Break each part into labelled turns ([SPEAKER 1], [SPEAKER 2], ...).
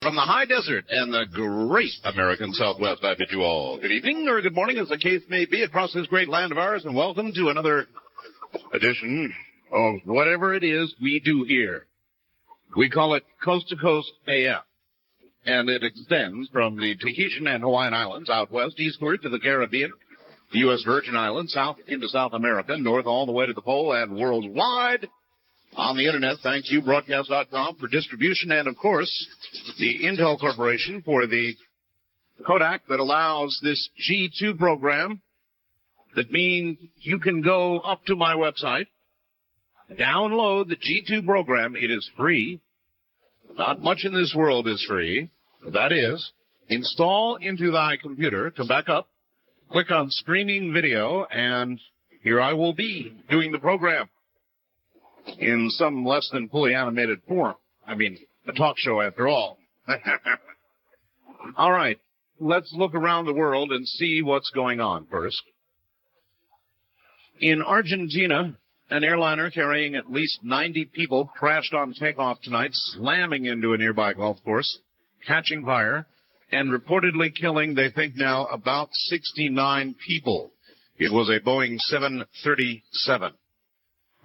[SPEAKER 1] From the high desert and the great American Southwest, I bid you all good evening or good morning, as the case may be, across this great land of ours, and welcome to another edition of whatever it is we do here. We call it Coast to Coast AF, and it extends from the Tahitian and Hawaiian Islands out west, eastward to the Caribbean, the U.S. Virgin Islands, south into South America, north all the way to the pole, and worldwide on the Internet. Thank you, broadcast.com, for distribution, and, of course, the Intel Corporation for the Kodak that allows this G2 program. That means you can go up to my website, download the G2 program. It is free. Not much in this world is free. That is, install into thy computer, come back up, click on streaming video, and here I will be doing the program in some less than fully animated form. I mean, a talk show after all. All right, let's look around the world and see what's going on first. In Argentina, an airliner carrying at least 90 people crashed on takeoff tonight, slamming into a nearby golf course, catching fire, and reportedly killing, they think now, about 69 people. It was a Boeing 737.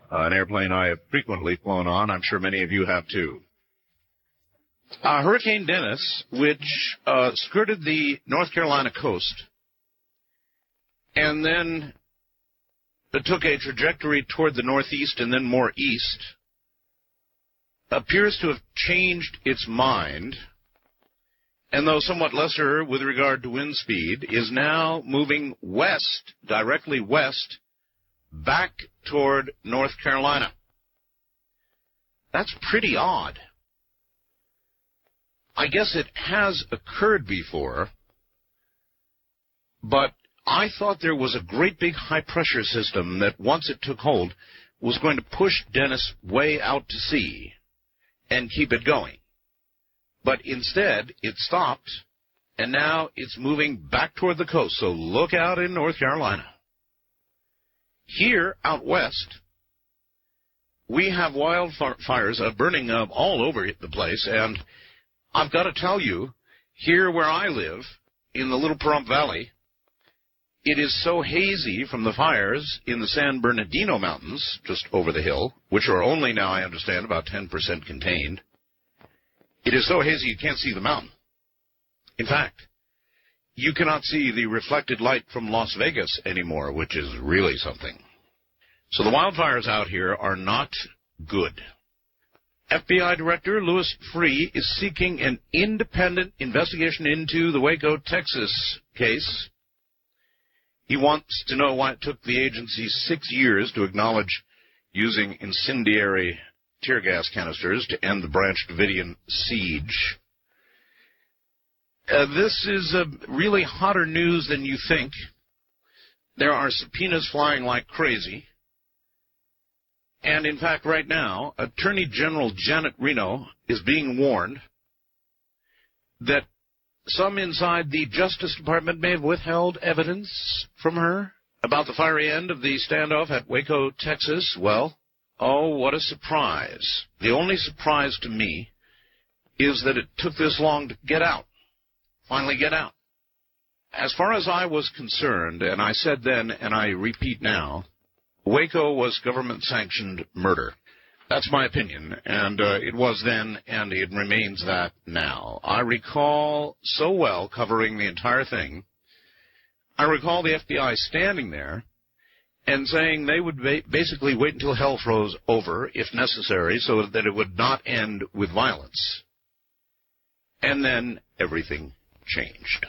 [SPEAKER 1] An airplane I have frequently flown on. I'm sure many of you have, too. Hurricane Dennis, which skirted the North Carolina coast and then took a trajectory toward the northeast and then more east, appears to have changed its mind, and though somewhat lesser with regard to wind speed, is now moving west, directly west, back toward North Carolina. That's pretty odd. I guess it has occurred before, but I thought there was a great big high-pressure system that, once it took hold, was going to push Dennis way out to sea and keep it going. But instead, it stopped, and now it's moving back toward the coast, so look out in North Carolina. Here, out west, we have wildfires burning up all over the place, and I've got to tell you, here where I live, in the Little Pahrump Valley, it is so hazy from the fires in the San Bernardino Mountains, just over the hill, which are only now, I understand, about 10% contained. It is so hazy you can't see the mountain. In fact, you cannot see the reflected light from Las Vegas anymore, which is really something. So the wildfires out here are not good. FBI Director Louis Freeh is seeking an independent investigation into the Waco, Texas case. He wants to know why it took the agency 6 years to acknowledge using incendiary tear gas canisters to end the Branch Davidian siege. This is really hotter news than you think. There are subpoenas flying like crazy. And, in fact, right now, Attorney General Janet Reno is being warned that some inside the Justice Department may have withheld evidence from her about the fiery end of the standoff at Waco, Texas. Well, oh, what a surprise. The only surprise to me is that it took this long to get out. Finally get out. As far as I was concerned, and I said then and I repeat now, Waco was government-sanctioned murder. That's my opinion, and it was then, and it remains that now. I recall so well covering the entire thing. I recall the FBI standing there and saying they would basically wait until hell froze over, if necessary, so that it would not end with violence. And then everything changed.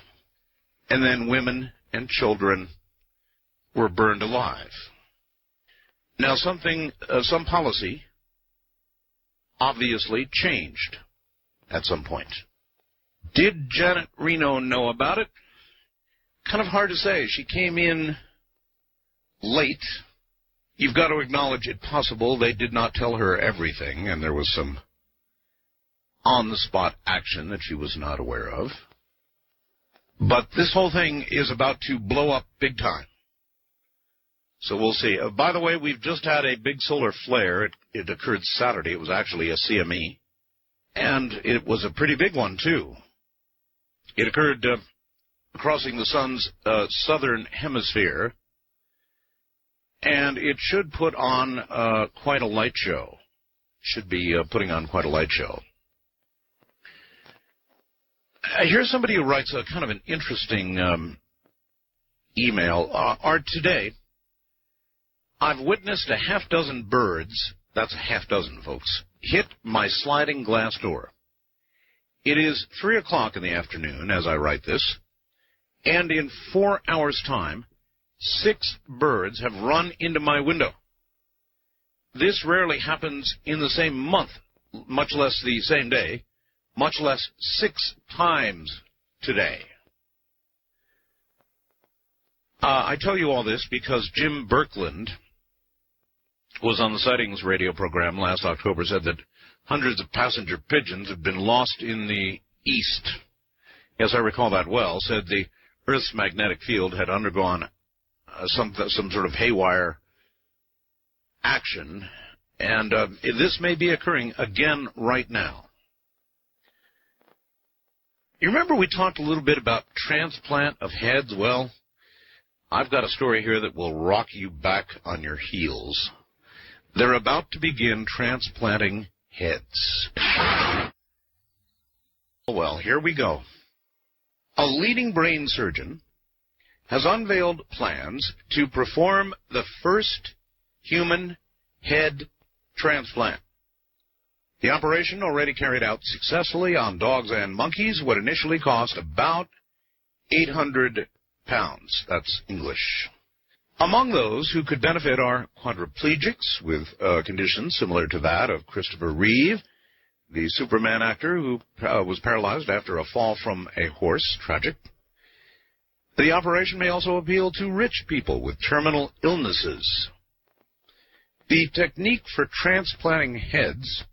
[SPEAKER 1] And then women and children were burned alive. Now some policy obviously changed at some point. Did Janet Reno know about it? Kind of hard to say. She came in late. You've got to acknowledge it possible they did not tell her everything, and there was some on-the-spot action that she was not aware of. But this whole thing is about to blow up big time. So we'll see. By the way, we've just had a big solar flare. It occurred Saturday. It was actually a CME. And it was a pretty big one, too. It occurred crossing the sun's southern hemisphere, and it should put on quite a light show. Should be putting on quite a light show. Here's somebody who writes a kind of an interesting email. Today, I've witnessed a half dozen birds, that's a half dozen, folks, hit my sliding glass door. It is 3 o'clock in the afternoon as I write this, and in 4 hours' time, 6 birds have run into my window. This rarely happens in the same month, much less the same day, much less 6 times today. I tell you all this because Jim Birkeland was on the Sightings radio program last October, said that hundreds of passenger pigeons had been lost in the east. Yes, I recall that well. Said the Earth's magnetic field had undergone some sort of haywire action, and this may be occurring again right now. You remember we talked a little bit about transplant of heads? Well, I've got a story here that will rock you back on your heels. They're about to begin transplanting heads. Well, here we go. A leading brain surgeon has unveiled plans to perform the first human head transplant. The operation, already carried out successfully on dogs and monkeys, would initially cost about 800 pounds. That's English. Among those who could benefit are quadriplegics with conditions similar to that of Christopher Reeve, the Superman actor who was paralyzed after a fall from a horse. Tragic. The operation may also appeal to rich people with terminal illnesses. The technique for transplanting heads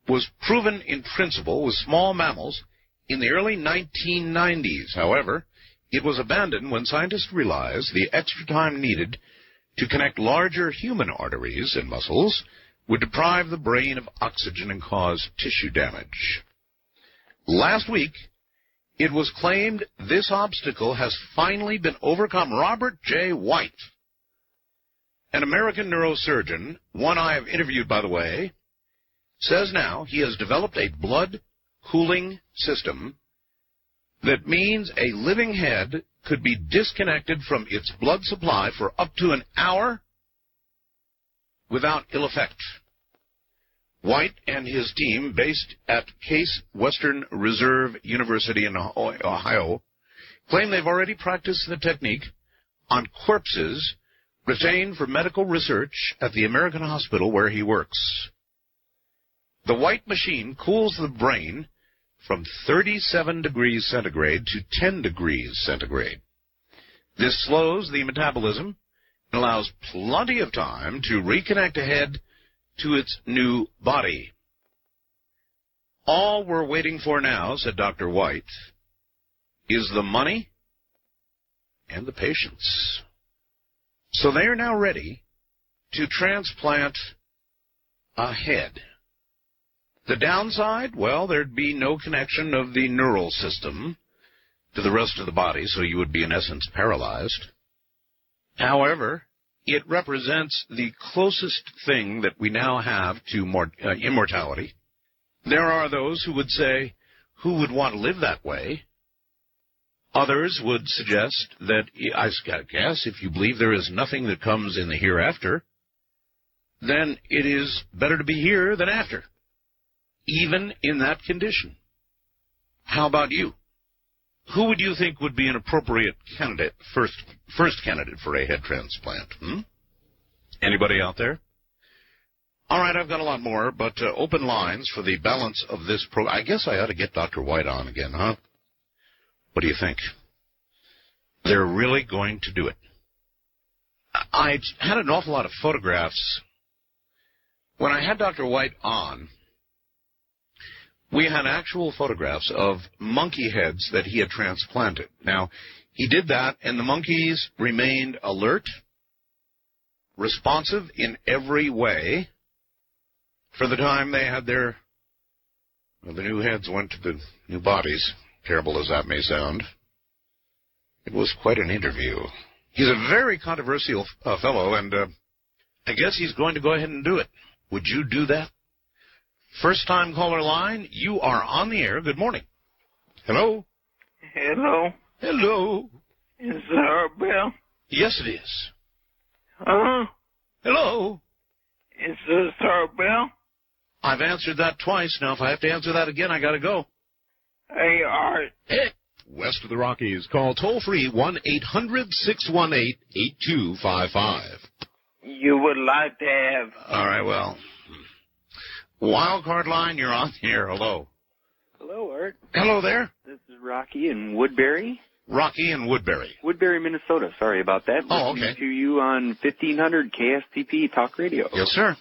[SPEAKER 1] was proven in principle with small mammals in the early 1990s. However, it was abandoned when scientists realized the extra time needed to connect larger human arteries and muscles would deprive the brain of oxygen and cause tissue damage. Last week, it was claimed this obstacle has finally been overcome. Robert J. White, an American neurosurgeon, one I have interviewed, by the way, says now he has developed a blood cooling system that means a living head could be disconnected from its blood supply for up to an hour without ill effect. White and his team, based at Case Western Reserve University in Ohio, claim they've already practiced the technique on corpses retained for medical research at the American hospital where he works. The White machine cools the brain from 37 degrees centigrade to 10 degrees centigrade. This slows the metabolism and allows plenty of time to reconnect a head to its new body. All we're waiting for now, said Dr. White, is the money and the patience. So they are now ready to transplant a head. The downside, well, there'd be no connection of the neural system to the rest of the body, so you would be, in essence, paralyzed. However, it represents the closest thing that we now have to immortality. There are those who would say, who would want to live that way? Others would suggest that, I guess, if you believe there is nothing that comes in the hereafter, then it is better to be here than after, even in that condition. How about you? Who would you think would be an appropriate candidate, first candidate for a head transplant? Anybody out there? All right, I've got a lot more, but open lines for the balance of this program. I guess I ought to get Dr. White on again, huh? What do you think? They're really going to do it. I had an awful lot of photographs. When I had Dr. White on, we had actual photographs of monkey heads that he had transplanted. Now, he did that, and the monkeys remained alert, responsive in every way for the time they had their Well, the new heads went to the new bodies, terrible as that may sound. It was quite an interview. He's a very controversial fellow, and I guess he's going to go ahead and do it. Would you do that? First-time caller line, you are on the air. Good morning. Hello?
[SPEAKER 2] Hello?
[SPEAKER 1] Hello?
[SPEAKER 2] Is there a bell?
[SPEAKER 1] Yes, it is. Hello?
[SPEAKER 2] Is this our bell?
[SPEAKER 1] I've answered that twice. Now, if I have to answer that again, I got to go.
[SPEAKER 2] Hey, Art.
[SPEAKER 1] Hey. West of the Rockies, call toll-free 1-800-618-8255.
[SPEAKER 2] You would like to have...
[SPEAKER 1] All right, well. Wild card line, you're on the air. Hello.
[SPEAKER 3] Hello, Art.
[SPEAKER 1] Hello there.
[SPEAKER 3] This is Rocky in Woodbury.
[SPEAKER 1] Rocky in Woodbury.
[SPEAKER 3] Woodbury, Minnesota. Sorry about that.
[SPEAKER 1] Oh,
[SPEAKER 3] Listening
[SPEAKER 1] okay.
[SPEAKER 3] to you on 1500 KSTP Talk Radio.
[SPEAKER 1] Yes, sir.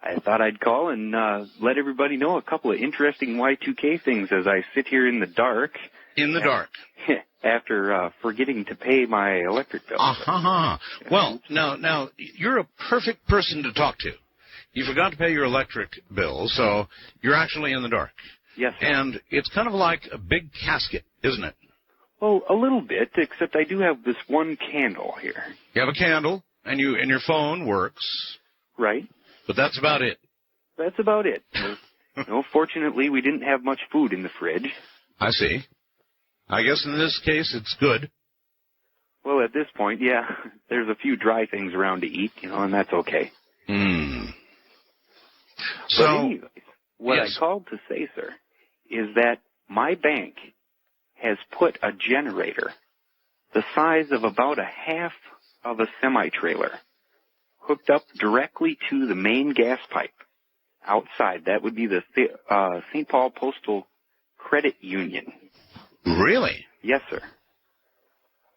[SPEAKER 3] I thought I'd call and let everybody know a couple of interesting Y2K things as I sit here in the dark.
[SPEAKER 1] In the dark.
[SPEAKER 3] After forgetting to pay my electric bill.
[SPEAKER 1] Well, now, you're a perfect person to talk to. You forgot to pay your electric bill, so you're actually in the dark.
[SPEAKER 3] Yes, sir.
[SPEAKER 1] And it's kind of like a big casket, isn't it?
[SPEAKER 3] Well, a little bit, except I do have this one candle here.
[SPEAKER 1] You have a candle, and your phone works.
[SPEAKER 3] Right.
[SPEAKER 1] But that's about it.
[SPEAKER 3] That's about it. Fortunately, we didn't have much food in the fridge.
[SPEAKER 1] I see. I guess in this case, it's good.
[SPEAKER 3] Well, at this point, yeah, there's a few dry things around to eat, and that's okay.
[SPEAKER 1] So,
[SPEAKER 3] but anyways, what
[SPEAKER 1] yes.
[SPEAKER 3] I called to say, sir, is that my bank has put a generator the size of about a half of a semi-trailer hooked up directly to the main gas pipe outside. That would be the St. Paul Postal Credit Union.
[SPEAKER 1] Really?
[SPEAKER 3] Yes, sir.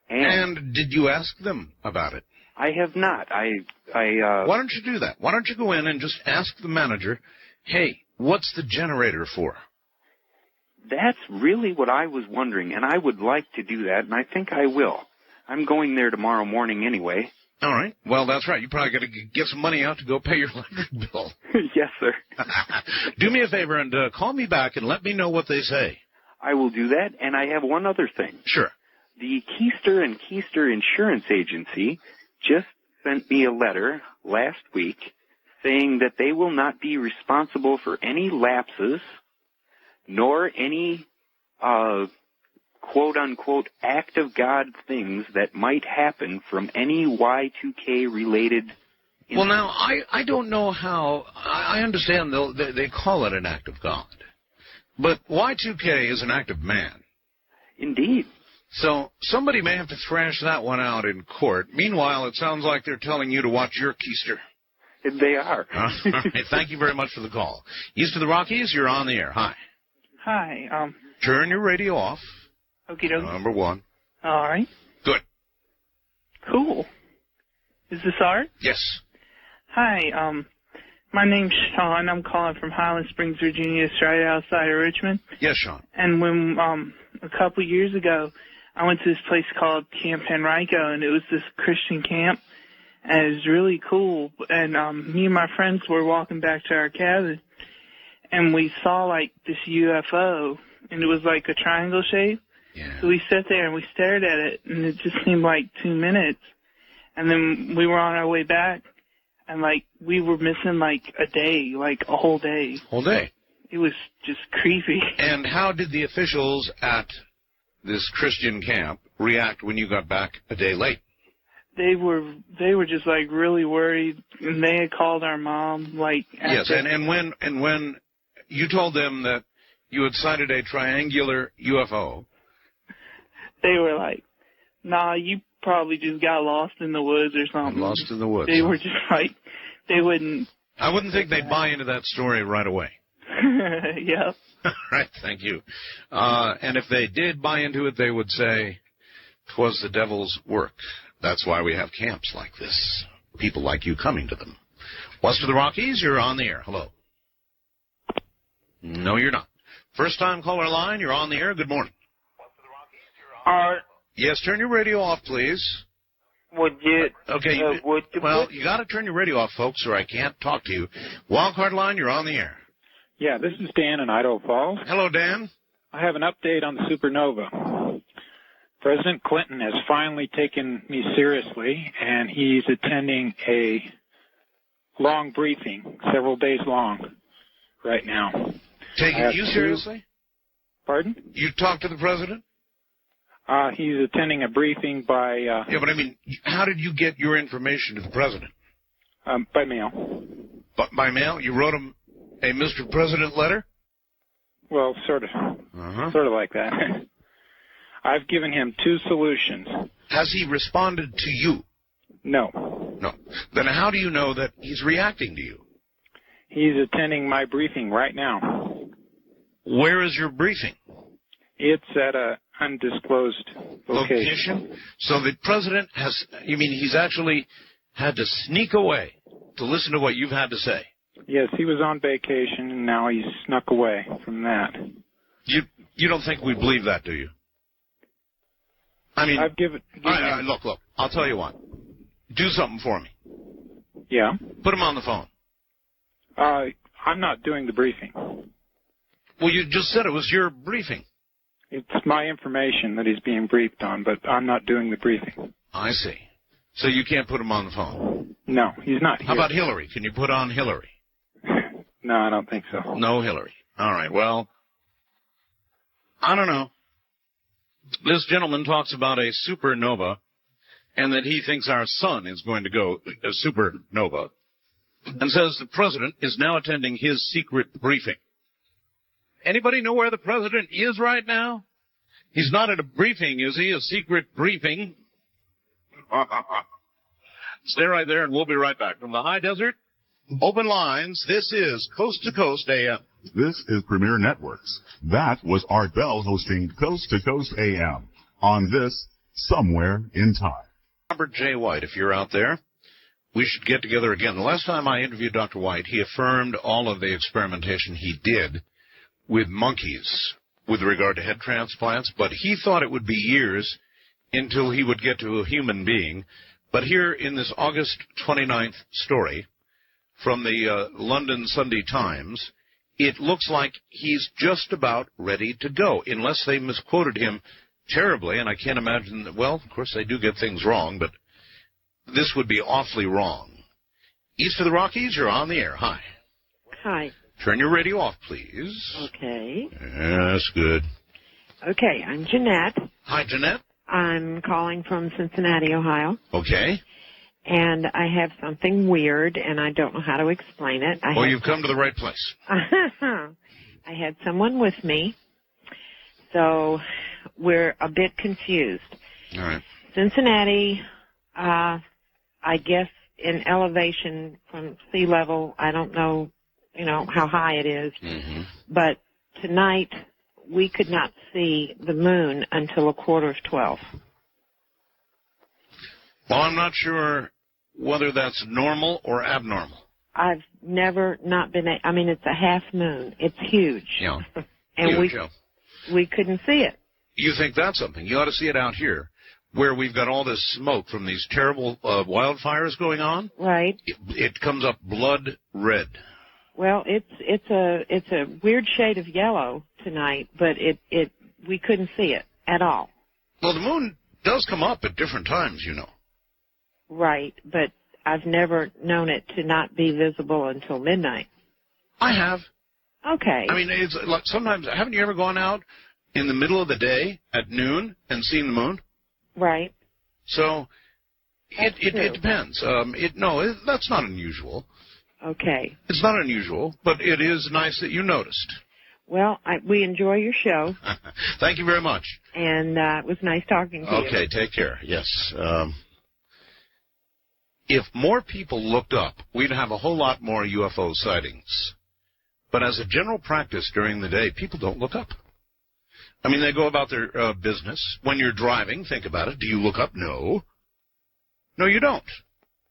[SPEAKER 1] And did you ask them about it?
[SPEAKER 3] I have not.
[SPEAKER 1] Why don't you do that? Why don't you go in and just ask the manager, hey, what's the generator for?
[SPEAKER 3] That's really what I was wondering, and I would like to do that, and I think I will. I'm going there tomorrow morning anyway.
[SPEAKER 1] All right. Well, that's right. You probably got to get some money out to go pay your electric bill.
[SPEAKER 3] Yes, sir.
[SPEAKER 1] Do me a favor and call me back and let me know what they say.
[SPEAKER 3] I will do that, and I have one other thing.
[SPEAKER 1] Sure.
[SPEAKER 3] The Keister and Keister Insurance Agency just sent me a letter last week saying that they will not be responsible for any lapses nor any quote-unquote act of God things that might happen from any Y2K-related...
[SPEAKER 1] Well, now, I don't know how... I understand they call it an act of God. But Y2K is an act of man.
[SPEAKER 3] Indeed.
[SPEAKER 1] So somebody may have to thrash that one out in court. Meanwhile, it sounds like they're telling you to watch your keister.
[SPEAKER 3] They are.
[SPEAKER 1] All right. Thank you very much for the call. East of the Rockies, you're on the air. Hi.
[SPEAKER 2] Hi,
[SPEAKER 1] Turn your radio off.
[SPEAKER 2] Okie dokie.
[SPEAKER 1] Number one.
[SPEAKER 2] All right.
[SPEAKER 1] Good.
[SPEAKER 2] Cool. Is this Art?
[SPEAKER 1] Yes.
[SPEAKER 2] Hi, my name's Sean. I'm calling from Highland Springs, Virginia. It's right outside of Richmond.
[SPEAKER 1] Yes, Sean.
[SPEAKER 2] And when, a couple years ago, I went to this place called Camp Henrico, and it was this Christian camp, and it was really cool. And, me and my friends were walking back to our cabin, and we saw, like, this UFO, and it was like a triangle shape.
[SPEAKER 1] Yeah.
[SPEAKER 2] So we sat there and we stared at it, and it just seemed like 2 minutes. And then we were on our way back, and, like, we were missing, like, a day, like a whole day.
[SPEAKER 1] Whole day.
[SPEAKER 2] It was just creepy.
[SPEAKER 1] And how did the officials at this Christian camp react when you got back a day late?
[SPEAKER 2] They were just, like, really worried, and they had called our mom, like...
[SPEAKER 1] Yes, and when you told them that you had sighted a triangular UFO...
[SPEAKER 2] They were like, nah, you probably just got lost in the woods or something.
[SPEAKER 1] Lost in the woods.
[SPEAKER 2] They were just like, they wouldn't...
[SPEAKER 1] I wouldn't think they'd buy into that story right away.
[SPEAKER 2] Yeah.
[SPEAKER 1] All right, thank you. And if they did buy into it, they would say, 'twas the devil's work. That's why we have camps like this. People like you coming to them. West of the Rockies, you're on the air. Hello. No, you're not. First time caller line, you're on the air. Good morning. Yes, turn your radio off, please.
[SPEAKER 2] Would you...
[SPEAKER 1] Okay, you got to turn your radio off, folks, or I can't talk to you. Wildcard line, you're on the air.
[SPEAKER 4] Yeah, this is Dan in Idaho Falls.
[SPEAKER 1] Hello, Dan.
[SPEAKER 4] I have an update on the supernova. President Clinton has finally taken me seriously, and he's attending a long briefing, several days long, right now.
[SPEAKER 1] Taking you seriously?
[SPEAKER 4] Pardon?
[SPEAKER 1] You talked to the president?
[SPEAKER 4] He's attending a briefing by...
[SPEAKER 1] Yeah, but I mean, how did you get your information to the president?
[SPEAKER 4] By mail.
[SPEAKER 1] But by mail? You wrote him a Mr. President letter?
[SPEAKER 4] Well, sort of. Sort of like that. I've given him 2 solutions.
[SPEAKER 1] Has he responded to you?
[SPEAKER 4] No.
[SPEAKER 1] No. Then how do you know that he's reacting to you?
[SPEAKER 4] He's attending my briefing right now.
[SPEAKER 1] Where is your briefing?
[SPEAKER 4] It's at a undisclosed location.
[SPEAKER 1] So the president has, you mean he's actually had to sneak away to listen to what you've had to say?
[SPEAKER 4] Yes, he was on vacation, and now he's snuck away from that.
[SPEAKER 1] You don't think we believe that, do you? I mean,
[SPEAKER 4] I've given
[SPEAKER 1] look, I'll tell you what. Do something for me.
[SPEAKER 4] Yeah?
[SPEAKER 1] Put him on the phone.
[SPEAKER 4] I'm not doing the briefing.
[SPEAKER 1] Well, you just said it was your briefing.
[SPEAKER 4] It's my information that he's being briefed on, but I'm not doing the briefing.
[SPEAKER 1] I see. So you can't put him on the phone?
[SPEAKER 4] No, he's not here.
[SPEAKER 1] How about Hillary? Can you put on Hillary?
[SPEAKER 4] No, I don't think so.
[SPEAKER 1] No Hillary. All right, well, I don't know. This gentleman talks about a supernova and that he thinks our sun is going to go a supernova and says the president is now attending his secret briefing. Anybody know where the president is right now? He's not at a briefing, is he? A secret briefing? Stay right there and we'll be right back. From the high desert, open lines, this is Coast to Coast AM.
[SPEAKER 5] This is Premier Networks. That was Art Bell hosting Coast to Coast AM on this Somewhere in Time.
[SPEAKER 1] Robert J. White, if you're out there, we should get together again. The last time I interviewed Dr. White, he affirmed all of the experimentation he did with monkeys with regard to head transplants, but he thought it would be years until he would get to a human being. But here in this August 29th story from the London Sunday Times, it looks like he's just about ready to go, unless they misquoted him terribly, and I can't imagine that, well, of course they do get things wrong, but this would be awfully wrong. East of the Rockies, you're on the air. Hi.
[SPEAKER 6] Hi.
[SPEAKER 1] Turn your radio off, please.
[SPEAKER 6] Okay.
[SPEAKER 1] Yes, good.
[SPEAKER 6] Okay, I'm Jeanette.
[SPEAKER 1] Hi, Jeanette.
[SPEAKER 6] I'm calling from Cincinnati, Ohio.
[SPEAKER 1] Okay.
[SPEAKER 6] And I have something weird, and I don't know how to explain it.
[SPEAKER 1] Well, you've come to the right place.
[SPEAKER 6] I had someone with me, so we're a bit confused.
[SPEAKER 1] All right.
[SPEAKER 6] Cincinnati, I guess in elevation from sea level, I don't know, how high it is.
[SPEAKER 1] Mm-hmm.
[SPEAKER 6] But tonight, we could not see the moon until 11:45.
[SPEAKER 1] Well, I'm not sure whether that's normal or abnormal.
[SPEAKER 6] I've never not been. It's a half moon. It's huge.
[SPEAKER 1] Yeah.
[SPEAKER 6] And
[SPEAKER 1] huge, yeah.
[SPEAKER 6] we couldn't see it.
[SPEAKER 1] You think that's something? You ought to see it out here, where we've got all this smoke from these terrible wildfires going on.
[SPEAKER 6] Right.
[SPEAKER 1] It comes up blood red.
[SPEAKER 6] Well, it's a weird shade of yellow tonight, but we couldn't see it at all.
[SPEAKER 1] Well, the moon does come up at different times,
[SPEAKER 6] Right, but I've never known it to not be visible until midnight.
[SPEAKER 1] I have.
[SPEAKER 6] Okay.
[SPEAKER 1] It's like sometimes, haven't you ever gone out in the middle of the day at noon and seen the moon?
[SPEAKER 6] Right.
[SPEAKER 1] So it depends. That's not unusual.
[SPEAKER 6] Okay.
[SPEAKER 1] It's not unusual, but it is nice that you noticed.
[SPEAKER 6] Well, we enjoy your show.
[SPEAKER 1] Thank you very much.
[SPEAKER 6] And it was nice talking to you.
[SPEAKER 1] Okay, take care. Yes. If more people looked up, we'd have a whole lot more UFO sightings. But as a general practice during the day, people don't look up. They go about their business. When you're driving, think about it. Do you look up? No. No, you don't.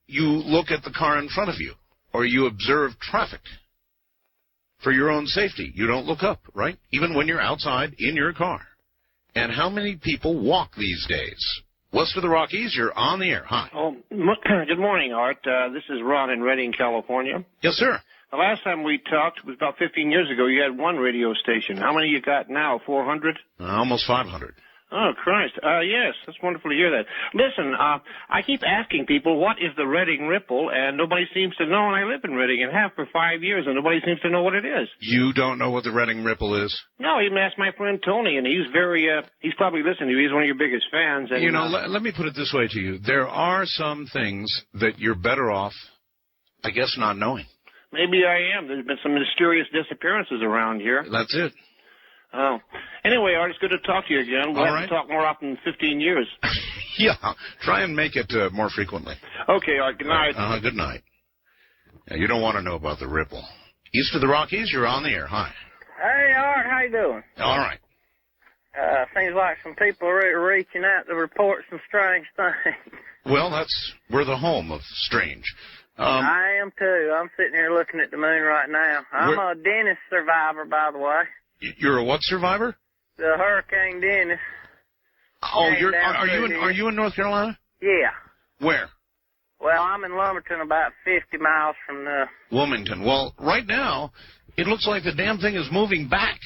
[SPEAKER 1] You look at the car in front of you, or you observe traffic for your own safety. You don't look up, right? Even when you're outside in your car. And how many people walk these days? West of the Rockies, you're on the air. Hi.
[SPEAKER 7] Oh, good morning, Art. This is Ron in Redding, California.
[SPEAKER 1] Yes, sir.
[SPEAKER 7] The last time we talked was about 15 years ago. You had one radio station. How many you got now? 400?
[SPEAKER 1] Almost 500.
[SPEAKER 7] Oh, Christ. Yes, that's wonderful to hear that. Listen, I keep asking people, what is the Reading Ripple? And nobody seems to know, and I live in Reading and have for 5 years, and nobody seems to know what it is.
[SPEAKER 1] You don't know what the Reading Ripple is?
[SPEAKER 7] No, even asked my friend Tony, and he's he's probably listening to you. He's one of your biggest fans. And,
[SPEAKER 1] you know, let me put it this way to you. There are some things that you're better off, I guess, not knowing.
[SPEAKER 7] Maybe I am. There's been some mysterious disappearances around here.
[SPEAKER 1] That's it.
[SPEAKER 7] Oh. Anyway, Art, it's good to talk to you again. We'll have to talk more often than 15 years.
[SPEAKER 1] Yeah. Try and make it more frequently.
[SPEAKER 7] Okay, Art. Good night.
[SPEAKER 1] Good night. Yeah, you don't want to know about the Ripple. East of the Rockies, you're on the air. Hi.
[SPEAKER 8] Hey, Art. How you doing?
[SPEAKER 1] All right.
[SPEAKER 8] Seems like some people are reaching out to report some strange things.
[SPEAKER 1] Well, we're the home of strange.
[SPEAKER 8] I am, too. I'm sitting here looking at the moon right now. I'm a Dennis survivor, by the way.
[SPEAKER 1] You're a what survivor?
[SPEAKER 8] The Hurricane Dennis.
[SPEAKER 1] Oh, are you in North Carolina?
[SPEAKER 8] Yeah.
[SPEAKER 1] Where?
[SPEAKER 8] Well, I'm in Lumberton, about 50 miles from the...
[SPEAKER 1] Wilmington. Well, right now, it looks like the damn thing is moving back.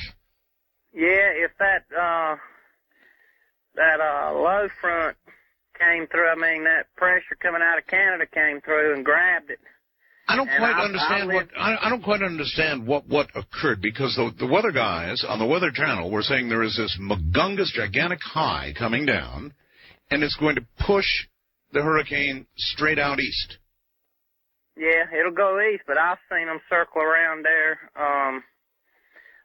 [SPEAKER 8] Yeah, if that low front came through, that pressure coming out of Canada came through and grabbed it.
[SPEAKER 1] I don't quite understand what occurred, because the weather guys on the Weather Channel were saying there is this magungous, gigantic high coming down, and it's going to push the hurricane straight out east.
[SPEAKER 8] Yeah, it'll go east, but I've seen them circle around there.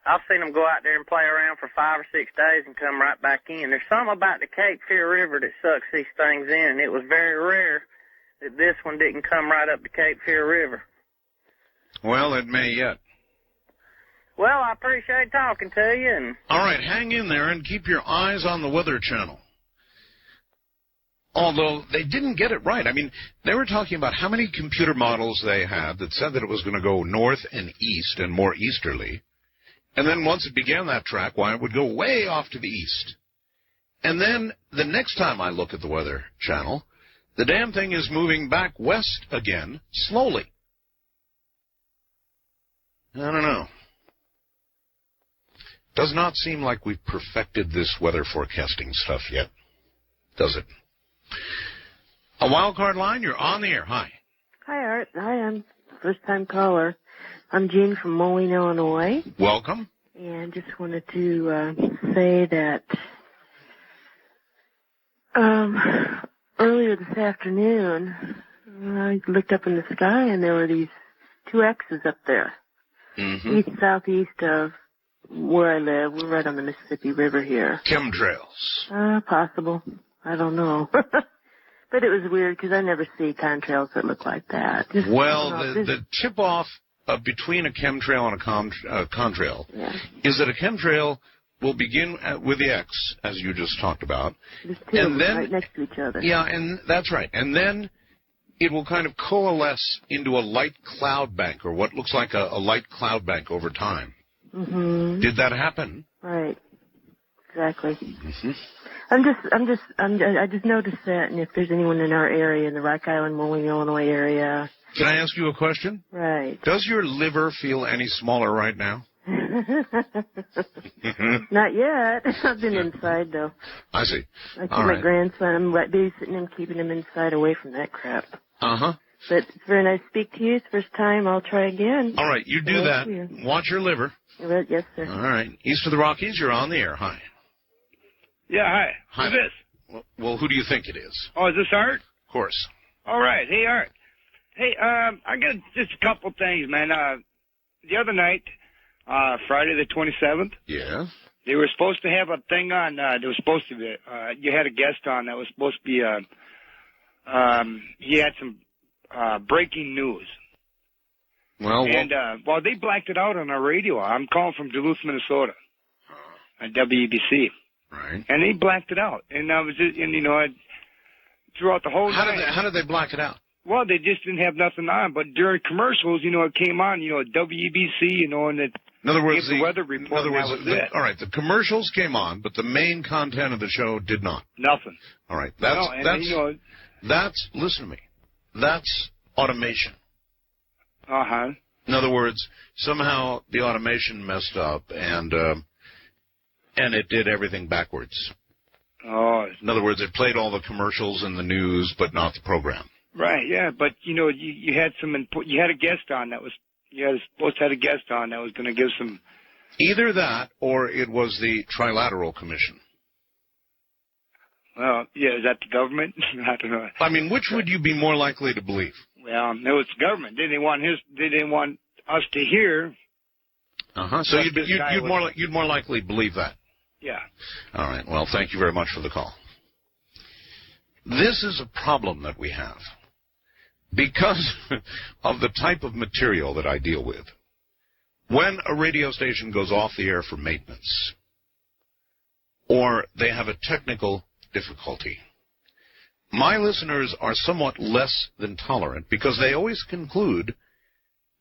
[SPEAKER 8] I've seen them go out there and play around for 5 or 6 days and come right back in. There's something about the Cape Fear River that sucks these things in, and it was very rare that this one didn't come right up the Cape Fear River.
[SPEAKER 1] Well, it may yet.
[SPEAKER 8] Well, I appreciate talking to you. And
[SPEAKER 1] all right, hang in there and keep your eyes on the Weather Channel. Although they didn't get it right. They were talking about how many computer models they had that said that it was going to go north and east and more easterly. And then once it began that track, it would go way off to the east. And then the next time I look at the Weather Channel, the damn thing is moving back west again, slowly. I don't know. Does not seem like we've perfected this weather forecasting stuff yet, does it? A wild card line, you're on the air. Hi.
[SPEAKER 9] Hi, Art. Hi, I'm first-time caller. I'm Jean from Moline, Illinois.
[SPEAKER 1] Welcome.
[SPEAKER 9] And just wanted to say that earlier this afternoon, I looked up in the sky and there were these 2 X's up there.
[SPEAKER 1] Mm-hmm.
[SPEAKER 9] East, southeast of where I live. We're right on the Mississippi River here.
[SPEAKER 1] Chemtrails.
[SPEAKER 9] Possible. I don't know. But it was weird because I never see contrails that look like that.
[SPEAKER 1] The tip-off between a chemtrail and a contrail is that a chemtrail will begin with the X, as you just talked about.
[SPEAKER 9] There's 2 of them right next to each other.
[SPEAKER 1] Yeah, and that's right. And then it will kind of coalesce into a light cloud bank, or what looks like a light cloud bank over time.
[SPEAKER 9] Mm-hmm.
[SPEAKER 1] Did that happen?
[SPEAKER 9] Right. Exactly.
[SPEAKER 1] Mm-hmm.
[SPEAKER 9] I just noticed that, and if there's anyone in our area, in the Rock Island, Moline, Illinois area.
[SPEAKER 1] Can I ask you a question?
[SPEAKER 9] Right.
[SPEAKER 1] Does your liver feel any smaller right now?
[SPEAKER 9] Not yet. I've been inside, though.
[SPEAKER 1] I see.
[SPEAKER 9] I keep my grandson. I'm babysitting him, keeping him inside away from that crap.
[SPEAKER 1] Uh-huh.
[SPEAKER 9] But it's very nice to speak to you. It's the first time. I'll try again.
[SPEAKER 1] All right, you do that. Watch your liver.
[SPEAKER 9] Yes, sir.
[SPEAKER 1] All right. East of the Rockies, you're on the air. Hi.
[SPEAKER 10] Yeah, hi.
[SPEAKER 1] Hi.
[SPEAKER 10] Who's this?
[SPEAKER 1] Well, who do you think it is?
[SPEAKER 10] Oh, is this Art?
[SPEAKER 1] Of course.
[SPEAKER 10] All right. Hey, Art. Hey, I got just a couple things, man. The other night, Friday the 27th.
[SPEAKER 1] Yeah.
[SPEAKER 10] They were supposed to have a thing on. There was supposed to be. You had a guest on that was supposed to be. He had some breaking news.
[SPEAKER 1] Well,
[SPEAKER 10] they blacked it out on our radio. I'm calling from Duluth, Minnesota, on WEBC.
[SPEAKER 1] Right.
[SPEAKER 10] And they blacked it out, and I was just, throughout the whole night.
[SPEAKER 1] How did they black it out?
[SPEAKER 10] Well, they just didn't have nothing on. But during commercials, it came on, WEBC, and it.
[SPEAKER 1] In other words,
[SPEAKER 10] the weather report.
[SPEAKER 1] All right, the commercials came on, but the main content of the show did not.
[SPEAKER 10] Nothing.
[SPEAKER 1] All right, listen to me. That's automation.
[SPEAKER 10] Uh-huh.
[SPEAKER 1] In other words, somehow the automation messed up, and it did everything backwards.
[SPEAKER 10] Oh.
[SPEAKER 1] In other words, it played all the commercials and the news, but not the program.
[SPEAKER 10] Right, yeah, but, you had you had a guest on that was, supposed to have a guest on that was going to give some...
[SPEAKER 1] Either that, or it was the Trilateral Commission.
[SPEAKER 10] Well, yeah, is that the government? I don't know.
[SPEAKER 1] I mean, which would you be more likely to believe?
[SPEAKER 10] Well, no, it's the government. They didn't want us to hear.
[SPEAKER 1] So you'd more likely believe that.
[SPEAKER 10] Yeah.
[SPEAKER 1] All right. Well, thank you very much for the call. This is a problem that we have because of the type of material that I deal with. When a radio station goes off the air for maintenance, or they have a technical difficulty, my listeners are somewhat less than tolerant because they always conclude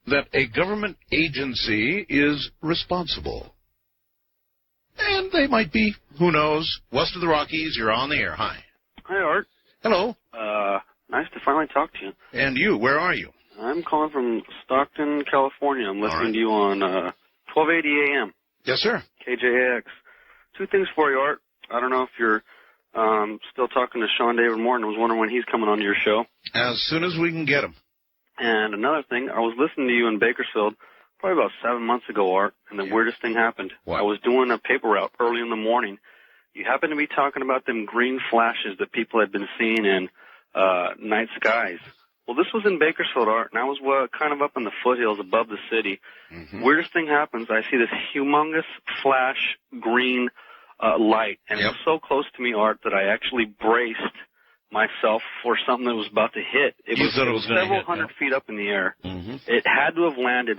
[SPEAKER 1] that a government agency is responsible. And they might be, who knows. West of the Rockies, you're on the air. Hi.
[SPEAKER 11] Hi, Art.
[SPEAKER 1] Hello.
[SPEAKER 11] Nice to finally talk to you.
[SPEAKER 1] And you, where are you?
[SPEAKER 11] I'm calling from Stockton, California. I'm listening to you on 1280 AM.
[SPEAKER 1] Yes, sir.
[SPEAKER 11] KJAX. Two things for you, Art. I don't know if you're still talking to Sean David Morton. I was wondering when he's coming on your show.
[SPEAKER 1] As soon as we can get him.
[SPEAKER 11] And another thing, I was listening to you in Bakersfield probably about 7 months ago, Art, and the weirdest thing happened.
[SPEAKER 1] What?
[SPEAKER 11] I was doing a paper route early in the morning. You happened to be talking about them green flashes that people had been seeing in night skies. Well, this was in Bakersfield, Art, and I was kind of up in the foothills above the city.
[SPEAKER 1] Mm-hmm.
[SPEAKER 11] Weirdest thing happens, I see this humongous flash green light, and it was so close to me, Art, that I actually braced myself for something that was about to hit. It was several hundred feet up in the air.
[SPEAKER 1] Mm-hmm.
[SPEAKER 11] It had to have landed,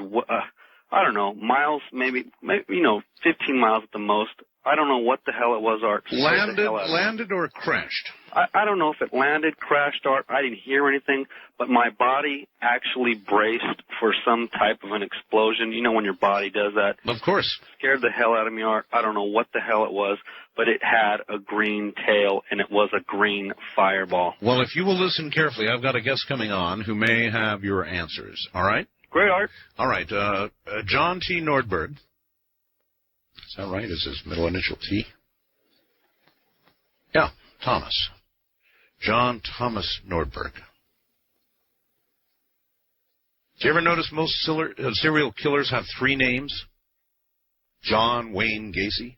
[SPEAKER 11] I don't know, miles, maybe 15 miles at the most. I don't know what the hell it was, Art.
[SPEAKER 1] Landed or crashed?
[SPEAKER 11] I don't know if it landed, crashed, Art. I didn't hear anything, but my body actually braced for some type of an explosion. You know when your body does that?
[SPEAKER 1] Of course.
[SPEAKER 11] Scared the hell out of me, Art. I don't know what the hell it was, but it had a green tail, and it was a green fireball.
[SPEAKER 1] Well, if you will listen carefully, I've got a guest coming on who may have your answers. All right?
[SPEAKER 11] Great, Art.
[SPEAKER 1] All right. John T. Nordberg. Is that right? Is his middle initial T? Yeah, Thomas. John Thomas Nordberg. Do you ever notice most serial killers have three names? John Wayne Gacy?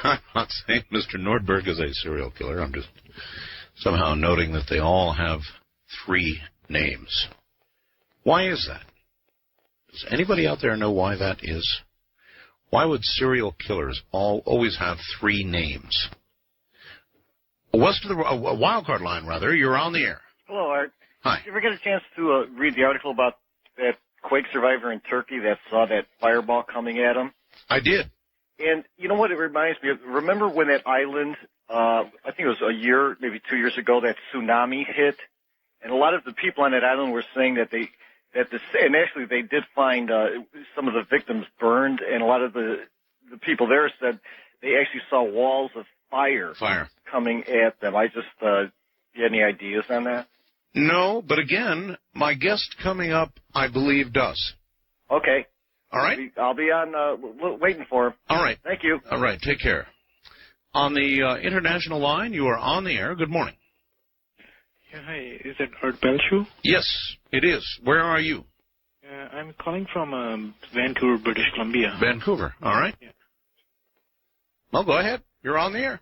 [SPEAKER 1] I'm not saying Mr. Nordberg is a serial killer. I'm just somehow noting that they all have three names. Why is that? Does anybody out there know why that is? Why would serial killers always have three names? West of the wildcard line, rather. You're on the air.
[SPEAKER 12] Hello, Art.
[SPEAKER 1] Hi.
[SPEAKER 12] Did you ever get a chance to read the article about that quake survivor in Turkey that saw that fireball coming at him?
[SPEAKER 1] I did.
[SPEAKER 12] And you know what it reminds me of? Remember when that island, I think it was a year, maybe 2 years ago, that tsunami hit? And a lot of the people on that island were saying that and actually they did find some of the victims burned, and a lot of the people there said they actually saw walls of fire coming at them. I just, you had any ideas on that?
[SPEAKER 1] No, but again, my guest coming up, I believe, does.
[SPEAKER 12] Okay.
[SPEAKER 1] All right.
[SPEAKER 12] I'll be on waiting for him.
[SPEAKER 1] All right.
[SPEAKER 12] Thank you.
[SPEAKER 1] All right. Take care. On the international line, you are on the air. Good morning.
[SPEAKER 13] Yeah, hi. Is it Art Belchu?
[SPEAKER 1] Yes, it is. Where are you?
[SPEAKER 13] I'm calling from Vancouver, British Columbia.
[SPEAKER 1] Vancouver. All right.
[SPEAKER 13] Yeah.
[SPEAKER 1] Well, go ahead. You're on the air.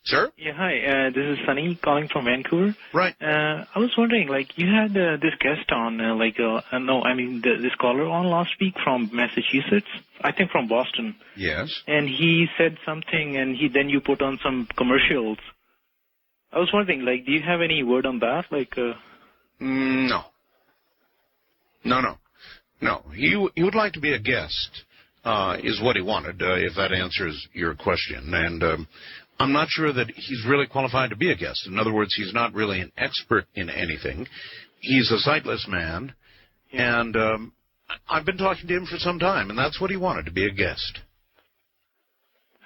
[SPEAKER 1] Sir?
[SPEAKER 13] Yeah, hi. This is Sunny calling from Vancouver.
[SPEAKER 1] Right.
[SPEAKER 13] I was wondering, you had this guest on, this caller on last week from Massachusetts, I think from Boston.
[SPEAKER 1] Yes.
[SPEAKER 13] And he said something, and then you put on some commercials. I was wondering, do you have any word on that?
[SPEAKER 1] No. No. He would like to be a guest, is what he wanted, if that answers your question. And I'm not sure that he's really qualified to be a guest. In other words, he's not really an expert in anything. He's a sightless man, and I've been talking to him for some time, and that's what he wanted, to be a guest.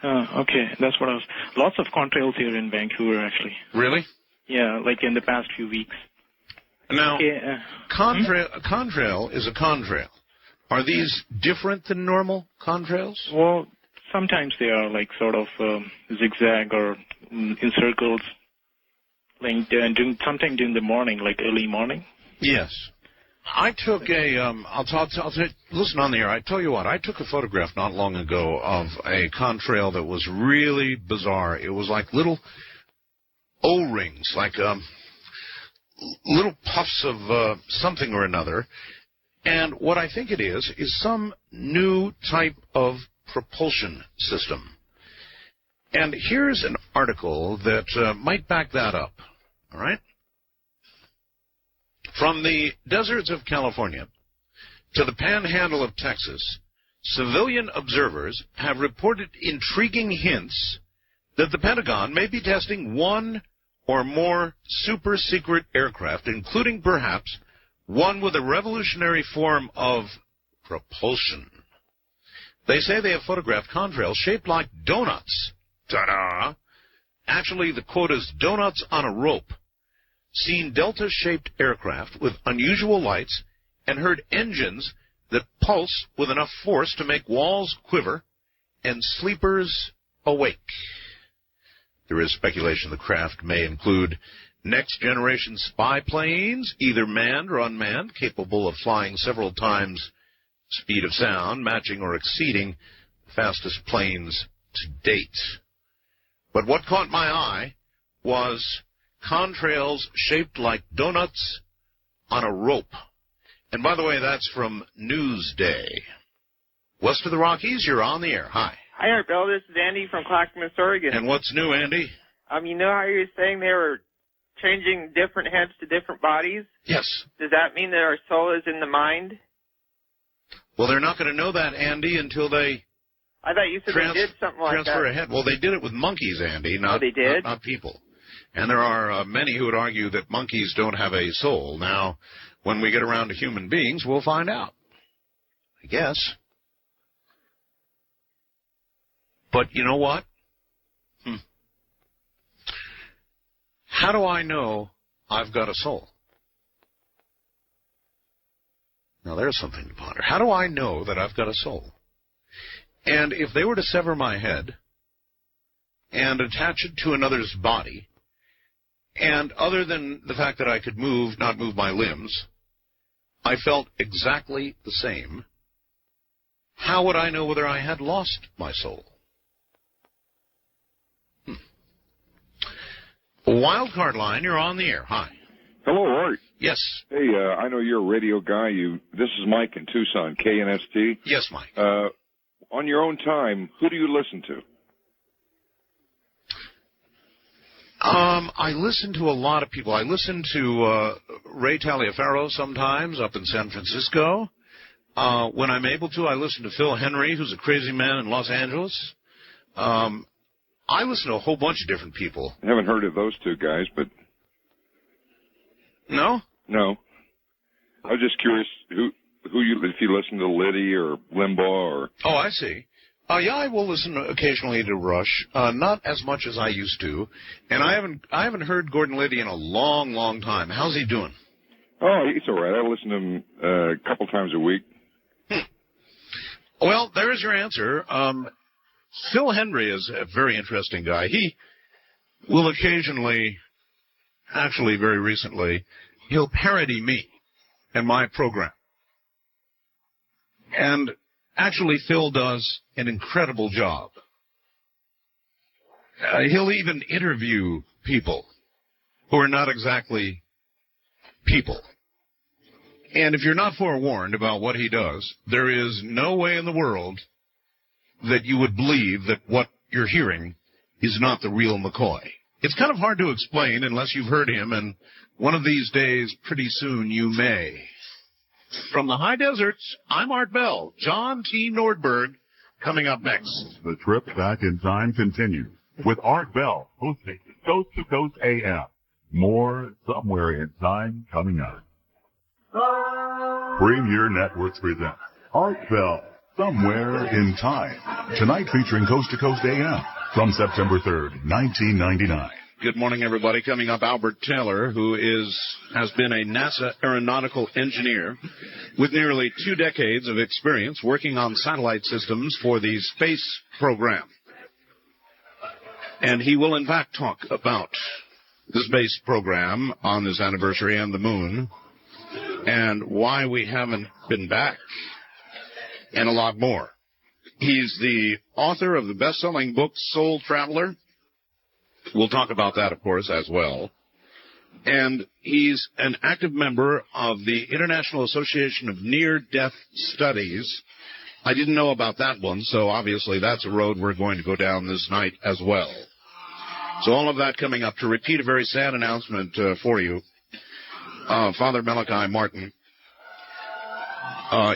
[SPEAKER 13] Okay, that's what I was... Lots of contrails here in Vancouver, actually.
[SPEAKER 1] Really?
[SPEAKER 13] Yeah, in the past few weeks.
[SPEAKER 1] Now, contrail is a contrail. Are these different than normal contrails?
[SPEAKER 13] Well, sometimes they are like sort of zigzag or in circles, like sometime during the morning, like early morning.
[SPEAKER 1] Yes. I took listen on the air. I tell you what, I took a photograph not long ago of a contrail that was really bizarre. It was like little O-rings, like little puffs of something or another. And what I think it is some new type of propulsion system. And here's an article that might back that up. All right? From the deserts of California to the panhandle of Texas, civilian observers have reported intriguing hints that the Pentagon may be testing one or more super-secret aircraft, including perhaps one with a revolutionary form of propulsion. They say they have photographed contrails shaped like donuts. Ta-da! Actually, the quote is donuts on a rope. Seen delta-shaped aircraft with unusual lights and heard engines that pulse with enough force to make walls quiver and sleepers awake. There is speculation the craft may include next-generation spy planes, either manned or unmanned, capable of flying several times speed of sound, matching or exceeding the fastest planes to date. But what caught my eye was contrails shaped like donuts on a rope. And by the way, that's from Newsday. West of the Rockies, you're on the air. Hi.
[SPEAKER 14] Hi, Art Bell. This is Andy from Clackamas, Oregon.
[SPEAKER 1] And what's new, Andy?
[SPEAKER 14] You know how you were saying they were changing different heads to different bodies?
[SPEAKER 1] Yes.
[SPEAKER 14] Does that mean that our soul is in the mind?
[SPEAKER 1] Well, they're not going to know that, Andy, until they
[SPEAKER 14] I thought you said they did something like
[SPEAKER 1] transfer
[SPEAKER 14] that.
[SPEAKER 1] a head. Well, they did it with monkeys, Andy, not people. And there are many who would argue that monkeys don't have a soul. Now, when we get around to human beings, we'll find out, I guess. But you know what? How do I know I've got a soul? Now, there's something to ponder. How do I know that I've got a soul? And if they were to sever my head and attach it to another's body, and other than the fact that I could not move my limbs, I felt exactly the same, how would I know whether I had lost my soul? Wildcard line, you're on the air. Hi.
[SPEAKER 15] Hello, Art.
[SPEAKER 1] Yes.
[SPEAKER 15] Hey, I know you're a radio guy. This is Mike in Tucson, KNST.
[SPEAKER 1] Yes, Mike.
[SPEAKER 15] On your own time, who do you listen to?
[SPEAKER 1] I listen to a lot of people. I listen to Ray Taliaferro sometimes up in San Francisco. When I'm able to, I listen to Phil Henry, who's a crazy man in Los Angeles. I listen to a whole bunch of different people.
[SPEAKER 15] I haven't heard of those two guys, but...
[SPEAKER 1] No?
[SPEAKER 15] No. I was just curious if you listen to Liddy or Limbaugh or...
[SPEAKER 1] Oh, I see. Yeah, I will listen occasionally to Rush, not as much as I used to, and I haven't heard Gordon Liddy in a long, long time. How's he doing?
[SPEAKER 15] Oh, he's all right. I listen to him a couple times a week.
[SPEAKER 1] Well, there's your answer. Phil Henry is a very interesting guy. He will occasionally, actually very recently, he'll parody me and my program. And actually, Phil does an incredible job. He'll even interview people who are not exactly people. And if you're not forewarned about what he does, there is no way in the world that you would believe that what you're hearing is not the real McCoy. It's kind of hard to explain unless you've heard him, and one of these days, pretty soon, you may. From the high deserts, I'm Art Bell. John T. Nordberg coming up next.
[SPEAKER 5] The trip back in time continues with Art Bell hosting Coast to Coast AM. More Somewhere in Time coming up. Premier Networks presents Art Bell, Somewhere in Time. Tonight featuring Coast to Coast AM from September 3rd, 1999.
[SPEAKER 1] Good morning, everybody. Coming up, Albert Taylor, who has been a NASA aeronautical engineer with nearly 2 decades of experience working on satellite systems for the space program. And he will, in fact, talk about the space program on this anniversary and the moon and why we haven't been back and a lot more. He's the author of the best-selling book, Soul Traveler. We'll talk about that, of course, as well. And he's an active member of the International Association of Near-Death Studies. I didn't know about that one, so obviously that's a road we're going to go down this night as well. So all of that coming up. To repeat a very sad announcement for you, Father Malachi Martin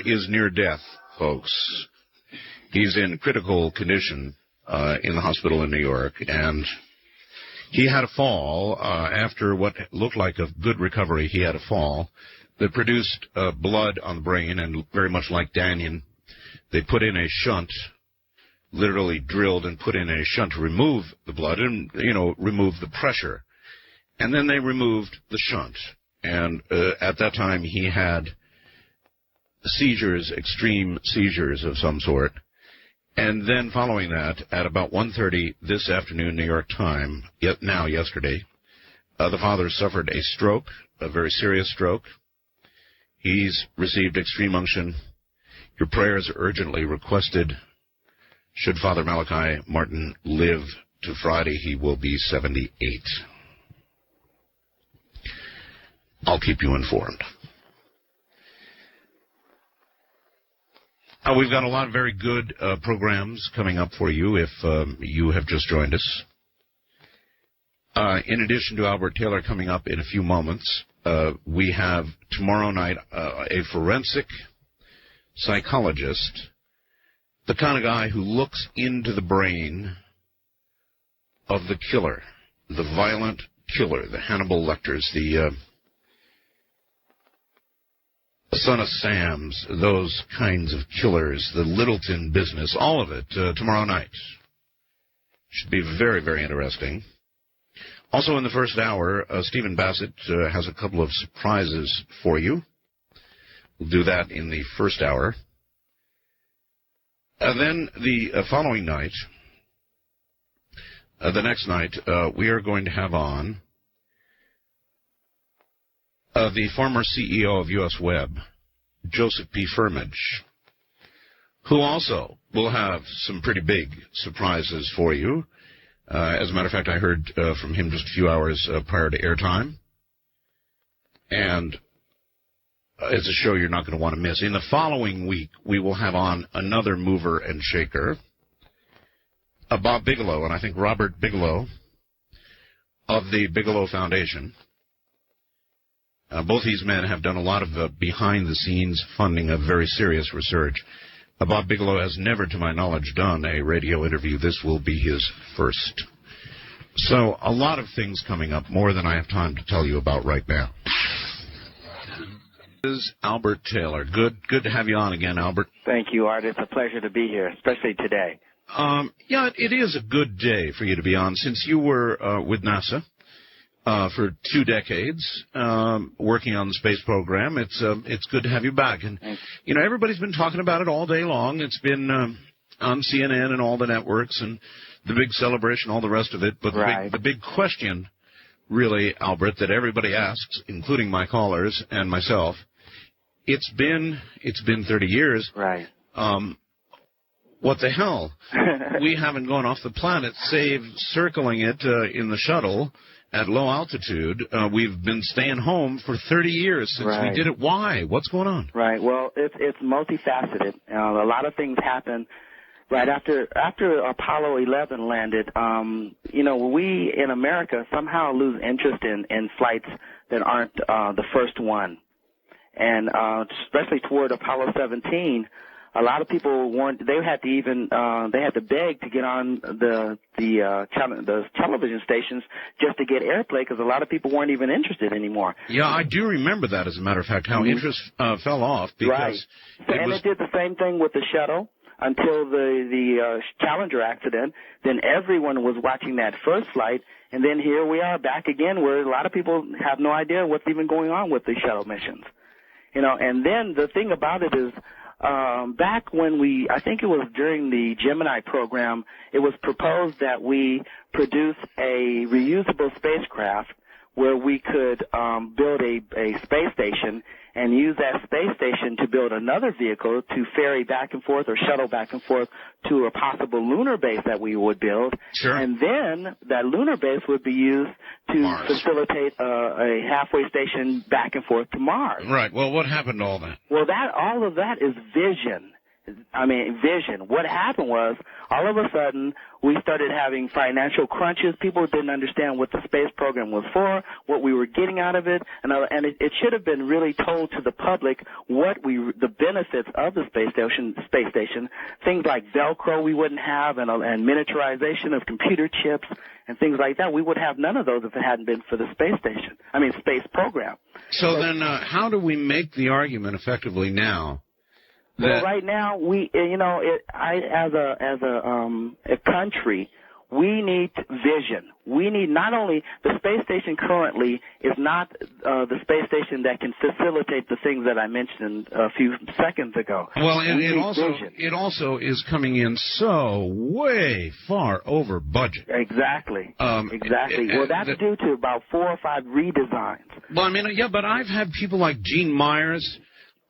[SPEAKER 1] is near death, folks. He's in critical condition in the hospital in New York, and he had a fall after what looked like a good recovery. He had a fall that produced blood on the brain, and very much like Danyan, they put in a shunt, literally drilled and put in a shunt to remove the blood and, remove the pressure. And then they removed the shunt. And at that time he had seizures, extreme seizures of some sort. And then following that, at about 1:30 this afternoon, New York time, yesterday, the father suffered a stroke, a very serious stroke. He's received extreme unction. Your prayers are urgently requested. Should Father Malachi Martin live to Friday, he will be 78. I'll keep you informed. We've got a lot of very good programs coming up for you if you have just joined us. In addition to Albert Taylor coming up in a few moments, we have tomorrow night a forensic psychologist, the kind of guy who looks into the brain of the killer, the violent killer, the Hannibal Lecters, the Son of Sam's, those kinds of killers, the Littleton business, all of it, tomorrow night. Should be very, very interesting. Also in the first hour, Stephen Bassett has a couple of surprises for you. We'll do that in the first hour. Then the following night, the next night, we are going to have on the former CEO of U.S. Web, Joseph P. Firmage, who also will have some pretty big surprises for you. As a matter of fact, I heard from him just a few hours prior to airtime. And it's a show you're not going to want to miss. In the following week, we will have on another mover and shaker, Bob Bigelow, and I think Robert Bigelow of the Bigelow Foundation. Both these men have done a lot of behind-the-scenes funding of very serious research. Bob Bigelow has never, to my knowledge, done a radio interview. This will be his first. So a lot of things coming up, more than I have time to tell you about right now. This is Albert Taylor. Good to have you on again, Albert.
[SPEAKER 16] Thank you, Art. It's a pleasure to be here, especially today.
[SPEAKER 1] It is a good day for you to be on, since you were with NASA for 2 decades, working on the space program. It's good to have you back. And, everybody's been talking about it all day long. It's been on CNN and all the networks and the big celebration, all the rest of it. But the big question, really, Albert, that everybody asks, including my callers and myself, it's been 30 years.
[SPEAKER 16] Right.
[SPEAKER 1] What the hell? We haven't gone off the planet, save circling it in the shuttle at low altitude. We've been staying home for 30 years since we did it. Why? What's going on?
[SPEAKER 16] Right. Well, it's multifaceted. A lot of things happen right after Apollo 11 landed. We in America somehow lose interest in flights that aren't the first one, and especially toward Apollo 17. A lot of people they had to beg to get on the television stations just to get airplay, because a lot of people weren't even interested anymore.
[SPEAKER 1] Yeah, I do remember that, as a matter of fact, how interest fell off because
[SPEAKER 16] it did the same thing with the shuttle. until the Challenger accident. Then everyone was watching that first flight, and then here we are back again, where a lot of people have no idea what's even going on with the shuttle missions. And then the thing about it is, back when I think it was during the Gemini program, it was proposed that we produce a reusable spacecraft where we could build a space station and use that space station to build another vehicle to ferry back and forth or shuttle back and forth to a possible lunar base that we would build.
[SPEAKER 1] Sure.
[SPEAKER 16] And then that lunar base would be used to facilitate a halfway station back and forth to Mars.
[SPEAKER 1] Right. Well, what happened to all that?
[SPEAKER 16] Well, all of that is vision. Vision. What happened was, all of a sudden, we started having financial crunches. People didn't understand what the space program was for, what we were getting out of it, and it should have been really told to the public the benefits of the space station. Things like Velcro we wouldn't have, and miniaturization of computer chips and things like that. We would have none of those if it hadn't been for the space program.
[SPEAKER 1] So then, how do we make the argument effectively now?
[SPEAKER 16] Well, right now, as a country, we need vision. We need not only the space station currently is not the space station that can facilitate the things that I mentioned a few seconds ago.
[SPEAKER 1] Well, and it also is coming in so way far over budget.
[SPEAKER 16] Exactly. Well, that's due to about 4 or 5 redesigns.
[SPEAKER 1] Well, but I've had people like Gene Myers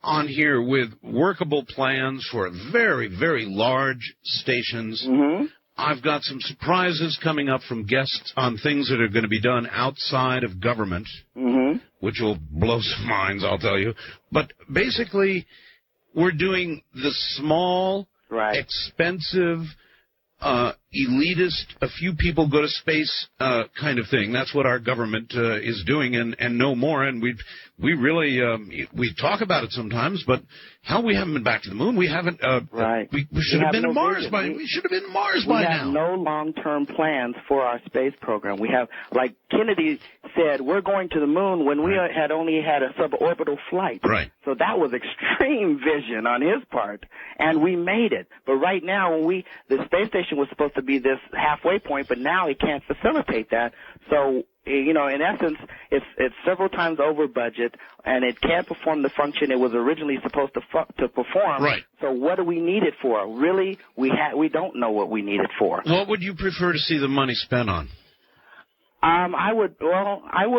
[SPEAKER 1] on here with workable plans for very, very large stations.
[SPEAKER 16] Mm-hmm.
[SPEAKER 1] I've got some surprises coming up from guests on things that are going to be done outside of government, which will blow some minds, I'll tell you. But basically, we're doing the small, expensive, elitist, a few people go to space kind of thing. That's what our government is doing, and no more. And we really we talk about it sometimes, but hell, we haven't been back to the moon. We haven't. We should have been to Mars by. We should have been to Mars by now.
[SPEAKER 16] We have no long-term plans for our space program. We have, like Kennedy said, we're going to the moon when we had only had a suborbital flight.
[SPEAKER 1] Right.
[SPEAKER 16] So that was extreme vision on his part, and we made it. But right now, the space station was supposed to be this halfway point, but now it can't facilitate that. So, in essence, it's several times over budget, and it can't perform the function it was originally supposed to perform.
[SPEAKER 1] Right.
[SPEAKER 16] So what do we need it for? Really, we don't know what we need it for.
[SPEAKER 1] What would you prefer to see the money spent on?
[SPEAKER 16] I would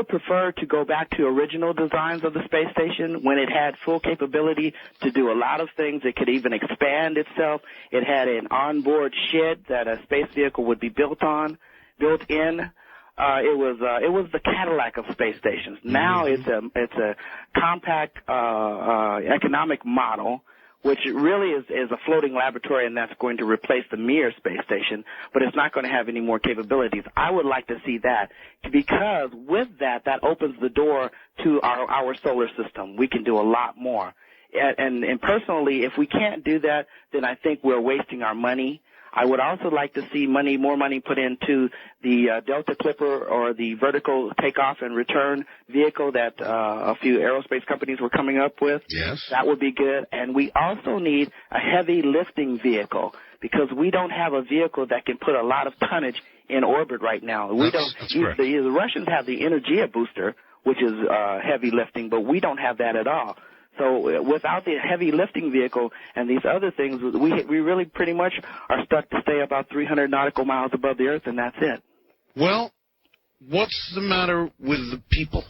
[SPEAKER 16] prefer to go back to original designs of the space station when it had full capability to do a lot of things. It could even expand itself. It had an onboard shed that a space vehicle would be built in. It was the Cadillac of space stations. Now it's a compact economic model, which really is a floating laboratory, and that's going to replace the Mir space station, but it's not going to have any more capabilities. I would like to see that, because with that opens the door to our solar system. We can do a lot more. And personally, if we can't do that, then I think we're wasting our money. I would also like to see more money put into the Delta Clipper, or the vertical takeoff and return vehicle that a few aerospace companies were coming up with.
[SPEAKER 1] Yes.
[SPEAKER 16] That would be good. And we also need a heavy lifting vehicle, because we don't have a vehicle that can put a lot of tonnage in orbit right now.
[SPEAKER 1] That's correct.
[SPEAKER 16] The Russians have the Energia booster, which is heavy lifting, but we don't have that at all. So without the heavy lifting vehicle and these other things, we really pretty much are stuck to stay about 300 nautical miles above the Earth, and that's it.
[SPEAKER 1] Well, what's the matter with the people?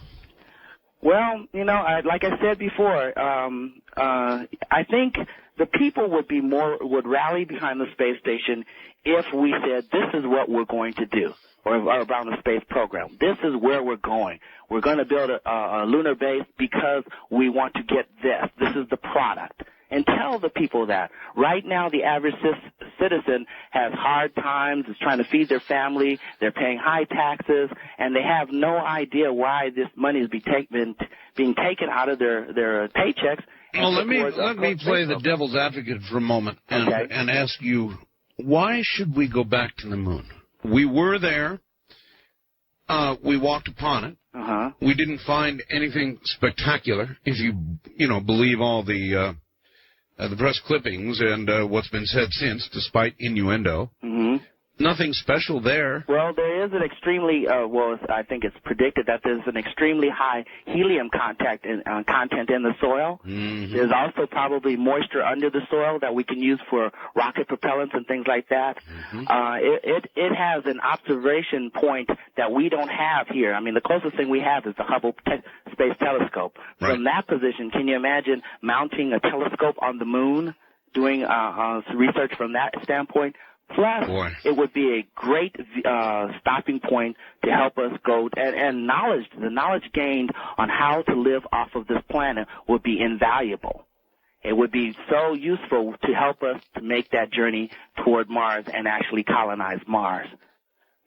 [SPEAKER 16] Well, like I said before, I think the people would rally behind the space station if we said, this is what we're going to do, or around the space program. This is where we're going. We're going to build a lunar base because we want to get this. This is the product. And tell the people that. Right now, the average citizen has hard times, is trying to feed their family, they're paying high taxes, and they have no idea why this money is being taken out of their paychecks.
[SPEAKER 1] Well, let me play the devil's advocate for a moment and ask you, why should we go back to the moon? We were there. We walked upon it. We didn't find anything spectacular, if you believe all the the press clippings and what's been said since, despite innuendo.
[SPEAKER 16] Mm-hmm.
[SPEAKER 1] Nothing special there.
[SPEAKER 16] Well, there is an extremely, I think it's predicted that there's an extremely high helium content in the soil.
[SPEAKER 1] Mm-hmm.
[SPEAKER 16] There's also probably moisture under the soil that we can use for rocket propellants and things like that.
[SPEAKER 1] Mm-hmm.
[SPEAKER 16] It has an observation point that we don't have here. I mean, the closest thing we have is the Hubble Space Telescope.
[SPEAKER 1] Right.
[SPEAKER 16] From that position, can you imagine mounting a telescope on the moon, doing research from that standpoint? Plus, it would be a great stopping point to help us go, and knowledge, the knowledge gained on how to live off of this planet would be invaluable. It would be so useful to help us to make that journey toward Mars and actually colonize Mars.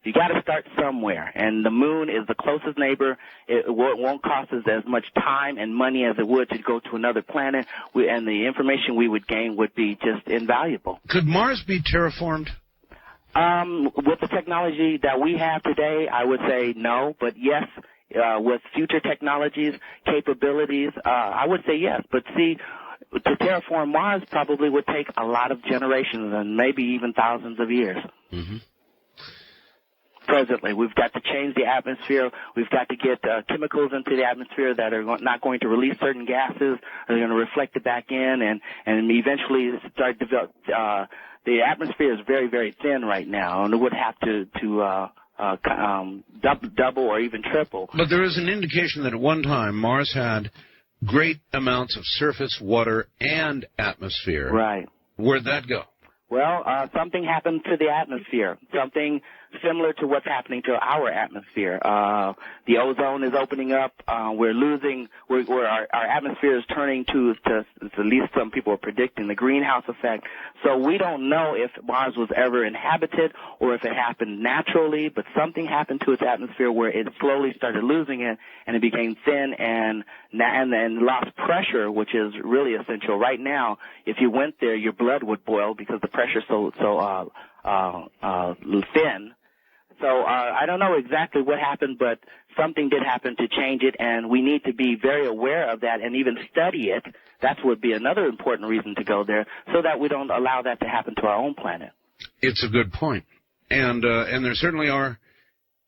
[SPEAKER 16] You got to start somewhere, and the moon is the closest neighbor. It won't cost us as much time and money as it would to go to another planet, and the information we would gain would be just invaluable.
[SPEAKER 1] Could Mars be terraformed?
[SPEAKER 16] With the technology that we have today, I would say no, but yes, with future technologies, capabilities, I would say yes. But see, to terraform Mars probably would take a lot of generations and maybe even thousands of years.
[SPEAKER 1] Mm-hmm.
[SPEAKER 16] Presently, we've got to change the atmosphere. We've got to get chemicals into the atmosphere that are not going to release certain gases. They're going to reflect it back in, and eventually start develop. The atmosphere is very, very thin right now, and it would have to double or even triple.
[SPEAKER 1] But there is an indication that at one time Mars had great amounts of surface water and atmosphere.
[SPEAKER 16] Right.
[SPEAKER 1] Where'd that go?
[SPEAKER 16] Well, something happened to the atmosphere, something similar to what's happening to our atmosphere. The ozone is opening up. We're losing, our atmosphere is turning to at least some people are predicting, the greenhouse effect. So we don't know if Mars was ever inhabited or if it happened naturally, but something happened to its atmosphere where it slowly started losing it, and it became thin and then lost pressure, which is really essential. Right now, if you went there, your blood would boil because the pressure's so thin. So I don't know exactly what happened, but something did happen to change it, and we need to be very aware of that and even study it. That would be another important reason to go there, so that we don't allow that to happen to our own planet.
[SPEAKER 1] It's a good point. And there certainly are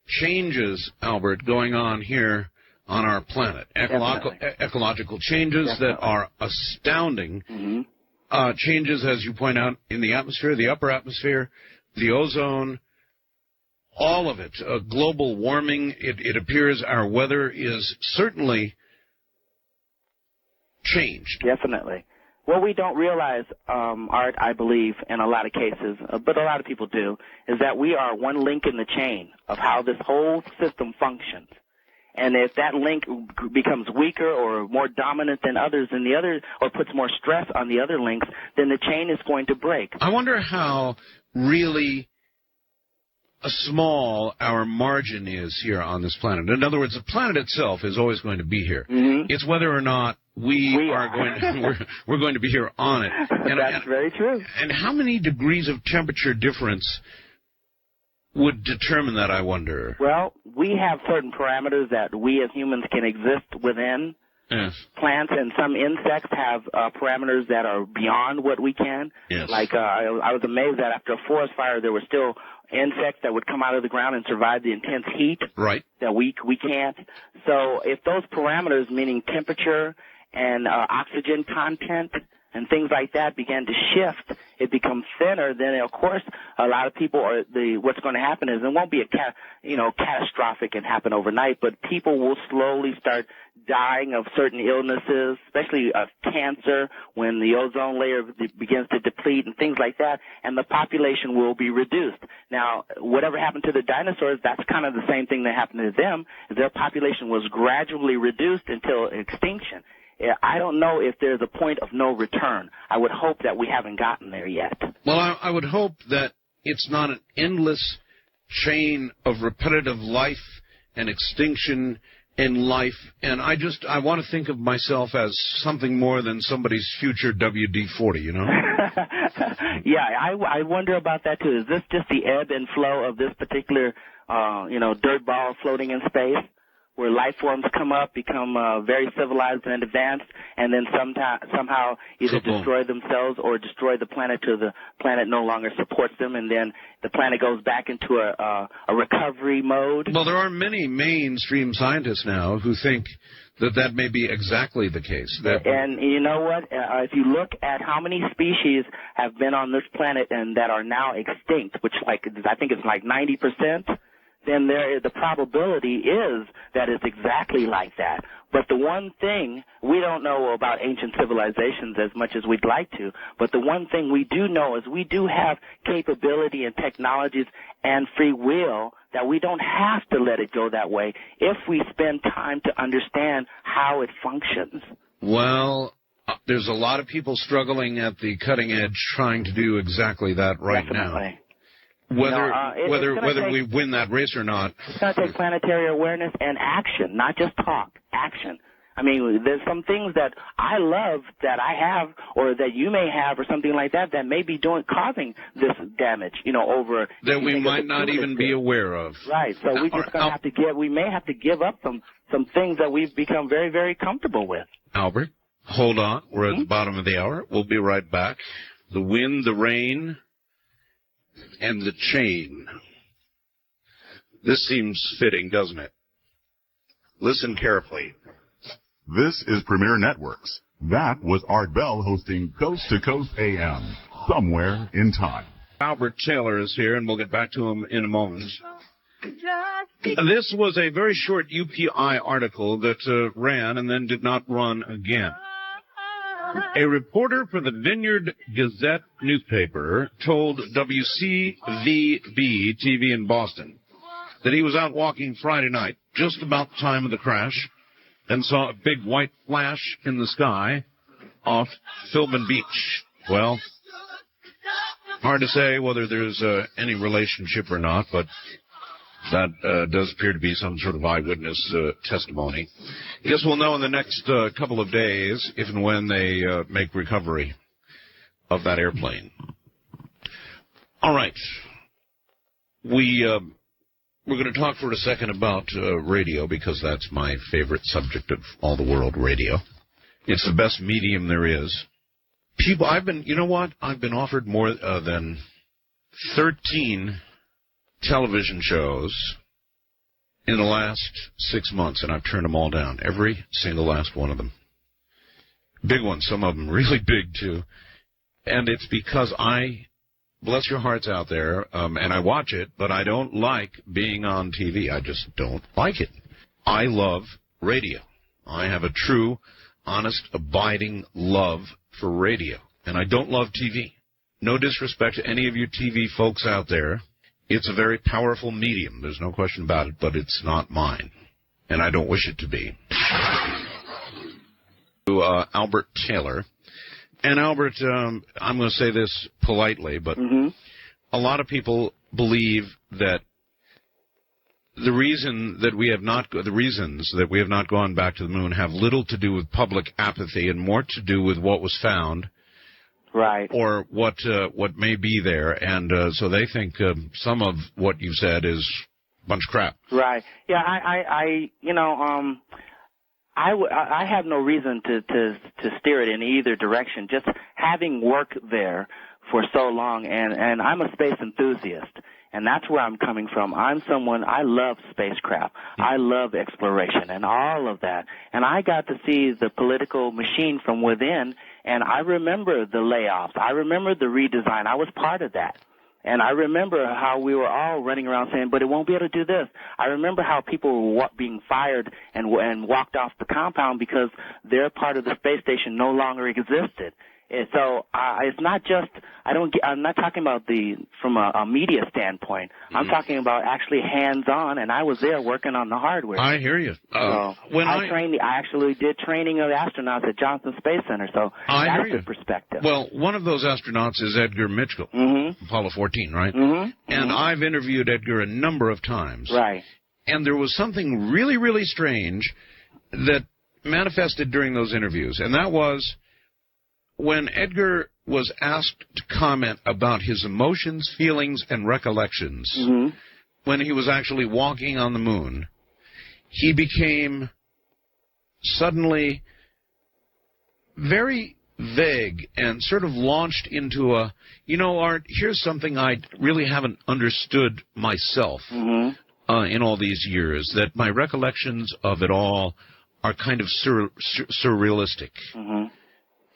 [SPEAKER 1] changes, Albert, going on here on our planet. Ecological changes that are astounding.
[SPEAKER 16] Mm-hmm.
[SPEAKER 1] Changes, as you point out, in the atmosphere, the upper atmosphere, the ozone, all of it. Global warming, it appears our weather is certainly changed.
[SPEAKER 16] Definitely. What we don't realize, Art, I believe, in a lot of cases, but a lot of people do, is that we are one link in the chain of how this whole system functions. And if that link becomes weaker or more dominant than others in the other, or puts more stress on the other links, then the chain is going to break.
[SPEAKER 1] I wonder how really small our margin is here on this planet. In other words, the planet itself is always going to be here.
[SPEAKER 16] Mm-hmm.
[SPEAKER 1] It's whether or not we're going to be here on it. And
[SPEAKER 16] that's very true.
[SPEAKER 1] And how many degrees of temperature difference would determine that, I wonder?
[SPEAKER 16] Well, we have certain parameters that we as humans can exist within.
[SPEAKER 1] Yes.
[SPEAKER 16] Plants and some insects have parameters that are beyond what we can.
[SPEAKER 1] Yes.
[SPEAKER 16] Like I was amazed that after a forest fire, there were still insects that would come out of the ground and survive the intense heat.
[SPEAKER 1] Right.
[SPEAKER 16] That we can't. So if those parameters, meaning temperature and oxygen content and things like that, began to shift, it becomes thinner, then of course a lot of people what's going to happen is it won't be catastrophic and happen overnight, but people will slowly start dying of certain illnesses, especially cancer, when the ozone layer begins to deplete and things like that, and the population will be reduced. Now, whatever happened to the dinosaurs, that's kind of the same thing that happened to them. Their population was gradually reduced until extinction. I don't know if there's a point of no return. I would hope that we haven't gotten there yet.
[SPEAKER 1] Well, I would hope that it's not an endless chain of repetitive life and extinction in life, and I want to think of myself as something more than somebody's future WD-40, you know?
[SPEAKER 16] Yeah, I wonder about that too. Is this just the ebb and flow of this particular, dirt ball floating in space? where life forms come up, become very civilized and advanced, and then somehow either destroy themselves or destroy the planet till the planet no longer supports them, and then the planet goes back into a recovery mode?
[SPEAKER 1] Well, there are many mainstream scientists now who think that may be exactly the case.
[SPEAKER 16] And you know what? If you look at how many species have been on this planet and that are now extinct, which I think it's like 90%, then the probability is that it's exactly like that. But the one thing, we don't know about ancient civilizations as much as we'd like to, but the one thing we do know is we do have capability and technologies and free will that we don't have to let it go that way if we spend time to understand how it functions.
[SPEAKER 1] Well, there's a lot of people struggling at the cutting edge trying to do exactly that right now. Whether we win that race or not.
[SPEAKER 16] It's going to take planetary awareness and action, not just talk, action. I mean, there's some things that I love that I have or that you may have or something like that may be causing this damage, over.
[SPEAKER 1] That we might not even be aware of.
[SPEAKER 16] Right. So we're just going to have to we may have to give up some things that we've become very, very comfortable with.
[SPEAKER 1] Albert, hold on. We're at the bottom of the hour. We'll be right back. The wind, the rain, and the chain. This seems fitting, doesn't it? Listen carefully.
[SPEAKER 5] This is Premier Networks. That was Art Bell hosting Coast to Coast AM, somewhere in time.
[SPEAKER 1] Albert Taylor is here, and we'll get back to him in a moment. This was a very short UPI article that ran and then did not run again. A reporter for the Vineyard Gazette newspaper told WCVB TV in Boston that he was out walking Friday night, just about the time of the crash, and saw a big white flash in the sky off Philbin Beach. Well, hard to say whether there's any relationship or not, but that does appear to be some sort of eyewitness testimony. I guess we'll know in the next couple of days if and when they make recovery of that airplane. All right. We're going to talk for a second about radio because that's my favorite subject of all the world, radio. It's the best medium there is. People, I've been offered more than 13 television shows in the last 6 months, and I've turned them all down, every single last one of them. Big ones, some of them really big, too. And it's because bless your hearts out there, and I watch it, but I don't like being on TV. I just don't like it. I love radio. I have a true, honest, abiding love for radio, and I don't love TV. No disrespect to any of you TV folks out there. It's a very powerful medium. There's no question about it, but it's not mine, and I don't wish it to be. To Albert Taylor. And Albert, I'm going to say this politely, but a lot of people believe that the reasons that we have not gone back to the moon have little to do with public apathy and more to do with what was found.
[SPEAKER 16] Right.
[SPEAKER 1] Or what may be there, and so they think some of what you said is a bunch of crap.
[SPEAKER 16] Right. Yeah. I have no reason to steer it in either direction. Just having worked there for so long, and I'm a space enthusiast, and that's where I'm coming from. I love spacecraft. I love exploration and all of that. And I got to see the political machine from within, and I remember the layoffs. I remember the redesign. I was part of that. And I remember how we were all running around saying, but it won't be able to do this. I remember how people were being fired and walked off the compound because their part of the space station no longer existed. And so it's not just I'm not talking about from a media standpoint. I'm talking about actually hands-on, and I was there working on the hardware.
[SPEAKER 1] I hear you.
[SPEAKER 16] I actually did training of astronauts at Johnson Space Center, so that's the perspective.
[SPEAKER 1] Well, one of those astronauts is Edgar Mitchell, Apollo 14, right? And I've interviewed Edgar a number of times.
[SPEAKER 16] Right.
[SPEAKER 1] And there was something really, really strange that manifested during those interviews, and that was when Edgar was asked to comment about his emotions, feelings, and recollections when he was actually walking on the moon, he became suddenly very vague and sort of launched into a, Art, here's something I really haven't understood myself in all these years, that my recollections of it all are kind of surrealistic.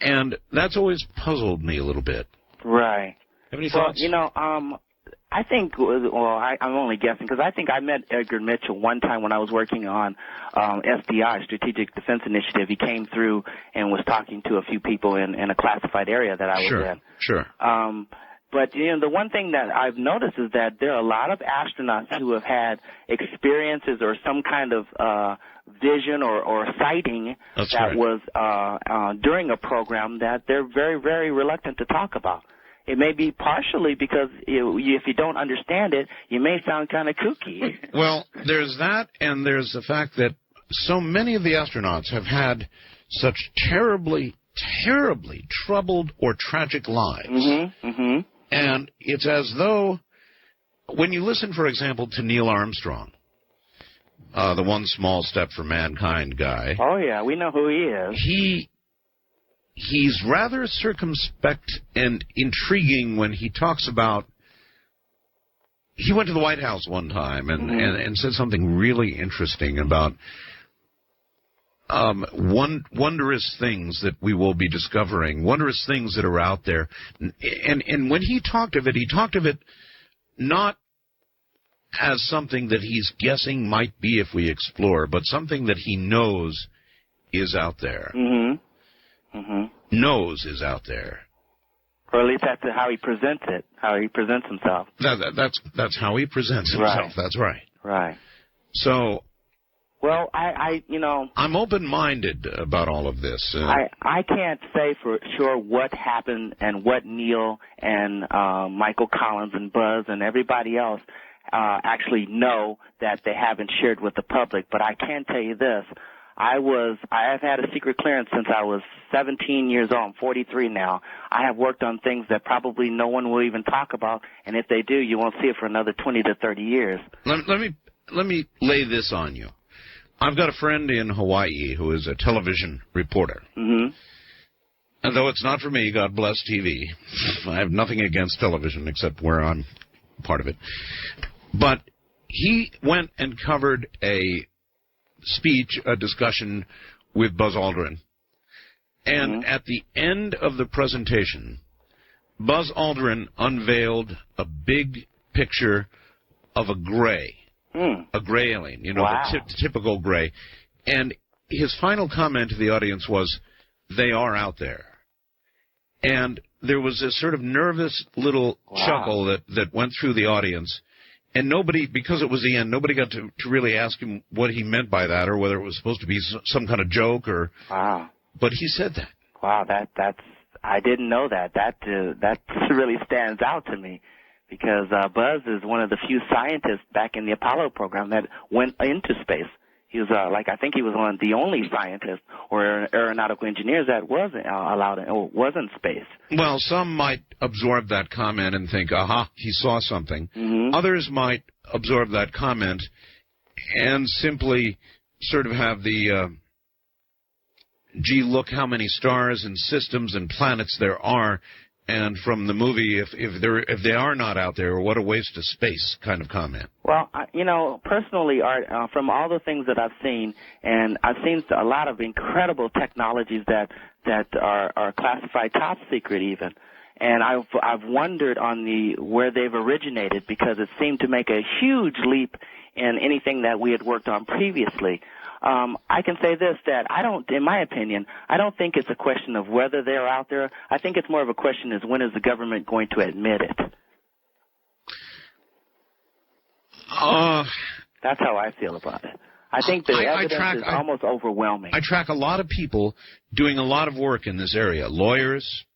[SPEAKER 1] And that's always puzzled me a little bit.
[SPEAKER 16] Right.
[SPEAKER 1] Have any thoughts?
[SPEAKER 16] I think, I'm only guessing, because I think I met Edgar Mitchell one time when I was working on SDI, Strategic Defense Initiative. He came through and was talking to a few people in a classified area that I was in.
[SPEAKER 1] Sure.
[SPEAKER 16] But, the one thing that I've noticed is that there are a lot of astronauts who have had experiences or some kind of vision or sighting was during a program that they're very, very reluctant to talk about. It may be partially because if you don't understand it, you may sound kind of kooky.
[SPEAKER 1] Well, there's that, and there's the fact that so many of the astronauts have had such terribly, terribly troubled or tragic lives. And it's as though, when you listen, for example, to Neil Armstrong, the one small step for mankind guy.
[SPEAKER 16] Oh, yeah, we know who he is. He's
[SPEAKER 1] rather circumspect and intriguing when he talks about... He went to the White House one time and said something really interesting about wondrous things that we will be discovering, wondrous things that are out there. And when he talked of it not as something that he's guessing might be if we explore, but something that he knows is out there. Knows is out there.
[SPEAKER 16] Or at least that's how he presents it, how he presents himself.
[SPEAKER 1] That's how he presents himself.
[SPEAKER 16] Right.
[SPEAKER 1] That's right.
[SPEAKER 16] Right.
[SPEAKER 1] So...
[SPEAKER 16] Well,
[SPEAKER 1] I'm open-minded about all of this.
[SPEAKER 16] I can't say for sure what happened and what Neil and Michael Collins and Buzz and everybody else actually know that they haven't shared with the public, but I can tell you this. I have had a secret clearance since I was 17 years old. I'm 43 now. I have worked on things that probably no one will even talk about, and if they do, you won't see it for another 20 to 30 years.
[SPEAKER 1] Let me lay this on you. I've got a friend in Hawaii who is a television reporter. And though it's not for me, God bless TV. I have nothing against television except where I'm part of it. But he went and covered a discussion with Buzz Aldrin. And at the end of the presentation, Buzz Aldrin unveiled a big picture of a gray. A gray alien, the typical gray. And his final comment to the audience was, they are out there. And there was this sort of nervous little chuckle that went through the audience. And nobody, because it was the end, nobody got to really ask him what he meant by that or whether it was supposed to be some kind of joke or...
[SPEAKER 16] Wow.
[SPEAKER 1] But he said that.
[SPEAKER 16] Wow, that's... I didn't know that. That really stands out to me. Because Buzz is one of the few scientists back in the Apollo program that went into space. He was I think he was one of the only scientists or aeronautical engineers that wasn't allowed or was in space.
[SPEAKER 1] Well, some might absorb that comment and think, aha, he saw something. Others might absorb that comment and simply sort of have the, gee, look how many stars and systems and planets there are. And from the movie, if they are not out there, what a waste of space kind of comment.
[SPEAKER 16] Well, personally, Art, from all the things that I've seen, and I've seen a lot of incredible technologies that are classified top secret even. And I've wondered on where they've originated because it seemed to make a huge leap in anything that we had worked on previously. I can say this, that in my opinion, I don't think it's a question of whether they're out there. I think it's more of a question is when is the government going to admit it? That's how I feel about it. I think the evidence is almost overwhelming.
[SPEAKER 1] I track a lot of people doing a lot of work in this area. Lawyers,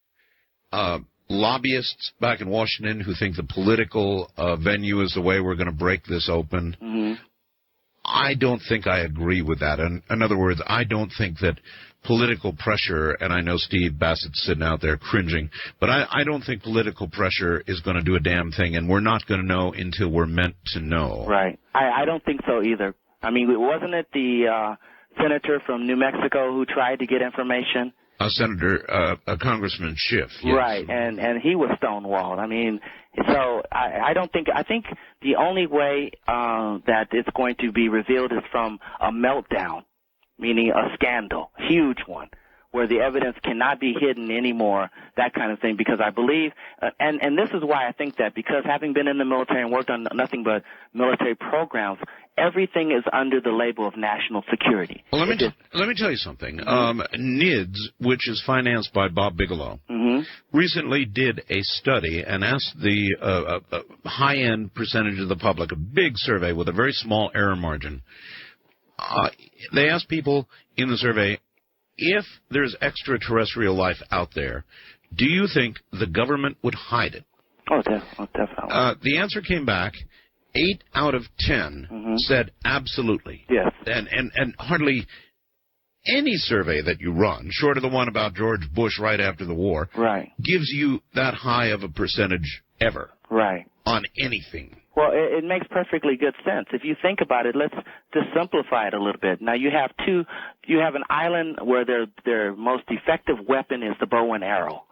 [SPEAKER 1] lobbyists back in Washington who think the political venue is the way we're going to break this open. I don't think I agree with that. In other words, I don't think that political pressure, and I know Steve Bassett's sitting out there cringing, but I don't think political pressure is going to do a damn thing, and we're not going to know until we're meant to know.
[SPEAKER 16] Right. I don't think so either. I mean, wasn't it the senator from New Mexico who tried to get information?
[SPEAKER 1] Congressman Schiff. Yes.
[SPEAKER 16] Right, and he was stonewalled. I mean, so I think the only way that it's going to be revealed is from a meltdown, meaning a scandal, huge one, where the evidence cannot be hidden anymore, that kind of thing, because I believe, and this is why I think that, because having been in the military and worked on nothing but military programs, everything is under the label of national security.
[SPEAKER 1] Well, let me tell you something. NIDS, which is financed by Bob Bigelow, recently did a study and asked the high-end percentage of the public, a big survey with a very small error margin. They asked people in the survey, if there's extraterrestrial life out there, do you think the government would hide it?
[SPEAKER 16] Oh, definitely.
[SPEAKER 1] The answer came back. 8 out of 10 said absolutely.
[SPEAKER 16] Yes.
[SPEAKER 1] And hardly any survey that you run, short of the one about George Bush right after the war, gives you that high of a percentage ever.
[SPEAKER 16] Right.
[SPEAKER 1] On anything.
[SPEAKER 16] Well, it makes perfectly good sense. If you think about it, let's just simplify it a little bit. Now, you have an island where their most effective weapon is the bow and arrow.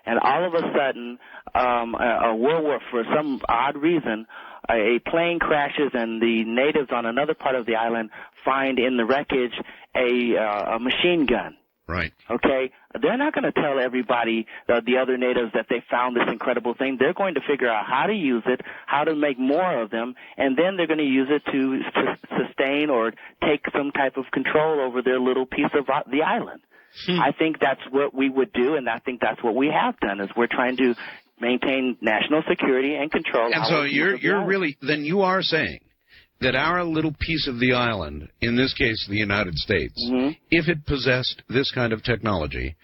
[SPEAKER 16] And all of a sudden, a world war, for some odd reason, a plane crashes and the natives on another part of the island find in the wreckage a machine gun.
[SPEAKER 1] Right.
[SPEAKER 16] Okay? They're not going to tell everybody, the other natives, that they found this incredible thing. They're going to figure out how to use it, how to make more of them, and then they're going to use it to sustain or take some type of control over their little piece of the island. I think that's what we would do, and I think that's what we have done, is we're trying to maintain national security and control.
[SPEAKER 1] And so then you are saying that our little piece of the island, in this case the United States, if it possessed this kind of technology,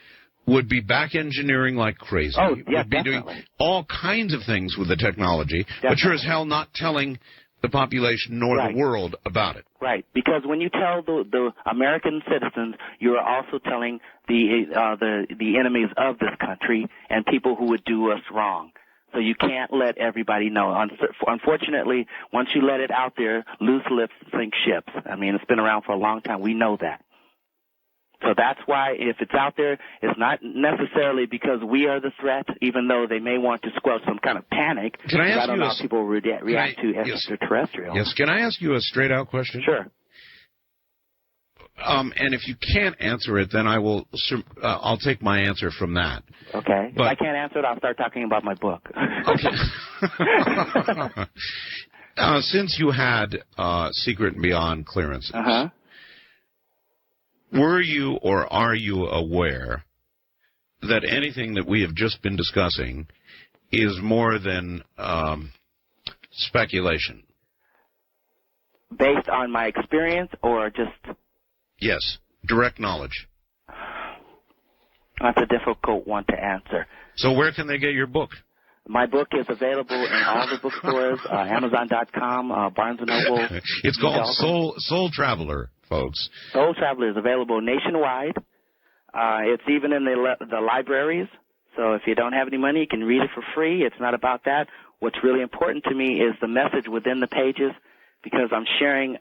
[SPEAKER 1] would be back engineering like crazy.
[SPEAKER 16] Oh, yeah,
[SPEAKER 1] would be doing all kinds of things with the technology, but sure as hell not telling the population nor the world about it.
[SPEAKER 16] Right, because when you tell the American citizens, you are also telling the enemies of this country and people who would do us wrong. So you can't let everybody know. Unfortunately, once you let it out there, loose lips sink ships. I mean, it's been around for a long time. We know that. So that's why if it's out there, it's not necessarily because we are the threat, even though they may want to squelch some kind of panic.
[SPEAKER 1] Can I ask
[SPEAKER 16] I don't know how people react to extraterrestrial.
[SPEAKER 1] Yes, can I ask you a straight-out question?
[SPEAKER 16] Sure.
[SPEAKER 1] And if you can't answer it, then I'll take my answer from that.
[SPEAKER 16] Okay. But if I can't answer it, I'll start talking about my book.
[SPEAKER 1] Okay. Since you had Secret and Beyond clearances, were you or are you aware that anything that we have just been discussing is more than speculation?
[SPEAKER 16] Based on my experience or just...
[SPEAKER 1] Yes, direct knowledge.
[SPEAKER 16] That's a difficult one to answer.
[SPEAKER 1] So where can they get your book?
[SPEAKER 16] My book is available in all the bookstores, Amazon.com, Barnes & Noble.
[SPEAKER 1] It's called Soul Traveler, folks.
[SPEAKER 16] Soul Traveler is available nationwide. It's even in the libraries. So if you don't have any money, you can read it for free. It's not about that. What's really important to me is the message within the pages, because I'm sharing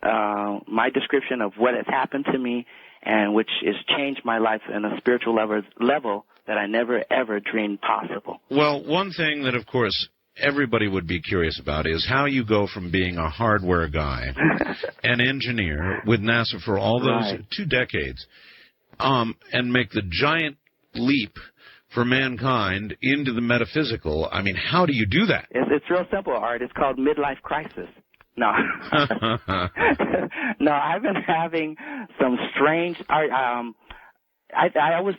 [SPEAKER 16] my description of what has happened to me, and which has changed my life in a spiritual level that I never, ever dreamed possible.
[SPEAKER 1] Well, one thing that, of course, everybody would be curious about is how you go from being a hardware guy, an engineer with NASA for all those 2 decades, and make the giant leap for mankind into the metaphysical. I mean, how do you do that?
[SPEAKER 16] It's real simple, Art. It's called midlife crisis. No. No, I've been having some strange... I was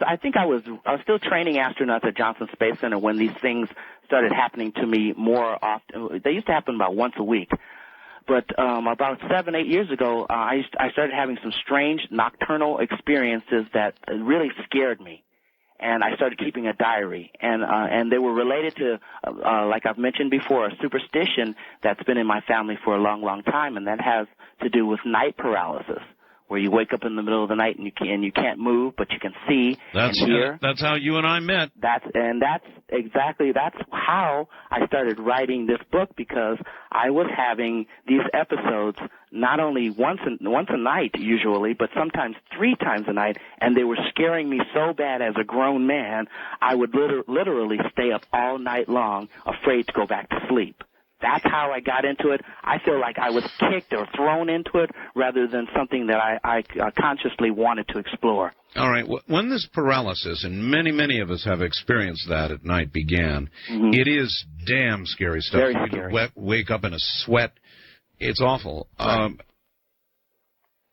[SPEAKER 16] still training astronauts at Johnson Space Center when these things started happening to me more often. They used to happen about once a week. But about 7-8 years ago, I started having some strange nocturnal experiences that really scared me. And I started keeping a diary, and they were related to, like I've mentioned before, a superstition that's been in my family for a long, long time, and that has to do with night paralysis, where you wake up in the middle of the night and you can't move, but you can see and hear.
[SPEAKER 1] That's how you and I met.
[SPEAKER 16] That's how I started writing this book, because I was having these episodes not only once a night usually, but sometimes 3 times a night, and they were scaring me so bad as a grown man, I would literally stay up all night long, afraid to go back to sleep. That's how I got into it. I feel like I was kicked or thrown into it rather than something that I consciously wanted to explore.
[SPEAKER 1] All right. When this paralysis, and many of us have experienced that at night, began, it is damn scary stuff.
[SPEAKER 16] Very scary.
[SPEAKER 1] You wake up in a sweat. It's awful.
[SPEAKER 16] Right.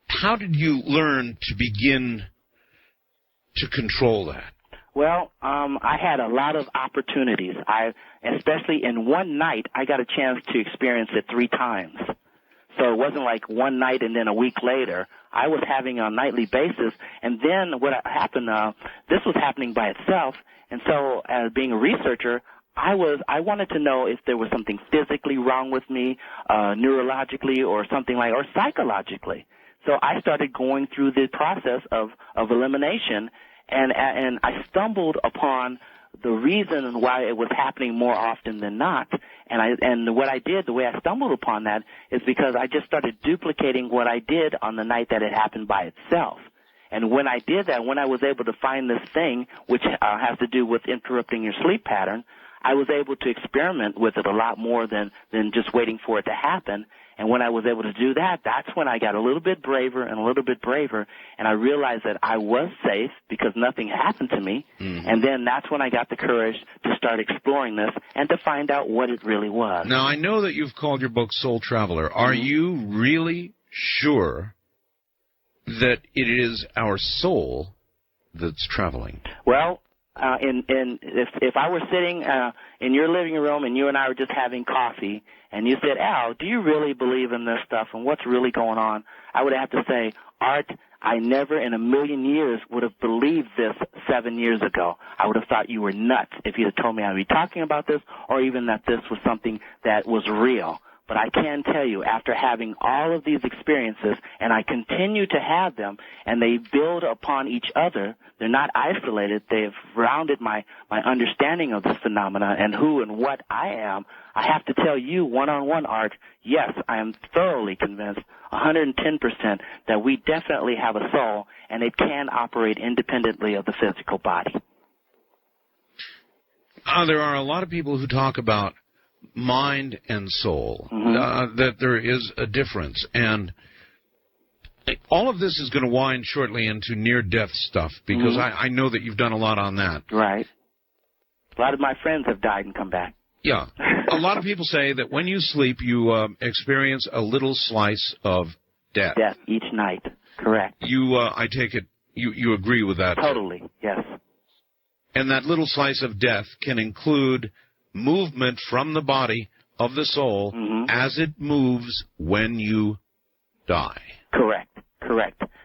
[SPEAKER 1] How did you learn to begin to control that?
[SPEAKER 16] Well, I had a lot of opportunities. Especially in one night, I got a chance to experience it 3 times. So it wasn't like one night and then a week later. I was having a nightly basis, and then what happened, this was happening by itself, and so as being a researcher, I wanted to know if there was something physically wrong with me, neurologically or something or psychologically. So I started going through the process of elimination, and I stumbled upon the reason why it was happening more often than not. And what I did, the way I stumbled upon that, is because I just started duplicating what I did on the night that it happened by itself. And when I did that, when I was able to find this thing, which has to do with interrupting your sleep pattern, I was able to experiment with it a lot more than just waiting for it to happen. And when I was able to do that, that's when I got a little bit braver, and I realized that I was safe because nothing happened to me. And then that's when I got the courage to start exploring this and to find out what it really was.
[SPEAKER 1] Now, I know that you've called your book Soul Traveler. Are you really sure that it is our soul that's traveling?
[SPEAKER 16] Well, if I were sitting in your living room and you and I were just having coffee, and you said, Al, do you really believe in this stuff and what's really going on? I would have to say, Art, I never in a million years would have believed this 7 years ago. I would have thought you were nuts if you had told me I'd be talking about this, or even that this was something that was real. But I can tell you, after having all of these experiences, and I continue to have them, and they build upon each other, they're not isolated, they've rounded my understanding of this phenomena and who and what I am, I have to tell you one-on-one, Art, yes, I am thoroughly convinced, 110%, that we definitely have a soul, and it can operate independently of the physical body.
[SPEAKER 1] There are a lot of people who talk about mind and soul, that there is a difference. And all of this is going to wind shortly into near-death stuff, because I know that you've done a lot on that.
[SPEAKER 16] Right. A lot of my friends have died and come back.
[SPEAKER 1] Yeah. A lot of people say that when you sleep, you experience a little slice of death.
[SPEAKER 16] Death each night. Correct.
[SPEAKER 1] I take it, you agree with that?
[SPEAKER 16] Totally, yes.
[SPEAKER 1] And that little slice of death can include movement from the body of the soul as it moves when you die.
[SPEAKER 16] Correct.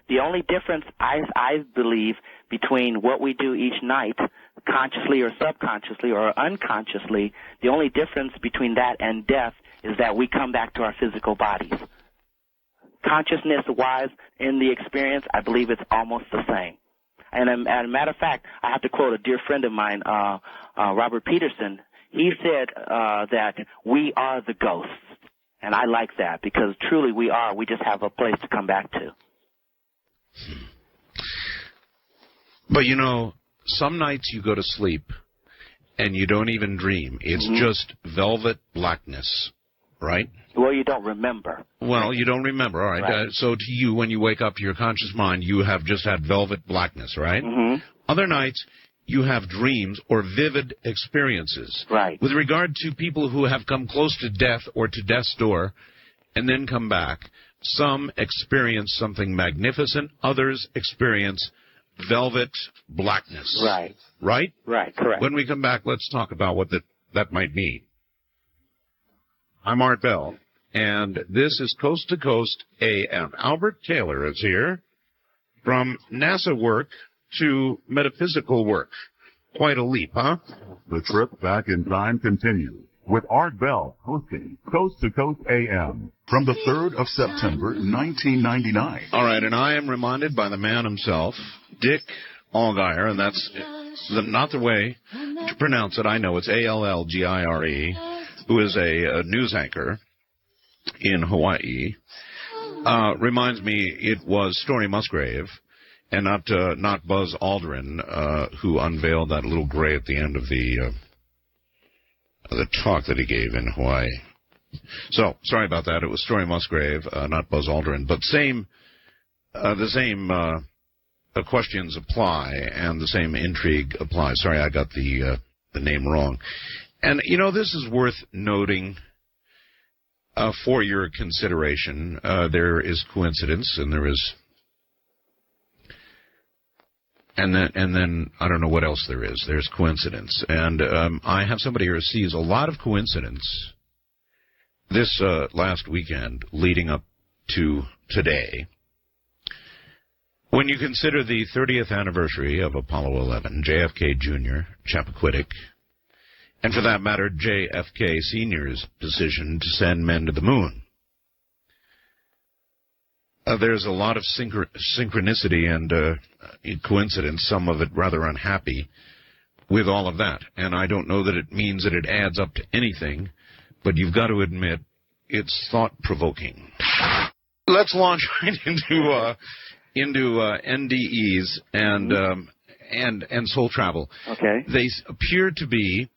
[SPEAKER 16] The only difference, I believe, between what we do each night, consciously or subconsciously or unconsciously, the only difference between that and death is that we come back to our physical bodies. Consciousness-wise, in the experience, I believe it's almost the same. And as a matter of fact, I have to quote a dear friend of mine, Robert Peterson. He said that we are the ghosts. And I like that, because truly we are. We just have a place to come back to.
[SPEAKER 1] But, some nights you go to sleep and you don't even dream. It's just velvet blackness, right?
[SPEAKER 16] Well, you don't remember.
[SPEAKER 1] Well, you don't remember. All right. So to you, when you wake up to your conscious mind, you have just had velvet blackness, right? Other nights, you have dreams or vivid experiences.
[SPEAKER 16] Right.
[SPEAKER 1] With regard to people who have come close to death or to death's door and then come back, some experience something magnificent, others experience velvet blackness.
[SPEAKER 16] Right.
[SPEAKER 1] Right?
[SPEAKER 16] Right, correct.
[SPEAKER 1] When we come back, let's talk about what that might mean. I'm Art Bell, and this is Coast to Coast AM. Albert Taylor is here, from NASA work to metaphysical work. Quite a leap, huh?
[SPEAKER 5] The trip back in time continues with Art Bell hosting Coast to Coast AM from the 3rd of September, 1999.
[SPEAKER 1] All right, and I am reminded by the man himself, Dick Allgire, and that's not the way to pronounce it. I know it's Allgire, who is a news anchor in Hawaii. Reminds me it was Story Musgrave and not Buzz Aldrin who unveiled that little gray at the end of the talk that he gave in Hawaii. So sorry about that. It was Story Musgrave, not Buzz Aldrin, but the same questions apply and the same intrigue applies. Sorry, I got the name wrong. And this is worth noting. For your consideration, there is coincidence, and there is, and then I don't know what else there is. There's coincidence, and I have somebody here who sees a lot of coincidence this last weekend leading up to today. When you consider the 30th anniversary of Apollo 11, JFK Jr., Chappaquiddick, and for that matter, JFK Sr.'s decision to send men to the moon. There's a lot of synchronicity and coincidence, some of it rather unhappy, with all of that. And I don't know that it means that it adds up to anything, but you've got to admit it's thought-provoking. Let's launch right into NDEs and soul travel.
[SPEAKER 16] Okay.
[SPEAKER 1] They appear to be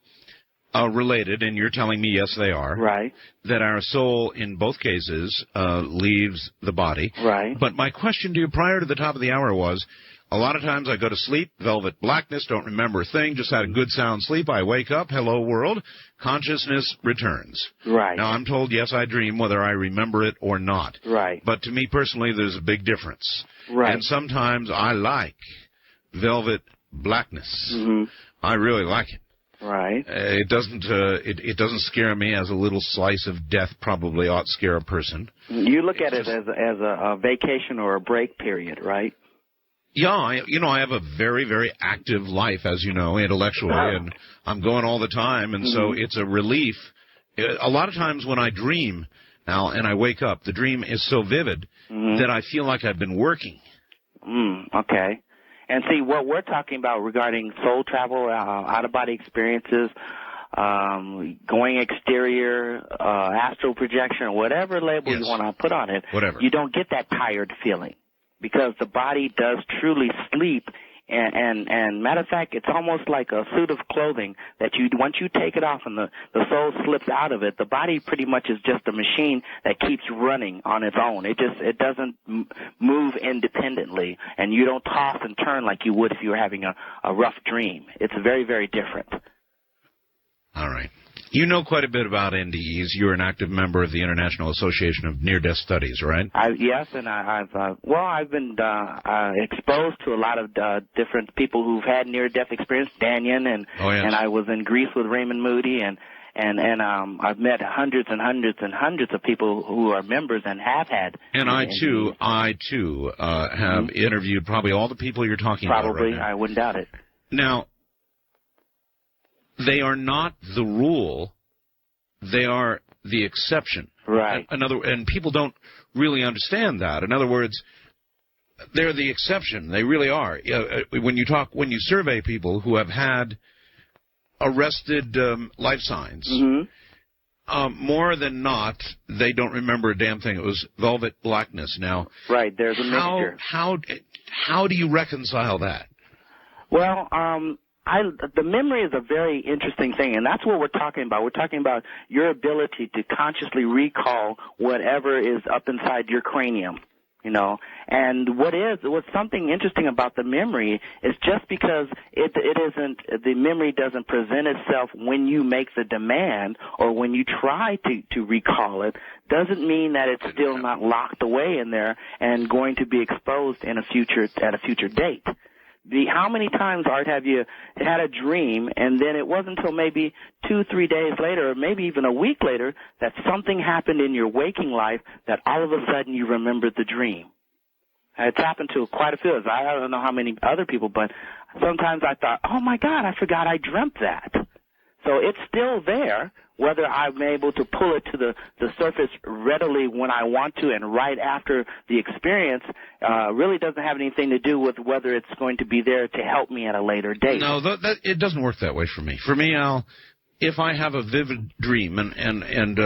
[SPEAKER 1] related, and you're telling me yes, they are.
[SPEAKER 16] Right.
[SPEAKER 1] That our soul, in both cases, leaves the body.
[SPEAKER 16] Right.
[SPEAKER 1] But my question to you prior to the top of the hour was, a lot of times I go to sleep, velvet blackness, don't remember a thing, just had a good sound sleep, I wake up, hello world, consciousness returns.
[SPEAKER 16] Right.
[SPEAKER 1] Now I'm told, yes, I dream, whether I remember it or not.
[SPEAKER 16] Right.
[SPEAKER 1] But to me personally, there's a big difference.
[SPEAKER 16] Right.
[SPEAKER 1] And sometimes I like velvet blackness.
[SPEAKER 16] Mm-hmm.
[SPEAKER 1] I really like it.
[SPEAKER 16] Right.
[SPEAKER 1] It doesn't scare me, as a little slice of death probably ought to scare a person.
[SPEAKER 16] You look at it as a vacation or a break period, right?
[SPEAKER 1] Yeah, I have a very, very active life, as you know, intellectually, and I'm going all the time, and so it's a relief. A lot of times when I dream, Al, and I wake up, the dream is so vivid that I feel like I've been working.
[SPEAKER 16] Okay. And see, what we're talking about regarding soul travel, out-of-body experiences, going exterior, astral projection, whatever label you want to put on it, you don't get that tired feeling because the body does truly sleep. And matter of fact, it's almost like a suit of clothing that once you take it off and the soul slips out of it, the body pretty much is just a machine that keeps running on its own. It doesn't move independently, and you don't toss and turn like you would if you were having a rough dream. It's very, very different.
[SPEAKER 1] All right. You know quite a bit about NDEs. You're an active member of the International Association of Near-Death Studies, right?
[SPEAKER 16] Yes, and I've been exposed to a lot of different people who've had near-death experience. Danyan, and I was in Greece with Raymond Moody, and I've met hundreds and hundreds and hundreds of people who are members and have had.
[SPEAKER 1] And I too have interviewed probably all the people you're talking about right now.
[SPEAKER 16] I wouldn't doubt it.
[SPEAKER 1] Now, they are not the rule; they are the exception.
[SPEAKER 16] Right.
[SPEAKER 1] And people don't really understand that. In other words, they're the exception. They really are. When you survey people who have had arrested life signs, more than not, they don't remember a damn thing. It was velvet blackness. Now,
[SPEAKER 16] right, there's a mixture.
[SPEAKER 1] How do you reconcile that?
[SPEAKER 16] Well, the memory is a very interesting thing, and that's what we're talking about. We're talking about your ability to consciously recall whatever is up inside your cranium, And what's something interesting about the memory is just because the memory doesn't present itself when you make the demand or when you try to recall it, doesn't mean that it's still not locked away in there and going to be exposed at a future date. How many times, Art, have you had a dream, and then it wasn't until maybe 2-3 days later, or maybe even a week later, that something happened in your waking life that all of a sudden you remembered the dream? It's happened to quite a few. I don't know how many other people, but sometimes I thought, oh, my God, I forgot I dreamt that. So it's still there. Whether I'm able to pull it to the surface readily when I want to and right after the experience really doesn't have anything to do with whether it's going to be there to help me at a later date.
[SPEAKER 1] No, it doesn't work that way for me. For me, if I have a vivid dream, and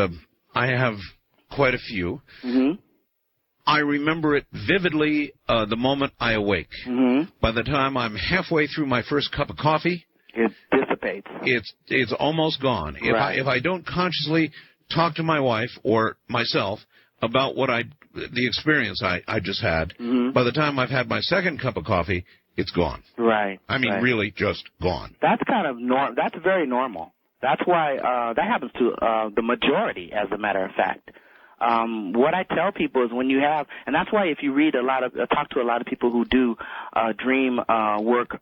[SPEAKER 1] I have quite a few, I remember it vividly the moment I awake. By the time I'm halfway through my first cup of coffee,
[SPEAKER 16] it dissipates.
[SPEAKER 1] It's almost gone. If I don't consciously talk to my wife or myself about the experience I just had, by the time I've had my second cup of coffee, it's gone.
[SPEAKER 16] Right.
[SPEAKER 1] I mean, really just gone.
[SPEAKER 16] That's kind of that's very normal. That's why that happens to the majority, as a matter of fact. What I tell people is when you have, and that's why if you read talk to a lot of people who do dream work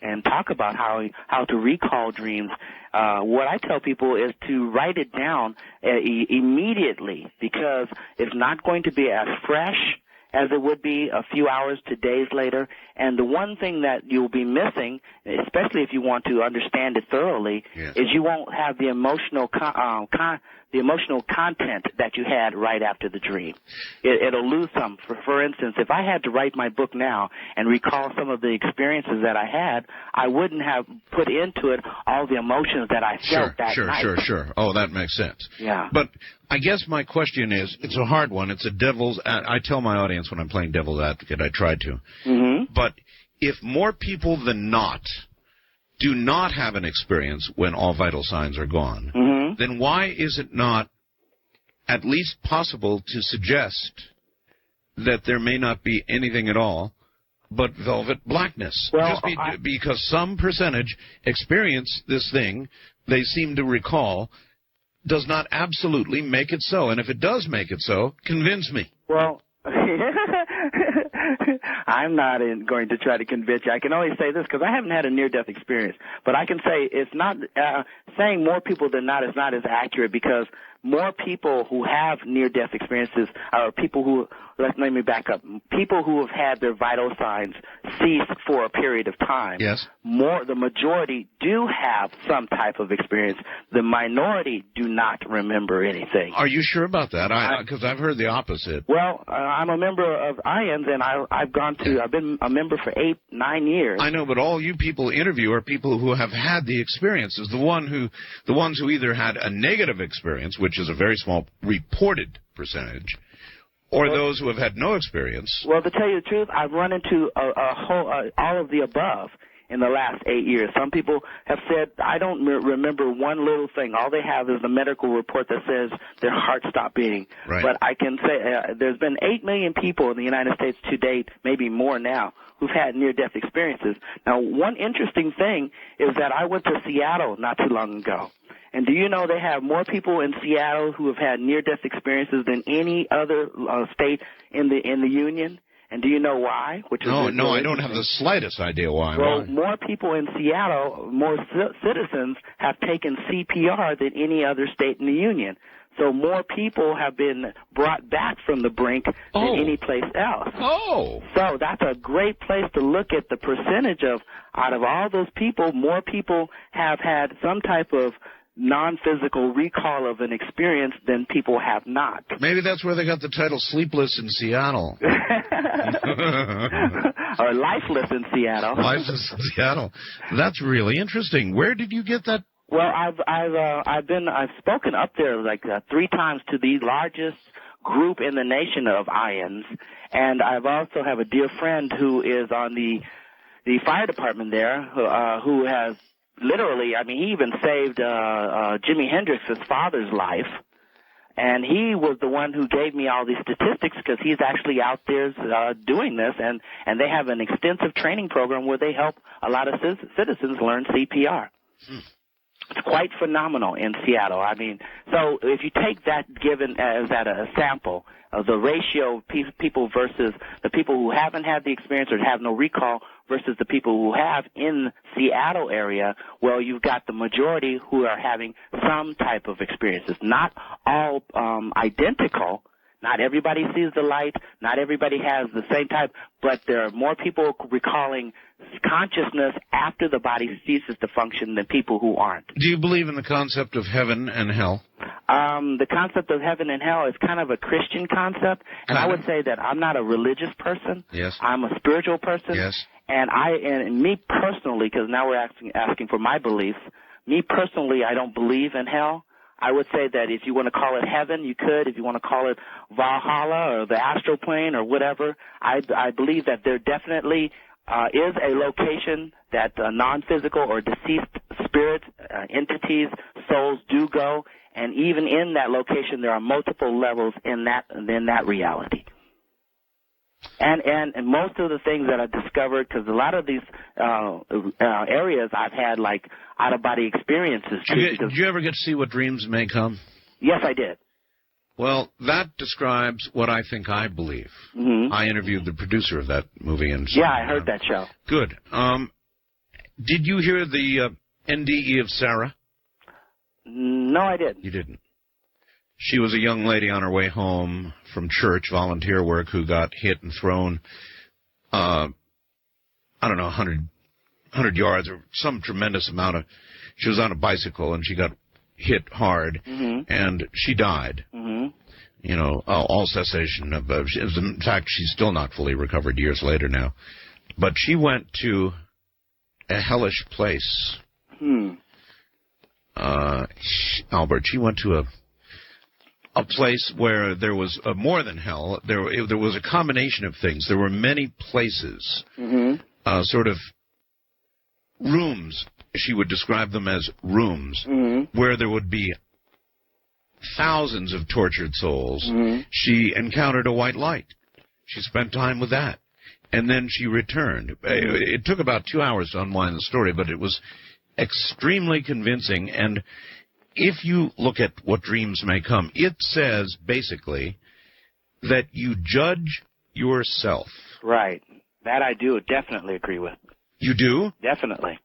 [SPEAKER 16] and talk about how to recall dreams, what I tell people is to write it down immediately, because it's not going to be as fresh as it would be a few hours to days later. And the one thing that you'll be missing, especially if you want to understand it thoroughly, is you won't have the emotional content that you had right after the dream. It'll lose some. For instance, if I had to write my book now and recall some of the experiences that I had, I wouldn't have put into it all the emotions that I felt that night.
[SPEAKER 1] Sure. Oh, that makes sense.
[SPEAKER 16] Yeah.
[SPEAKER 1] But I guess my question is, it's a hard one. It's a I tell my audience when I'm playing devil's advocate, I try to. But if more people than not do not have an experience when all vital signs are gone, then why is it not at least possible to suggest that there may not be anything at all but velvet blackness?
[SPEAKER 16] Well,
[SPEAKER 1] because some percentage experience this thing they seem to recall does not absolutely make it so. And if it does make it so, convince me.
[SPEAKER 16] Well, I'm not going to try to convince you. I can only say this because I haven't had a near-death experience. But I can say it's not saying more people than not is not as accurate, because more people who have near-death experiences are people who, let me back up, people who have had their vital signs cease for a period of time.
[SPEAKER 1] Yes.
[SPEAKER 16] The majority do have some type of experience. The minority do not remember anything.
[SPEAKER 1] Are you sure about that? Because I've heard the opposite.
[SPEAKER 16] Well, I'm a member of IONS, and I've been a member for 8-9 years.
[SPEAKER 1] I know, but all you people interview are people who have had the experiences. The ones who either had a negative experience, which is a very small reported percentage, or those who have had no experience.
[SPEAKER 16] Well, to tell you the truth, I've run into all of the above in the last 8 years. Some people have said, I don't remember one little thing. All they have is the medical report that says their heart stopped beating.
[SPEAKER 1] Right.
[SPEAKER 16] But I can say there's been 8 million people in the United States to date, maybe more now, who've had near-death experiences. Now, one interesting thing is that I went to Seattle not too long ago. And do you know they have more people in Seattle who have had near-death experiences than any other state in the Union? And do you know why?
[SPEAKER 1] No, I don't have the slightest idea why.
[SPEAKER 16] Well, more people in Seattle, more citizens have taken CPR than any other state in the Union. So more people have been brought back from the brink than any place else.
[SPEAKER 1] Oh.
[SPEAKER 16] So that's a great place to look at the percentage of, out of all those people, more people have had some type of non-physical recall of an experience than people have not.
[SPEAKER 1] Maybe that's where they got the title Sleepless in Seattle.
[SPEAKER 16] Or Lifeless in Seattle.
[SPEAKER 1] Lifeless in Seattle. That's really interesting. Where did you get that?
[SPEAKER 16] Well, I've spoken up there like 3 times to the largest group in the nation of IONS, and I've also have a dear friend who is on the fire department there, who has literally, he even saved Jimi Hendrix's father's life, and he was the one who gave me all these statistics because he's actually out there doing this, and they have an extensive training program where they help a lot of citizens learn CPR. It's quite phenomenal in Seattle. So if you take that given as a sample of the ratio of people versus the people who haven't had the experience or have no recall versus the people who have in Seattle area, well, you've got the majority who are having some type of experiences. Not all identical, Not everybody sees the light. Not everybody has the same type, but there are more people recalling consciousness after the body ceases to function than people who aren't.
[SPEAKER 1] Do you believe in the concept of heaven and hell?
[SPEAKER 16] The concept of heaven and hell is kind of a Christian concept, and I would say that I'm not a religious person.
[SPEAKER 1] Yes.
[SPEAKER 16] I'm a spiritual person.
[SPEAKER 1] Yes.
[SPEAKER 16] And me personally, because now we're asking for my beliefs, me personally, I don't believe in hell. I would say that if you want to call it heaven, you could. If you want to call it Valhalla or the astral plane or whatever, I believe that there definitely is a location that non-physical or deceased spirits, entities, souls do go, and even in that location, there are multiple levels in that reality. And most of the things that I discovered, because a lot of these areas I've had like out-of-body experiences.
[SPEAKER 1] Did you ever get to see What Dreams May Come?
[SPEAKER 16] Yes, I did.
[SPEAKER 1] Well, that describes what I think I believe.
[SPEAKER 16] Mm-hmm.
[SPEAKER 1] I interviewed the producer of that movie.
[SPEAKER 16] I heard that show.
[SPEAKER 1] Good. Did you hear the NDE of Sarah?
[SPEAKER 16] No, I didn't.
[SPEAKER 1] You didn't. She was a young lady on her way home from church, volunteer work, who got hit and thrown, 100 yards or some tremendous amount of... She was on a bicycle, and she got hit hard, and she died. Mm-hmm. You know, all cessation of... in fact, she's still not fully recovered years later now. But she went to a hellish place. Albert, she went to a place where there was more than hell. There was a combination of things. There were many places, sort of rooms. She would describe them as rooms, where there would be thousands of tortured souls. She encountered a white light. She spent time with that. And then she returned. It took about 2 hours to unwind the story, but it was extremely convincing. And if you look at What Dreams May Come, it says, basically, that you judge yourself.
[SPEAKER 16] Right. That I do definitely agree with.
[SPEAKER 1] You do?
[SPEAKER 16] Definitely.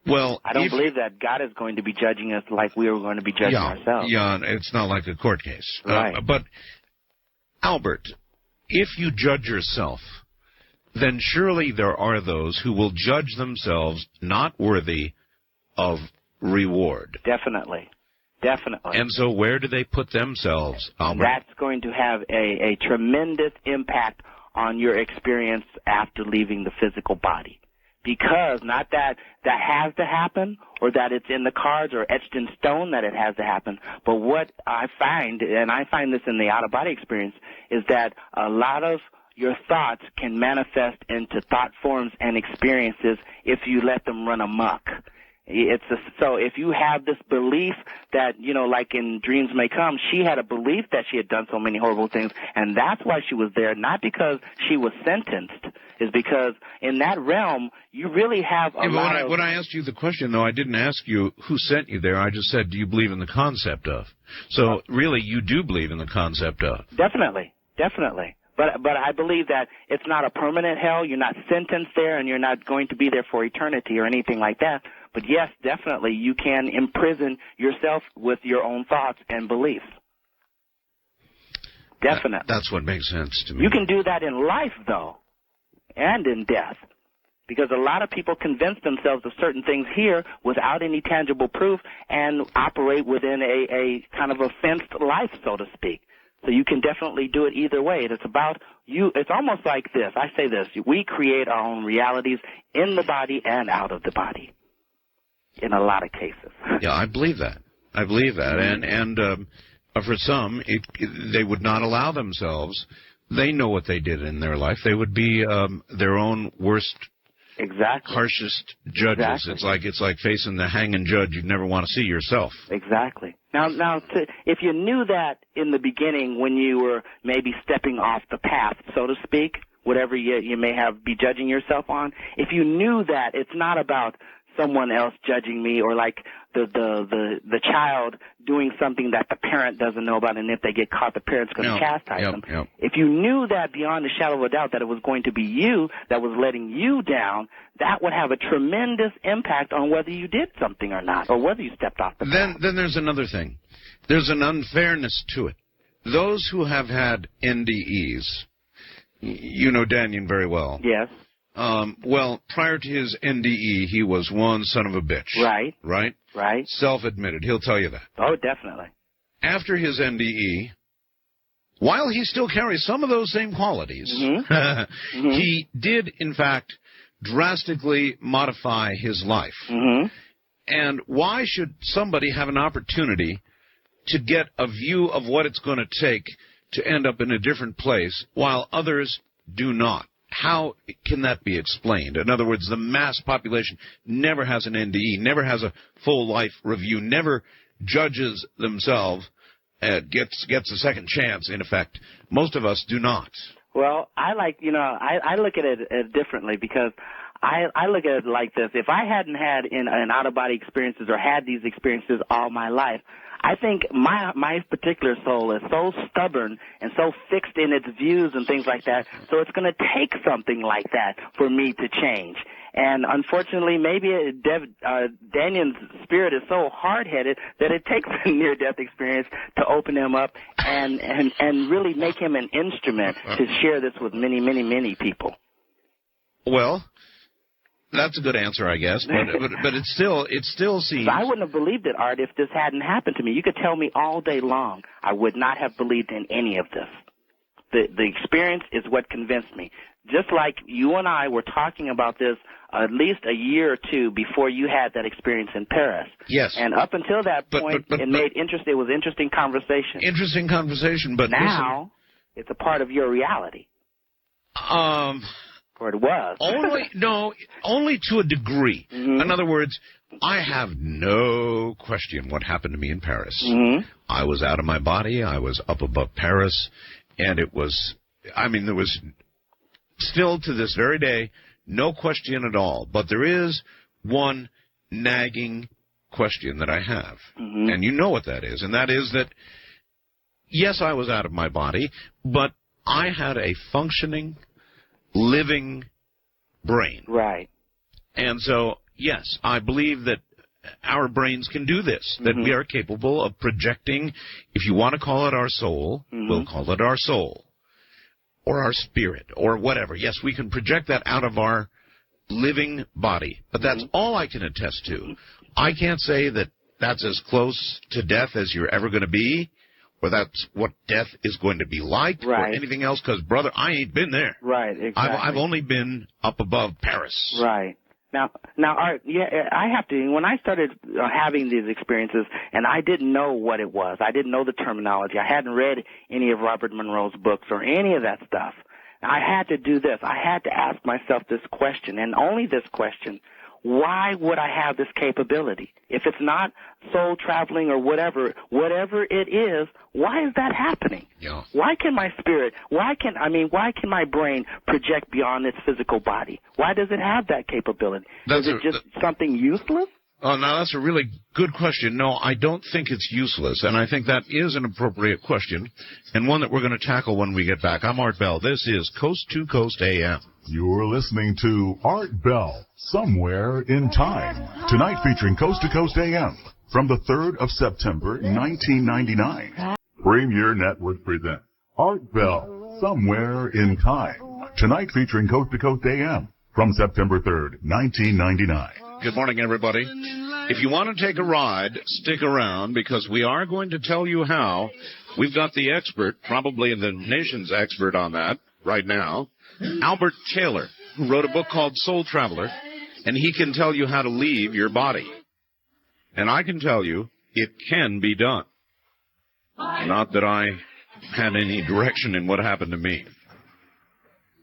[SPEAKER 1] Well,
[SPEAKER 16] I don't believe that God is going to be judging us like we are going to be judging ourselves.
[SPEAKER 1] Yeah, it's not like a court case.
[SPEAKER 16] Right.
[SPEAKER 1] But, Albert, if you judge yourself, then surely there are those who will judge themselves not worthy of reward.
[SPEAKER 16] Definitely. Definitely.
[SPEAKER 1] And so where do they put themselves, Albert?
[SPEAKER 16] That's going to have a tremendous impact on your experience after leaving the physical body. Because not that has to happen or that it's in the cards or etched in stone that it has to happen, but what I find, and I find this in the out-of-body experience, is that a lot of your thoughts can manifest into thought forms and experiences if you let them run amok. So if you have this belief that, you know, like in Dreams May Come, she had a belief that she had done so many horrible things, and that's why she was there, not because she was sentenced, is because in that realm, you really have a lot of...
[SPEAKER 1] When I asked you the question, though, I didn't ask you who sent you there. I just said, do you believe in the concept of? So, really, you do believe in the concept of.
[SPEAKER 16] Definitely. Definitely. But I believe that it's not a permanent hell. You're not sentenced there, and you're not going to be there for eternity or anything like that. But yes, definitely, you can imprison yourself with your own thoughts and beliefs. Definitely.
[SPEAKER 1] That's what makes sense to me.
[SPEAKER 16] You can do that in life, though, and in death. Because a lot of people convince themselves of certain things here without any tangible proof and operate within a kind of a fenced life, so to speak. So you can definitely do it either way. It's about you. It's almost like this. I say this. We create our own realities in the body and out of the body in a lot of cases.
[SPEAKER 1] Yeah, I believe that. I believe that. And for some, they would not allow themselves. They know what they did in their life. They would be their own worst, harshest judges.
[SPEAKER 16] Exactly.
[SPEAKER 1] It's like facing the hanging judge you'd never want to see yourself.
[SPEAKER 16] Exactly. Now, if you knew that in the beginning when you were maybe stepping off the path, so to speak, whatever you may be judging yourself on, if you knew that it's not about someone else judging me or like the child doing something that the parent doesn't know about, and if they get caught, the parent's going to chastise them.
[SPEAKER 1] Yep.
[SPEAKER 16] If you knew that beyond a shadow of a doubt that it was going to be you that was letting you down, that would have a tremendous impact on whether you did something or not, or whether you stepped off the path.
[SPEAKER 1] Then there's another thing. There's an unfairness to it. those who have had NDEs, you know Daniel very well.
[SPEAKER 16] Yes.
[SPEAKER 1] Well, prior to his NDE, he was one son of a bitch.
[SPEAKER 16] Right.
[SPEAKER 1] Right?
[SPEAKER 16] Right.
[SPEAKER 1] Self-admitted. He'll tell you that.
[SPEAKER 16] Oh, definitely.
[SPEAKER 1] After his NDE, while he still carries some of those same qualities, he did, in fact, drastically modify his life. And why should somebody have an opportunity to get a view of what it's going to take to end up in a different place while others do not? How can that be explained? In other words, the mass population never has an NDE, never has a full life review, never judges themselves, gets a second chance, in effect. Most of us do not.
[SPEAKER 16] Well, I look at it differently because I look at it like this. If I hadn't had an out-of-body experiences or had these experiences all my life, I think my particular soul is so stubborn and so fixed in its views and things like that, so it's going to take something like that for me to change. And unfortunately, maybe Daniel's spirit is so hard-headed that it takes a near-death experience to open him up and really make him an instrument to share this with many, many, many people.
[SPEAKER 1] Well, that's a good answer, I guess, but it still seems.
[SPEAKER 16] I wouldn't have believed it, Art, if this hadn't happened to me. You could tell me all day long. I would not have believed in any of this. The experience is what convinced me. Just like you and I were talking about this at least a year or two before you had that experience in Paris.
[SPEAKER 1] Yes.
[SPEAKER 16] And up until that point, it was interesting conversation.
[SPEAKER 1] Interesting conversation, but
[SPEAKER 16] now it's a part of your reality. Or it was.
[SPEAKER 1] Only to a degree. In other words, I have no question what happened to me in Paris. I was out of my body. I was up above Paris. And it was, there was still to this very day, no question at all. But there is one nagging question that I have. And you know what that is. And that is that, yes, I was out of my body, but I had a functioning, living brain.
[SPEAKER 16] Right.
[SPEAKER 1] And so, yes, I believe that our brains can do this, that we are capable of projecting, if you want to call it our soul, we'll call it our soul, or our spirit, or whatever. Yes, we can project that out of our living body, but that's all I can attest to. I can't say that that's as close to death as you're ever going to be, or that's what death is going to be like, or anything else, because, brother, I ain't been there.
[SPEAKER 16] Right, exactly.
[SPEAKER 1] I've only been up above Paris.
[SPEAKER 16] Right. Now, Art, I have to, when I started having these experiences, and I didn't know what it was, I didn't know the terminology, I hadn't read any of Robert Monroe's books or any of that stuff, I had to do this. I had to ask myself this question, and only this question: why would I have this capability? If it's not soul traveling or whatever it is, why is that happening?
[SPEAKER 1] Yeah.
[SPEAKER 16] Why can my spirit, why can my brain project beyond its physical body? Why does it have that capability? Is it just something useless?
[SPEAKER 1] Oh, now that's a really good question. No, I don't think it's useless, and I think that is an appropriate question, and one that we're going to tackle when we get back. I'm Art Bell. This is Coast to Coast AM.
[SPEAKER 5] You're listening to Art Bell, Somewhere in Time. Tonight featuring Coast to Coast AM from the 3rd of September, 1999. Premier Network presents Art Bell, Somewhere in Time. Tonight featuring Coast to Coast AM from September 3rd, 1999.
[SPEAKER 1] Good morning, everybody. If you want to take a ride, stick around, because we are going to tell you how. We've got the expert, probably the nation's expert on that right now, Albert Taylor, who wrote a book called Soul Traveler, and he can tell you how to leave your body. And I can tell you it can be done. Not that I had any direction in what happened to me.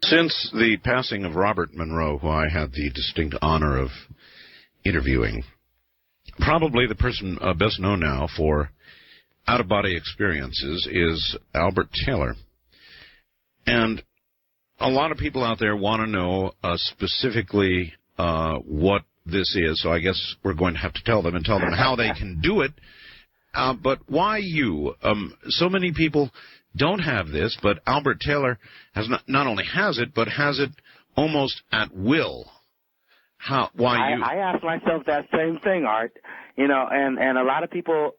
[SPEAKER 1] Since the passing of Robert Monroe, who I had the distinct honor of interviewing, probably the person best known now for out-of-body experiences is Albert Taylor. And a lot of people out there want to know specifically what this is, so I guess we're going to have to tell them how they can do it. But why you? So many people don't have this, but Albert Taylor has not only has it, but has it almost at will. Why you?
[SPEAKER 16] I ask myself that same thing, Art. And a lot of people,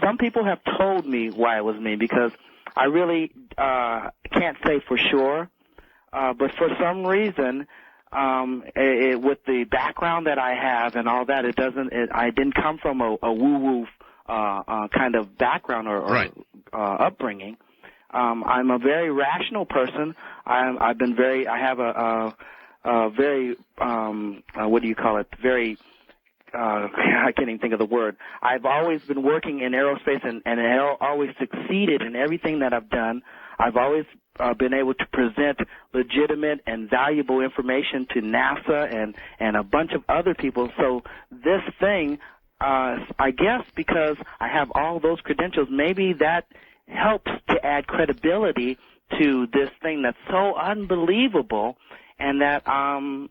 [SPEAKER 16] some people have told me why it was me, because I really can't say for sure, but for some reason, with the background that I have and all that, I didn't come from a woo-woo kind of background or upbringing. I'm a very rational person. I have a very what do you call it? Very I can't even think of the word. I've always been working in aerospace and always succeeded in everything that I've done. I've always been able to present legitimate and valuable information to NASA and a bunch of other people. So this thing, I guess because I have all those credentials, maybe that helps to add credibility to this thing that's so unbelievable, and that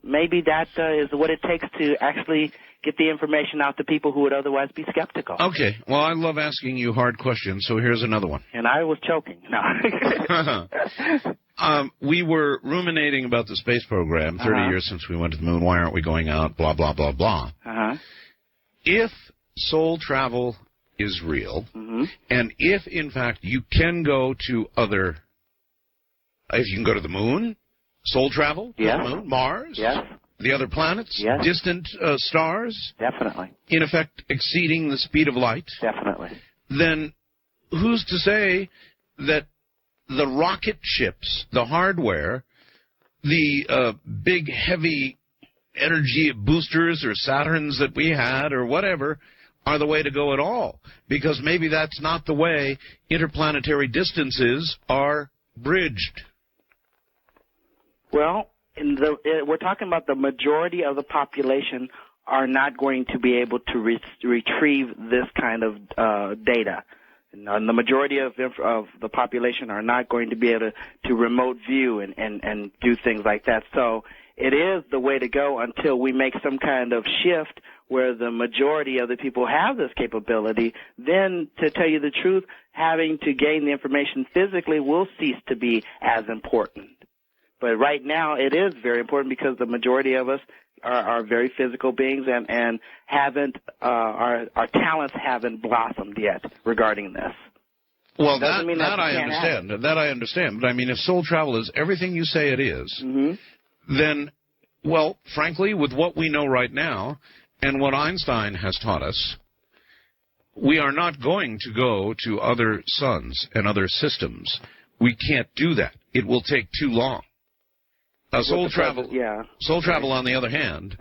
[SPEAKER 16] maybe that is what it takes to actually get the information out to people who would otherwise be skeptical.
[SPEAKER 1] Okay. Well, I love asking you hard questions, so here's another one.
[SPEAKER 16] And I was choking. No.
[SPEAKER 1] We were ruminating about the space program, 30 years since we went to the moon. Why aren't we going out? Blah, blah, blah, blah. If soul travel is real, and if, in fact, you can go to if you can go to the moon, soul travel, to the moon, Mars, the other planets, distant stars,
[SPEAKER 16] definitely,
[SPEAKER 1] in effect exceeding the speed of light,
[SPEAKER 16] definitely,
[SPEAKER 1] then who's to say that the rocket ships, the hardware, the big, heavy energy boosters or Saturns that we had or whatever are the way to go at all? Because maybe that's not the way interplanetary distances are bridged.
[SPEAKER 16] Well, we're talking about the majority of the population are not going to be able to retrieve this kind of data. And the majority of the population are not going to be able to remote view and do things like that. So it is the way to go until we make some kind of shift where the majority of the people have this capability. Then, to tell you the truth, having to gain the information physically will cease to be as important. But right now, it is very important because the majority of us are very physical beings and haven't our talents haven't blossomed yet regarding this.
[SPEAKER 1] Well, that I understand. That I understand. But I mean, if soul travel is everything you say it is, then, well, frankly, with what we know right now and what Einstein has taught us, we are not going to go to other suns and other systems. We can't do that. It will take too long. Soul travel, on the other hand,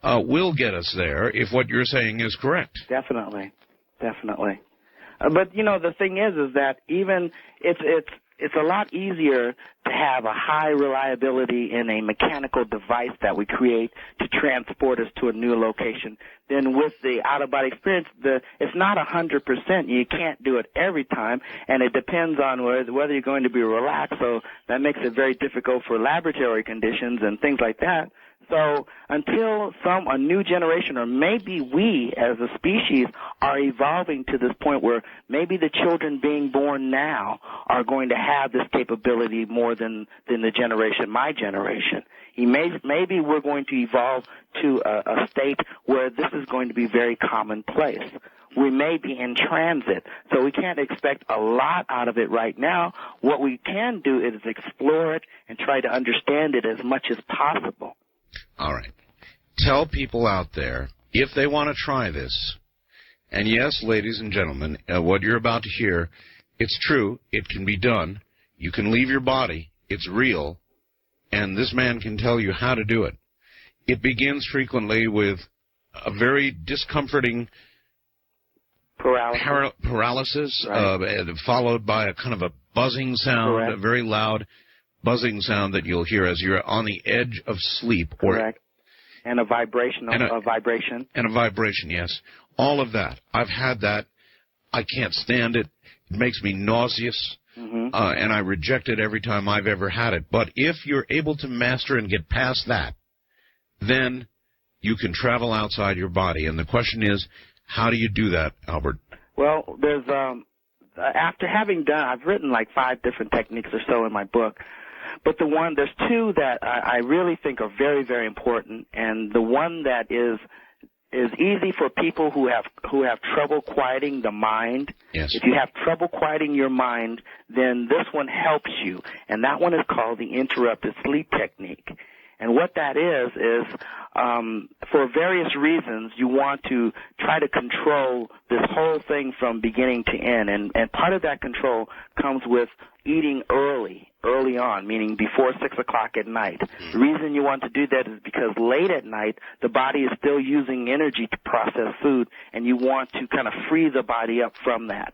[SPEAKER 1] will get us there if what you're saying is correct.
[SPEAKER 16] Definitely. But you know, the thing is that even it's a lot easier to have a high reliability in a mechanical device that we create to transport us to a new location than with the out-of-body experience. It's not 100%. You can't do it every time, and it depends on whether you're going to be relaxed, so that makes it very difficult for laboratory conditions and things like that. So until a new generation, or maybe we as a species are evolving to this point where maybe the children being born now are going to have this capability more than my generation. Maybe we're going to evolve to a state where this is going to be very commonplace. We may be in transit, so we can't expect a lot out of it right now. What we can do is explore it and try to understand it as much as possible.
[SPEAKER 1] All right. Tell people out there, if they want to try this, and yes, ladies and gentlemen, what you're about to hear, it's true, it can be done. You can leave your body, it's real, and this man can tell you how to do it. It begins frequently with a very discomforting paralysis, followed by a kind of a buzzing sound, a very loud buzzing sound that you'll hear as you're on the edge of sleep.
[SPEAKER 16] Correct. And a vibration. And a
[SPEAKER 1] vibration, yes. All of that. I've had that. I can't stand it. It makes me nauseous. And I reject it every time I've ever had it. But if you're able to master and get past that, then you can travel outside your body. And the question is, how do you do that, Albert?
[SPEAKER 16] Well, there's after having done, I've written like 5 different techniques or so in my book. But there's 2 that I really think are very, very important, and the one that is is easy for people who have trouble quieting the mind.
[SPEAKER 1] Yes.
[SPEAKER 16] If you have trouble quieting your mind, then this one helps you, and that one is called the interrupted sleep technique. And what that is for various reasons, you want to try to control this whole thing from beginning to end. And part of that control comes with eating early on, meaning before 6 o'clock at night. The reason you want to do that is because late at night, the body is still using energy to process food, and you want to kind of free the body up from that.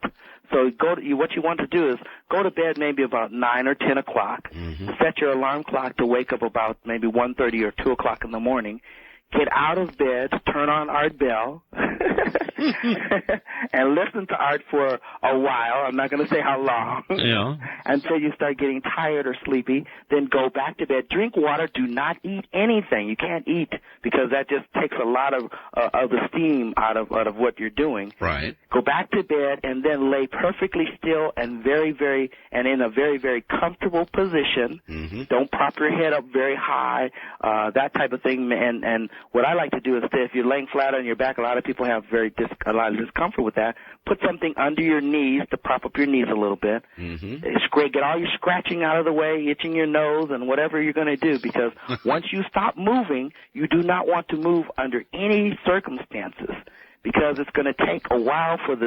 [SPEAKER 16] So what you want to do is go to bed maybe about 9 or 10 o'clock, set your alarm clock to wake up about maybe 1:30 or 2 o'clock in the morning, get out of bed, turn on Art Bell, and listen to Art for a while. I'm not going to say how long.
[SPEAKER 1] Yeah.
[SPEAKER 16] Until you start getting tired or sleepy. Then go back to bed. Drink water. Do not eat anything. You can't eat because that just takes a lot of the steam out of what you're doing.
[SPEAKER 1] Right.
[SPEAKER 16] Go back to bed and then lay perfectly still and in a very, very comfortable position. Don't prop your head up very high, that type of thing. And what I like to do is if you're laying flat on your back, a lot of people have a lot of discomfort with that. Put something under your knees to prop up your knees a little bit. Get all your scratching out of the way, itching your nose, and whatever you're going to do, because once you stop moving, you do not want to move under any circumstances, because it's going to take a while for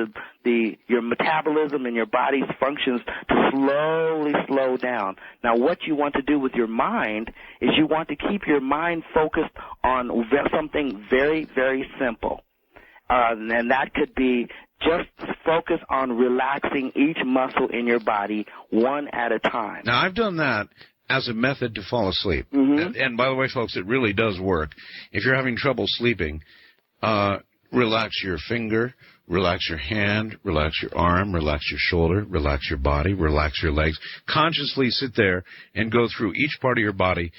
[SPEAKER 16] your metabolism and your body's functions to slowly slow down. Now, what you want to do with your mind is you want to keep your mind focused on something very, very simple. And that could be just focus on relaxing each muscle in your body one at a time.
[SPEAKER 1] Now, I've done that as a method to fall asleep. And by the way, folks, it really does work. If you're having trouble sleeping, relax your finger, relax your hand, relax your arm, relax your shoulder, relax your body, relax your legs. Consciously sit there and go through each part of your body,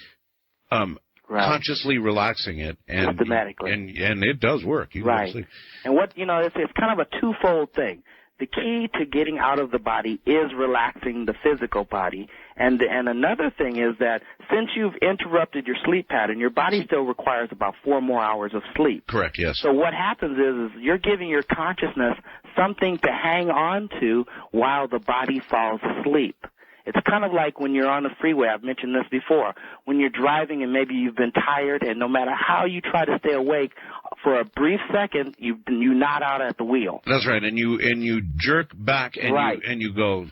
[SPEAKER 1] consciously relaxing it, and
[SPEAKER 16] systematically.
[SPEAKER 1] And it does work. You
[SPEAKER 16] right. And it's kind of a twofold thing. The key to getting out of the body is relaxing the physical body. And another thing is that since you've interrupted your sleep pattern, your body still requires about 4 more hours of sleep.
[SPEAKER 1] Correct, yes.
[SPEAKER 16] So what happens is you're giving your consciousness something to hang on to while the body falls asleep. It's kind of like when you're on the freeway. I've mentioned this before. When you're driving and maybe you've been tired, and no matter how you try to stay awake, for a brief second, you nod out at the wheel.
[SPEAKER 1] That's right, and you jerk back and you go.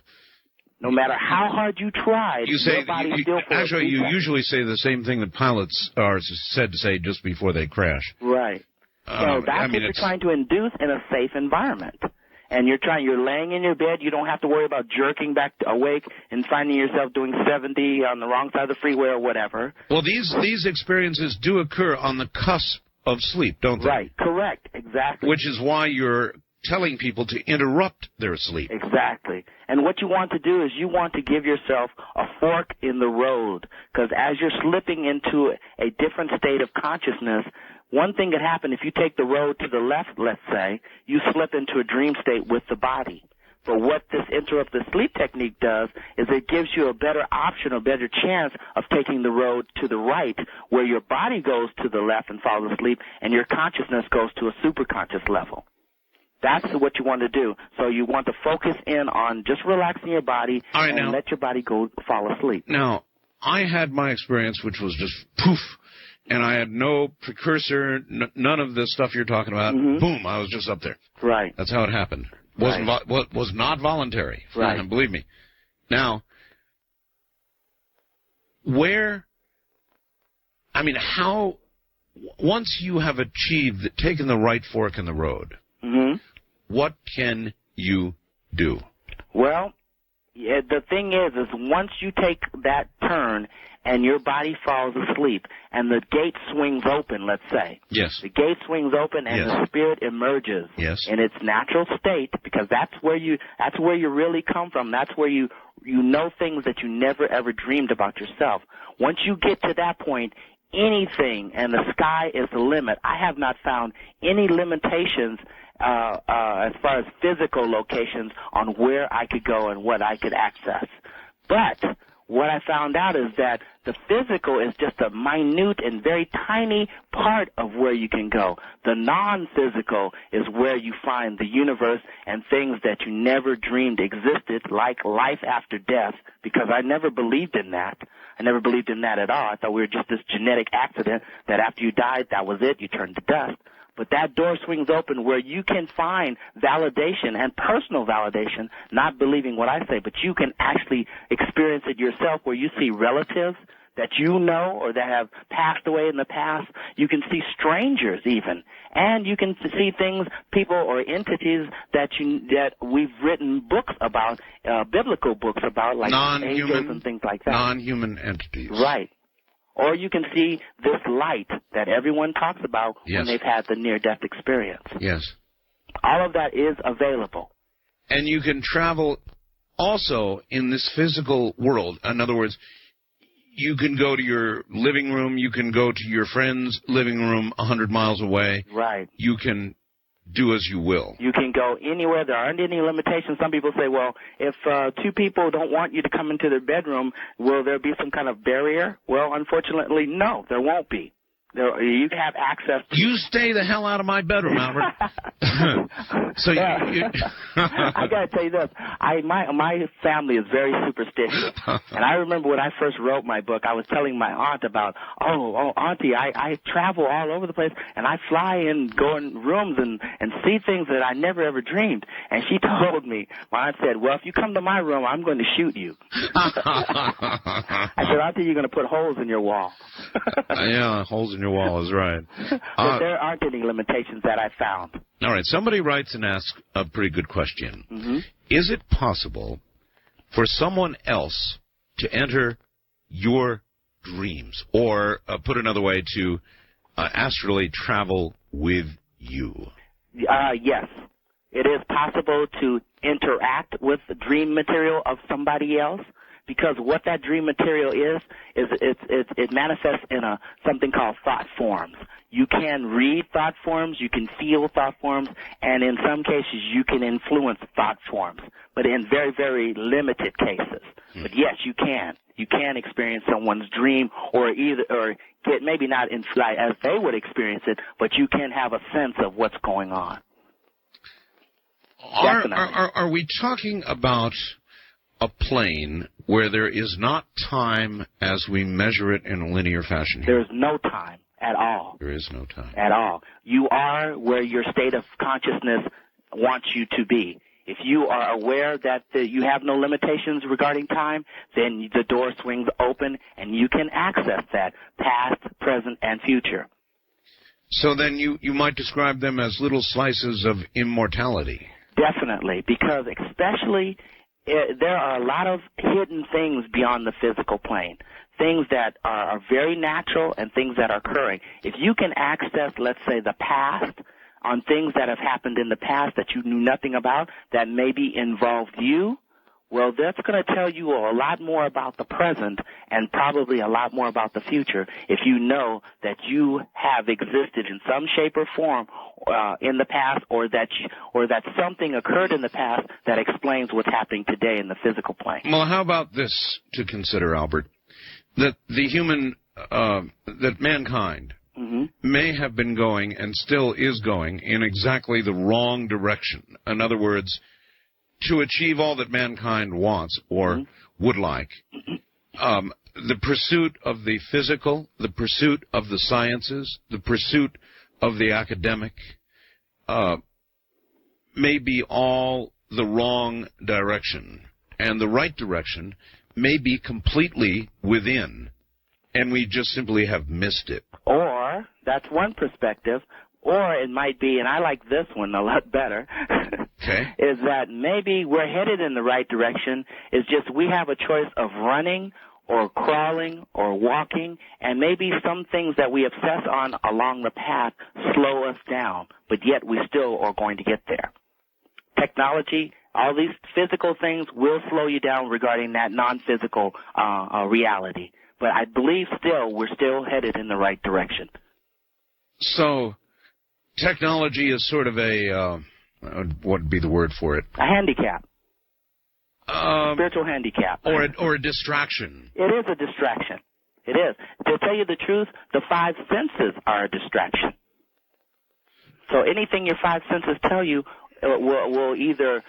[SPEAKER 16] No matter how hard you try,
[SPEAKER 1] your body still actually, you usually say the same thing that pilots are said to say just before they crash.
[SPEAKER 16] Right. So that's what you're trying to induce in a safe environment. And you're laying in your bed, you don't have to worry about jerking back awake and finding yourself doing 70 on the wrong side of the freeway or whatever.
[SPEAKER 1] Well, these experiences do occur on the cusp of sleep, don't they?
[SPEAKER 16] Right, correct, exactly.
[SPEAKER 1] Which is why you're telling people to interrupt their sleep.
[SPEAKER 16] Exactly. And what you want to do is you want to give yourself a fork in the road, because as you're slipping into a different state of consciousness, one thing could happen if you take the road to the left, let's say, you slip into a dream state with the body. But what this interrupted sleep technique does is it gives you a better option, a better chance of taking the road to the right, where your body goes to the left and falls asleep, and your consciousness goes to a superconscious level. That's what you want to do. So you want to focus in on just relaxing your body and let your body go fall asleep.
[SPEAKER 1] Now, I had my experience, which was just poof. And I had no precursor, none of this stuff you're talking about. Boom, I was just up there.
[SPEAKER 16] Right.
[SPEAKER 1] That's how it happened. Was not voluntary.
[SPEAKER 16] Right.
[SPEAKER 1] And believe me. Now, how, once you have achieved, taken the right fork in the road, what can you do?
[SPEAKER 16] Well, the thing is once you take that turn and your body falls asleep and the gate swings open, let's say.
[SPEAKER 1] Yes.
[SPEAKER 16] The gate swings open and the spirit emerges in its natural state, because that's where you really come from. That's where you know things that you never ever dreamed about yourself. Once you get to that point, anything, and the sky is the limit. I have not found any limitations as far as physical locations on where I could go and what I could access. But what I found out is that the physical is just a minute and very tiny part of where you can go. The non-physical is where you find the universe and things that you never dreamed existed, like life after death, because I never believed in that. I never believed in that at all. I thought we were just this genetic accident that after you died, that was it, you turned to dust. But that door swings open where you can find validation and personal validation, not believing what I say, but you can actually experience it yourself, where you see relatives that you know or that have passed away in the past. You can see strangers even. And you can see things, people or entities that we've written books about, biblical books about, like angels and things like that.
[SPEAKER 1] Non-human entities.
[SPEAKER 16] Right. Or you can see this light that everyone talks about when they've had the near-death experience.
[SPEAKER 1] Yes.
[SPEAKER 16] All of that is available.
[SPEAKER 1] And you can travel also in this physical world. In other words, you can go to your living room. You can go to your friend's living room 100 miles away.
[SPEAKER 16] Right.
[SPEAKER 1] You can do as you will.
[SPEAKER 16] You can go anywhere. There aren't any limitations. Some people say, well, if two people don't want you to come into their bedroom, will there be some kind of barrier? Well, unfortunately, no, there won't be. You have access to...
[SPEAKER 1] You stay the hell out of my bedroom, Albert. So
[SPEAKER 16] I got to tell you this. My family is very superstitious. And I remember when I first wrote my book, I was telling my aunt about, Auntie, I travel all over the place, and I fly and go in rooms and see things that I never ever dreamed. And she told me, my aunt said, well, if you come to my room, I'm going to shoot you. I said, Auntie, you're going to put holes in your wall.
[SPEAKER 1] Yeah, holes in your wall is right.
[SPEAKER 16] But there aren't any limitations that I found.
[SPEAKER 1] All right. Somebody writes and asks a pretty good question.
[SPEAKER 16] Mm-hmm.
[SPEAKER 1] Is it possible for someone else to enter your dreams, or put another way, to astrally travel with you?
[SPEAKER 16] Yes. It is possible to interact with the dream material of somebody else. Because what that dream material is it manifests in something called thought forms. You can read thought forms, you can feel thought forms, and in some cases you can influence thought forms, but in very, very limited cases. But yes, you can. You can experience someone's dream, or get maybe not in flight as they would experience it, but you can have a sense of what's going on.
[SPEAKER 1] Are we talking about a plane where there is not time as we measure it in a linear fashion here?
[SPEAKER 16] There is no time at all.
[SPEAKER 1] There is no time.
[SPEAKER 16] At all. You are where your state of consciousness wants you to be. If you are aware that you have no limitations regarding time, then the door swings open and you can access that past, present, and future.
[SPEAKER 1] So then you might describe them as little slices of immortality.
[SPEAKER 16] Definitely, because especially... there are a lot of hidden things beyond the physical plane, things that are very natural and things that are occurring. If you can access, let's say, the past on things that have happened in the past that you knew nothing about, that maybe involved you, well, that's going to tell you a lot more about the present and probably a lot more about the future if you know that you have existed in some shape or form in the past, or that something occurred in the past that explains what's happening today in the physical plane.
[SPEAKER 1] Well, how about this to consider, Albert? That the human, that mankind may have been going and still is going in exactly the wrong direction. In other words, to achieve all that mankind wants or would like, the pursuit of the physical, the pursuit of the sciences, the pursuit of the academic, may be all the wrong direction. And the right direction may be completely within, and we just simply have missed it.
[SPEAKER 16] Or, that's one perspective, or it might be, and I like this one a lot better, is that maybe we're headed in the right direction. It's just we have a choice of running or crawling or walking, and maybe some things that we obsess on along the path slow us down, but yet we still are going to get there. Technology, all these physical things will slow you down regarding that non-physical reality. But I believe we're still headed in the right direction.
[SPEAKER 1] So, technology is sort of a, what would be the word for it?
[SPEAKER 16] A handicap. Spiritual handicap.
[SPEAKER 1] Or a distraction.
[SPEAKER 16] It is a distraction. It is. To tell you the truth, the five senses are a distraction. So anything your five senses tell you will either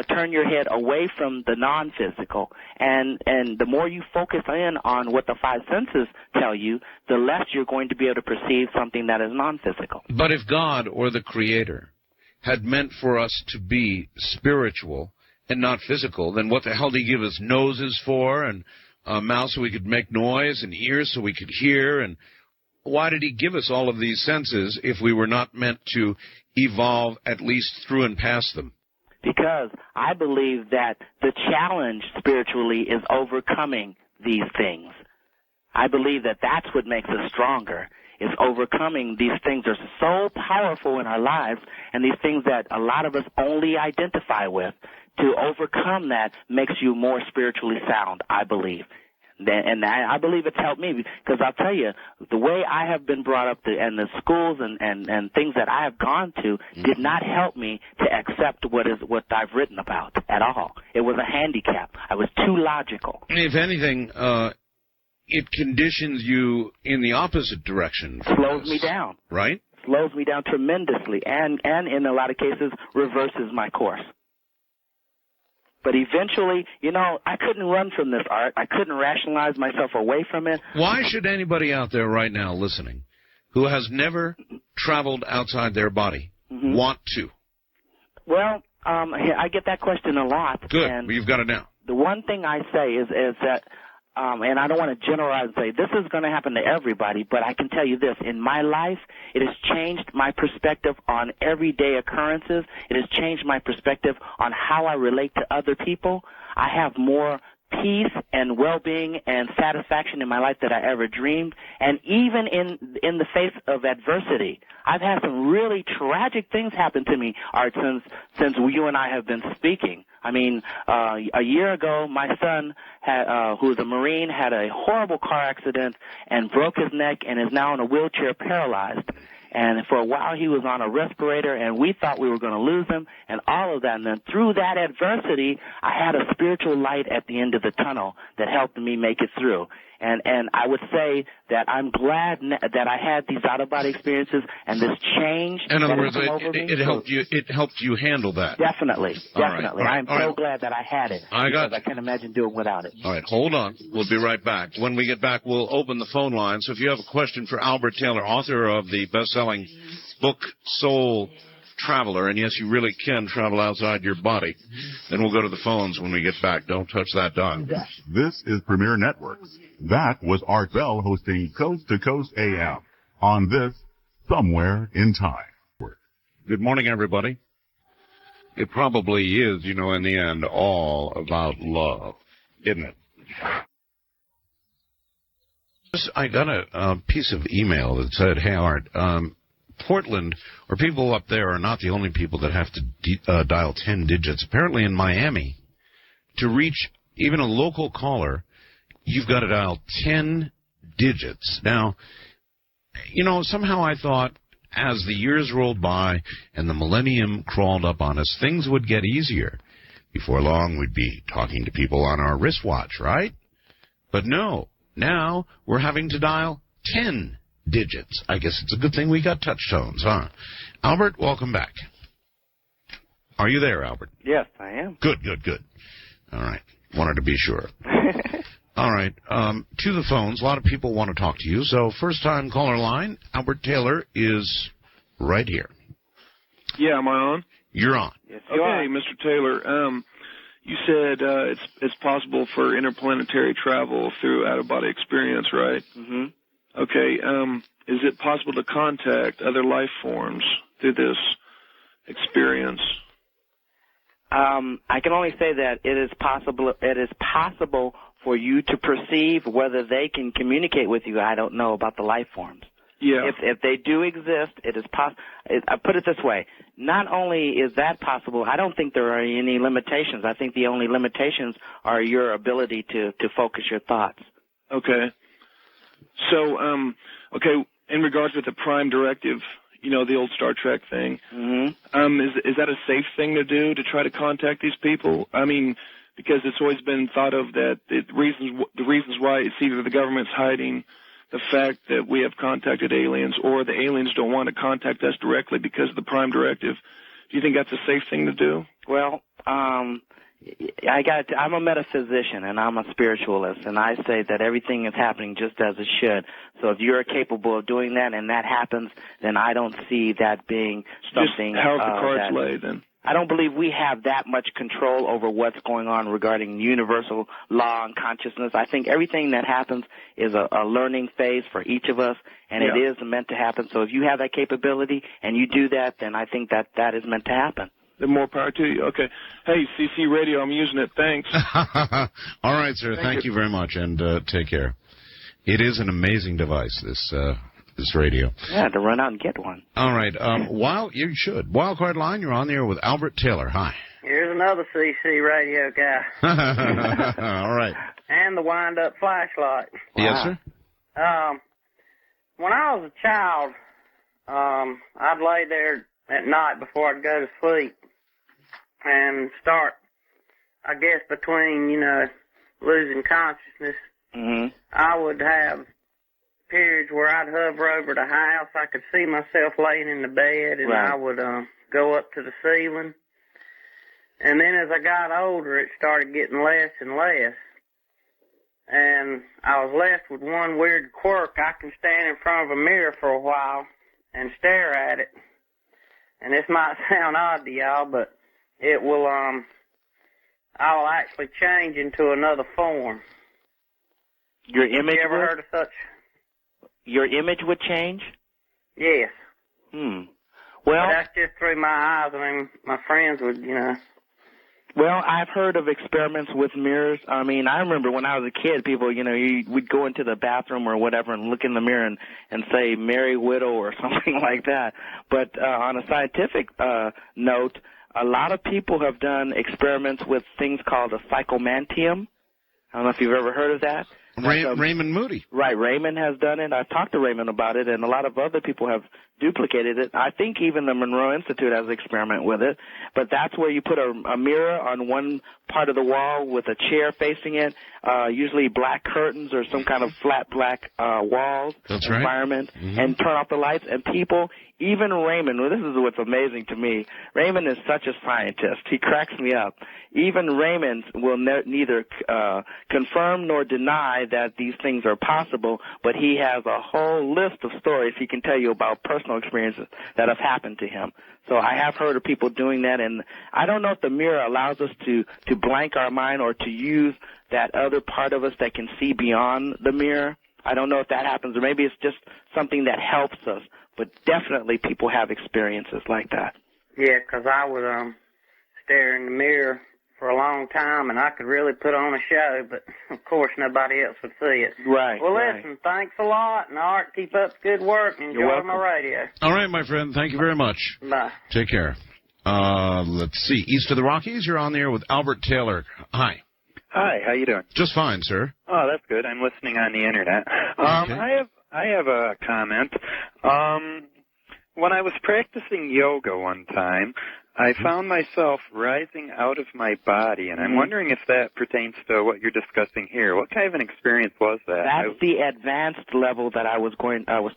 [SPEAKER 16] turn your head away from the non-physical, and the more you focus in on what the five senses tell you, the less you're going to be able to perceive something that is non-physical.
[SPEAKER 1] But if God or the Creator had meant for us to be spiritual and not physical, then what the hell did he give us noses for, and a mouth so we could make noise, and ears so we could hear, and why did he give us all of these senses if we were not meant to evolve at least through and past them?
[SPEAKER 16] Because I believe that the challenge spiritually is overcoming these things. I believe that that's what makes us stronger, is overcoming these things that are so powerful in our lives, and these things that a lot of us only identify with. To overcome that makes you more spiritually sound, I believe. And I believe it's helped me, because I'll tell you, the way I have been brought up and the schools and things that I have gone to did not help me to accept what I've written about at all. It was a handicap. I was too logical.
[SPEAKER 1] If anything, it conditions you in the opposite direction.
[SPEAKER 16] Slows me down.
[SPEAKER 1] Right?
[SPEAKER 16] Slows me down tremendously, and in a lot of cases reverses my course. But eventually, I couldn't run from this art. I couldn't rationalize myself away from it.
[SPEAKER 1] Why should anybody out there right now listening who has never traveled outside their body want to?
[SPEAKER 16] Well, I get that question a lot.
[SPEAKER 1] Good.
[SPEAKER 16] And
[SPEAKER 1] you've got it now.
[SPEAKER 16] The one thing I say is that, and I don't want to generalize and say this is going to happen to everybody, but I can tell you this. In my life, it has changed my perspective on everyday occurrences. It has changed my perspective on how I relate to other people. I have more peace and well-being and satisfaction in my life that I ever dreamed. And even in the face of adversity, I've had some really tragic things happen to me, Art, since you and I have been speaking. I mean, a year ago, my son, who is a Marine, had a horrible car accident and broke his neck and is now in a wheelchair paralyzed. And for a while, he was on a respirator, and we thought we were going to lose him and all of that. And then through that adversity, I had a spiritual light at the end of the tunnel that helped me make it through. And I would say that I'm glad that I had these out-of-body experiences and this change.
[SPEAKER 1] In other words, it helped you handle that.
[SPEAKER 16] Definitely.
[SPEAKER 1] All right.
[SPEAKER 16] I'm so glad that I had it. I can't imagine doing without it.
[SPEAKER 1] All right, hold on. We'll be right back. When we get back, we'll open the phone line. So if you have a question for Albert Taylor, author of the best-selling book Soul Traveler, and yes, you really can travel outside your body, then we'll go to the phones when we get back. Don't touch that dial.
[SPEAKER 5] This is Premier Networks. That was Art Bell hosting Coast to Coast AM on this Somewhere in Time.
[SPEAKER 1] Good morning, everybody. It probably is, in the end, all about love, isn't it? I got a piece of email that said, hey, Art, Portland, or people up there, are not the only people that have to dial 10 digits. Apparently in Miami, to reach even a local caller, you've got to dial 10 digits. Now, somehow I thought as the years rolled by and the millennium crawled up on us, things would get easier. Before long, we'd be talking to people on our wristwatch, right? But no, now we're having to dial 10 digits. I guess it's a good thing we got touch tones, huh? Albert, welcome back. Are you there, Albert?
[SPEAKER 16] Yes, I am.
[SPEAKER 1] Good. All right. Wanted to be sure. All right. To the phones. A lot of people want to talk to you. So first-time caller line, Albert Taylor is right here.
[SPEAKER 17] Yeah, am I on?
[SPEAKER 1] You're on.
[SPEAKER 16] Yes, you are.
[SPEAKER 17] Okay, Mr. Taylor. You said it's possible for interplanetary travel through out-of-body experience, right?
[SPEAKER 16] Mm-hmm.
[SPEAKER 17] Okay, is it possible to contact other life forms through this experience?
[SPEAKER 16] I can only say that it is possible for you to perceive. Whether they can communicate with you, I don't know about the life forms.
[SPEAKER 17] Yeah.
[SPEAKER 16] If they do exist, it is possible. I put it this way. Not only is that possible, I don't think there are any limitations. I think the only limitations are your ability to focus your thoughts.
[SPEAKER 17] Okay. So, in regards with the Prime Directive, the old Star Trek thing,
[SPEAKER 16] mm-hmm.
[SPEAKER 17] Is that a safe thing to do, to try to contact these people? I mean, because it's always been thought of that the reasons why it's either the government's hiding the fact that we have contacted aliens or the aliens don't want to contact us directly because of the Prime Directive. Do you think that's a safe thing to do?
[SPEAKER 16] Well, I'm a metaphysician and I'm a spiritualist, and I say that everything is happening just as it should. So if you're capable of doing that and that happens, then I don't see that being something.
[SPEAKER 17] Just how's the cards laid then?
[SPEAKER 16] I don't believe we have that much control over what's going on regarding universal law and consciousness. I think everything that happens is a learning phase for each of us, and it is meant to happen. So if you have that capability and you do that, then I think that is meant to happen.
[SPEAKER 17] The more power to you. Okay. Hey, CC Radio, I'm using it. Thanks.
[SPEAKER 1] All right, sir. Thank you very much, and take care. It is an amazing device, this radio.
[SPEAKER 16] Yeah, to run out and get one.
[SPEAKER 1] All right. You should. Wildcard line, you're on there with Albert Taylor. Hi.
[SPEAKER 8] Here's another CC radio guy.
[SPEAKER 1] All right.
[SPEAKER 8] And the wind-up flashlight.
[SPEAKER 1] Yes, sir?
[SPEAKER 8] When I was a child, I'd lay there at night before I'd go to sleep and start, I guess, between, losing consciousness.
[SPEAKER 16] Mm-hmm.
[SPEAKER 8] I would have periods where I'd hover over the house. I could see myself laying in the bed, and I would go up to the ceiling. And then as I got older, it started getting less and less. And I was left with one weird quirk. I can stand in front of a mirror for a while and stare at it. And this might sound odd to y'all, but it will, I'll actually change into another form.
[SPEAKER 16] Your image
[SPEAKER 8] You ever heard of such?
[SPEAKER 16] Your image would change?
[SPEAKER 8] Yes.
[SPEAKER 16] Well,
[SPEAKER 8] but that's just through my eyes. I mean, my friends would,
[SPEAKER 16] Well, I've heard of experiments with mirrors. I mean, I remember when I was a kid, people, we'd go into the bathroom or whatever and look in the mirror and say "Merry Widow" or something like that. But on a scientific note, a lot of people have done experiments with things called a psychomantium. I don't know if you've ever heard of that.
[SPEAKER 1] Raymond Moody.
[SPEAKER 16] Right, Raymond has done it. I've talked to Raymond about it, and a lot of other people have duplicated it. I think even the Monroe Institute has an experiment with it. But that's where you put a mirror on one part of the wall with a chair facing it, usually black curtains or some kind of flat black walls environment, and turn off the lights. And people, even Raymond, well, this is what's amazing to me. Raymond is such a scientist. He cracks me up. Even Raymond will neither confirm nor deny that these things are possible, but he has a whole list of stories he can tell you about personal experiences that have happened to him. So I have heard of people doing that, and I don't know if the mirror allows us to blank our mind or to use that other part of us that can see beyond the mirror. I don't know if that happens, or maybe it's just something that helps us, but definitely people have experiences like that.
[SPEAKER 8] Yeah, 'cause I would stare in the mirror for a long time, and I could really put on a show, but of course nobody else would see it.
[SPEAKER 16] Right.
[SPEAKER 8] Well, listen, thanks a lot, and Art, keep up the good work, and enjoy my radio.
[SPEAKER 1] All right, my friend. Thank you very much.
[SPEAKER 8] Bye.
[SPEAKER 1] Take care. Let's see. East of the Rockies, you're on there with Albert Taylor. Hi.
[SPEAKER 18] Hi, how you doing?
[SPEAKER 1] Just fine, sir.
[SPEAKER 18] Oh, that's good. I'm listening on the internet.
[SPEAKER 1] Okay.
[SPEAKER 18] I have a comment. When I was practicing yoga one time, I found myself rising out of my body, and I'm wondering if that pertains to what you're discussing here. What kind of an experience was that?
[SPEAKER 16] That's the advanced level that I was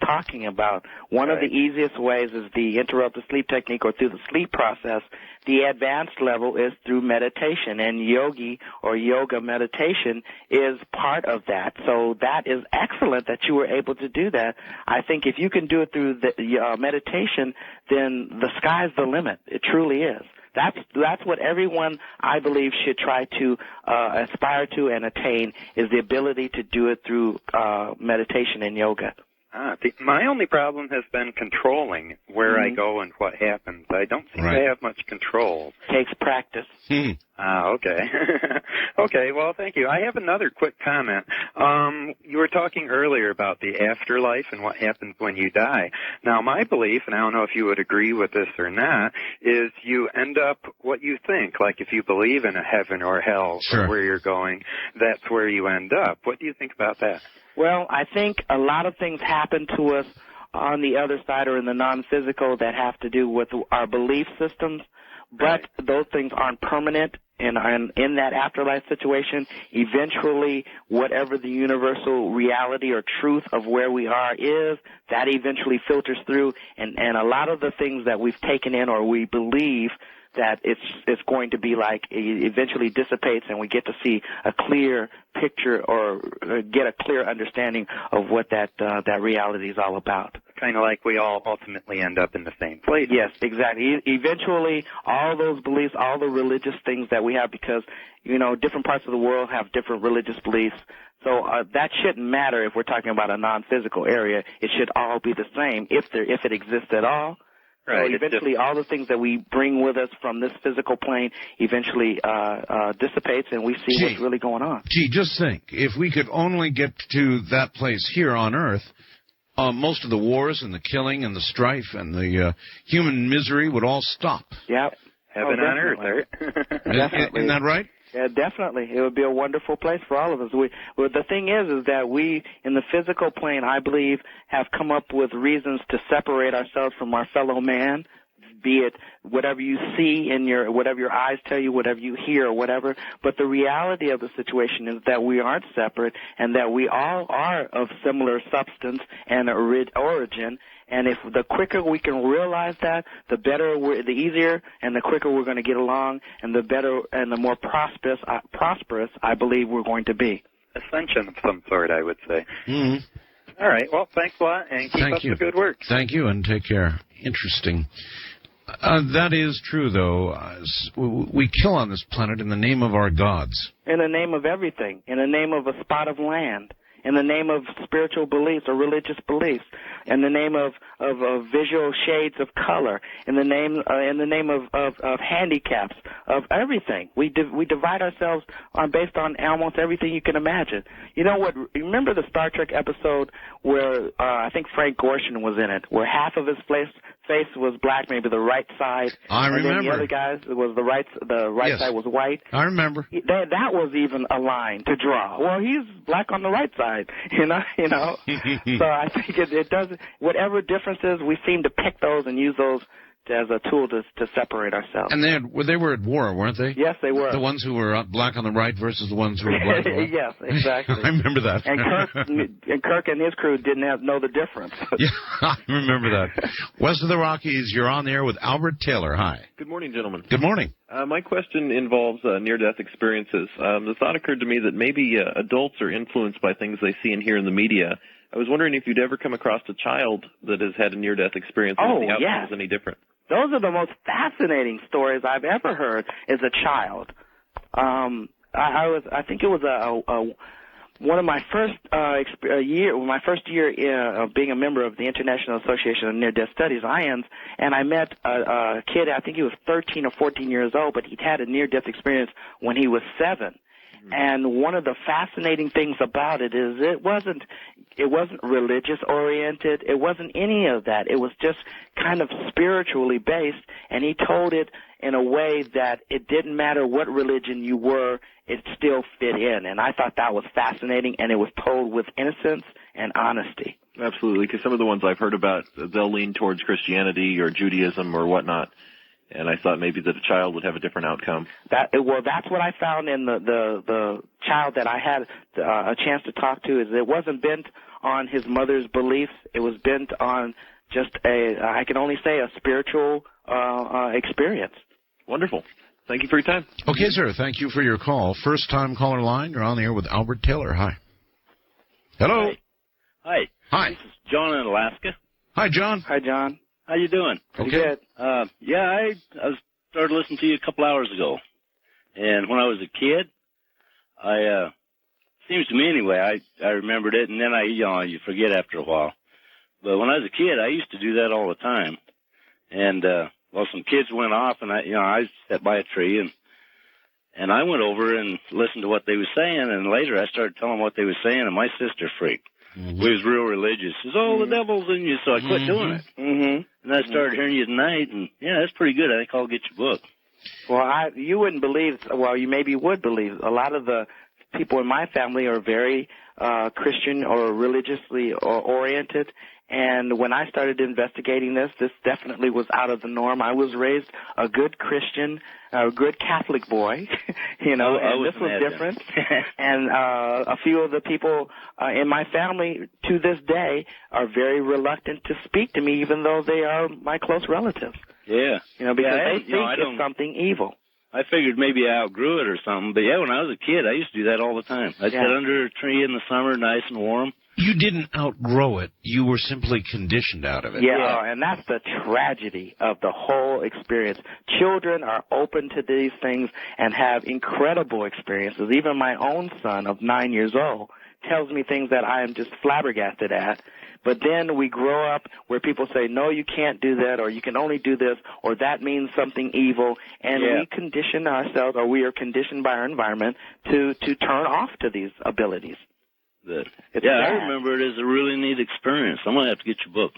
[SPEAKER 16] talking about. One of the easiest ways is the interrupted sleep technique or through the sleep process. The advanced level is through meditation, and yogi or yoga meditation is part of that. So that is excellent that you were able to do that. I think if you can do it through the meditation, then the sky's the limit. It truly is. That's what everyone, I believe, should try to aspire to and attain, is the ability to do it through meditation and yoga.
[SPEAKER 18] My only problem has been controlling where I go and what happens. I don't seem to have much control.
[SPEAKER 16] Takes practice.
[SPEAKER 18] Okay. Okay, well, thank you. I have another quick comment. You were talking earlier about the afterlife and what happens when you die. Now, my belief, and I don't know if you would agree with this or not, is you end up what you think. Like if you believe in a heaven or hell or where you're going, that's where you end up. What do you think about that?
[SPEAKER 16] Well, I think a lot of things happen to us on the other side or in the non-physical that have to do with our belief systems. but those things aren't permanent. And in that afterlife situation, eventually, whatever the universal reality or truth of where we are is, that eventually filters through. And a lot of the things that we've taken in or we believe that it's going to be like eventually dissipates, and we get to see a clear picture or get a clear understanding of what that reality is all about.
[SPEAKER 18] Kind of like we all ultimately end up in the same place.
[SPEAKER 16] Yes, exactly. Eventually, all those beliefs, all the religious things that we have, because, different parts of the world have different religious beliefs. So that shouldn't matter if we're talking about a non-physical area. It should all be the same if it exists at all.
[SPEAKER 18] Right.
[SPEAKER 16] So eventually, all the things that we bring with us from this physical plane eventually dissipates, and we see what's really going on.
[SPEAKER 1] Gee, just think, if we could only get to that place here on Earth, most of the wars and the killing and the strife and the human misery would all stop.
[SPEAKER 16] Yep.
[SPEAKER 18] Heaven on Earth, Art.
[SPEAKER 16] Definitely.
[SPEAKER 1] Isn't that right?
[SPEAKER 16] Yeah, definitely. It would be a wonderful place for all of us. The thing is that we, in the physical plane, I believe, have come up with reasons to separate ourselves from our fellow man, be it whatever you see whatever your eyes tell you, whatever you hear, or whatever. But the reality of the situation is that we aren't separate, and that we all are of similar substance and origin. And if the quicker we can realize that, the better, the easier, and the quicker we're going to get along, and the better and the more prosperous I believe we're going to be.
[SPEAKER 18] Ascension of some sort, I would say.
[SPEAKER 1] Mm-hmm.
[SPEAKER 18] All right. Well, thanks a lot, and keep up the good work.
[SPEAKER 1] Thank you, and take care. Interesting. That is true, though. We kill on this planet in the name of our gods.
[SPEAKER 16] In the name of everything. In the name of a spot of land. In the name of spiritual beliefs or religious beliefs, in the name of visual shades of color, in the name of handicaps, of everything. We divide ourselves based on almost everything you can imagine. You know what? Remember the Star Trek episode where I think Frank Gorshin was in it, where half of his face was black, maybe the right side.
[SPEAKER 1] I remember.
[SPEAKER 16] And then the other guys was the right side was white.
[SPEAKER 1] I remember.
[SPEAKER 16] That was even a line to draw. Well, he's black on the right side. So I think it doesn't. Whatever differences, we seem to pick those and use those as a tool to separate ourselves.
[SPEAKER 1] And they were at war, weren't they?
[SPEAKER 16] Yes, they were.
[SPEAKER 1] The ones who were black on the right versus the ones who were black on the left.
[SPEAKER 16] Yes, exactly.
[SPEAKER 1] I remember that.
[SPEAKER 16] And Kirk and his crew didn't know the difference.
[SPEAKER 1] Yeah, I remember that. West of the Rockies, you're on the air with Albert Taylor. Hi.
[SPEAKER 19] Good morning, gentlemen.
[SPEAKER 1] Good morning.
[SPEAKER 19] My question involves near-death experiences. The thought occurred to me that maybe adults are influenced by things they see and hear in the media. I was wondering if you'd ever come across a child that has had a near-death experience and the outcome is any different.
[SPEAKER 16] Those are the most fascinating stories I've ever heard as a child. I think it was one of my first year of being a member of the International Association of Near-Death Studies, IANS, and I met a kid. I think he was 13 or 14 years old, but he'd had a near-death experience when he was 7. And one of the fascinating things about it is it wasn't religious oriented. It wasn't any of that. It was just kind of spiritually based, and he told it in a way that it didn't matter what religion you were, it still fit in. And I thought that was fascinating, and it was told with innocence and honesty.
[SPEAKER 19] Absolutely, because some of the ones I've heard about, they'll lean towards Christianity or Judaism or whatnot. And I thought maybe that a child would have a different outcome.
[SPEAKER 16] That's what I found in the child that I had a chance to talk to. Is it wasn't bent on his mother's beliefs. It was bent on just I can only say a spiritual experience.
[SPEAKER 19] Wonderful. Thank you for your time.
[SPEAKER 1] Okay, sir. Thank you for your call. First-time caller line. You're on the air with Albert Taylor. Hi. Hello.
[SPEAKER 20] Hi.
[SPEAKER 1] Hi.
[SPEAKER 20] This is John in Alaska.
[SPEAKER 1] Hi, John.
[SPEAKER 16] Hi, John.
[SPEAKER 20] How you doing?
[SPEAKER 1] Pretty good.
[SPEAKER 20] I started listening to you a couple hours ago, and when I was a kid, seems to me anyway, I remembered it, and then you forget after a while. But when I was a kid, I used to do that all the time, and some kids went off, and I sat by a tree, and I went over and listened to what they were saying, and later I started telling them what they were saying, and my sister freaked.
[SPEAKER 16] Mm-hmm.
[SPEAKER 20] We was real religious. Says, the devil's in you, so I quit doing it. Mm-hmm. And I started hearing you tonight, and that's pretty good. I think I'll get your book.
[SPEAKER 16] Well, you wouldn't believe. Well, you maybe would believe a lot of the people in my family are very Christian or religiously oriented. And when I started investigating this definitely was out of the norm. I was raised a good Christian, a good Catholic boy, and this was different. And a few of the people in my family to this day are very reluctant to speak to me, even though they are my close relatives.
[SPEAKER 20] Yeah.
[SPEAKER 16] Because they think it's something evil.
[SPEAKER 20] I figured maybe I outgrew it or something. But, when I was a kid, I used to do that all the time. I'd sit under a tree in the summer, nice and warm.
[SPEAKER 1] You didn't outgrow it. You were simply conditioned out of it.
[SPEAKER 16] Yeah, and that's the tragedy of the whole experience. Children are open to these things and have incredible experiences. Even my own son of 9 years old tells me things that I am just flabbergasted at. But then we grow up where people say, no, you can't do that, or you can only do this, or that means something evil, and we condition ourselves, or we are conditioned by our environment to turn off to these abilities.
[SPEAKER 20] I remember it as a really neat experience. I'm going to have to get your book.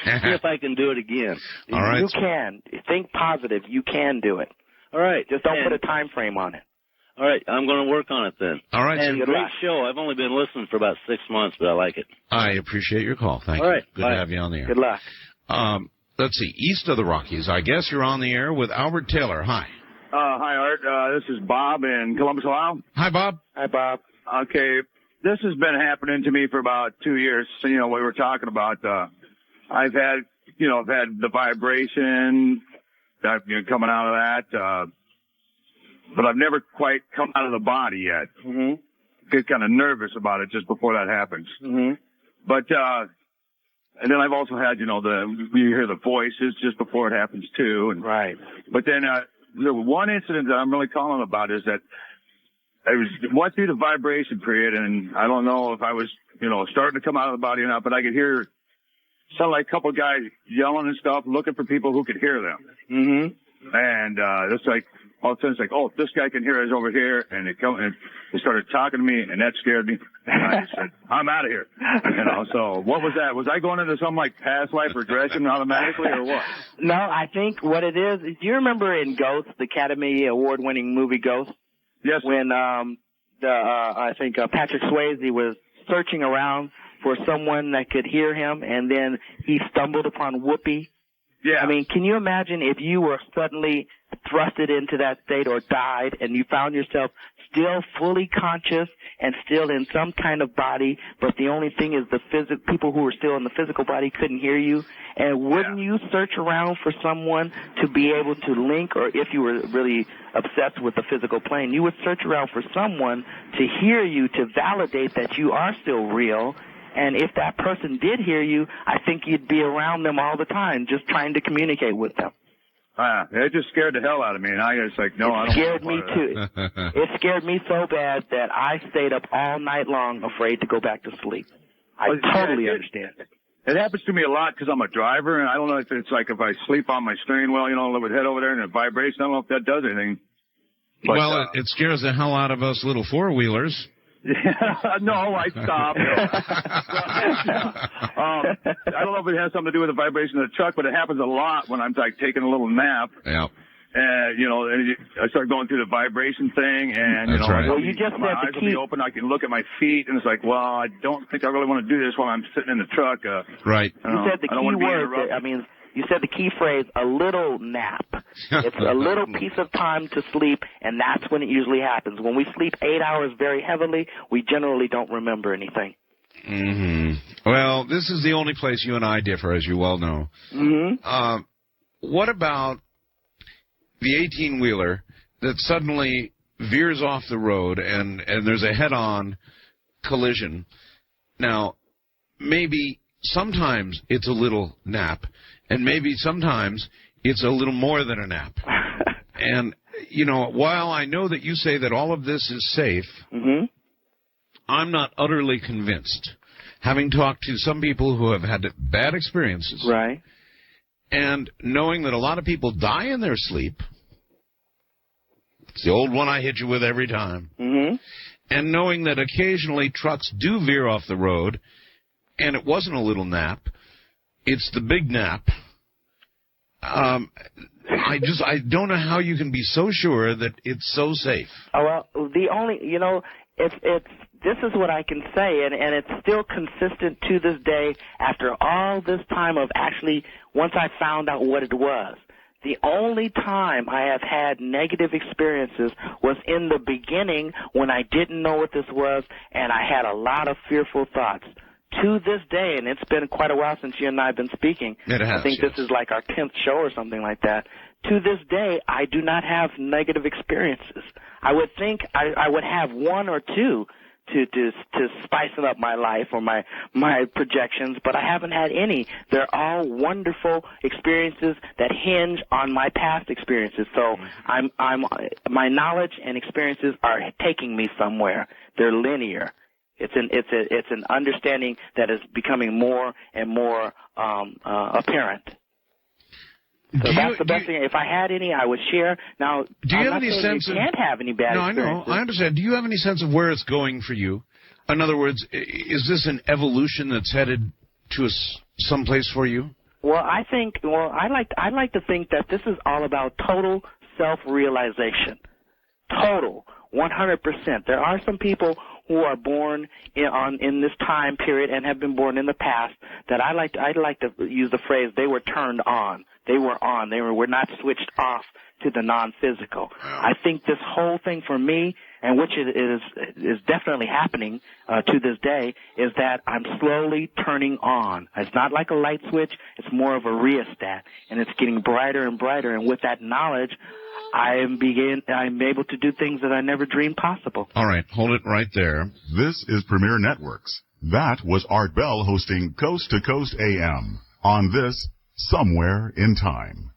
[SPEAKER 20] See if I can do it again.
[SPEAKER 1] All right.
[SPEAKER 16] You can. Think positive. You can do it.
[SPEAKER 20] All right.
[SPEAKER 16] Just don't put a time frame on it.
[SPEAKER 20] All right. I'm going to work on it then.
[SPEAKER 1] All right.
[SPEAKER 20] And great show. I've only been listening for about 6 months, but I like it.
[SPEAKER 1] I appreciate your call. Thank you.
[SPEAKER 20] All right.
[SPEAKER 1] Good
[SPEAKER 20] Bye.
[SPEAKER 1] to have you on the air.
[SPEAKER 16] Good luck.
[SPEAKER 1] Let's see. East of the Rockies. I guess you're on the air with Albert Taylor. Hi.
[SPEAKER 21] Hi, Art. This is Bob in Columbus, Ohio.
[SPEAKER 1] Hi, Bob.
[SPEAKER 16] Hi, Bob.
[SPEAKER 21] Okay. This has been happening to me for about 2 years. So, we were talking about, I've had the vibration coming out of that, but I've never quite come out of the body yet.
[SPEAKER 16] Mm-hmm.
[SPEAKER 21] Get kind of nervous about it just before that happens.
[SPEAKER 16] Mm-hmm.
[SPEAKER 21] But, and then I've also had, you hear the voices just before it happens too. And,
[SPEAKER 16] right.
[SPEAKER 21] But then, the one incident that I'm really calling about is that I went through the vibration period, and I don't know if I was, starting to come out of the body or not, but I could hear sound like a couple of guys yelling and stuff, looking for people who could hear them.
[SPEAKER 16] Mm-hmm.
[SPEAKER 21] And it's like all of a sudden it's like, oh, this guy can hear us over here, and they started talking to me, and that scared me. And I just said, I'm out of here. So what was that? Was I going into some like past life regression automatically, or what?
[SPEAKER 16] No, I think what it is. Do you remember in Ghost, the Academy Award-winning movie Ghost?
[SPEAKER 21] Yes.
[SPEAKER 16] When I think Patrick Swayze was searching around for someone that could hear him, and then he stumbled upon Whoopi.
[SPEAKER 21] Yeah.
[SPEAKER 16] I mean, can you imagine if you were suddenly thrusted into that state or died, and you found yourself still fully conscious and still in some kind of body, but the only thing is the people who were still in the physical body couldn't hear you? And wouldn't you search around for someone to be able to link, or if you were really obsessed with the physical plane, you would search around for someone to hear you, to validate that you are still real. And if that person did hear you, I think you'd be around them all the time, just trying to communicate with them.
[SPEAKER 21] It just scared the hell out of me, and I was like, no, I don't.
[SPEAKER 16] It scared me too. It scared me so bad that I stayed up all night long, afraid to go back to sleep. I totally understand.
[SPEAKER 21] It happens to me a lot because I'm a driver, and I don't know if it's like if I sleep on my steering wheel, with head over there and it vibrates. I don't know if that does anything. But,
[SPEAKER 1] well, it scares the hell out of us little four-wheelers.
[SPEAKER 21] No, I stopped. I don't know if it has something to do with the vibration of the truck, but it happens a lot when I'm like taking a little nap.
[SPEAKER 1] Yeah.
[SPEAKER 21] And I start going through the vibration thing, and
[SPEAKER 1] right.
[SPEAKER 16] Well, you just
[SPEAKER 21] my eyes will be open. I can look at my feet, and it's like, well, I don't think I really want to do this while I'm sitting in the truck.
[SPEAKER 1] Right.
[SPEAKER 16] You said the key word. You said the key phrase, a little nap. It's a little piece of time to sleep, and that's when it usually happens. When we sleep 8 hours very heavily, we generally don't remember anything.
[SPEAKER 1] Mm-hmm. Well, this is the only place you and I differ, as you well know.
[SPEAKER 16] Mm-hmm.
[SPEAKER 1] What about the 18-wheeler that suddenly veers off the road and there's a head-on collision? Now, maybe sometimes it's a little nap, and maybe sometimes it's a little more than a nap. And, while I know that you say that all of this is safe,
[SPEAKER 16] mm-hmm.
[SPEAKER 1] I'm not utterly convinced, having talked to some people who have had bad experiences.
[SPEAKER 16] Right.
[SPEAKER 1] And knowing that a lot of people die in their sleep. It's the old one I hit you with every time.
[SPEAKER 16] Mm-hmm.
[SPEAKER 1] And knowing that occasionally trucks do veer off the road, and it wasn't a little nap, it's the big nap. I don't know how you can be so sure that it's so safe.
[SPEAKER 16] Oh, well, the only, this is what I can say, and it's still consistent to this day after all this time of actually, once I found out what it was. The only time I have had negative experiences was in the beginning when I didn't know what this was, and I had a lot of fearful thoughts. To this day, and it's been quite a while since you and I have been speaking.
[SPEAKER 1] It has,
[SPEAKER 16] I think this is like our 10th show or something like that. To this day, I do not have negative experiences. I would think I would have one or two to spice up my life or my projections, but I haven't had any. They're all wonderful experiences that hinge on my past experiences. So my knowledge and experiences are taking me somewhere. They're linear. It's an understanding that is becoming more and more apparent. So that's the best thing. If I had any, I would share. Now,
[SPEAKER 1] do you have any sense
[SPEAKER 16] you can't have any bad experiences.
[SPEAKER 1] No, I know. I understand. Do you have any sense of where it's going for you? In other words, is this an evolution that's headed to someplace for you?
[SPEAKER 16] Well, I like to think that this is all about total self-realization. Total, 100%. There are some people who are born in this time period and have been born in the past that I'd like to use the phrase they were turned on. They were on. We're not switched off to the non-physical. I think this whole thing for me, and which is definitely happening to this day, is that I'm slowly turning on. It's not like a light switch. It's more of a rheostat, and it's getting brighter and brighter. And with that knowledge, I'm able to do things that I never dreamed possible.
[SPEAKER 1] All right, hold it right there.
[SPEAKER 5] This is Premier Networks. That was Art Bell hosting Coast to Coast AM on this Somewhere in Time.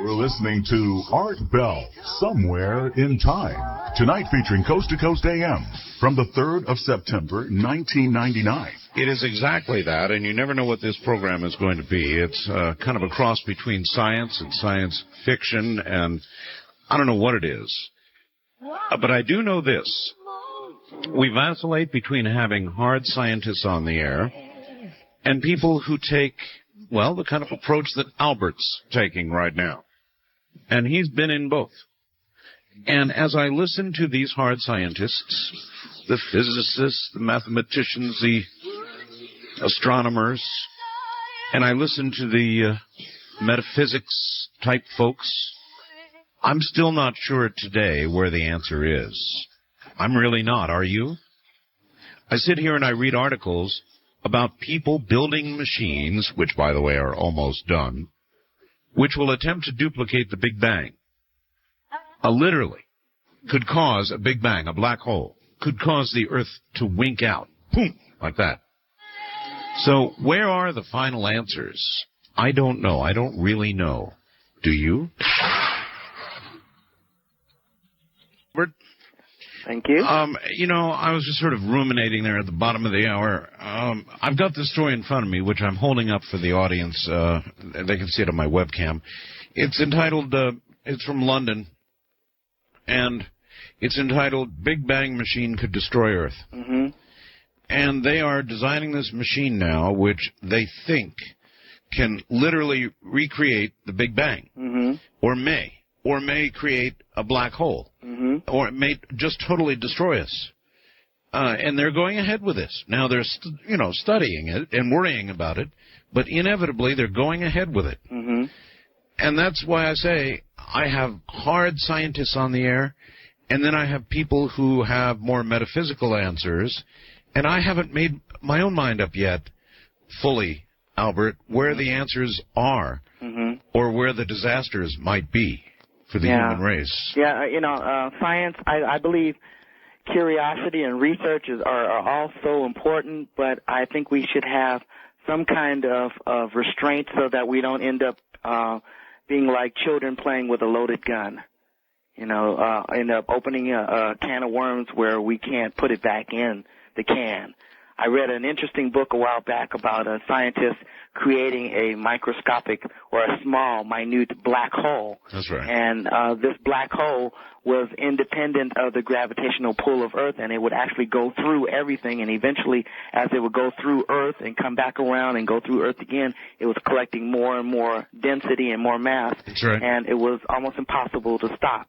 [SPEAKER 5] We're listening to Art Bell, Somewhere in Time. Tonight featuring Coast to Coast AM from the 3rd of September, 1999.
[SPEAKER 1] It is exactly that, and you never know what this program is going to be. It's kind of a cross between science and science fiction, and I don't know what it is. But I do know this. We vacillate between having hard scientists on the air and people who take, well, the kind of approach that Albert's taking right now. And he's been in both. And as I listen to these hard scientists, the physicists, the mathematicians, the astronomers, and I listen to the metaphysics type folks, I'm still not sure today where the answer is. I'm really not. Are you? I sit here and I read articles about people building machines, which, by the way, are almost done, which will attempt to duplicate the Big Bang. Literally could cause a Big Bang, a black hole, could cause the Earth to wink out, boom, like that. So where are the final answers? I don't know. I don't really know. Do you?
[SPEAKER 16] Thank you.
[SPEAKER 1] I was just sort of ruminating there at the bottom of the hour. I've got this story in front of me, which I'm holding up for the audience. They can see it on my webcam. It's entitled, it's from London, and it's entitled, Big Bang Machine Could Destroy Earth.
[SPEAKER 16] Mm-hmm.
[SPEAKER 1] And they are designing this machine now, which they think can literally recreate the Big Bang,
[SPEAKER 16] mm-hmm.
[SPEAKER 1] or may create a black hole,
[SPEAKER 16] mm-hmm.
[SPEAKER 1] or it may just totally destroy us. And they're going ahead with this. Now they're, studying it and worrying about it, but inevitably they're going ahead with it.
[SPEAKER 16] Mm-hmm.
[SPEAKER 1] And that's why I say I have hard scientists on the air, and then I have people who have more metaphysical answers, and I haven't made my own mind up yet fully, Albert, where the answers are,
[SPEAKER 16] mm-hmm.
[SPEAKER 1] or where the disasters might be for the human race.
[SPEAKER 16] Yeah, science, I believe curiosity and research are all so important, but I think we should have some kind of restraint so that we don't end up being like children playing with a loaded gun. End up opening a can of worms where we can't put it back in the can. I read an interesting book a while back about a scientist creating a microscopic or a small, minute black hole.
[SPEAKER 1] That's right.
[SPEAKER 16] And this black hole was independent of the gravitational pull of Earth, and it would actually go through everything, and eventually, as it would go through Earth and come back around and go through Earth again, it was collecting more and more density and more mass.
[SPEAKER 1] That's right.
[SPEAKER 16] And it was almost impossible to stop.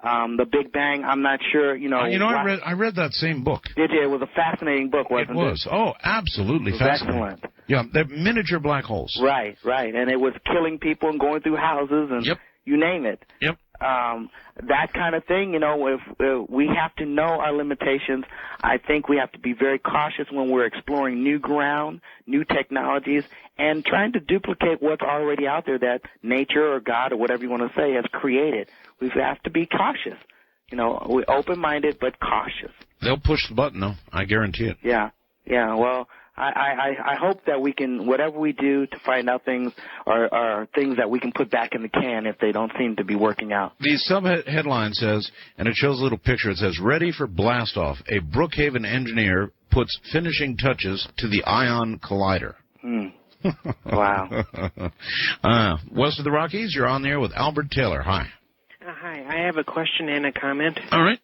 [SPEAKER 16] The Big Bang, I'm not sure,
[SPEAKER 1] I read that same book.
[SPEAKER 16] Did you? It was a fascinating book, wasn't it?
[SPEAKER 1] It was. Oh, absolutely fascinating.
[SPEAKER 16] Excellent.
[SPEAKER 1] Yeah, they're miniature black holes.
[SPEAKER 16] Right. And it was killing people and going through houses and you name it.
[SPEAKER 1] Yep.
[SPEAKER 16] That kind of thing, if we have to know our limitations. I think we have to be very cautious when we're exploring new ground, new technologies, and trying to duplicate what's already out there that nature or God or whatever you want to say has created. We have to be cautious. We're open-minded but cautious.
[SPEAKER 1] They'll push the button, though. I guarantee it.
[SPEAKER 16] Yeah. Well, I hope that we can, whatever we do to find out things are things that we can put back in the can if they don't seem to be working out.
[SPEAKER 1] The sub-headline says, and it shows a little picture, it says, "Ready for blast-off. A Brookhaven engineer puts finishing touches to the ion collider."
[SPEAKER 16] Wow.
[SPEAKER 1] West of the Rockies, you're on there with Albert Taylor. Hi.
[SPEAKER 3] Hi. I have a question and a comment.
[SPEAKER 1] All right.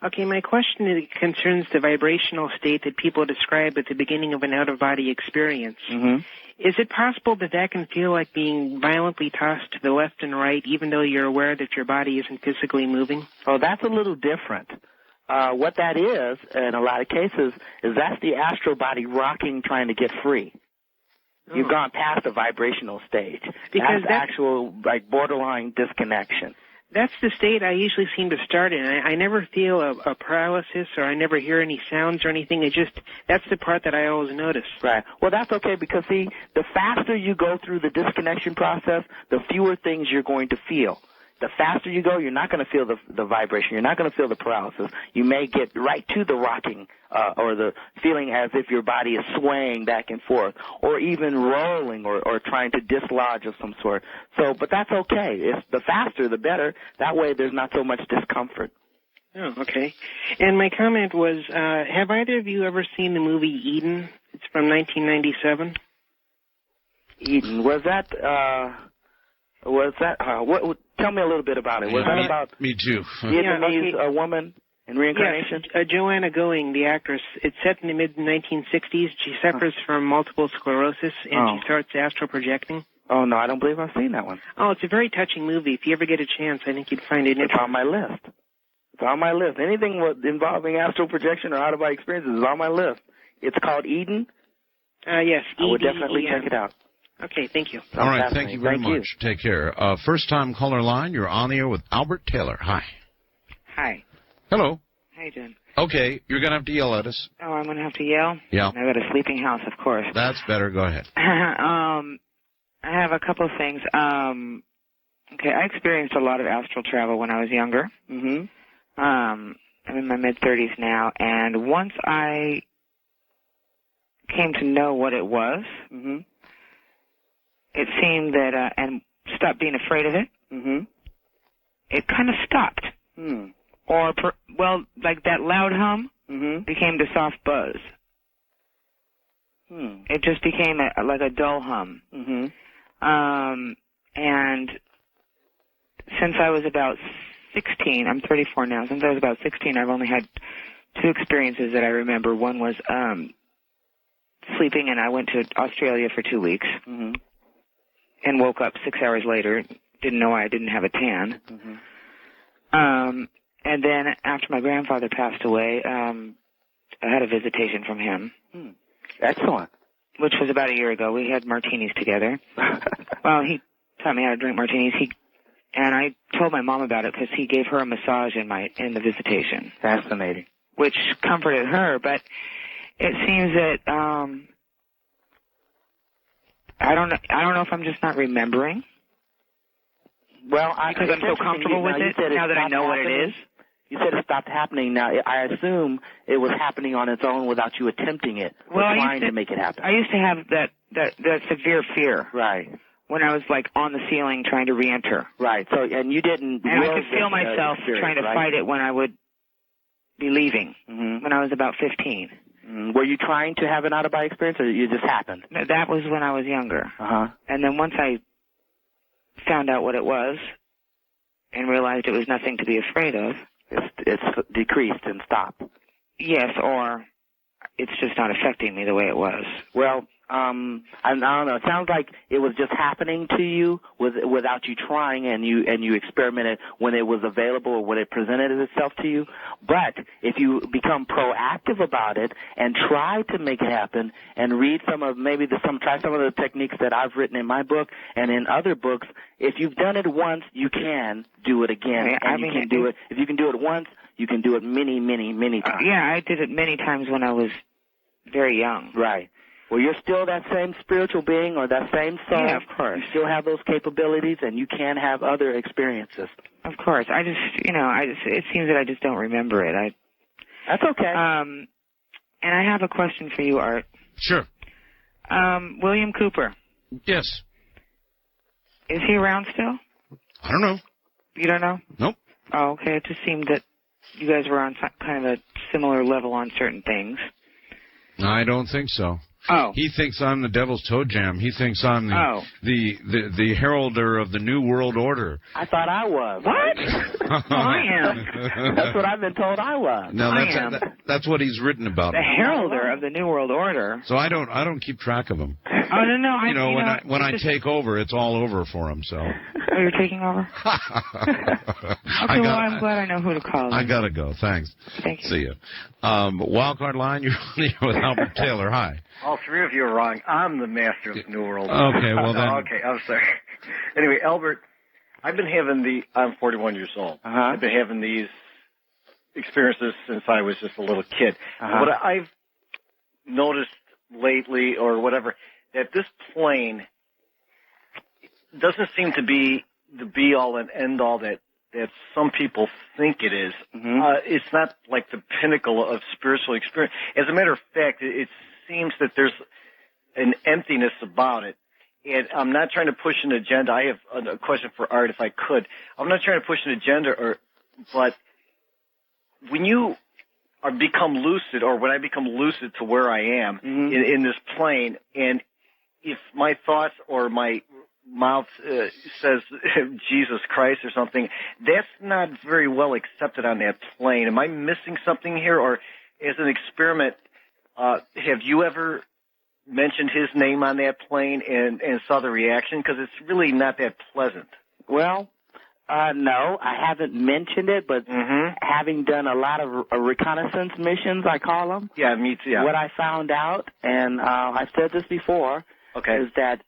[SPEAKER 3] Okay, my question concerns the vibrational state that people describe at the beginning of an out-of-body experience.
[SPEAKER 16] Mm-hmm.
[SPEAKER 3] Is it possible that can feel like being violently tossed to the left and right, even though you're aware that your body isn't physically moving?
[SPEAKER 16] Oh, that's a little different. What that is, in a lot of cases, is that's the astral body rocking, trying to get free. You've gone past the vibrational stage.
[SPEAKER 3] Because
[SPEAKER 16] that's actual, borderline disconnection.
[SPEAKER 3] That's the state I usually seem to start in. I never feel a paralysis, or I never hear any sounds or anything. That's the part that I always notice.
[SPEAKER 16] Right. Well, that's okay because, see, the faster you go through the disconnection process, the fewer things you're going to feel. The faster you go, you're not going to feel the vibration. You're not going to feel the paralysis. You may get right to the rocking or the feeling as if your body is swaying back and forth or even rolling or trying to dislodge of some sort. But that's okay. The faster, the better. That way there's not so much discomfort.
[SPEAKER 3] Oh, okay. And my comment was, have either of you ever seen the movie Eden? It's from 1997.
[SPEAKER 16] Eden. Was that... tell me a little bit about it. Was that about
[SPEAKER 1] me too?
[SPEAKER 16] Vietnamese woman in reincarnation?
[SPEAKER 3] Yes, Joanna Going, the actress. It's set in the mid-1960s. She suffers from multiple sclerosis, and she starts astral projecting.
[SPEAKER 16] Oh, no, I don't believe I've seen that one.
[SPEAKER 3] Oh, it's a very touching movie. If you ever get a chance, I think you'd find it interesting.
[SPEAKER 16] It's on my list. It's on my list. Anything involving astral projection or out-of-body experiences is on my list. It's called Eden?
[SPEAKER 3] Yes,
[SPEAKER 16] I would definitely check it out.
[SPEAKER 3] Okay, thank you.
[SPEAKER 1] All right, thank you very much. Take care. First-time caller line, you're on the air with Albert Taylor. Hi.
[SPEAKER 22] Hi.
[SPEAKER 1] Hello.
[SPEAKER 22] How you doing?
[SPEAKER 1] Okay, you're going to have to yell at us.
[SPEAKER 22] Oh, I'm going to have to yell?
[SPEAKER 1] Yeah.
[SPEAKER 22] I got a sleeping house, of course.
[SPEAKER 1] That's better. Go ahead.
[SPEAKER 22] I have a couple of things. Okay, I experienced a lot of astral travel when I was younger.
[SPEAKER 16] Mm-hmm.
[SPEAKER 22] I'm in my mid-30s now, and once I came to know what it was, it seemed that, and stopped being afraid of it, it kind of stopped. Or, like that loud hum became the soft buzz. It just became like a dull hum. And since I was about 16, I'm 34 now, since I was about 16, I've only had two experiences that I remember. One was sleeping, and I went to Australia for 2 weeks. And woke up 6 hours later, didn't know why I didn't have a tan. And then after my grandfather passed away, I had a visitation from him.
[SPEAKER 16] Excellent.
[SPEAKER 22] Which was about a year ago. We had martinis together. Well, he taught me how to drink martinis. And I told my mom about it because he gave her a massage in the visitation.
[SPEAKER 16] Fascinating.
[SPEAKER 22] Which comforted her, but it seems that I don't know if I'm just not remembering.
[SPEAKER 16] Well,
[SPEAKER 22] because I'm so comfortable with it now that I know what it is.
[SPEAKER 16] You said it stopped happening. Now, I assume it was happening on its own without you attempting it or trying to make it happen.
[SPEAKER 22] I used to have that severe fear.
[SPEAKER 16] Right.
[SPEAKER 22] When I was like on the ceiling trying to re-enter.
[SPEAKER 16] Right. So, and you didn't.
[SPEAKER 22] And I could feel myself trying to fight it when I would be leaving. When I was about 15.
[SPEAKER 16] Were you trying to have an out-of-body experience, or it just happened?
[SPEAKER 22] That was when I was younger.
[SPEAKER 16] Uh-huh.
[SPEAKER 22] And then once I found out what it was and realized it was nothing to be afraid of.
[SPEAKER 16] It's decreased and stopped.
[SPEAKER 22] Yes, or it's just not affecting me the way it was.
[SPEAKER 16] Well, I don't know. It sounds like it was just happening to you without you trying, and you experimented when it was available or when it presented itself to you. But if you become proactive about it and try to make it happen, and read try some of the techniques that I've written in my book and in other books, if you've done it once, you can do it again, you can do it. If you can do it once, you can do it many, many, many times.
[SPEAKER 22] Yeah, I did it many times when I was very young.
[SPEAKER 16] Right. Well, you're still that same spiritual being or that same soul.
[SPEAKER 22] Yeah, of course.
[SPEAKER 16] You still have those capabilities, and you can have other experiences.
[SPEAKER 22] Of course. It seems that I just don't remember it.
[SPEAKER 16] That's okay.
[SPEAKER 22] And I have a question for you, Art.
[SPEAKER 1] Sure.
[SPEAKER 22] William Cooper.
[SPEAKER 1] Yes.
[SPEAKER 22] Is he around still?
[SPEAKER 1] I don't know.
[SPEAKER 22] You don't know?
[SPEAKER 1] Nope.
[SPEAKER 22] Oh, okay. It just seemed that you guys were on kind of a similar level on certain things.
[SPEAKER 1] I don't think so.
[SPEAKER 22] Oh.
[SPEAKER 1] He thinks I'm the Devil's Toe Jam. He thinks I'm the heralder of the New World Order.
[SPEAKER 16] I thought I was.
[SPEAKER 22] What? I am.
[SPEAKER 16] That's what I've been told I was.
[SPEAKER 1] No, that's what he's written about.
[SPEAKER 22] The heralder of the New World Order.
[SPEAKER 1] So I don't keep track of him.
[SPEAKER 22] Oh, no.
[SPEAKER 1] When I take over, it's all over for him. So.
[SPEAKER 22] Oh, you're taking over? Okay, I'm glad I know who to call.
[SPEAKER 1] I gotta go. Thanks.
[SPEAKER 22] Thank you.
[SPEAKER 1] See you. Wildcard line. You're with Albert Taylor. Hi.
[SPEAKER 12] All three of you are wrong. I'm the master of the New World.
[SPEAKER 1] Okay, well then.
[SPEAKER 12] Okay, I'm sorry. Anyway, Albert, I'm 41 years old.
[SPEAKER 16] Uh-huh.
[SPEAKER 12] I've been having these experiences since I was just a little kid.
[SPEAKER 16] Uh-huh.
[SPEAKER 12] What I've noticed lately, or whatever, that this plane doesn't seem to be the be-all and end-all that some people think it is.
[SPEAKER 16] Mm-hmm.
[SPEAKER 12] It's not like the pinnacle of spiritual experience. As a matter of fact, it seems that there's an emptiness about it. And I'm not trying to push an agenda. I have a question for Art, if I could. I'm not trying to push an agenda, but when you become lucid, or when I become lucid to where I am in this plane, and if my thoughts or my mouth says Jesus Christ or something, that's not very well accepted on that plane. Am I missing something here? Or as an experiment, have you ever mentioned his name on that plane and saw the reaction? Because it's really not that pleasant.
[SPEAKER 16] Well, no, I haven't mentioned it, but having done a lot of reconnaissance missions, I call them.
[SPEAKER 12] Yeah, me too. Yeah.
[SPEAKER 16] What I found out, and I've said this before, is that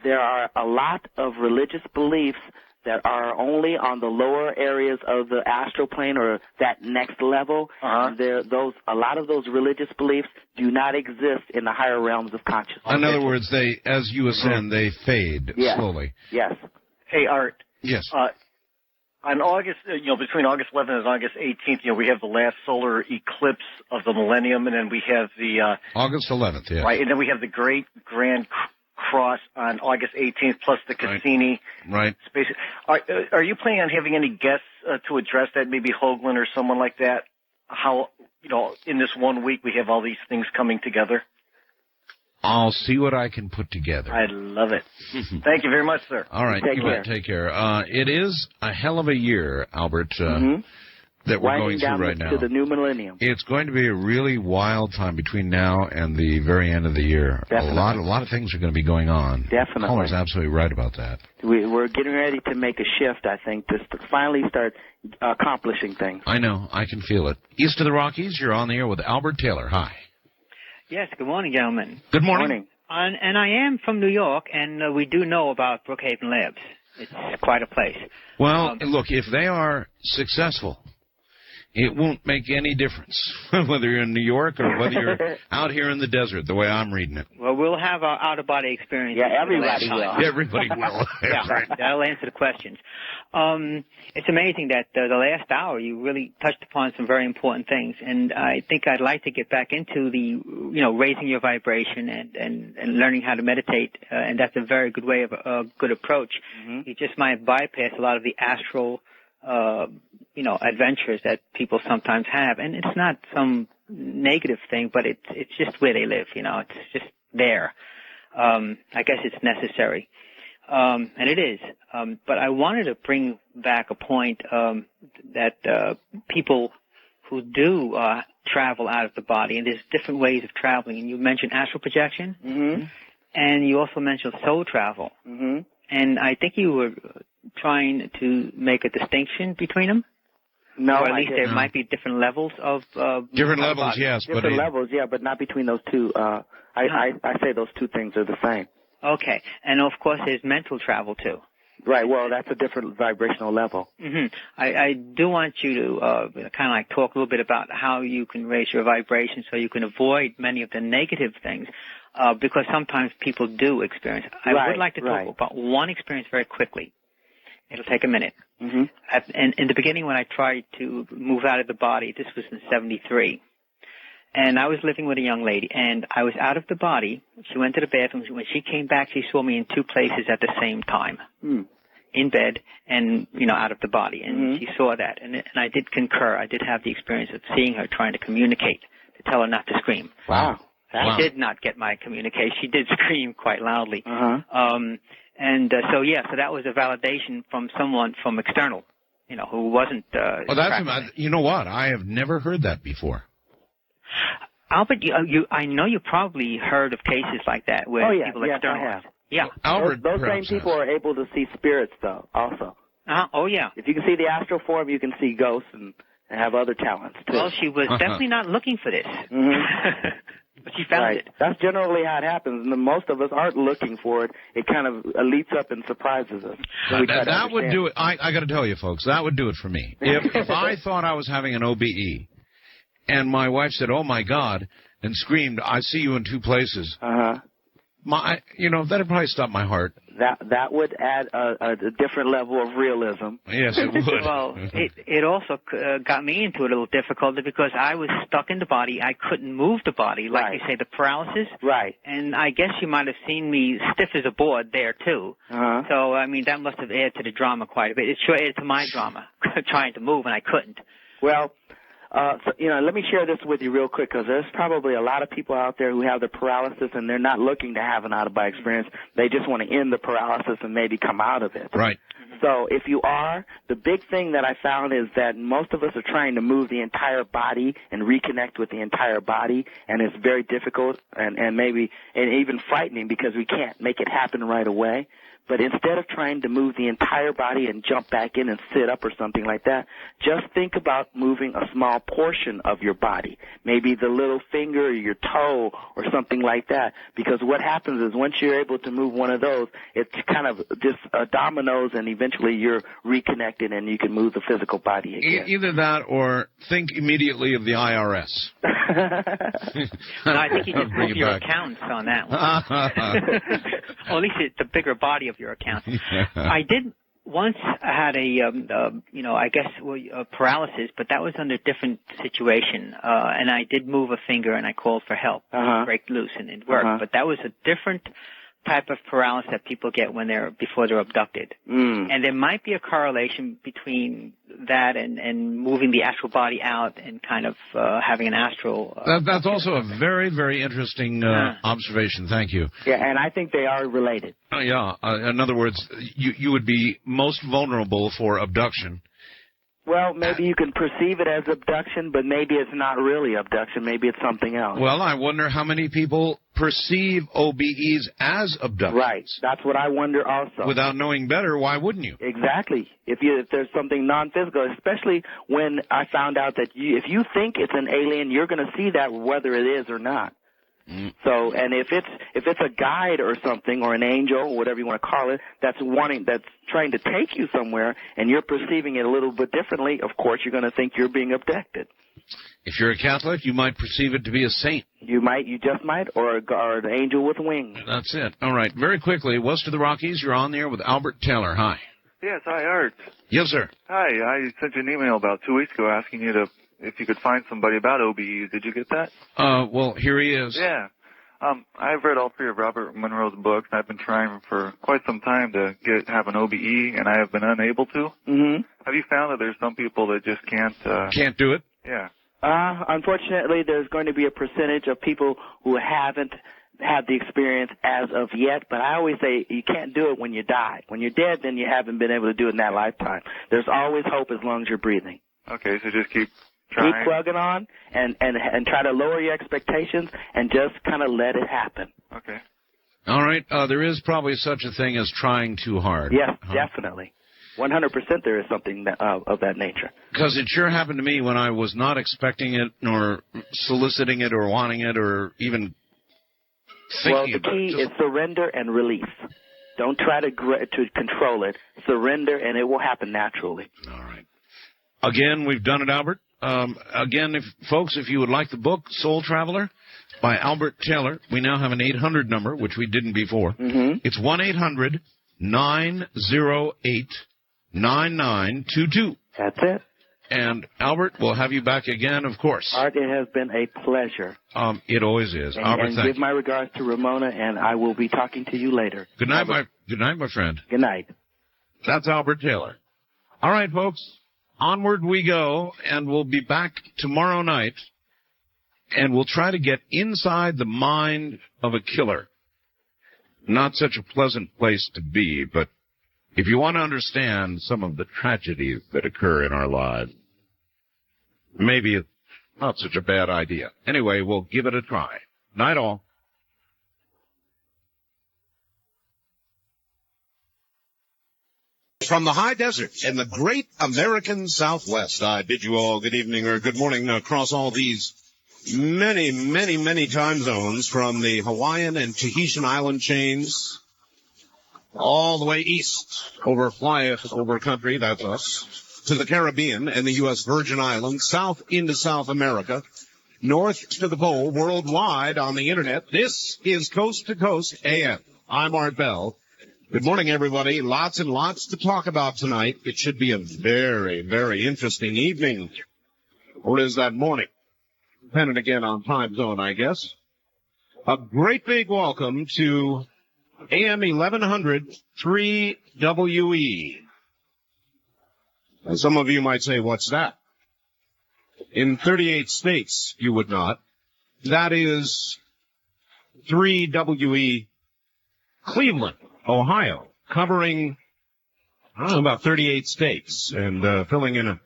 [SPEAKER 16] there are a lot of religious beliefs that are only on the lower areas of the astral plane, or that next level. A lot of those religious beliefs do not exist in the higher realms of consciousness.
[SPEAKER 1] In other words, as you ascend, they fade slowly.
[SPEAKER 16] Yes.
[SPEAKER 12] Hey, Art.
[SPEAKER 1] Yes.
[SPEAKER 12] On August, between August 11th and August 18th, we have the last solar eclipse of the millennium, and then we have the
[SPEAKER 1] August 11th, yes.
[SPEAKER 12] Right, and then we have the Great Grand Cross on August 18th, plus the Cassini.
[SPEAKER 1] Right.
[SPEAKER 12] Space. Are you planning on having any guests to address that? Maybe Hoagland or someone like that? How, in this 1 week we have all these things coming together?
[SPEAKER 1] I'll see what I can put together.
[SPEAKER 12] I love it. Thank you very much, sir.
[SPEAKER 1] All right. Take care. It is a hell of a year, Albert, that we're going through right now.
[SPEAKER 16] To the new millennium.
[SPEAKER 1] It's going to be a really wild time between now and the very end of the year.
[SPEAKER 16] Definitely.
[SPEAKER 1] A lot of things are going to be going on.
[SPEAKER 16] Definitely.
[SPEAKER 1] Caller's absolutely right about that.
[SPEAKER 16] We're getting ready to make a shift, I think, to finally start accomplishing things.
[SPEAKER 1] I know. I can feel it. East of the Rockies, you're on the air with Albert Taylor. Hi.
[SPEAKER 2] Yes, good morning, gentlemen.
[SPEAKER 1] Good morning.
[SPEAKER 2] And I am from New York, and we do know about Brookhaven Labs. It's quite a place.
[SPEAKER 1] Well, look, if they are successful, it won't make any difference whether you're in New York or whether you're out here in the desert, the way I'm reading it.
[SPEAKER 2] Well, we'll have our out-of-body experience.
[SPEAKER 16] Yeah, everybody will.
[SPEAKER 1] Everybody will.
[SPEAKER 2] Yeah, that'll answer the questions. It's amazing that the last hour you really touched upon some very important things, and I think I'd like to get back into the, raising your vibration and learning how to meditate, and that's a very good way of a good approach. You just might bypass a lot of the astral adventures that people sometimes have. And it's not some negative thing, but it's just where they live. It's just there. I guess it's necessary. And it is. But I wanted to bring back a point that people who do travel out of the body, and there's different ways of traveling. And you mentioned astral projection, and you also mentioned soul travel. And I think you were trying to make a distinction between them.
[SPEAKER 16] No,
[SPEAKER 2] or at least there might be different levels of
[SPEAKER 1] different levels, yes,
[SPEAKER 16] different levels, yeah, but not between those two. I say those two things are the same.
[SPEAKER 2] Okay, and of course there's mental travel too.
[SPEAKER 16] Right. Well, that's a different vibrational level.
[SPEAKER 2] I do want you to kind of like talk a little bit about how you can raise your vibration so you can avoid many of the negative things, because sometimes people do experience. I would like to talk about one experience very quickly. It'll take a minute. And in the beginning, when I tried to move out of the body, this was in '73, and I was living with a young lady, and I was out of the body. She went to the bathroom. When she came back, she saw me in two places at the same time, in bed and out of the body, and she saw that, and I did concur. I did have the experience of seeing her trying to communicate to tell her not to scream.
[SPEAKER 16] Wow.
[SPEAKER 2] She did not get my communication. She did scream quite loudly. So that was a validation from someone from external, who wasn't.
[SPEAKER 1] You know what? I have never heard that before.
[SPEAKER 2] Albert, I know you probably heard of cases like that where people external.
[SPEAKER 16] I have.
[SPEAKER 2] Yeah.
[SPEAKER 16] Albert, those same people are able to see spirits, though. Also.
[SPEAKER 2] Oh yeah.
[SPEAKER 16] If you can see the astral form, you can see ghosts and have other talents too.
[SPEAKER 2] Well, she was definitely not looking for this. But she found it.
[SPEAKER 16] That's generally how it happens. And most of us aren't looking for it. It kind of leaps up and surprises us. So
[SPEAKER 1] that would do it. I got to tell you, folks, that would do it for me. If I thought I was having an OBE, and my wife said, "Oh my God," and screamed, "I see you in two places," that'd probably stop my heart.
[SPEAKER 16] That would add a different level of realism.
[SPEAKER 1] Yes, it would.
[SPEAKER 2] Well, it also got me into a little difficulty because I was stuck in the body. I couldn't move the body, like you say, the paralysis.
[SPEAKER 16] Right.
[SPEAKER 2] And I guess you might have seen me stiff as a board there too. So I mean, that must have added to the drama quite a bit. It sure added to my drama, trying to move and I couldn't.
[SPEAKER 16] Well. Let me share this with you real quick because there's probably a lot of people out there who have the paralysis and they're not looking to have an out-of-body experience. They just want to end the paralysis and maybe come out of it.
[SPEAKER 1] Right.
[SPEAKER 16] So if you are, the big thing that I found is that most of us are trying to move the entire body and reconnect with the entire body, and it's very difficult and even frightening because we can't make it happen right away. But instead of trying to move the entire body and jump back in and sit up or something like that, just think about moving a small portion of your body, maybe the little finger or your toe or something like that. Because what happens is once you're able to move one of those, it's kind of just dominoes and eventually you're reconnected and you can move the physical body again.
[SPEAKER 1] Either that or think immediately of the IRS.
[SPEAKER 2] No, I think you just move your accounts on that one. Or at least it's the bigger body of your account. I did once had paralysis, but that was under a different situation. And I did move a finger and I called for help to break loose and it worked. But that was a different type of paralysis that people get before they're abducted. And there might be a correlation between that and moving the astral body out and kind of having an astral...
[SPEAKER 1] That's also a very, very interesting observation. Thank you.
[SPEAKER 16] Yeah, and I think they are related.
[SPEAKER 1] In other words, you would be most vulnerable for abduction.
[SPEAKER 16] Well, maybe you can perceive it as abduction, but maybe it's not really abduction. Maybe it's something else.
[SPEAKER 1] Well, I wonder how many people perceive OBEs as abductions.
[SPEAKER 16] Right. That's what I wonder also.
[SPEAKER 1] Without knowing better, why wouldn't you?
[SPEAKER 16] Exactly. If there's something non-physical, especially when I found out that if you think it's an alien, you're going to see that whether it is or not. So, and if it's a guide or something, or an angel, or whatever you want to call it, that's trying to take you somewhere, and you're perceiving it a little bit differently, of course you're going to think you're being abducted.
[SPEAKER 1] If you're a Catholic, you might perceive it to be a saint.
[SPEAKER 16] You just might, or an angel with wings.
[SPEAKER 1] That's it. All right, very quickly, west of the Rockies, you're on there with Albert Taylor. Hi.
[SPEAKER 4] Yes, hi, Art.
[SPEAKER 1] Yes, sir.
[SPEAKER 4] Hi, I sent you an email about 2 weeks ago asking you if you could find somebody about OBEs. Did you get that?
[SPEAKER 1] Well, here he is.
[SPEAKER 4] Yeah. I've read all three of Robert Monroe's books, and I've been trying for quite some time to have an OBE, and I have been unable to.
[SPEAKER 16] Mm-hmm.
[SPEAKER 4] Have you found that there's some people that just can't...
[SPEAKER 1] Can't do it?
[SPEAKER 4] Yeah.
[SPEAKER 16] Unfortunately, there's going to be a percentage of people who haven't had the experience as of yet, but I always say you can't do it when you die. When you're dead, then you haven't been able to do it in that lifetime. There's always hope as long as you're breathing.
[SPEAKER 4] Okay, so just keep trying.
[SPEAKER 16] Keep plugging on and try to lower your expectations and just kind of let it happen.
[SPEAKER 4] Okay.
[SPEAKER 1] All right. There is probably such a thing as trying too hard.
[SPEAKER 16] Yes, definitely. 100% there is something of that nature.
[SPEAKER 1] Because it sure happened to me when I was not expecting it, nor soliciting it, or wanting it, or even thinking about it.
[SPEAKER 16] Well, the key is surrender and release. Don't try to control it. Surrender, and it will happen naturally.
[SPEAKER 1] All right. Again, we've done it, Albert. Again, if you would like the book, Soul Traveler, by Albert Taylor, we now have an 800 number, which we didn't before.
[SPEAKER 16] Mm-hmm.
[SPEAKER 1] It's 1-800-908-9922.
[SPEAKER 16] That's it.
[SPEAKER 1] And, Albert, we'll have you back again, of course.
[SPEAKER 16] Art, it has been a pleasure.
[SPEAKER 1] It always is. Albert,
[SPEAKER 16] and give my regards to Ramona, and I will be talking to you later.
[SPEAKER 1] Good night, my friend.
[SPEAKER 16] Good night.
[SPEAKER 1] That's Albert Taylor. All right, folks. Onward we go, and we'll be back tomorrow night, and we'll try to get inside the mind of a killer. Not such a pleasant place to be, but if you want to understand some of the tragedies that occur in our lives, maybe it's not such a bad idea. Anyway, we'll give it a try. Night all.
[SPEAKER 6] From the high desert in the great American Southwest, I bid you all good evening or good morning across all these many, many, many time zones, from the Hawaiian and Tahitian island chains all the way east over country, that's us, to the Caribbean and the U.S. Virgin Islands, south into South America, north to the pole, worldwide on the Internet. This is Coast to Coast AM. I'm Art Bell. Good morning, everybody. Lots and lots to talk about tonight. It should be a very, very interesting evening. Or is that morning? Depending again on time zone, I guess. A great big welcome to AM 1100 3WE. And some of you might say, what's that? In 38 states, you would not. That is 3WE Cleveland, Ohio, covering about 38 states and filling in a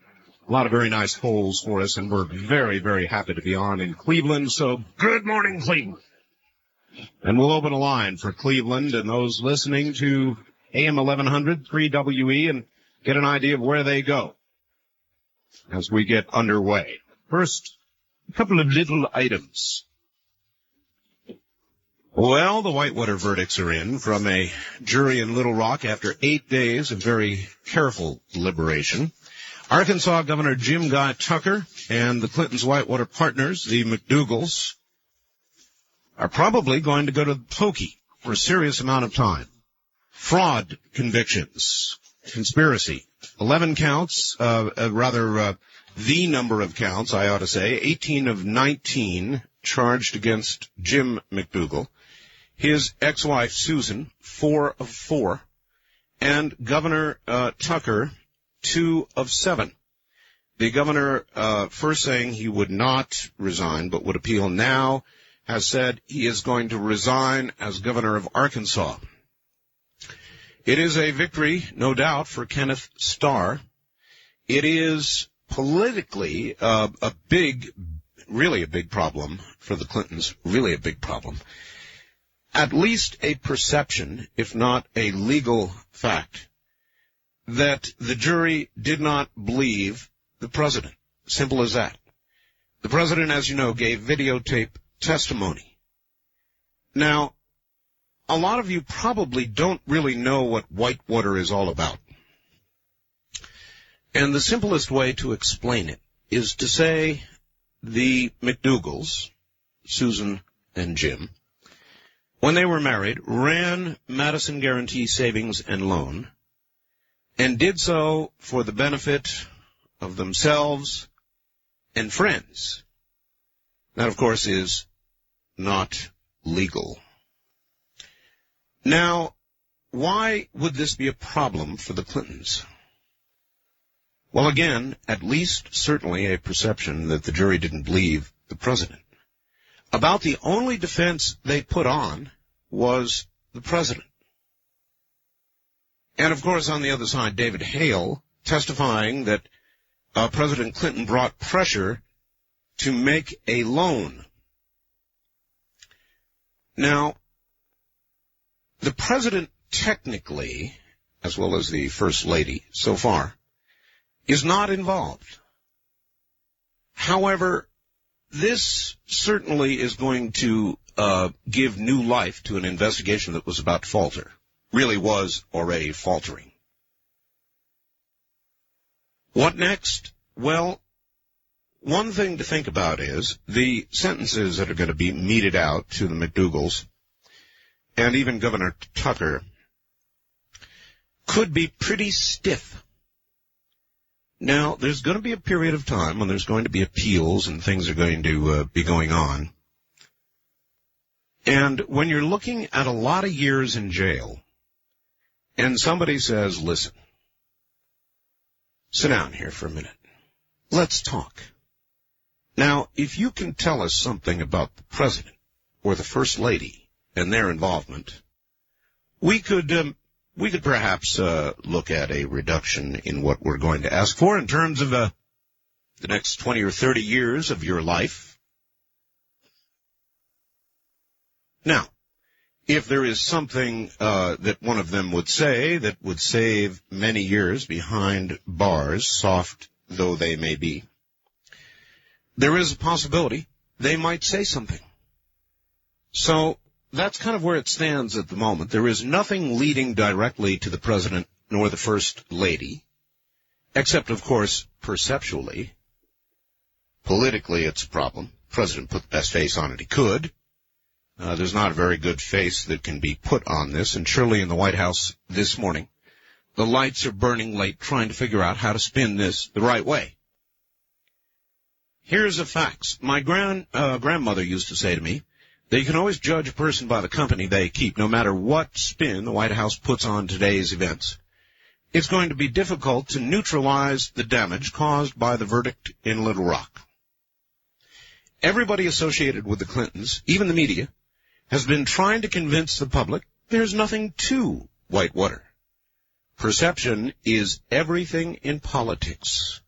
[SPEAKER 6] lot of very nice holes for us, and we're very, very happy to be on in Cleveland. So good morning, Cleveland. And we'll open a line for Cleveland and those listening to AM 1100 3WE and get an idea of where they go as we get underway. First, a couple of little items. Well, the whitewater verdicts are in from a jury in Little Rock after 8 days of very careful deliberation. Arkansas Governor Jim Guy Tucker and the Clintons' whitewater partners, the McDougals, are probably going to go to the pokey for a serious amount of time. Fraud convictions, conspiracy, 11 counts, the number of counts, I ought to say, 18 of 19 charged against Jim McDougal. His ex-wife, Susan, 4 of 4, and Governor Tucker, 2 of 7. The governor, first saying he would not resign but would appeal, now has said he is going to resign as governor of Arkansas. It is a victory, no doubt, for Kenneth Starr. It is politically really a big problem for the Clintons, really a big problem. At least a perception, if not a legal fact, that the jury did not believe the president. Simple as that. The president, as you know, gave videotape testimony. Now, a lot of you probably don't really know what whitewater is all about. And the simplest way to explain it is to say the McDougals, Susan and Jim, when they were married, ran Madison Guarantee Savings and Loan, and did so for the benefit of themselves and friends. That, of course, is not legal. Now, why would this be a problem for the Clintons? Well, again, at least certainly a perception that the jury didn't believe the president. About the only defense they put on was the president. And, of course, on the other side, David Hale testifying that President Clinton brought pressure to make a loan. Now, the president technically, as well as the First Lady so far, is not involved. However, this certainly is going to give new life to an investigation that was about to falter, really was already faltering. What next? Well, one thing to think about is the sentences that are going to be meted out to the McDougals and even Governor Tucker could be pretty stiff. Now, there's going to be a period of time when there's going to be appeals and things are going to be going on. And when you're looking at a lot of years in jail, and somebody says, listen, sit down here for a minute. Let's talk. Now, if you can tell us something about the president or the First Lady and their involvement, we could perhaps look at a reduction in what we're going to ask for in terms of the next 20 or 30 years of your life. Now, if there is something that one of them would say that would save many years behind bars, soft though they may be, there is a possibility they might say something. So that's kind of where it stands at the moment. There is nothing leading directly to the president nor the First Lady, except, of course, perceptually. Politically, it's a problem. The president put the best face on it he could. There's not a very good face that can be put on this, and surely in the White House this morning, the lights are burning late trying to figure out how to spin this the right way. Here's the facts. My grandmother used to say to me, that you can always judge a person by the company they keep, no matter what spin the White House puts on today's events. It's going to be difficult to neutralize the damage caused by the verdict in Little Rock. Everybody associated with the Clintons, even the media, has been trying to convince the public there's nothing to Whitewater. Perception is everything in politics.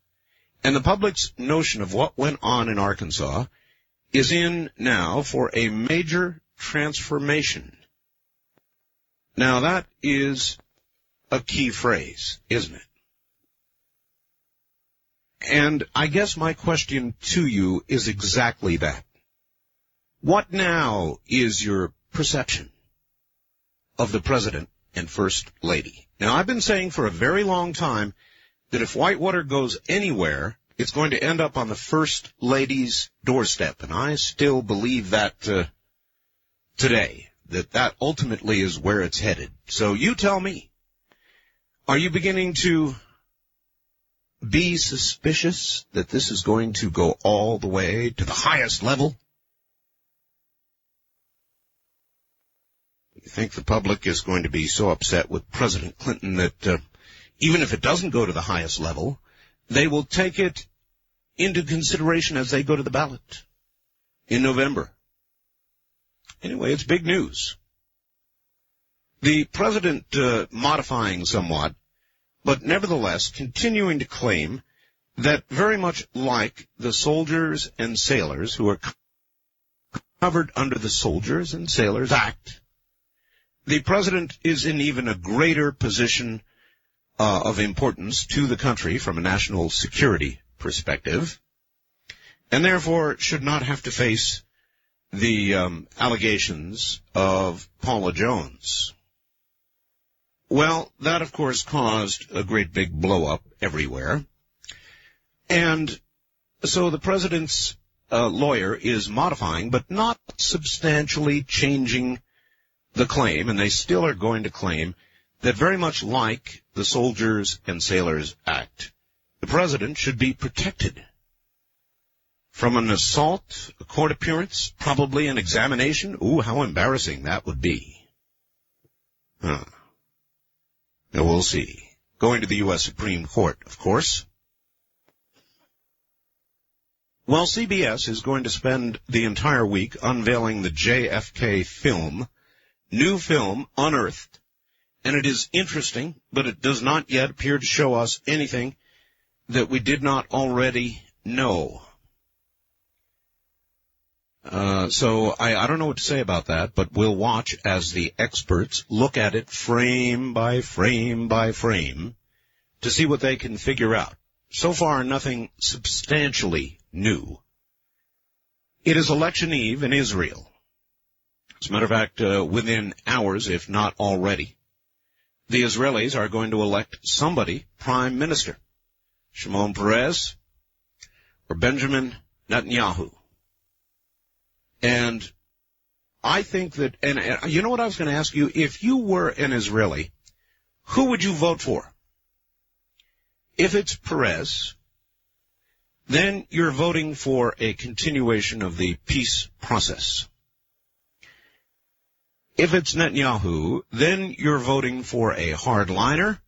[SPEAKER 6] And the public's notion of what went on in Arkansas is in now for a major transformation. Now, that is a key phrase, isn't it? And I guess my question to you is exactly that. What now is your perception of the President and First Lady? Now, I've been saying for a very long time that if Whitewater goes anywhere, it's going to end up on the First Lady's doorstep, and I still believe that today, that ultimately is where it's headed. So you tell me, are you beginning to be suspicious that this is going to go all the way to the highest level? You think the public is going to be so upset with President Clinton that even if it doesn't go to the highest level, they will take it into consideration as they go to the ballot in November? Anyway, it's big news. The president modifying somewhat, but nevertheless continuing to claim that very much like the soldiers and sailors who are covered under the Soldiers and Sailors Act, the president is in even a greater position of importance to the country from a national security perspective, and therefore should not have to face the allegations of Paula Jones. Well, that, of course, caused a great big blow-up everywhere. And so the president's lawyer is modifying, but not substantially changing the claim, and they still are going to claim that very much like the Soldiers and Sailors Act, the president should be protected from an assault, a court appearance, probably an examination. Ooh, how embarrassing that would be. Now, we'll see. Going to the U.S. Supreme Court, of course. Well, CBS is going to spend the entire week unveiling the JFK film, new film, Unearthed. And it is interesting, but it does not yet appear to show us anything that we did not already know. So I don't know what to say about that, but we'll watch as the experts look at it frame by frame by frame to see what they can figure out. So far, nothing substantially new. It is election eve in Israel. As a matter of fact, within hours, if not already, the Israelis are going to elect somebody prime minister. Shimon Peres or Benjamin Netanyahu. And I think that, and you know what I was going to ask you? If you were an Israeli, who would you vote for? If it's Peres, then you're voting for a continuation of the peace process. If it's Netanyahu, then you're voting for a hardliner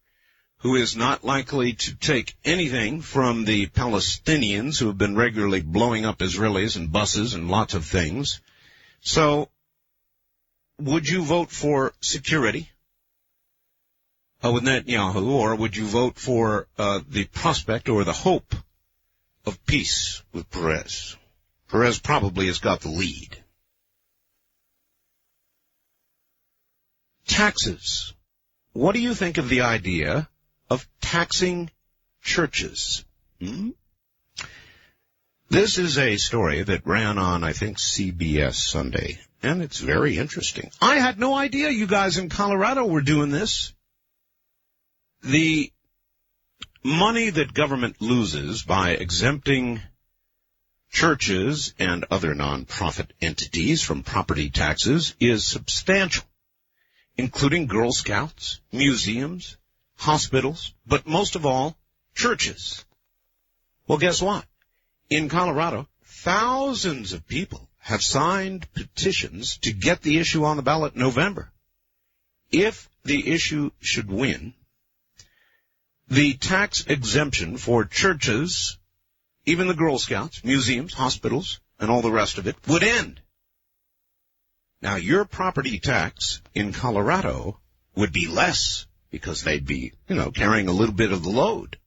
[SPEAKER 6] who is not likely to take anything from the Palestinians who have been regularly blowing up Israelis and buses and lots of things. So, would you vote for security with Netanyahu, or would you vote for the prospect or the hope of peace with Peres? Peres probably has got the lead. Taxes. What do you think of the idea of taxing churches? This is a story that ran on, I think, CBS Sunday, and it's very interesting. I had no idea you guys in Colorado were doing this. The money that government loses by exempting churches and other nonprofit entities from property taxes is substantial, including Girl Scouts, museums, hospitals, but most of all, churches. Well, guess what? In Colorado, thousands of people have signed petitions to get the issue on the ballot in November. If the issue should win, the tax exemption for churches, even the Girl Scouts, museums, hospitals, and all the rest of it, would end. Now, your property tax in Colorado would be less because they'd be, carrying a little bit of the load.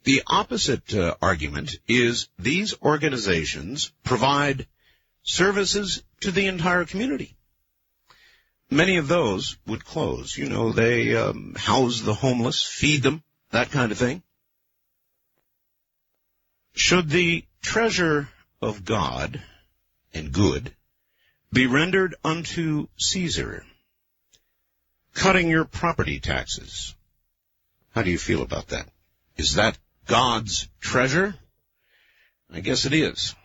[SPEAKER 6] The opposite argument is these organizations provide services to the entire community. Many of those would close. They house the homeless, feed them, that kind of thing. Should the treasure of God and good be rendered unto Caesar, cutting your property taxes? How do you feel about that? Is that God's treasure? I guess it is.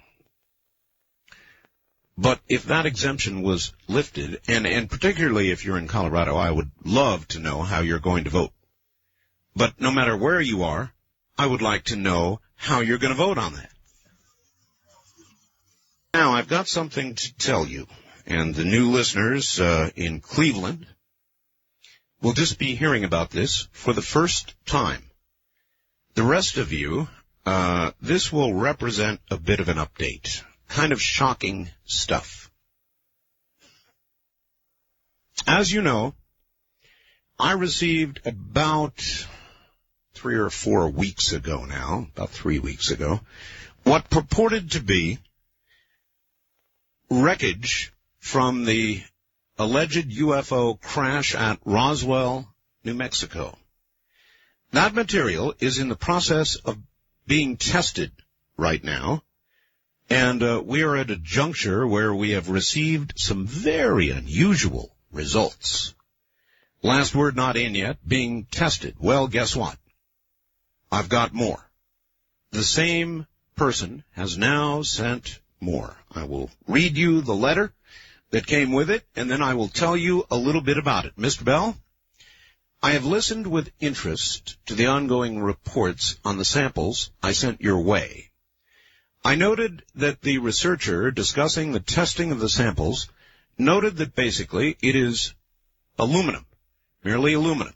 [SPEAKER 6] But if that exemption was lifted, and particularly if you're in Colorado, I would love to know how you're going to vote. But no matter where you are, I would like to know how you're going to vote on that. Now, I've got something to tell you, and the new listeners in Cleveland will just be hearing about this for the first time. The rest of you, this will represent a bit of an update. Kind of shocking stuff. As you know, I received about 3 or 4 weeks ago now, about 3 weeks ago, what purported to be wreckage from the alleged UFO crash at Roswell, New Mexico. That material is in the process of being tested right now. And we are at a juncture where we have received some very unusual results. Last word not in yet, being tested. Well, guess what? I've got more. The same person has now sent more. I will read you the letter that came with it, and then I will tell you a little bit about it. Mr. Bell, I have listened with interest to the ongoing reports on the samples I sent your way. I noted that the researcher discussing the testing of the samples noted that basically it is aluminum, merely aluminum.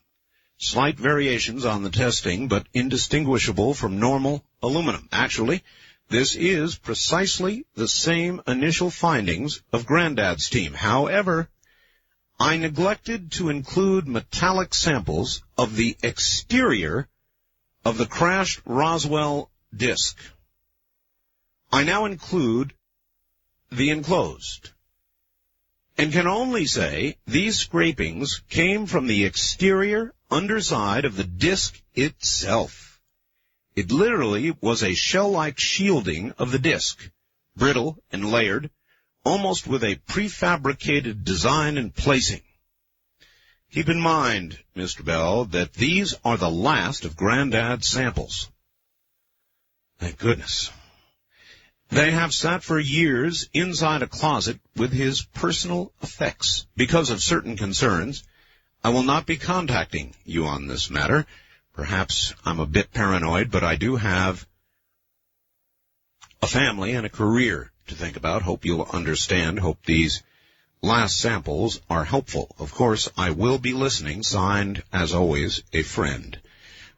[SPEAKER 6] Slight variations on the testing, but indistinguishable from normal aluminum. Actually, this is precisely the same initial findings of Granddad's team. However, I neglected to include metallic samples of the exterior of the crashed Roswell disk. I now include the enclosed, and can only say these scrapings came from the exterior underside of the disk itself. It literally was a shell-like shielding of the disk, brittle and layered, almost with a prefabricated design and placing. Keep in mind, Mr. Bell, that these are the last of Granddad's samples. Thank goodness. They have sat for years inside a closet with his personal effects. Because of certain concerns, I will not be contacting you on this matter. Perhaps I'm a bit paranoid, but I do have a family and a career to think about. Hope you'll understand. Hope these last samples are helpful. Of course, I will be listening. Signed, as always, a friend.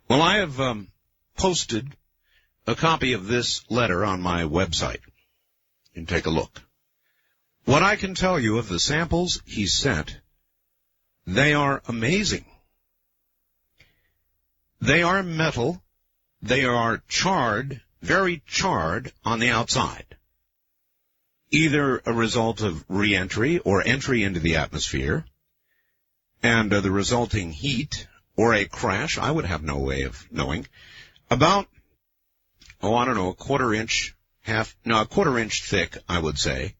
[SPEAKER 6] Well, I have posted a copy of this letter on my website. You can take a look. What I can tell you of the samples he sent, they are amazing. They are metal. They are charred, very charred on the outside. Either a result of re-entry or entry into the atmosphere, and the resulting heat, or a crash. I would have no way of knowing. About, a quarter inch thick, I would say.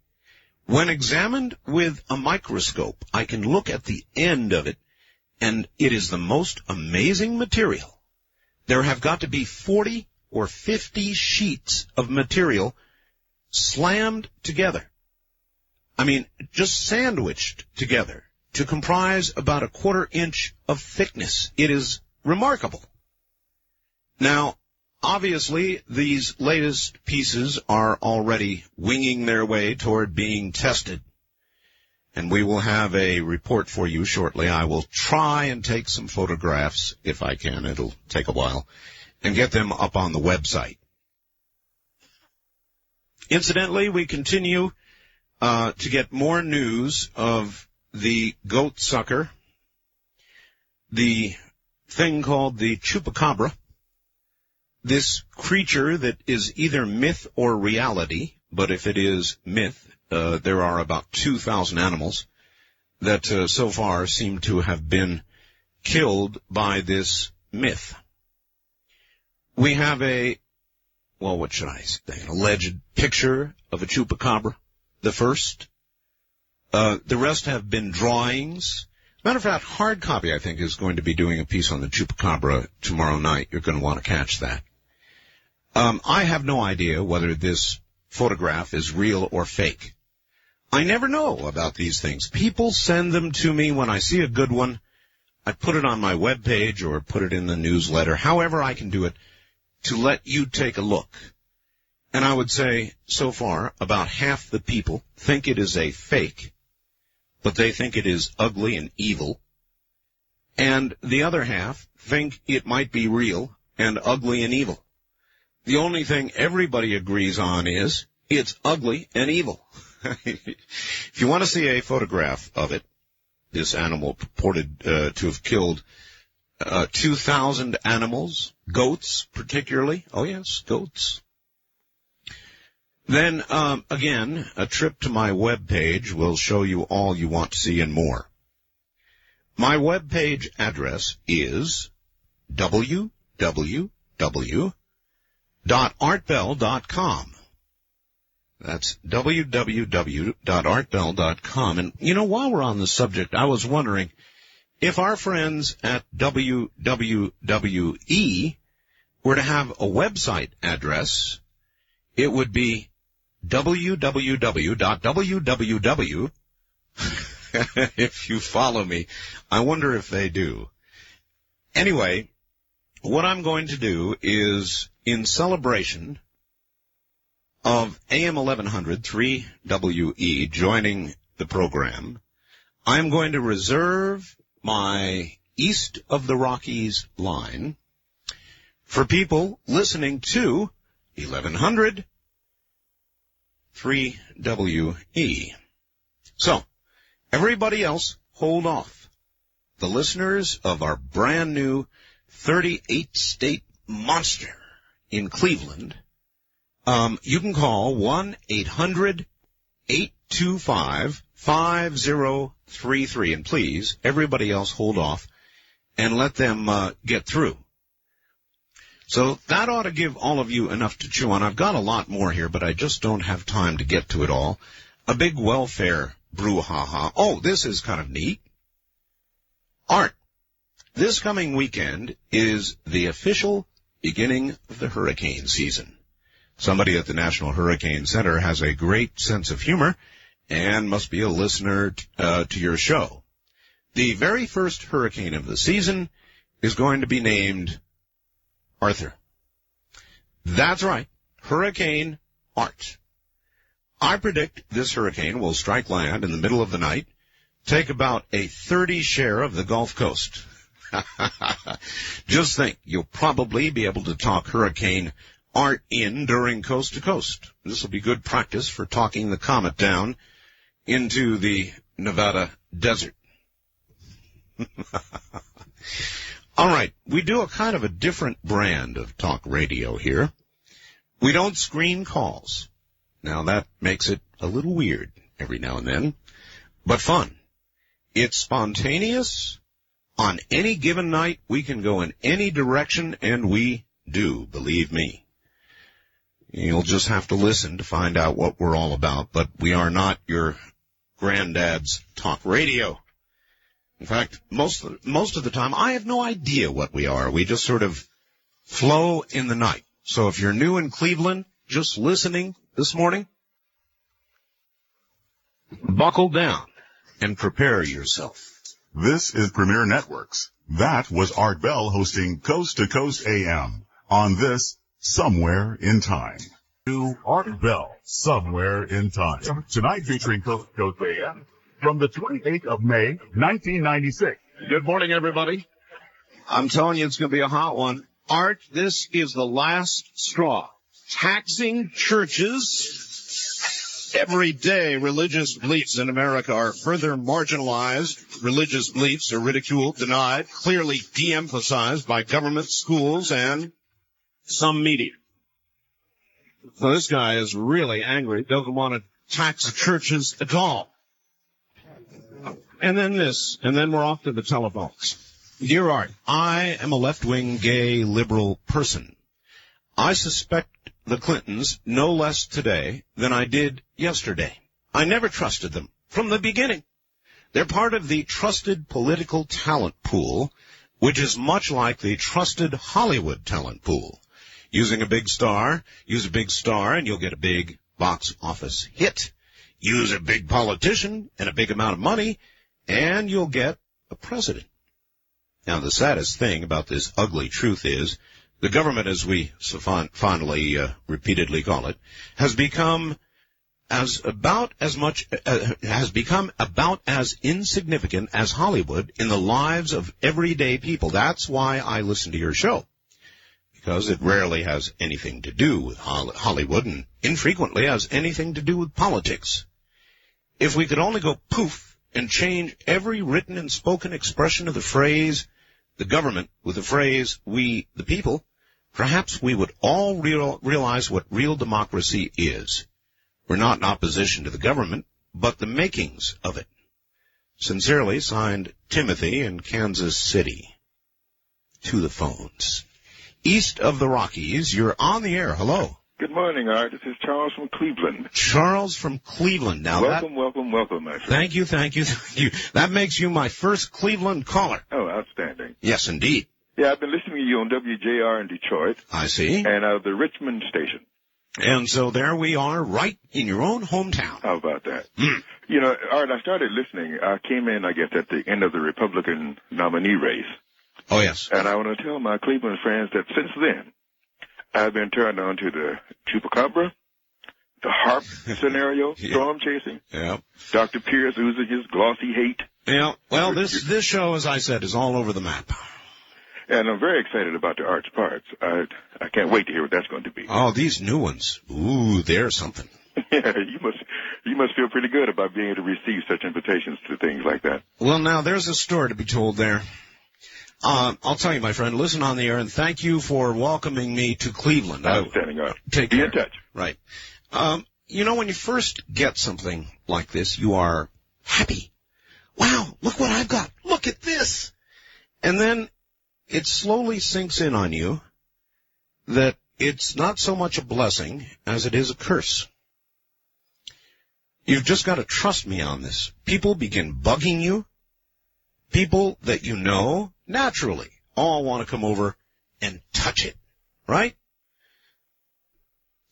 [SPEAKER 6] When examined with a microscope, I can look at the end of it, and it is the most amazing material. There have got to be 40 or 50 sheets of material slammed together. I mean, just sandwiched together to comprise about a quarter inch of thickness. It is remarkable. Now, obviously, these latest pieces are already winging their way toward being tested, and we will have a report for you shortly. I will try and take some photographs if I can. It'll take a while, and get them up on the website. Incidentally, we continue to get more news of the goat sucker, the thing called the chupacabra, this creature that is either myth or reality, but if it is myth, there are about 2,000 animals that so far seem to have been killed by this myth. We have an alleged picture of a chupacabra, the first. The rest have been drawings. Matter of fact, Hard Copy, I think, is going to be doing a piece on the chupacabra tomorrow night. You're going to want to catch that. I have no idea whether this photograph is real or fake. I never know about these things. People send them to me when I see a good one. I put it on my webpage or put it in the newsletter, however I can do it, to let you take a look. And I would say, so far, about half the people think it is a fake, but they think it is ugly and evil. And the other half think it might be real and ugly and evil. The only thing everybody agrees on is it's ugly and evil. If you want to see a photograph of it, this animal purported to have killed 2,000 animals, goats particularly. Oh, yes, goats. Then, again, a trip to my webpage will show you all you want to see and more. My webpage address is www.artbell.com. That's www.artbell.com. And, while we're on the subject, I was wondering if our friends at WWE were to have a website address, it would be www. If you follow me, I wonder if they do. Anyway, what I'm going to do is, in celebration of AM 1100 3WE joining the program, I'm going to reserve my East of the Rockies line for people listening to 1100 3WE. So, everybody else, hold off. The listeners of our brand new 38-state monster in Cleveland, you can call 1-800-825-5033. And please, everybody else hold off and let them get through. So that ought to give all of you enough to chew on. I've got a lot more here, but I just don't have time to get to it all. A big welfare brouhaha. Oh, this is kind of neat. Art. This coming weekend is the official beginning of the hurricane season. Somebody at the National Hurricane Center has a great sense of humor and must be a listener to your show. The very first hurricane of the season is going to be named Arthur. That's right, Hurricane Art. I predict this hurricane will strike land in the middle of the night, take about a 30 share of the Gulf Coast. Just think, you'll probably be able to talk Hurricane Art in during Coast to Coast. This will be good practice for talking the comet down into the Nevada desert. All right, we do a kind of a different brand of talk radio here. We don't screen calls. Now, that makes it a little weird every now and then, but fun. It's spontaneous. On any given night, we can go in any direction, and we do, believe me. You'll just have to listen to find out what we're all about, but we are not your granddad's talk radio. In fact, most of the time, I have no idea what we are. We just sort of flow in the night. So if you're new in Cleveland, just listening this morning, buckle down and prepare yourself.
[SPEAKER 5] This is Premier Networks. That was Art Bell hosting Coast to Coast AM on this Somewhere in Time. To Art Bell, Somewhere in Time. Tonight featuring Coast to Coast AM from the 28th of May, 1996.
[SPEAKER 6] Good morning, everybody. I'm telling you, it's going to be a hot one. Art, this is the last straw. Taxing churches. Every day, religious beliefs in America are further marginalized. Religious beliefs are ridiculed, denied, clearly de-emphasized by government, schools, and some media. So this guy is really angry, doesn't want to tax churches at all. And then this, and then we're off to the telephones. Dear Art, I am a left-wing, gay, liberal person. I suspect the Clintons no less today than I did yesterday. I never trusted them from the beginning. They're part of the trusted political talent pool, which is much like the trusted Hollywood talent pool. Using a big star, use a big star and you'll get a big box office hit. Use a big politician and a big amount of money and you'll get a president. Now, the saddest thing about this ugly truth is the government, as we so fondly, repeatedly call it, has become about as insignificant as Hollywood in the lives of everyday people. That's why I listen to your show, because it rarely has anything to do with Hollywood and infrequently has anything to do with politics. If we could only go poof and change every written and spoken expression of the phrase the government with the phrase we the people, perhaps we would all realize what real democracy is. We're not in opposition to the government, but the makings of it. Sincerely signed, Timothy in Kansas City. To the phones. East of the Rockies, you're on the air. Hello.
[SPEAKER 15] Good morning, Art. This is Charles from Cleveland.
[SPEAKER 6] Charles from Cleveland. Now
[SPEAKER 15] welcome, my friend.
[SPEAKER 6] Thank you. That makes you my first Cleveland caller.
[SPEAKER 15] Oh, outstanding.
[SPEAKER 6] Yes, indeed.
[SPEAKER 15] Yeah, I've been listening to you on WJR in Detroit.
[SPEAKER 6] I see.
[SPEAKER 15] And the Richmond station.
[SPEAKER 6] And so there we are, right in your own hometown.
[SPEAKER 15] How about that? You know, Art, I started listening. I came in, I guess, at the end of the Republican nominee race.
[SPEAKER 6] Oh, yes.
[SPEAKER 15] And I want to tell my Cleveland friends that since then, I've been turned on to the chupacabra, the harp scenario, storm chasing.
[SPEAKER 6] Yeah.
[SPEAKER 15] Dr. Pierce oozing his glossy hate.
[SPEAKER 6] Yeah. Well, this show, as I said, is all over the map.
[SPEAKER 15] And I'm very excited about the arts parts. I can't wait to hear what that's going to be.
[SPEAKER 6] Oh, these new ones. Ooh, they're something.
[SPEAKER 15] Yeah, you must feel pretty good about being able to receive such invitations to things like that.
[SPEAKER 6] Well, now, there's a story to be told there. I'll tell you, my friend, listen on the air, and thank you for welcoming me to Cleveland.
[SPEAKER 15] I'm standing up.
[SPEAKER 6] Take
[SPEAKER 15] Be
[SPEAKER 6] care.
[SPEAKER 15] in touch.
[SPEAKER 6] Right. You know, when you first get something like this, you are happy. Wow, look what I've got. Look at this. And then it slowly sinks in on you that it's not so much a blessing as it is a curse. You've just got to trust me on this. People begin bugging you. People that you know, naturally, all want to come over and touch it, right?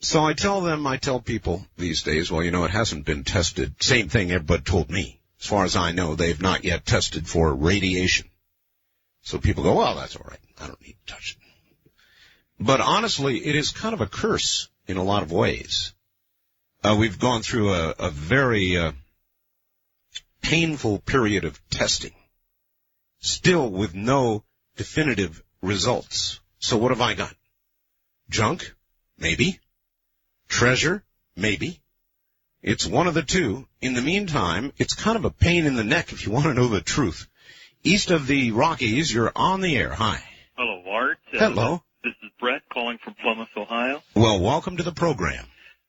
[SPEAKER 6] So I tell people these days, well, you know, it hasn't been tested. Same thing everybody told me. As far as I know, they've not yet tested for radiation. So people go, well, that's all right. I don't need to touch it. But honestly, it is kind of a curse in a lot of ways. We've gone through a very painful period of testing, still with no definitive results. So what have I got? Junk? Maybe. Treasure? Maybe. It's one of the two. In the meantime, it's kind of a pain in the neck if you want to know the truth. East of the Rockies, you're on the air. Hi.
[SPEAKER 7] Hello, Art.
[SPEAKER 6] Hello.
[SPEAKER 7] This is Brett calling from Plymouth, Ohio.
[SPEAKER 6] Well, welcome to the program.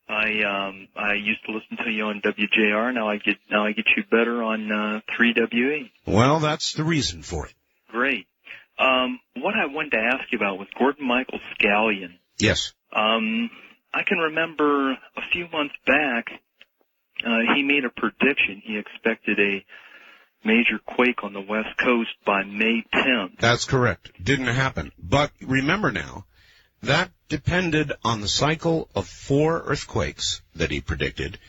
[SPEAKER 7] I used to listen to you on WJR. Now I get you better on 3WE.
[SPEAKER 6] Well, that's the reason for it.
[SPEAKER 7] Great. What I wanted to ask you about was Gordon Michael Scallion.
[SPEAKER 6] Yes.
[SPEAKER 7] I can remember a few months back, he made a prediction. He expected a major quake on the West Coast by May 10th.
[SPEAKER 6] That's correct. Didn't happen. But remember now, that depended on the cycle of 4 earthquakes that he predicted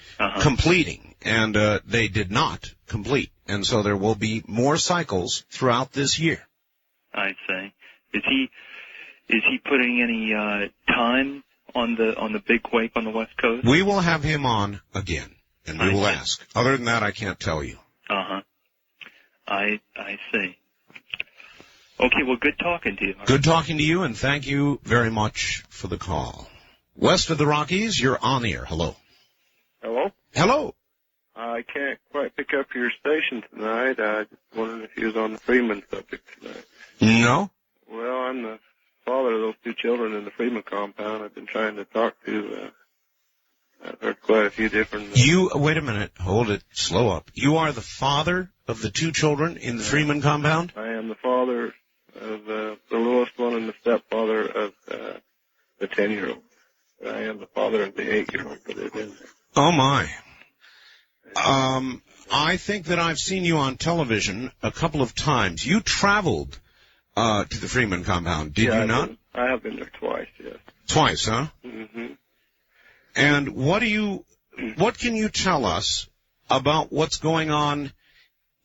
[SPEAKER 6] completing, and they did not complete. And so there will be more cycles throughout this year.
[SPEAKER 7] I'd say. Is he putting any time on the big quake on the West Coast?
[SPEAKER 6] We will have him on again, and we will ask. Other than that, I can't tell you.
[SPEAKER 7] I see. Okay, well, good talking to you.
[SPEAKER 6] Good talking to you, and thank you very much for the call. West of the Rockies, you're on the air. Hello.
[SPEAKER 9] Hello?
[SPEAKER 6] Hello.
[SPEAKER 9] I can't quite pick up your station tonight. I just wondered if you was on the Freeman subject tonight.
[SPEAKER 6] No.
[SPEAKER 9] Well, I'm the father of those 2 children in the Freeman compound. I've been trying to talk to, I've heard quite a few different...
[SPEAKER 6] Wait a minute. Hold it. Slow up. You are the father of the 2 children in the Freeman compound?
[SPEAKER 9] I am the father of the littlest one and the stepfather of the 10-year-old. I am the father of the 8-year-old, but it is.
[SPEAKER 6] Oh, my. I think that I've seen you on television a couple of times. You traveled to the Freeman compound, did you not?
[SPEAKER 9] I have been there twice, yes.
[SPEAKER 6] Twice, huh?
[SPEAKER 9] Mm-hmm.
[SPEAKER 6] And what can you tell us about what's going on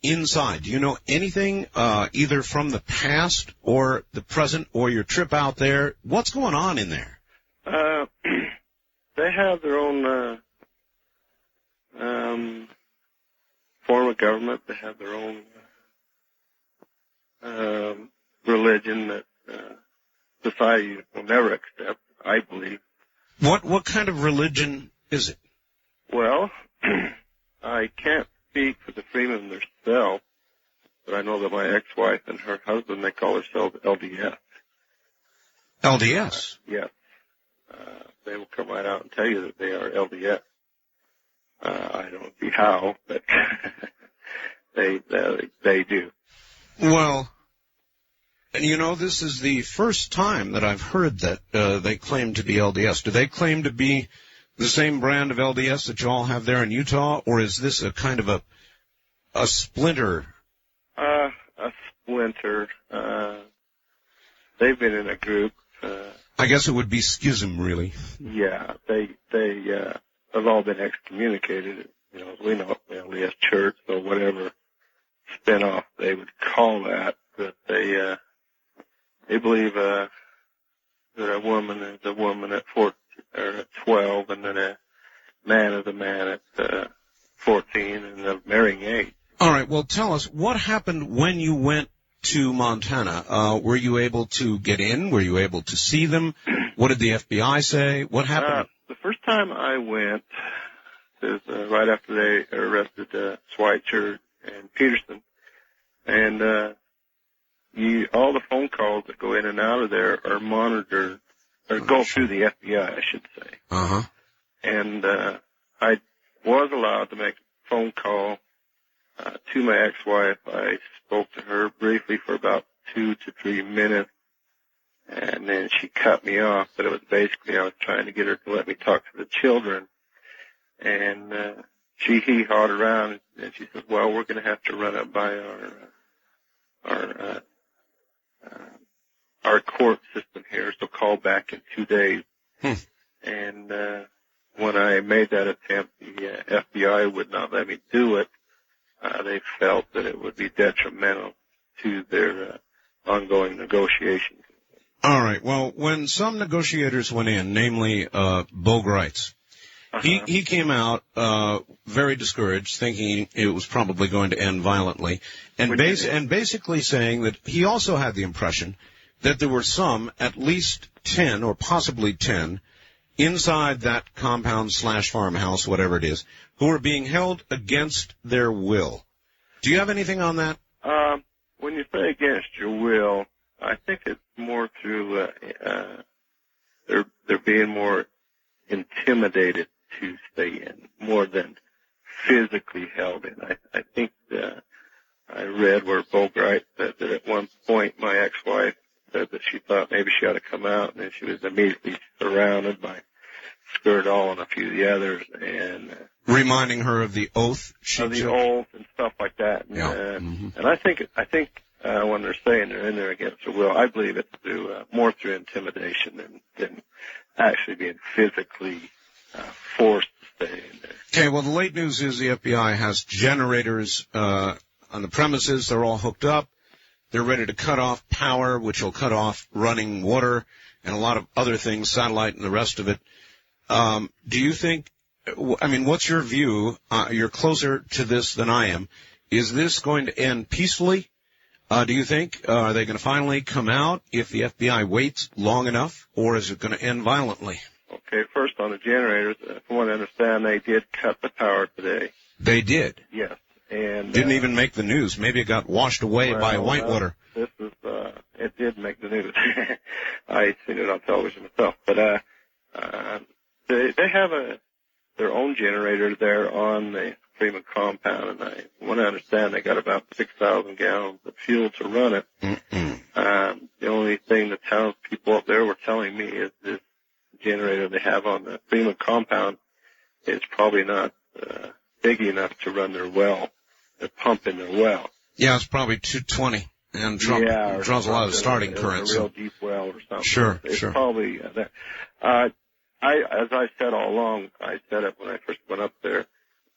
[SPEAKER 6] inside? Do you know anything, either from the past or the present or your trip out there? What's going on in there?
[SPEAKER 9] They have their own form of government. They have their own religion that society will never accept, I believe.
[SPEAKER 6] What kind of religion is it?
[SPEAKER 9] Well, I can't speak for the Freeman themselves, but I know that my ex-wife and her husband, they call themselves LDS.
[SPEAKER 6] LDS?
[SPEAKER 9] Yes. They will come right out and tell you that they are LDS. I don't see how, but they do.
[SPEAKER 6] Well, you know, this is the first time that I've heard that they claim to be LDS. Do they claim to be the same brand of LDS that you all have there in Utah, or is this a kind of a splinter?
[SPEAKER 9] A splinter. They've been in a group.
[SPEAKER 6] I guess it would be schism, really.
[SPEAKER 9] Yeah, they have all been excommunicated. You know, we know LDS Church or whatever spinoff they would call that, but they believe that a woman is a woman at 14 or at 12, and then a man is a man at 14, and they're marrying 8.
[SPEAKER 6] All right. Well, tell us what happened when you went to Montana. Were you able to get in? Were you able to see them? What did the FBI say? What happened?
[SPEAKER 9] The first time I went, is right after they arrested Schweitzer and Peterson. And all the phone calls that go in and out of there are monitored, or go through the FBI, I should say.
[SPEAKER 6] Uh-huh.
[SPEAKER 9] And I was allowed to make a phone call to my ex-wife. I spoke to her briefly for about 2 to 3 minutes, and then she cut me off. But it was basically I was trying to get her to let me talk to the children. And she hee-hawed around, and she said, well, we're going to have to run up by our court system here, so call back in 2 days. And when I made that attempt, the FBI would not let me do it. They felt that it would be detrimental to their ongoing negotiations.
[SPEAKER 6] All right. Well, when some negotiators went in, namely Bo Greitz, he came out very discouraged, thinking it was probably going to end violently, and basically saying that he also had the impression that there were some, at least 10 or possibly 10, inside that compound/farmhouse, whatever it is, who were being held against their will. Do you have anything on that?
[SPEAKER 9] When you say against your will, I think it's more through they're being more intimidated to stay in, more than physically held in. I think I read where Bo Greitz said that at one point my ex-wife said that she thought maybe she ought to come out, and then she was immediately surrounded by Skirdall and a few of the others, and
[SPEAKER 6] reminding her of the oath
[SPEAKER 9] of the oath and stuff like that. And, and I think when they're saying they're in there against their will, I believe it's through more through intimidation than actually being physically forced to stay in there.
[SPEAKER 6] Okay, well, the late news is the FBI has generators on the premises. They're all hooked up. They're ready to cut off power, which will cut off running water and a lot of other things, satellite and the rest of it. Do you think, I mean, what's your view? You're closer to this than I am. Is this going to end peacefully? Do you think? Are they going to finally come out if the FBI waits long enough, or is it going to end violently?
[SPEAKER 9] Okay, first on the generators, from what I understand, they did cut the power today.
[SPEAKER 6] They did?
[SPEAKER 9] Yes. And
[SPEAKER 6] didn't even make the news. Maybe it got washed away by Whitewater.
[SPEAKER 9] This is, it did make the news. I seen it on television myself. But, they have their own generator there on the Freeman compound, and from what I understand, they got about 6,000 gallons of fuel to run it. The only thing the townspeople up there were telling me is this generator they have on the Freeman compound is probably not big enough to run their well. They're pumping their well.
[SPEAKER 6] Yeah, it's probably 220 and draws a lot of starting current.
[SPEAKER 9] A real deep well or something.
[SPEAKER 6] Sure,
[SPEAKER 9] it's probably that. As I said all along, I said it when I first went up there,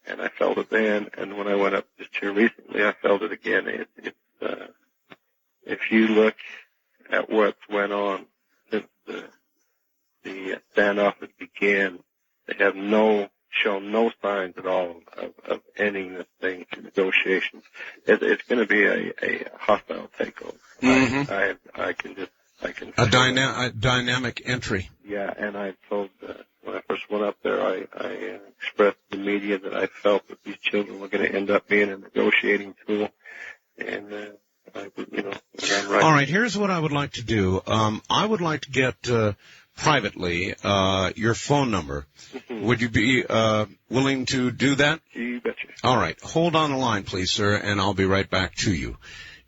[SPEAKER 9] and I felt it then, and when I went up just here recently, I felt it again. If you look at what's went on since the standoff has began, they have shown no signs at all of ending this thing through negotiations. It's going to be a hostile takeover. I can.
[SPEAKER 6] A dynamic entry.
[SPEAKER 9] Yeah, and I told when I first went up there, I expressed to the media that I felt that these children were going to end up being a negotiating tool, and I'm right.
[SPEAKER 6] All right, here's what I would like to do. I would like to get privately your phone number. Would you be willing to do that?
[SPEAKER 9] You betcha.
[SPEAKER 6] All right, hold on the line, please, sir, and I'll be right back to you.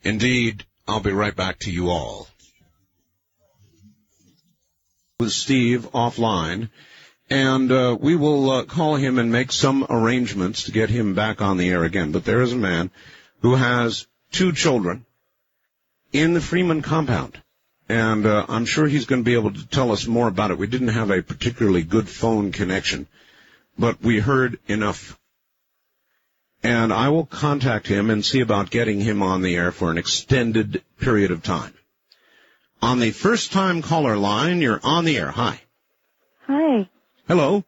[SPEAKER 6] Indeed, I'll be right back to you all. With Steve offline, and we will call him and make some arrangements to get him back on the air again. But there is a man who has 2 children in the Freeman compound, and I'm sure he's going to be able to tell us more about it. We didn't have a particularly good phone connection, but we heard enough. And I will contact him and see about getting him on the air for an extended period of time. On the first-time caller line, you're on the air. Hi.
[SPEAKER 10] Hi.
[SPEAKER 6] Hello.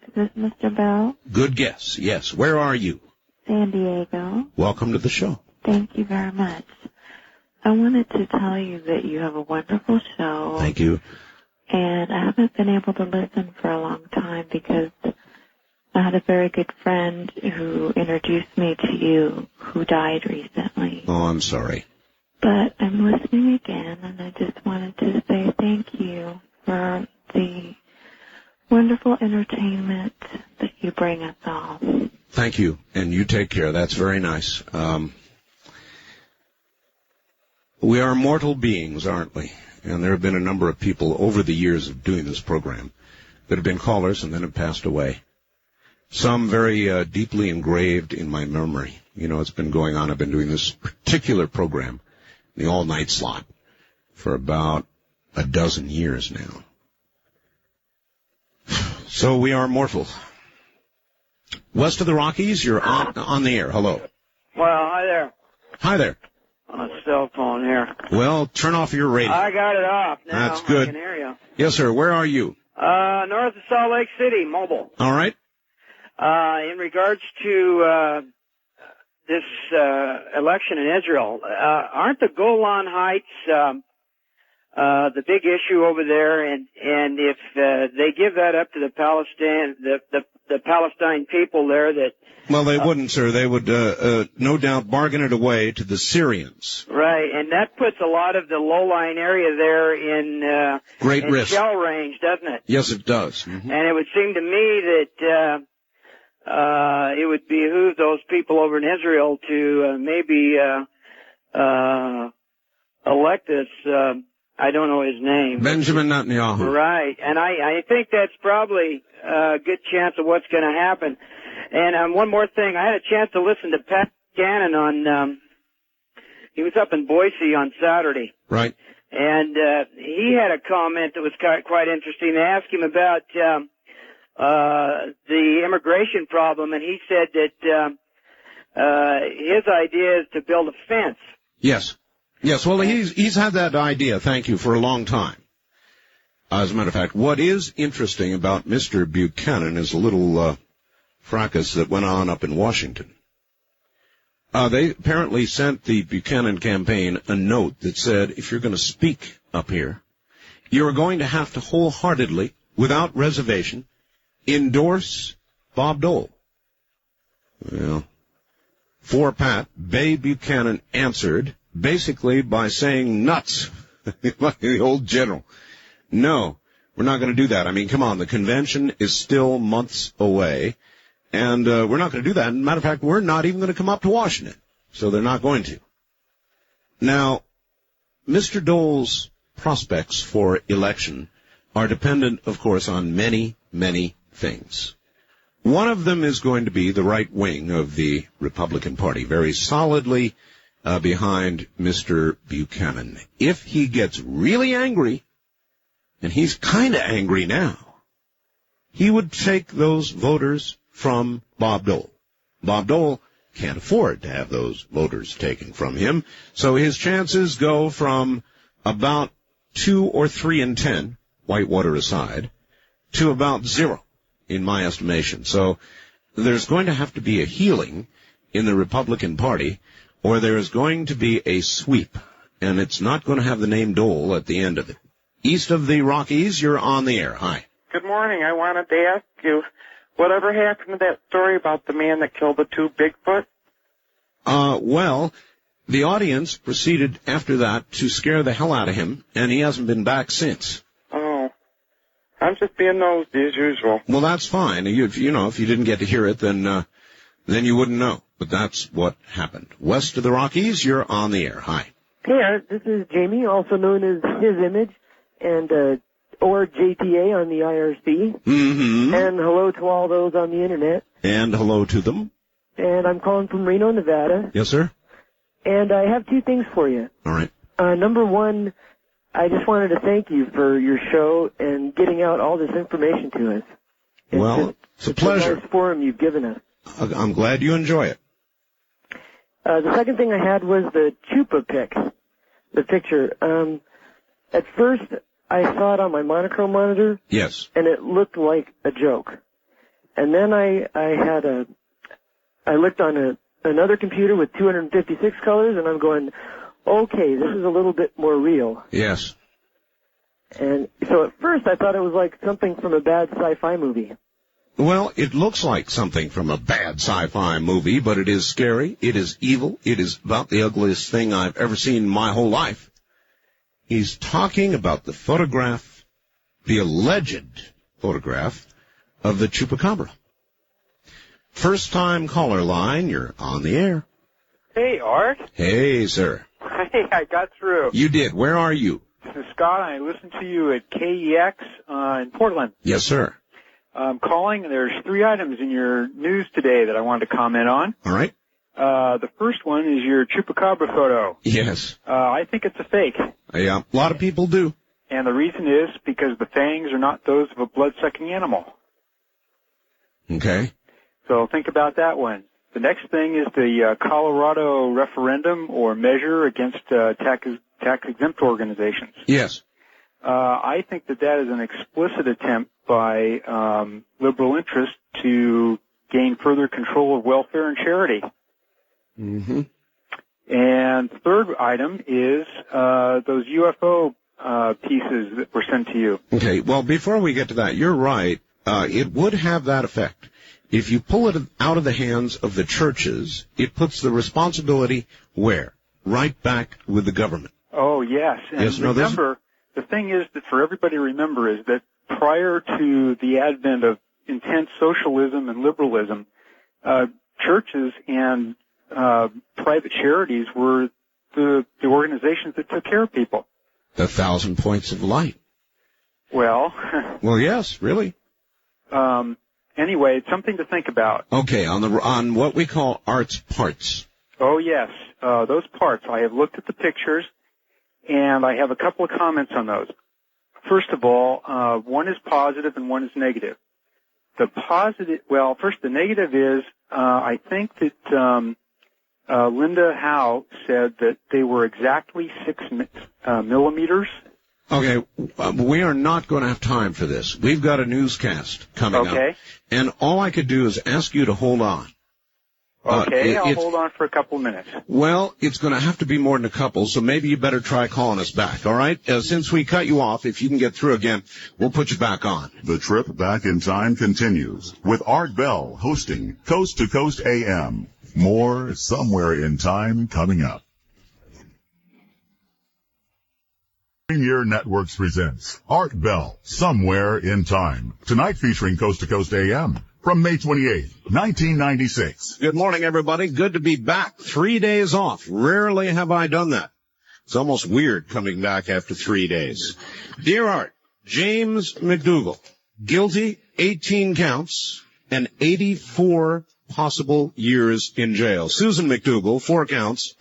[SPEAKER 10] Is this Mr. Bell?
[SPEAKER 6] Good guess. Yes. Where are you?
[SPEAKER 10] San Diego.
[SPEAKER 6] Welcome to the show.
[SPEAKER 10] Thank you very much. I wanted to tell you that you have a wonderful show.
[SPEAKER 6] Thank you.
[SPEAKER 10] And I haven't been able to listen for a long time because I had a very good friend who introduced me to you who died recently.
[SPEAKER 6] Oh, I'm sorry.
[SPEAKER 10] But I'm listening again, and I just wanted to say thank you for the wonderful entertainment that you bring us all.
[SPEAKER 6] Thank you, and you take care. That's very nice. We are mortal beings, aren't we? And there have been a number of people over the years of doing this program that have been callers and then have passed away. Some very deeply engraved in my memory. You know, it's been going on. I've been doing this particular program, the all-night slot, for about a dozen years now. So we are mortal. West of the Rockies, you're on the air. Hello.
[SPEAKER 11] Well, hi there.
[SPEAKER 6] Hi there.
[SPEAKER 11] On a cell phone here.
[SPEAKER 6] Well, turn off your radio.
[SPEAKER 11] I got it off now.
[SPEAKER 6] That's good.
[SPEAKER 11] I can hear you.
[SPEAKER 6] Yes, sir. Where are you?
[SPEAKER 11] North of Salt Lake City, mobile.
[SPEAKER 6] All right.
[SPEAKER 11] In regards to this election in Israel, aren't the Golan Heights the big issue over there? And if they give that up to the Palestine people there, that
[SPEAKER 6] well, they wouldn't, sir. They would no doubt bargain it away to the Syrians.
[SPEAKER 11] Right, and that puts a lot of the low-lying area there in
[SPEAKER 6] great
[SPEAKER 11] in
[SPEAKER 6] risk
[SPEAKER 11] shell range, doesn't it?
[SPEAKER 6] Yes, it does. Mm-hmm.
[SPEAKER 11] And it would seem to me that it would behoove those people over in Israel to maybe elect this, I don't know his name.
[SPEAKER 6] Benjamin Netanyahu.
[SPEAKER 11] Right, and I think that's probably a good chance of what's going to happen. And one more thing, I had a chance to listen to Pat Cannon on, he was up in Boise on Saturday.
[SPEAKER 6] Right.
[SPEAKER 11] And he had a comment that was quite interesting. They asked him about the immigration problem, and he said that his idea is to build a fence.
[SPEAKER 6] Yes. Yes, well, he's had that idea, thank you, for a long time. As a matter of fact, what is interesting about Mr. Buchanan is a little fracas that went on up in Washington. They apparently sent the Buchanan campaign a note that said, if you're going to speak up here, you're going to have to wholeheartedly, without reservation, endorse Bob Dole. Well, for Pat, Bay Buchanan answered basically by saying nuts, like the old general. No, we're not going to do that. I mean, come on, the convention is still months away, and we're not going to do that. As a matter of fact, we're not even going to come up to Washington, so they're not going to. Now, Mr. Dole's prospects for election are dependent, of course, on many, many things. One of them is going to be the right wing of the Republican Party, very solidly behind Mr. Buchanan. If he gets really angry, and he's kind of angry now, he would take those voters from Bob Dole. Bob Dole can't afford to have those voters taken from him, so his chances go from about 2 or 3 in 10, Whitewater aside, to about 0, in my estimation. So there's going to have to be a healing in the Republican Party, or there is going to be a sweep, and it's not going to have the name Dole at the end of it. East of the Rockies, you're on the air. Hi.
[SPEAKER 14] Good morning. I wanted to ask you, whatever happened to that story about the man that killed the 2 Bigfoot?
[SPEAKER 6] Well, the audience proceeded after that to scare the hell out of him, and he hasn't been back since.
[SPEAKER 14] Oh. I'm just being nosy as usual.
[SPEAKER 6] Well, that's fine. If you didn't get to hear it, then you wouldn't know. But that's what happened. West of the Rockies, you're on the air. Hi.
[SPEAKER 13] Hey, Art, this is Jamie, also known as His Image, and or JTA on the IRC.
[SPEAKER 6] Mm-hmm.
[SPEAKER 13] And hello to all those on the Internet.
[SPEAKER 6] And hello to them.
[SPEAKER 13] And I'm calling from Reno, Nevada.
[SPEAKER 6] Yes, sir.
[SPEAKER 13] And I have 2 things for you.
[SPEAKER 6] All right.
[SPEAKER 13] Number one, I just wanted to thank you for your show and getting out all this information to us.
[SPEAKER 6] It's a pleasure.
[SPEAKER 13] It's a nice forum you've given us.
[SPEAKER 6] I'm glad you enjoy it.
[SPEAKER 13] The second thing I had was the Chupa pic, the picture. At first, I saw it on my monochrome monitor.
[SPEAKER 6] Yes.
[SPEAKER 13] And it looked like a joke. And then I looked on another computer with 256 colors, and I'm going, okay, this is a little bit more real.
[SPEAKER 6] Yes.
[SPEAKER 13] And so at first I thought it was like something from a bad sci-fi movie.
[SPEAKER 6] Well, it looks like something from a bad sci-fi movie, but it is scary. It is evil. It is about the ugliest thing I've ever seen in my whole life. He's talking about the photograph, the alleged photograph of the chupacabra. First-time caller line, you're on the air.
[SPEAKER 8] Hey, Art.
[SPEAKER 6] Hey, sir.
[SPEAKER 8] Hey, I got through.
[SPEAKER 6] You did. Where are you?
[SPEAKER 8] This is Scott. I listened to you at KEX in Portland.
[SPEAKER 6] Yes, sir.
[SPEAKER 8] I'm calling. There's 3 items in your news today that I wanted to comment on.
[SPEAKER 6] All right.
[SPEAKER 8] The first one is your chupacabra photo.
[SPEAKER 6] Yes.
[SPEAKER 8] I think it's a fake.
[SPEAKER 6] Yeah, a lot of people do.
[SPEAKER 8] And the reason is because the fangs are not those of a blood-sucking animal.
[SPEAKER 6] Okay.
[SPEAKER 8] So think about that one. The next thing is the Colorado referendum or measure against tax-exempt organizations.
[SPEAKER 6] Yes.
[SPEAKER 8] I think that is an explicit attempt by liberal interests to gain further control of welfare and charity.
[SPEAKER 6] Mm-hmm.
[SPEAKER 8] And the third item is those UFO pieces that were sent to you.
[SPEAKER 6] Okay, well, before we get to that, you're right. It would have that effect. If you pull it out of the hands of the churches, it puts the responsibility where? Right back with the government.
[SPEAKER 8] Oh, yes. And
[SPEAKER 6] yes, no,
[SPEAKER 8] remember, the thing is that for everybody to remember is that prior to the advent of intense socialism and liberalism, churches and private charities were the organizations that took care of people.
[SPEAKER 6] The 1,000 points of light.
[SPEAKER 8] Well.
[SPEAKER 6] Well, yes, really.
[SPEAKER 8] Anyway, it's something to think about.
[SPEAKER 6] Okay, on what we call art's parts.
[SPEAKER 8] Oh, yes. Those parts. I have looked at the pictures, and I have a couple of comments on those. First of all, one is positive and one is negative. The positive, well, first the negative is, I think that Linda Howe said that they were exactly 6 millimeters.
[SPEAKER 6] Okay, we are not going to have time for this. We've got a newscast coming up. And all I could do is ask you to hold on.
[SPEAKER 8] Okay, I'll hold on for a couple of minutes.
[SPEAKER 6] Well, it's going to have to be more than a couple, so maybe you better try calling us back, all right? Since we cut you off, if you can get through again, we'll put you back on.
[SPEAKER 5] The trip back in time continues with Art Bell hosting Coast to Coast AM. More Somewhere in Time coming up. Premier Networks presents Art Bell, Somewhere in Time. Tonight featuring Coast to Coast AM from May 28th, 1996.
[SPEAKER 6] Good morning, everybody. Good to be back. 3 days off. Rarely have I done that. It's almost weird coming back after 3 days. Dear Art, James McDougal, guilty, 18 counts, and 84 possible years in jail. Susan McDougal, 4 counts,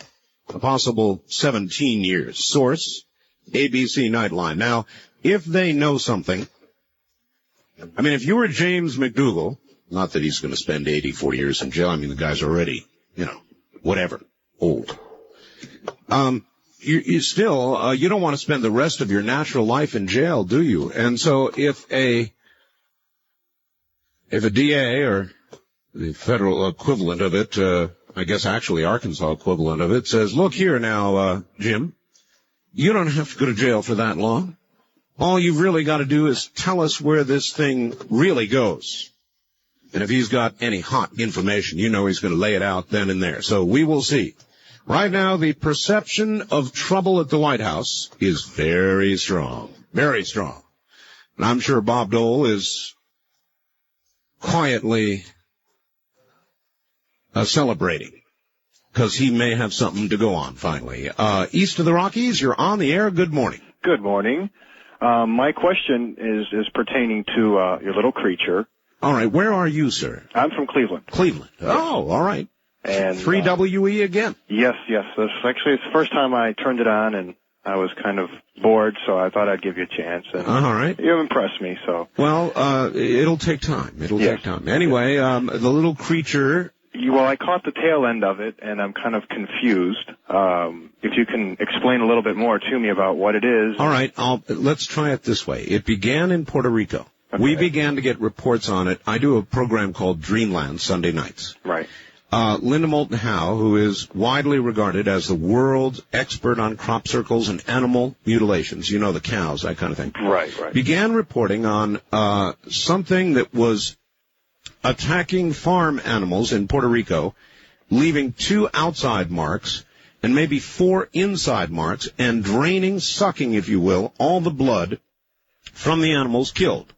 [SPEAKER 6] a possible 17 years. Source, ABC Nightline. Now, if they know something, I mean, if you were James McDougal, not that he's going to spend 84 years in jail. I mean, the guy's already, whatever, old. You still, you don't want to spend the rest of your natural life in jail, do you? And so if a DA or the federal equivalent of it, I guess actually Arkansas equivalent of it, says, look here now, Jim, you don't have to go to jail for that long. All you've really got to do is tell us where this thing really goes. And if he's got any hot information, he's going to lay it out then and there. So we will see. Right now, the perception of trouble at the White House is very strong. Very strong. And I'm sure Bob Dole is quietly celebrating, because he may have something to go on finally. East of the Rockies, you're on the air. Good morning.
[SPEAKER 17] Good morning. My question is pertaining to your little creature.
[SPEAKER 6] All right. Where are you, sir?
[SPEAKER 17] I'm from Cleveland.
[SPEAKER 6] Cleveland. Oh, all right.
[SPEAKER 17] And
[SPEAKER 6] 3WE again.
[SPEAKER 17] Yes. It's the first time I turned it on, and I was kind of bored, so I thought I'd give you a chance. And
[SPEAKER 6] all right.
[SPEAKER 17] You impressed me, so.
[SPEAKER 6] Well, it'll take time. Take time. Anyway, the little creature.
[SPEAKER 17] Well, I caught the tail end of it, and I'm kind of confused. If you can explain a little bit more to me about what it is.
[SPEAKER 6] All right, let's try it this way. It began in Puerto Rico. Okay. We began to get reports on it. I do a program called Dreamland Sunday nights.
[SPEAKER 17] Right.
[SPEAKER 6] Linda Moulton Howe, who is widely regarded as the world's expert on crop circles and animal mutilations, the cows, that kind of thing.
[SPEAKER 17] Right.
[SPEAKER 6] Began reporting on something that was attacking farm animals in Puerto Rico, leaving 2 outside marks and maybe 4 inside marks, and draining, sucking, if you will, all the blood from the animals killed,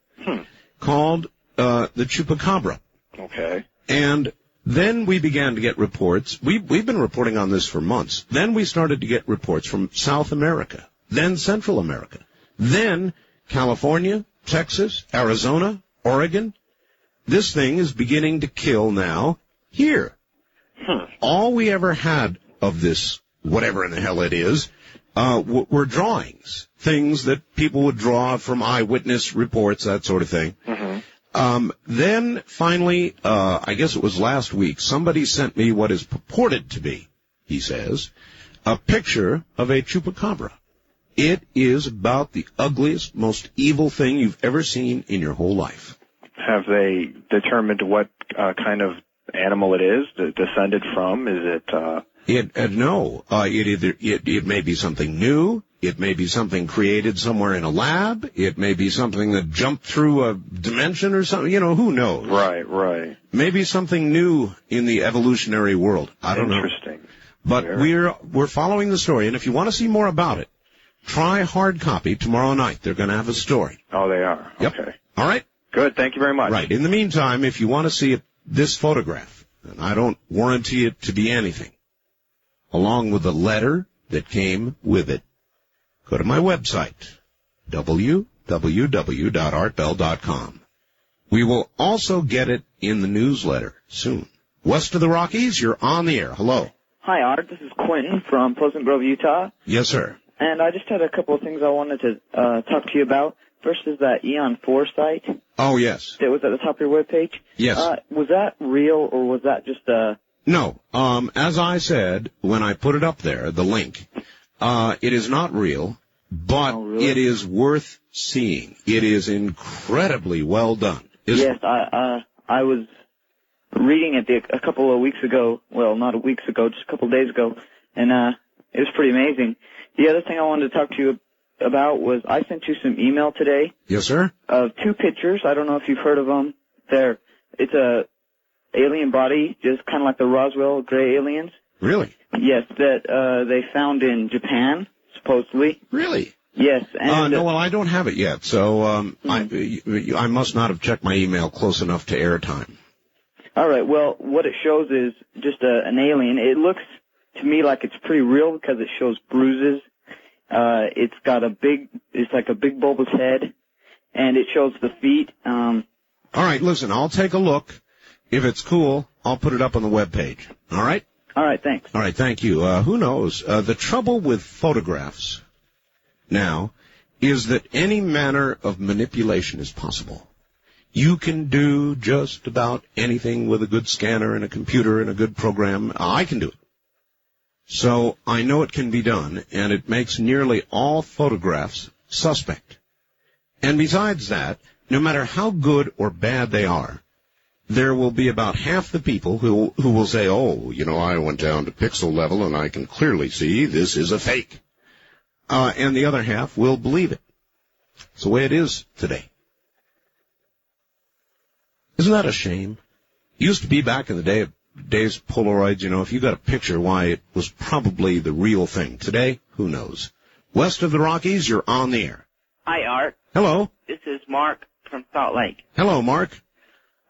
[SPEAKER 6] called the chupacabra.
[SPEAKER 17] Okay.
[SPEAKER 6] And then we began to get reports. We've been reporting on this for months. Then we started to get reports from South America, then Central America, then California, Texas, Arizona, Oregon. This thing is beginning to kill now here. All we ever had of this, whatever in the hell it is, were drawings, things that people would draw from eyewitness reports, that sort of thing. Then finally, I guess it was last week, somebody sent me what is purported to be, he says, a picture of a chupacabra. It is about the ugliest, most evil thing you've ever seen in your whole life.
[SPEAKER 17] Have they determined what kind of animal it is, descended from? Is it...
[SPEAKER 6] No. It may be something new. It may be something created somewhere in a lab. It may be something that jumped through a dimension or something. You know, who knows?
[SPEAKER 17] Right.
[SPEAKER 6] Maybe something new in the evolutionary world. I don't know.
[SPEAKER 17] Interesting.
[SPEAKER 6] But we're following the story, and if you want to see more about it, try hard copy tomorrow night. They're going to have a story.
[SPEAKER 17] Oh, they are?
[SPEAKER 6] Yep.
[SPEAKER 17] Okay.
[SPEAKER 6] All right?
[SPEAKER 17] Good. Thank you very much.
[SPEAKER 6] Right. In the meantime, if you want to see this photograph, and I don't warranty it to be anything, along with the letter that came with it, go to my website, www.artbell.com. We will also get it in the newsletter soon. West of the Rockies, you're on the air. Hello.
[SPEAKER 18] Hi, Art. This is Quentin from Pleasant Grove, Utah.
[SPEAKER 6] Yes, sir.
[SPEAKER 18] And I just had a couple of things I wanted to talk to you about. First is that Eon 4 site.
[SPEAKER 6] Oh, yes.
[SPEAKER 18] That was at the top of your webpage.
[SPEAKER 6] Yes.
[SPEAKER 18] Was that real, or was that just
[SPEAKER 6] No. As I said, when I put it up there, the link, it is not real, but it is worth seeing. It is incredibly well done.
[SPEAKER 18] Yes, I was reading it a couple of weeks ago. Well, not weeks ago, just a couple of days ago, and it was pretty amazing. The other thing I wanted to talk to you about was I sent you some email today.
[SPEAKER 6] Yes, sir.
[SPEAKER 18] Of 2 pictures. I don't know if you've heard of them. It's a alien body, just kind of like the Roswell gray aliens.
[SPEAKER 6] Really?
[SPEAKER 18] Yes, that they found in Japan, supposedly.
[SPEAKER 6] Really?
[SPEAKER 18] Yes. And,
[SPEAKER 6] no, well, I don't have it yet, so I must not have checked my email close enough to airtime.
[SPEAKER 18] All right. Well, what it shows is just an alien. It looks to me like it's pretty real because it shows bruises. It's like a big bulbous head, and it shows the feet.
[SPEAKER 6] All right, listen, I'll take a look. If it's cool, I'll put it up on the webpage. All right?
[SPEAKER 18] All right, thanks.
[SPEAKER 6] All right, thank you. Who knows? The trouble with photographs now is that any manner of manipulation is possible. You can do just about anything with a good scanner and a computer and a good program. I can do it. So I know it can be done, and it makes nearly all photographs suspect. And besides that, no matter how good or bad they are, there will be about half the people who will say, oh, you know, I went down to pixel level and I can clearly see this is a fake. And the other half will believe it. It's the way it is today. Isn't that a shame? It used to be back in the days Polaroids, you know, if you got a picture, why, it was probably the real thing. Today, who knows? West of the Rockies, you're on the air.
[SPEAKER 19] Hi, Art.
[SPEAKER 6] Hello.
[SPEAKER 19] This is Mark from Salt Lake.
[SPEAKER 6] Hello, Mark.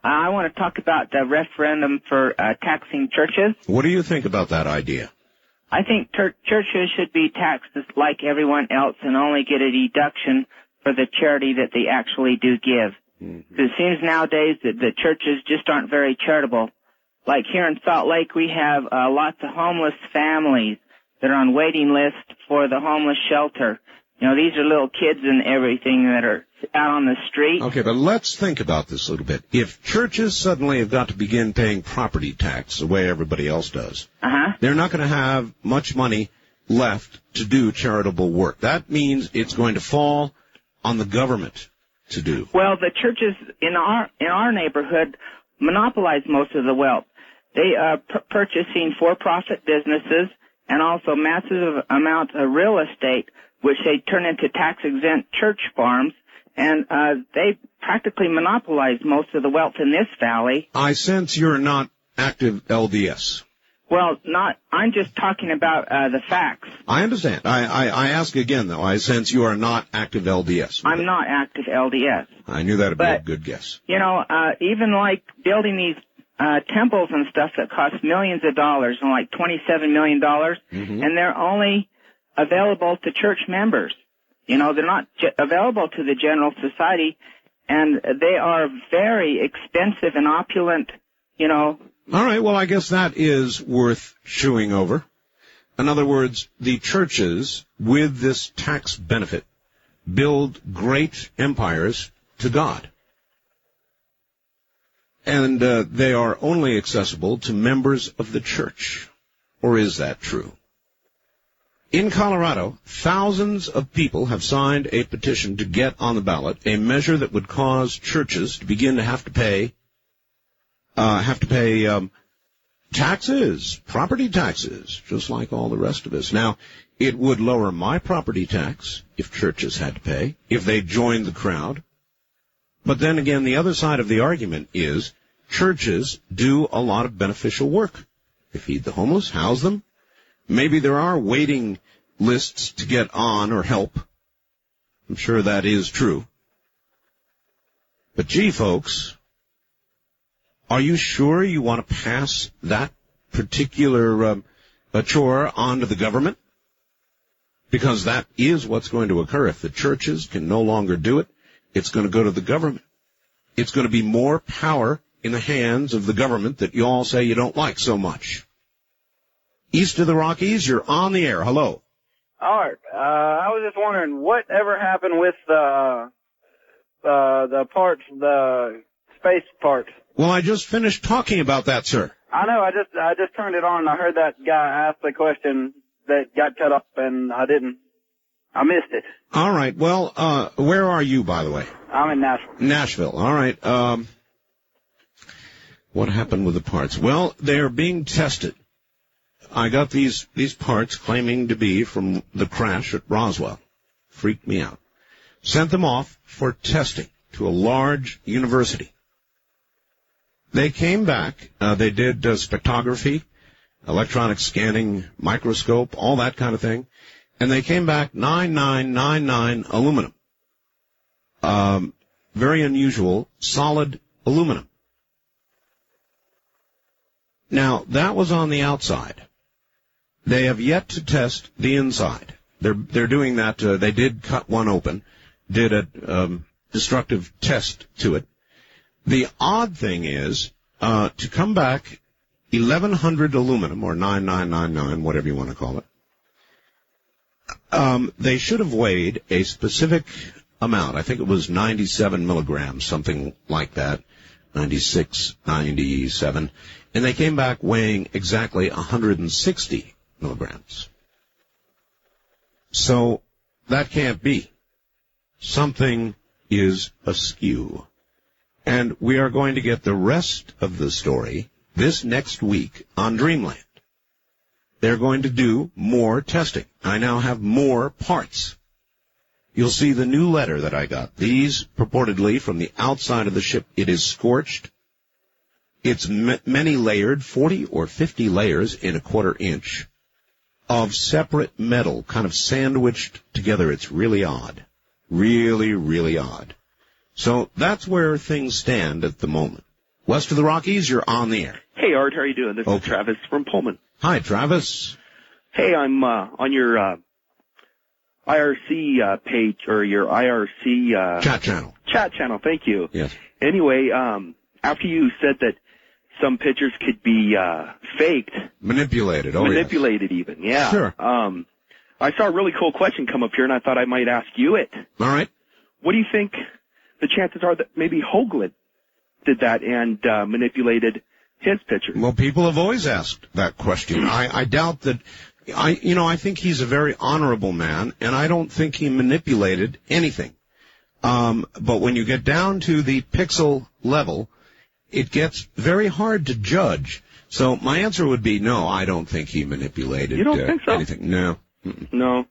[SPEAKER 19] I want to talk about the referendum for taxing churches.
[SPEAKER 6] What do you think about that idea?
[SPEAKER 19] I think churches should be taxed just like everyone else and only get a deduction for the charity that they actually do give. Mm-hmm. It seems nowadays that the churches just aren't very charitable. Like here in Salt Lake, we have lots of homeless families that are on waiting lists for the homeless shelter. You know, these are little kids and everything that are out on the street.
[SPEAKER 6] Okay, but let's think about this a little bit. If churches suddenly have got to begin paying property tax the way everybody else does, they're not going to have much money left to do charitable work. That means it's going to fall on the government to do.
[SPEAKER 19] Well, the churches in our neighborhood monopolize most of the wealth. They are purchasing for-profit businesses and also massive amounts of real estate, which they turn into tax-exempt church farms, and they practically monopolized most of the wealth in this valley.
[SPEAKER 6] I sense you're not active LDS.
[SPEAKER 19] Well, I'm just talking about the facts.
[SPEAKER 6] I understand. I ask again, though. I sense you are not active LDS.
[SPEAKER 19] I'm not active LDS.
[SPEAKER 6] I knew that would be a good guess.
[SPEAKER 19] You know, even like building these temples and stuff that cost millions of dollars, and like $27 million, and they're only available to church members. You know, they're not available to the general society, and they are very expensive and opulent, you know.
[SPEAKER 6] All right, well, I guess that is worth chewing over. In other words, the churches, with this tax benefit, build great empires to God. And they are only accessible to members of the church. Or is that true? In Colorado, thousands of people have signed a petition to get on the ballot a measure that would cause churches to begin to have to pay taxes, property taxes, just like all the rest of us. Now, it would lower my property tax if churches had to pay, if they joined the crowd. But then again, the other side of the argument is churches do a lot of beneficial work. They feed the homeless, house them. Maybe there are waiting lists to get on or help. I'm sure that is true. But gee, folks, are you sure you want to pass that particular chore on to the government? Because that is what's going to occur. If the churches can no longer do it, it's going to go to the government. It's going to be more power in the hands of the government that you all say you don't like so much. East of the Rockies, you're on the air. Hello.
[SPEAKER 20] All right. I was just wondering, whatever happened with the parts, the space parts?
[SPEAKER 6] Well, I just finished talking about that, sir.
[SPEAKER 20] I know. I just turned it on and I heard that guy ask the question that got cut off and I missed it.
[SPEAKER 6] All right. Well, where are you, by the way?
[SPEAKER 20] I'm in Nashville.
[SPEAKER 6] Nashville. All right. What happened with the parts? Well, they're being tested. I got these parts claiming to be from the crash at Roswell. Freaked me out. Sent them off for testing to a large university. They came back. They did spectrography, electronic scanning, microscope, all that kind of thing. And they came back 9999 aluminum. Very unusual, solid aluminum. Now, that was on the outside. They have yet to test the inside. They're doing that. They did cut one open, did a destructive test to it. The odd thing is, to come back 1,100 aluminum, or 9999, whatever you want to call it, they should have weighed a specific amount. I think it was 97 milligrams, something like that, 96, 97. And they came back weighing exactly 160 milligrams. So that can't be. Something is askew. And we are going to get the rest of the story this next week on Dreamland. They're going to do more testing. I now have more parts. You'll see the new letter that I got. These purportedly from the outside of the ship. It is scorched. It's many layered, 40 or 50 layers in a quarter inch of separate metal, kind of sandwiched together. It's really odd. Really, really odd. So that's where things stand at the moment. West of the Rockies, you're on the air.
[SPEAKER 21] Hey, Art, how are you doing? This is Travis from Pullman.
[SPEAKER 6] Hi, Travis.
[SPEAKER 21] Hey, I'm on your IRC page, or your IRC
[SPEAKER 6] chat channel.
[SPEAKER 21] Chat channel, thank you.
[SPEAKER 6] Yes.
[SPEAKER 21] Anyway, after you said that some pictures could be faked.
[SPEAKER 6] Manipulated,
[SPEAKER 21] Manipulated
[SPEAKER 6] yes.
[SPEAKER 21] even, yeah.
[SPEAKER 6] Sure.
[SPEAKER 21] I saw a really cool question come up here, and I thought I might ask you it.
[SPEAKER 6] All right.
[SPEAKER 21] What do you think the chances are that maybe Hoagland did that and manipulated his picture?
[SPEAKER 6] Well, people have always asked that question. I doubt that. I think he's a very honorable man, and I don't think he manipulated anything. But when you get down to the pixel level, it gets very hard to judge. So my answer would be no, I don't think he manipulated
[SPEAKER 21] You don't think so?
[SPEAKER 6] anything. No.
[SPEAKER 21] No.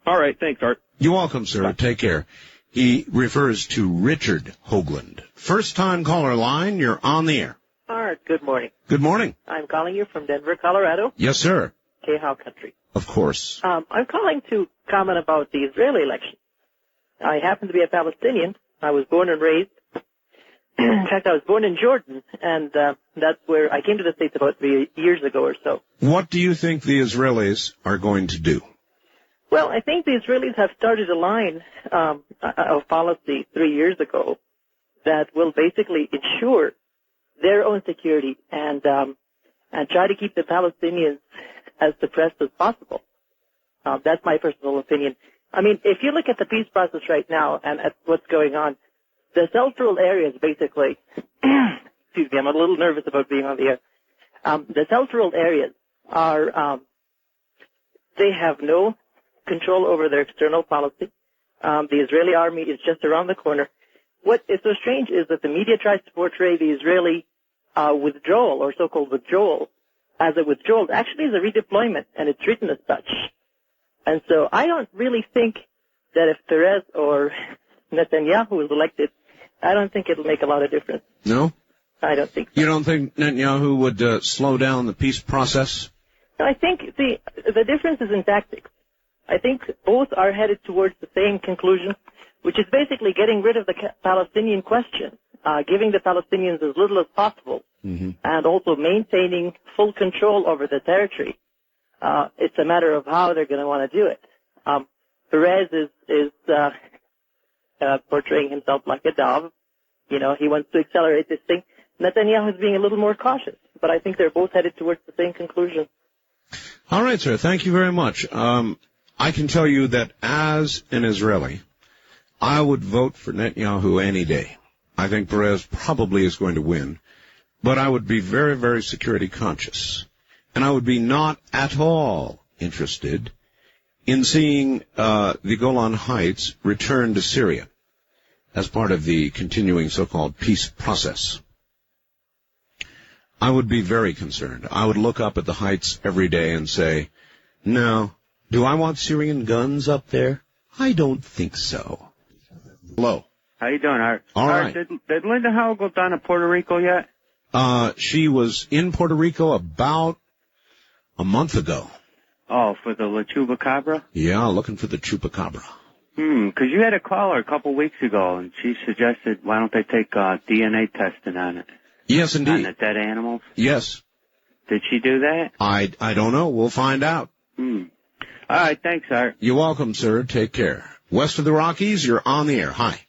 [SPEAKER 21] All right, thanks, Art.
[SPEAKER 6] You're welcome, sir. Bye. Take care. He refers to Richard Hoagland. First-time caller line, you're on the air.
[SPEAKER 3] Art, good morning.
[SPEAKER 6] Good morning.
[SPEAKER 3] I'm calling you from Denver, Colorado.
[SPEAKER 6] Yes, sir.
[SPEAKER 3] Howe country.
[SPEAKER 6] Of course.
[SPEAKER 3] I'm calling to comment about the Israeli election. I happen to be a Palestinian. I was born and raised. In fact, I was born in Jordan, and that's where I came to the States about 3 years ago or so.
[SPEAKER 6] What do you think the Israelis are going to do?
[SPEAKER 3] Well, I think the Israelis have started a line of policy 3 years ago that will basically ensure their own security and try to keep the Palestinians as suppressed as possible. That's my personal opinion. I mean, if you look at the peace process right now and at what's going on, the self-ruled areas basically, excuse me, I'm a little nervous about being on the air. The self-ruled areas are, they have no control over their external policy. The Israeli army is just around the corner. What is so strange is that the media tries to portray the Israeli withdrawal or so-called withdrawal as a withdrawal. Actually, is a redeployment, and it's written as such. And so I don't really think that if Perez or Netanyahu is elected, I don't think it'll make a lot of difference.
[SPEAKER 6] No?
[SPEAKER 3] I don't think so.
[SPEAKER 6] You don't think Netanyahu would slow down the peace process?
[SPEAKER 3] No, I think the difference is in tactics. I think both are headed towards the same conclusion, which is basically getting rid of the Palestinian question, giving the Palestinians as little as possible, and also maintaining full control over the territory. It's a matter of how they're going to want to do it. Perez is portraying himself like a dove. You know, he wants to accelerate this thing. Netanyahu is being a little more cautious, but I think they're both headed towards the same conclusion.
[SPEAKER 6] All right, sir. Thank you very much. I can tell you that as an Israeli, I would vote for Netanyahu any day. I think Perez probably is going to win, but I would be very, very security conscious. And I would be not at all interested in seeing the Golan Heights return to Syria as part of the continuing so-called peace process. I would be very concerned. I would look up at the heights every day and say, no, do I want Syrian guns up there? I don't think so. Hello.
[SPEAKER 22] How you doing, Art?
[SPEAKER 6] All right.
[SPEAKER 22] Did Linda Howell go down to Puerto Rico yet?
[SPEAKER 6] She was in Puerto Rico about a month ago.
[SPEAKER 22] Oh, for the La Chupacabra?
[SPEAKER 6] Yeah, looking for the Chupacabra.
[SPEAKER 22] 'Cause you had a caller a couple weeks ago, and she suggested, why don't they take DNA testing on it?
[SPEAKER 6] Yes, indeed.
[SPEAKER 22] On the dead animals?
[SPEAKER 6] Yes.
[SPEAKER 22] Did she do that?
[SPEAKER 6] I don't know. We'll find out.
[SPEAKER 22] All right, thanks, Art.
[SPEAKER 6] You're welcome, sir. Take care. West of the Rockies, you're on the air. Hi.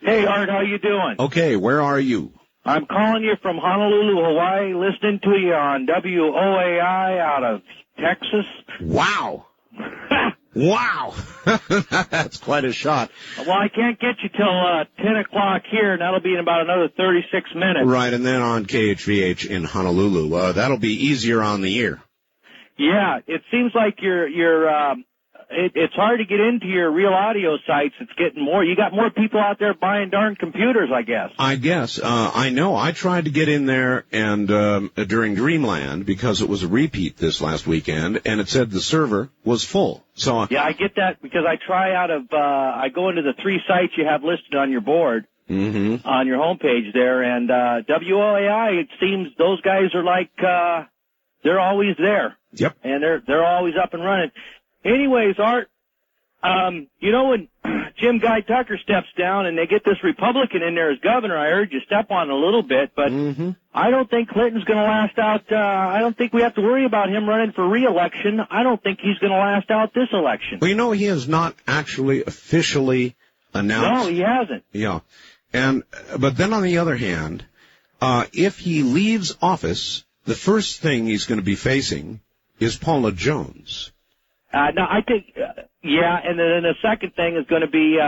[SPEAKER 23] Hey, Art, how you doing?
[SPEAKER 6] Okay, where are you?
[SPEAKER 23] I'm calling you from Honolulu, Hawaii, listening to you on WOAI out of Texas.
[SPEAKER 6] Wow. Wow. That's quite a shot.
[SPEAKER 23] Well, I can't get you till 10 o'clock here, and that'll be in about another 36 minutes.
[SPEAKER 6] Right, and then on KHVH in Honolulu. That'll be easier on the ear.
[SPEAKER 23] Yeah, it seems like it's hard to get into your real audio sites. It's getting more. You got more people out there buying darn computers, I guess.
[SPEAKER 6] I guess. I know. I tried to get in there and during Dreamland because it was a repeat this last weekend, and it said the server was full. So
[SPEAKER 23] yeah, I get that because I try out of I go into the 3 sites you have listed on your board. On your homepage there, and WOAI, it seems those guys are like they're always there.
[SPEAKER 6] Yep.
[SPEAKER 23] And they're always up and running. Anyways, Art, you know when Jim Guy Tucker steps down and they get this Republican in there as governor, I heard you step on it a little bit, but I don't think Clinton's going to last out. I don't think we have to worry about him running for re-election. I don't think he's going to last out this election.
[SPEAKER 6] Well, you know, he has not actually officially announced.
[SPEAKER 23] No, he hasn't.
[SPEAKER 6] Yeah. But then on the other hand, if he leaves office, the first thing he's going to be facing is Paula Jones.
[SPEAKER 23] No, I think, yeah, and then the second thing is going to be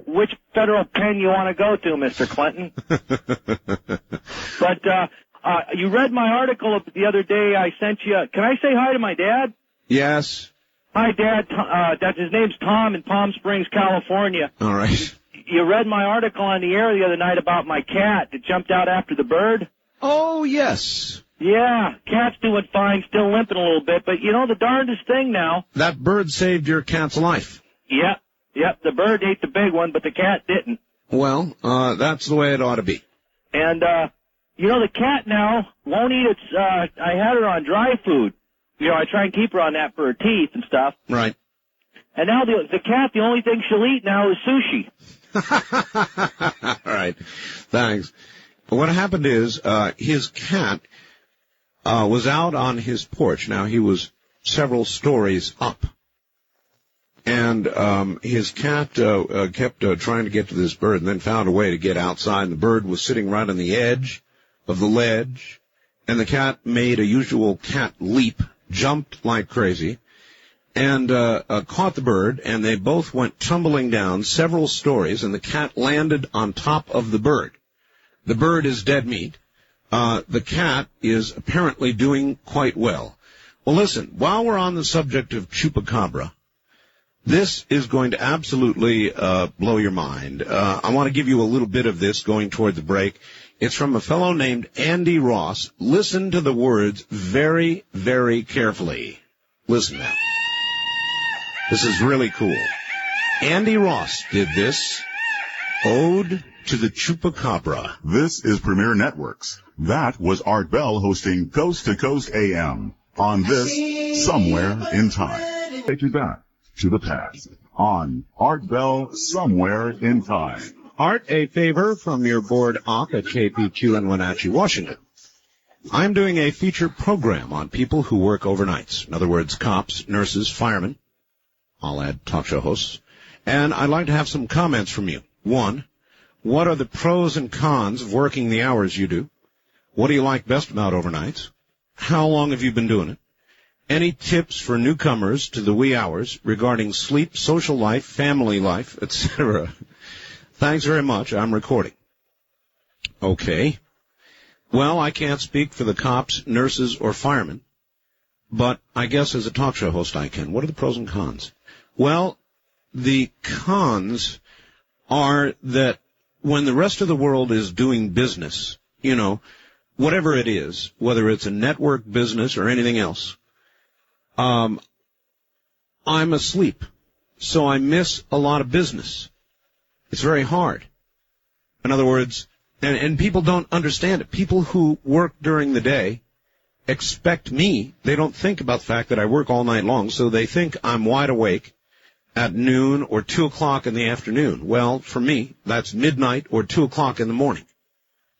[SPEAKER 23] which federal pen you want to go to, Mr. Clinton. But you read my article the other day. I sent you. Can I say hi to my dad?
[SPEAKER 6] Yes.
[SPEAKER 23] Hi, Dad. His name's Tom in Palm Springs, California.
[SPEAKER 6] All right.
[SPEAKER 23] You read my article on the air the other night about my cat that jumped out after the bird?
[SPEAKER 6] Oh, yes.
[SPEAKER 23] Yeah, cat's doing fine, still limping a little bit, but you know the darndest thing now.
[SPEAKER 6] That bird saved your cat's life.
[SPEAKER 23] Yeah, Yep, the bird ate the big one, but the cat didn't.
[SPEAKER 6] Well, that's the way it ought to be.
[SPEAKER 23] And, the cat now won't eat its, I had her on dry food. I try and keep her on that for her teeth and stuff.
[SPEAKER 6] Right.
[SPEAKER 23] And now the cat, the only thing she'll eat now is sushi.
[SPEAKER 6] All right. Thanks. But what happened is, his cat, was out on his porch. Now, he was several stories up. And, his cat, kept, trying to get to this bird and then found a way to get outside. And the bird was sitting right on the edge of the ledge. And the cat made a usual cat leap, jumped like crazy, and caught the bird, and they both went tumbling down several stories, and the cat landed on top of the bird. The bird is dead meat. The cat is apparently doing quite well. Well, listen, while we're on the subject of chupacabra, this is going to absolutely blow your mind. I want to give you a little bit of this going toward the break. It's from a fellow named Andy Ross. Listen to the words very, very carefully. Listen now. This is really cool. Andy Ross did this. Ode to the Chupacabra.
[SPEAKER 5] This is Premier Networks. That was Art Bell hosting Coast to Coast AM on this Somewhere in Time. Take you back to the past on Art Bell Somewhere in Time.
[SPEAKER 6] Art, a favor from your board op at KPQ in Wenatchee, Washington. I'm doing a featured program on people who work overnights. In other words, cops, nurses, firemen. I'll add talk show hosts. And I'd like to have some comments from you. 1, what are the pros and cons of working the hours you do? What do you like best about overnights? How long have you been doing it? Any tips for newcomers to the wee hours regarding sleep, social life, family life, etc.? Thanks very much. I'm recording. Okay. Well, I can't speak for the cops, nurses, or firemen, but I guess as a talk show host I can. What are the pros and cons? Well, the cons are that when the rest of the world is doing business, whatever it is, whether it's a network business or anything else, I'm asleep, so I miss a lot of business. It's very hard. In other words, and people don't understand it. People who work during the day expect me. They don't think about the fact that I work all night long, so they think I'm wide awake at noon or 2 o'clock in the afternoon. Well, for me, that's midnight or 2 o'clock in the morning.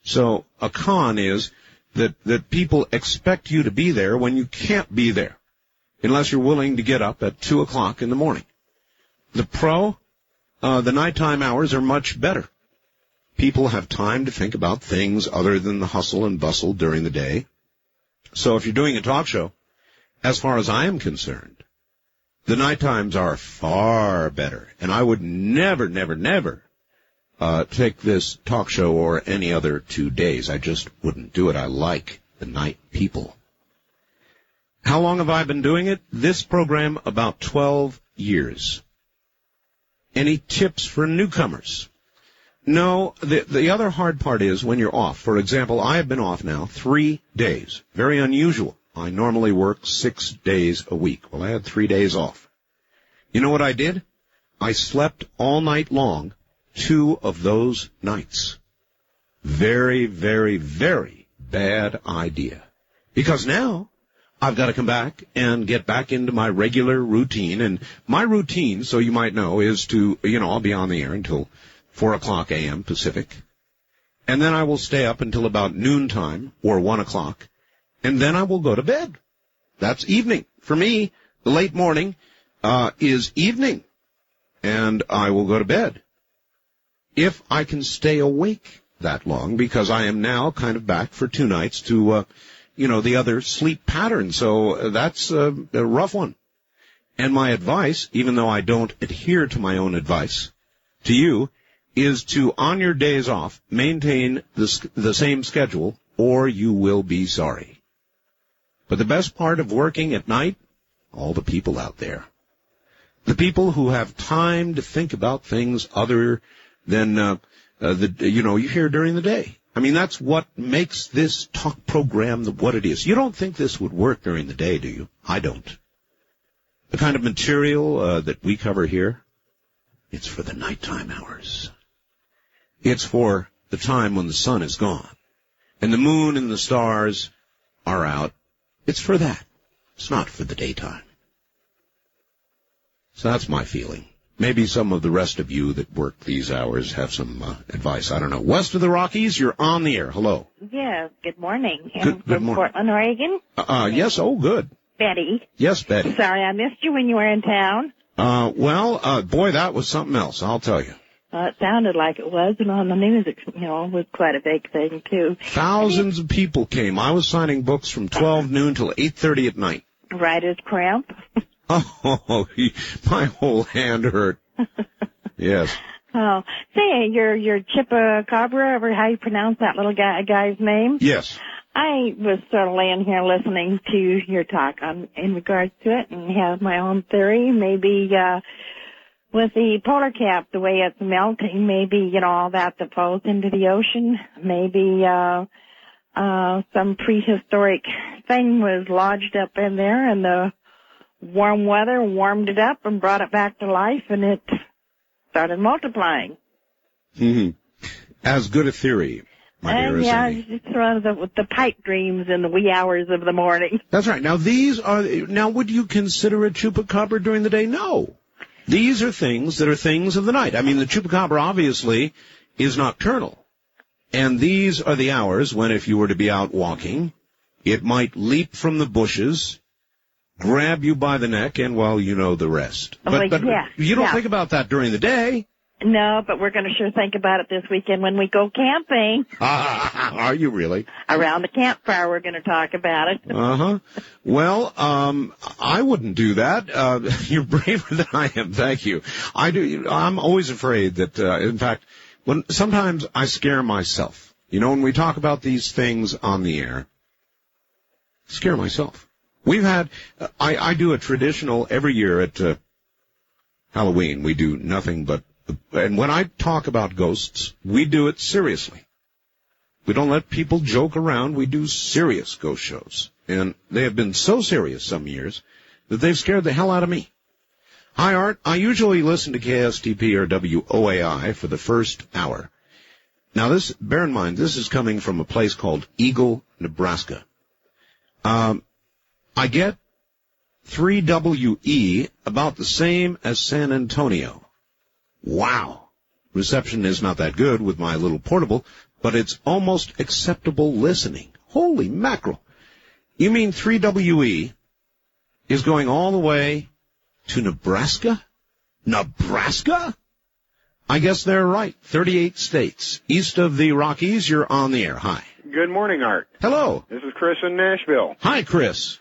[SPEAKER 6] So a con is that people expect you to be there when you can't be there unless you're willing to get up at 2 o'clock in the morning. The pro, the nighttime hours are much better. People have time to think about things other than the hustle and bustle during the day. So if you're doing a talk show, as far as I am concerned, the night times are far better. And I would never take this talk show or any other 2 days. I just wouldn't do it. I like the night people. How long have I been doing it? This program, about 12 years. Any tips for newcomers? No, the other hard part is when you're off. For example, I have been off now 3 days. Very unusual. I normally work 6 days a week. Well, I had 3 days off. You know what I did? I slept all night long 2 of those nights. Very, very, very bad idea. Because now I've got to come back and get back into my regular routine. And my routine, so you might know, is to, I'll be on the air until 4 o'clock a.m. Pacific. And then I will stay up until about noontime or 1 o'clock. And then I will go to bed. That's evening. For me, the late morning is evening. And I will go to bed. If I can stay awake that long, because I am now kind of back for 2 nights to, the other sleep pattern. So that's a rough one. And my advice, even though I don't adhere to my own advice to you, is to, on your days off, maintain the same schedule, or you will be sorry. But the best part of working at night, all the people out there. The people who have time to think about things other than, you hear during the day. I mean, that's what makes this talk program what it is. You don't think this would work during the day, do you? I don't. The kind of material that we cover here, It's for the nighttime hours. It's for the time when the sun is gone and the moon and the stars are out. It's for that. It's not for the daytime. So that's my feeling. Maybe some of the rest of you that work these hours have some advice. I don't know. West of the Rockies, you're on the air. Hello.
[SPEAKER 2] Yes, good morning.
[SPEAKER 6] Good
[SPEAKER 2] from
[SPEAKER 6] morning.
[SPEAKER 2] Portland, Oregon.
[SPEAKER 6] Yes, oh, good.
[SPEAKER 2] Betty.
[SPEAKER 6] Yes, Betty.
[SPEAKER 2] Sorry I missed you when you were in town.
[SPEAKER 6] Boy, that was something else, I'll tell you.
[SPEAKER 2] It sounded like it was, and on the news, it was quite a big thing, too.
[SPEAKER 6] Thousands of people came. I was signing books from 12 noon till 8:30 at night.
[SPEAKER 2] Writer's cramp.
[SPEAKER 6] Oh, my whole hand hurt. Yes.
[SPEAKER 2] Oh, say, your Chupacabra, or how you pronounce that little guy's name?
[SPEAKER 6] Yes.
[SPEAKER 2] I was sort of laying here listening to your talk in regards to it, and have my own theory. Maybe with the polar cap, the way it's melting, maybe all that falls into the ocean. Maybe some prehistoric thing was lodged up in there, and the warm weather warmed it up and brought it back to life, and it started multiplying.
[SPEAKER 6] Mm-hmm. As good a theory, my dear, as any.
[SPEAKER 2] It's sort of the pipe dreams in the wee hours of the morning.
[SPEAKER 6] That's right. Now, would you consider a chupacabra during the day? No. These are things that are things of the night. I mean, the chupacabra obviously is nocturnal. And these are the hours when, if you were to be out walking, it might leap from the bushes, grab you by the neck, and, well, you know the rest. But you don't think about that during the day.
[SPEAKER 2] No, but we're going to sure think about it this weekend when we go camping.
[SPEAKER 6] Are you really?
[SPEAKER 2] Around the campfire, we're going to talk about it.
[SPEAKER 6] Uh-huh. Well, I wouldn't do that. You're braver than I am. Thank you. I'm always afraid that, in fact, sometimes I scare myself. When we talk about these things on the air, scare myself. We've had, I do a traditional every year at Halloween. We do nothing but, and when I talk about ghosts, we do it seriously. We don't let people joke around. We do serious ghost shows. And they have been so serious some years that they've scared the hell out of me. Hi, Art. I usually listen to KSTP or WOAI for the first hour. Now, bear in mind, this is coming from a place called Eagle, Nebraska. I get 3WE about the same as San Antonio. Wow. Reception is not that good with my little portable, but it's almost acceptable listening. Holy mackerel. You mean 3WE is going all the way to Nebraska? Nebraska? I guess they're right. 38 states. East of the Rockies, you're on the air. Hi.
[SPEAKER 4] Good morning, Art.
[SPEAKER 6] Hello.
[SPEAKER 4] This is Chris in Nashville.
[SPEAKER 6] Hi, Chris.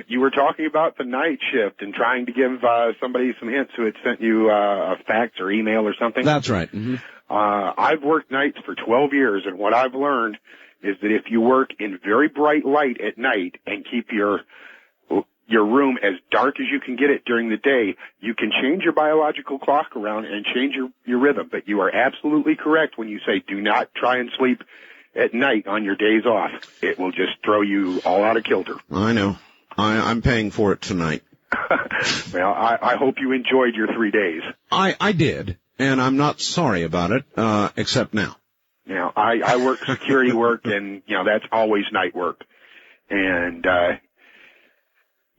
[SPEAKER 4] You were talking about the night shift and trying to give somebody some hints who had sent you a fax or email or something.
[SPEAKER 6] That's right. Mm-hmm.
[SPEAKER 4] I've worked nights for 12 years, and what I've learned is that if you work in very bright light at night and keep your room as dark as you can get it during the day, you can change your biological clock around and change your rhythm. But you are absolutely correct when you say do not try and sleep at night on your days off. It will just throw you all out of kilter.
[SPEAKER 6] I know. I'm paying for it tonight.
[SPEAKER 4] Well, I hope you enjoyed your 3 days.
[SPEAKER 6] I did, and I'm not sorry about it, except now.
[SPEAKER 4] Now, I work security work, and, that's always night work. And,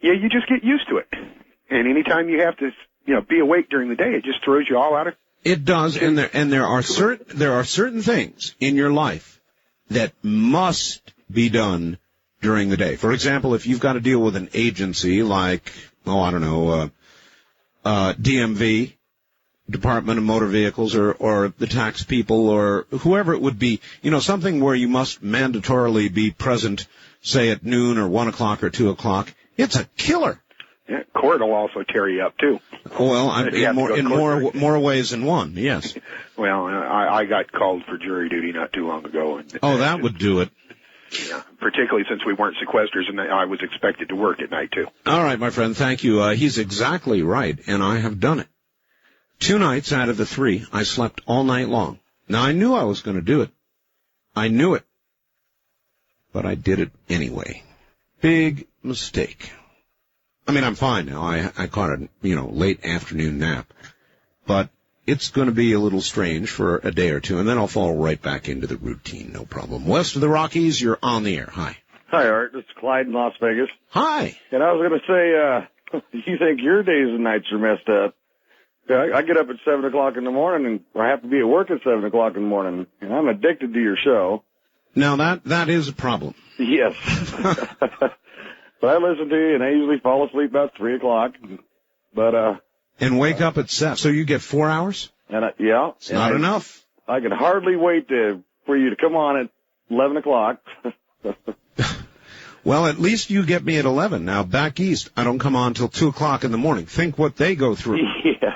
[SPEAKER 4] you just get used to it. And anytime you have to, be awake during the day, it just throws you all out of.
[SPEAKER 6] It does, and there are certain things in your life that must be done during the day. For example, if you've got to deal with an agency like, DMV, Department of Motor Vehicles, or the tax people, or whoever it would be, something where you must mandatorily be present, say at noon or 1 o'clock or 2 o'clock, it's a killer.
[SPEAKER 4] Yeah, court will also tear you up too.
[SPEAKER 6] Well, in more ways than one, yes.
[SPEAKER 4] Well, I got called for jury duty not too long ago. And
[SPEAKER 6] that would do it.
[SPEAKER 4] Yeah, particularly since we weren't sequesters and I was expected to work at night too.
[SPEAKER 6] All right, my friend, thank you. He's exactly right, and I have done it. 2 nights out of the 3, I slept all night long. Now, I knew I was going to do it. I knew it. But I did it anyway. Big mistake. I mean, I'm fine now. I caught a, late afternoon nap. but it's going to be a little strange for a day or two, and then I'll fall right back into the routine, no problem. West of the Rockies, you're on the air. Hi.
[SPEAKER 1] Hi, Art. It's Clyde in Las Vegas.
[SPEAKER 6] Hi.
[SPEAKER 1] And I was going to say, you think your days and nights are messed up. I get up at 7 o'clock in the morning, and I have to be at work at 7 o'clock in the morning, and I'm addicted to your show.
[SPEAKER 6] Now, that is a problem.
[SPEAKER 1] Yes. But I listen to you, and I usually fall asleep about 3 o'clock. But
[SPEAKER 6] and wake up at 7, so you get 4 hours?
[SPEAKER 1] And yeah.
[SPEAKER 6] It's not enough.
[SPEAKER 1] I can hardly wait for you to come on at 11 o'clock.
[SPEAKER 6] Well, at least you get me at 11. Now, back east, I don't come on till 2 o'clock in the morning. Think what they go through.
[SPEAKER 1] Yes.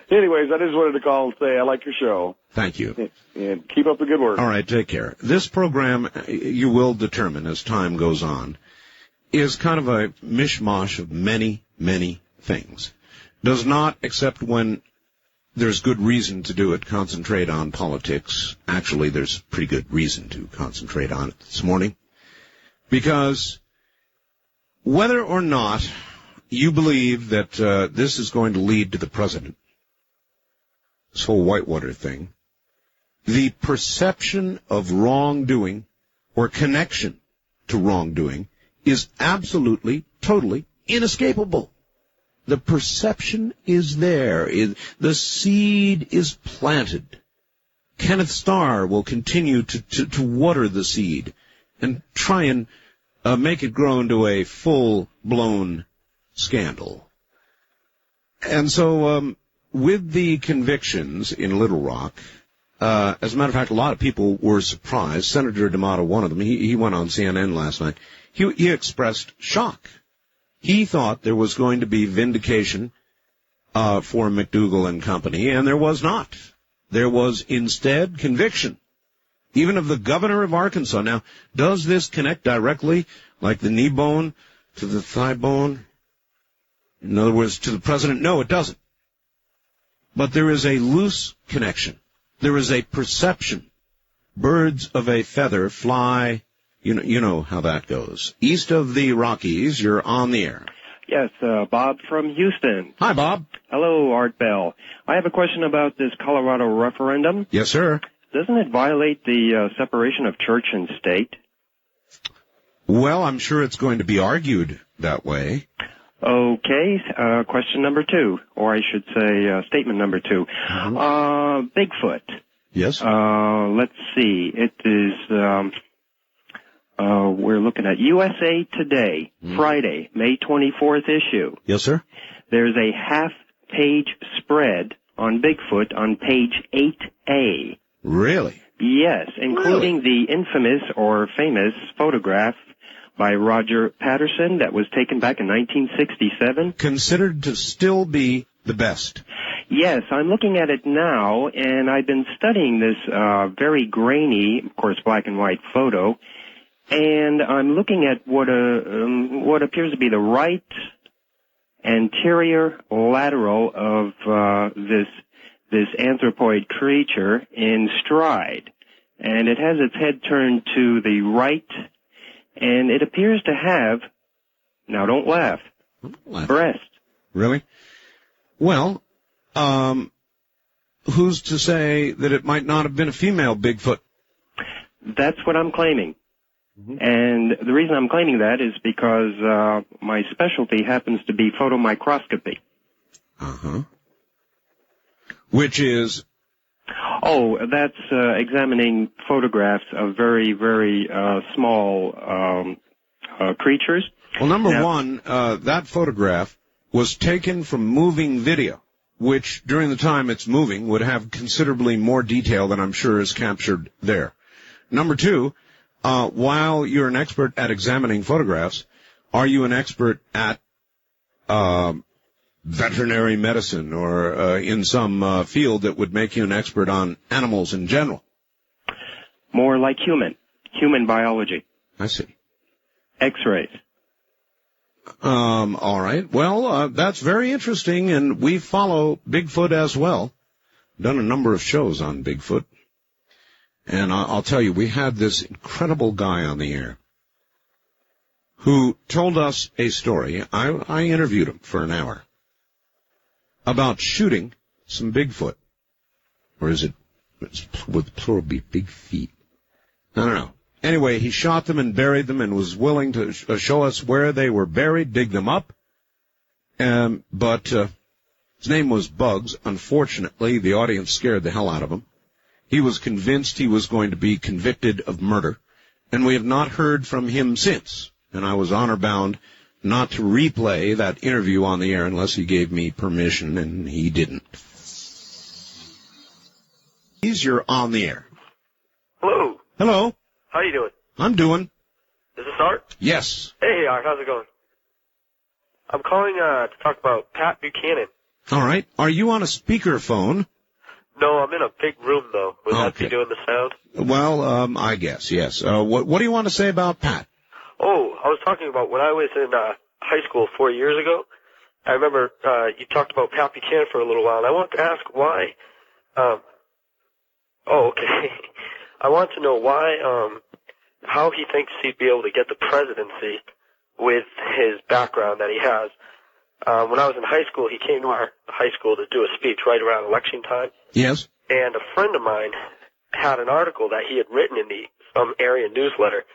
[SPEAKER 1] Anyways, I just wanted to call and say I like your show.
[SPEAKER 6] Thank you.
[SPEAKER 1] And keep up the good work.
[SPEAKER 6] All right, take care. This program, you will determine as time goes on, is kind of a mishmash of many, many things. Does not, except when there's good reason to do it, concentrate on politics. Actually, there's pretty good reason to concentrate on it this morning. Because whether or not you believe that this is going to lead to the president, this whole Whitewater thing, the perception of wrongdoing or connection to wrongdoing is absolutely, totally inescapable. The perception is there. The seed is planted. Kenneth Starr will continue to water the seed and try and make it grow into a full-blown scandal. And so, with the convictions in Little Rock, as a matter of fact, a lot of people were surprised. Senator D'Amato, one of them, he went on CNN last night. He expressed shock. He thought there was going to be vindication for McDougal and company, and there was not. There was instead conviction, even of the governor of Arkansas. Now, does this connect directly, like the knee bone to the thigh bone? In other words, to the president? No, it doesn't. But there is a loose connection. There is a perception. Birds of a feather fly. You know how that goes. East of the Rockies, you're on the air.
[SPEAKER 12] Yes, Bob from Houston.
[SPEAKER 6] Hi, Bob.
[SPEAKER 12] Hello, Art Bell. I have a question about this Colorado referendum.
[SPEAKER 6] Yes, sir.
[SPEAKER 12] Doesn't it violate the separation of church and state?
[SPEAKER 6] Well, I'm sure it's going to be argued that way.
[SPEAKER 12] Okay, question number 2, or I should say statement number 2. Bigfoot.
[SPEAKER 6] Yes.
[SPEAKER 12] Let's see. It is, we're looking at USA Today, Friday, May 24th issue.
[SPEAKER 6] Yes, sir.
[SPEAKER 12] There's a half-page spread on Bigfoot on page 8A.
[SPEAKER 6] Really?
[SPEAKER 12] Yes, including the infamous or famous photograph by Roger Patterson that was taken back in 1967.
[SPEAKER 6] Considered to still be the best.
[SPEAKER 12] Yes, I'm looking at it now, and I've been studying this very grainy, of course, black and white photo, and I'm looking at what appears to be the right anterior lateral of this anthropoid creature in stride, and it has its head turned to the right, and it appears to have, now don't laugh, breast.
[SPEAKER 6] Really? Well, who's to say that it might not have been a female Bigfoot?
[SPEAKER 12] That's what I'm claiming. And the reason I'm claiming that is because my specialty happens to be photomicroscopy.
[SPEAKER 6] Uh-huh. Which is?
[SPEAKER 12] Oh, that's examining photographs of very, very small creatures.
[SPEAKER 6] Well, number one, that photograph was taken from moving video, which during the time it's moving would have considerably more detail than I'm sure is captured there. Number two, while you're an expert at examining photographs, are you an expert at veterinary medicine or in some field that would make you an expert on animals in general?
[SPEAKER 12] More like human biology.
[SPEAKER 6] I see.
[SPEAKER 12] X-rays.
[SPEAKER 6] All right. Well, that's very interesting, and we follow Bigfoot as well. Done a number of shows on Bigfoot. And I'll tell you, we had this incredible guy on the air who told us a story. I interviewed him for an hour about shooting some Bigfoot. Or is it, with plural be big feet? I don't know. Anyway, he shot them and buried them and was willing to show us where they were buried, dig them up. But his name was Bugs. Unfortunately, the audience scared the hell out of him. He was convinced he was going to be convicted of murder, and we have not heard from him since. And I was honor-bound not to replay that interview on the air unless he gave me permission, and he didn't. You're on the air.
[SPEAKER 7] Hello.
[SPEAKER 6] Hello.
[SPEAKER 7] How you doing?
[SPEAKER 6] I'm doing.
[SPEAKER 7] Is this Art?
[SPEAKER 6] Yes.
[SPEAKER 7] Hey, Art. How's it going? I'm calling to talk about Pat Buchanan.
[SPEAKER 6] All right. Are you on a speakerphone?
[SPEAKER 7] No, I'm in a big room, though. Would that be doing the sound?
[SPEAKER 6] Well, I guess, yes. What do you want to say about Pat?
[SPEAKER 7] Oh, I was talking about when I was in high school 4 years ago. I remember you talked about Pat Buchanan for a little while, and I wanted to ask why. Okay. I want to know why, how he thinks he'd be able to get the presidency with his background that he has. When I was in high school, he came to our high school to do a speech right around election time.
[SPEAKER 6] Yes.
[SPEAKER 7] And a friend of mine had an article that he had written in some area newsletter.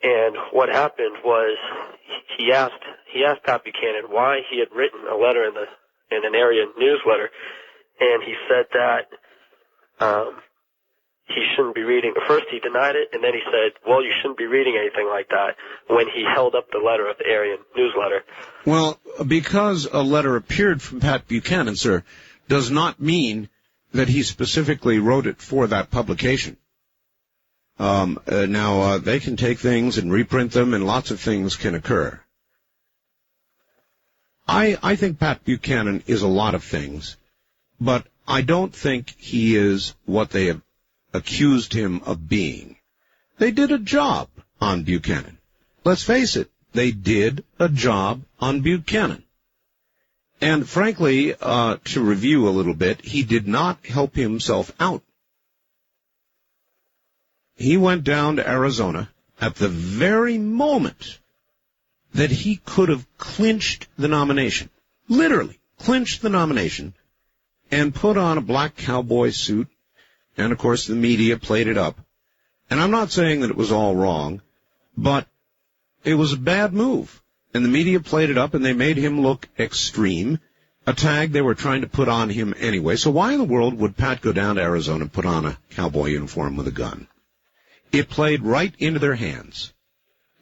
[SPEAKER 7] And what happened was he asked Pat Buchanan why he had written a letter in an area newsletter, and he said that he shouldn't be reading. First he denied it, and then he said, well, you shouldn't be reading anything like that when he held up the letter of the Aryan newsletter.
[SPEAKER 6] Well, because a letter appeared from Pat Buchanan, sir, does not mean that he specifically wrote it for that publication. Now, they can take things and reprint them, and lots of things can occur. I think Pat Buchanan is a lot of things, but I don't think he is what they have accused him of being. They did a job on Buchanan. Let's face it, they did a job on Buchanan. And frankly, to review a little bit, he did not help himself out. He went down to Arizona at the very moment that he could have clinched the nomination, literally clinched the nomination, and put on a black cowboy suit. And, of course, the media played it up. And I'm not saying that it was all wrong, but it was a bad move. And the media played it up, and they made him look extreme, a tag they were trying to put on him anyway. So why in the world would Pat go down to Arizona and put on a cowboy uniform with a gun? It played right into their hands.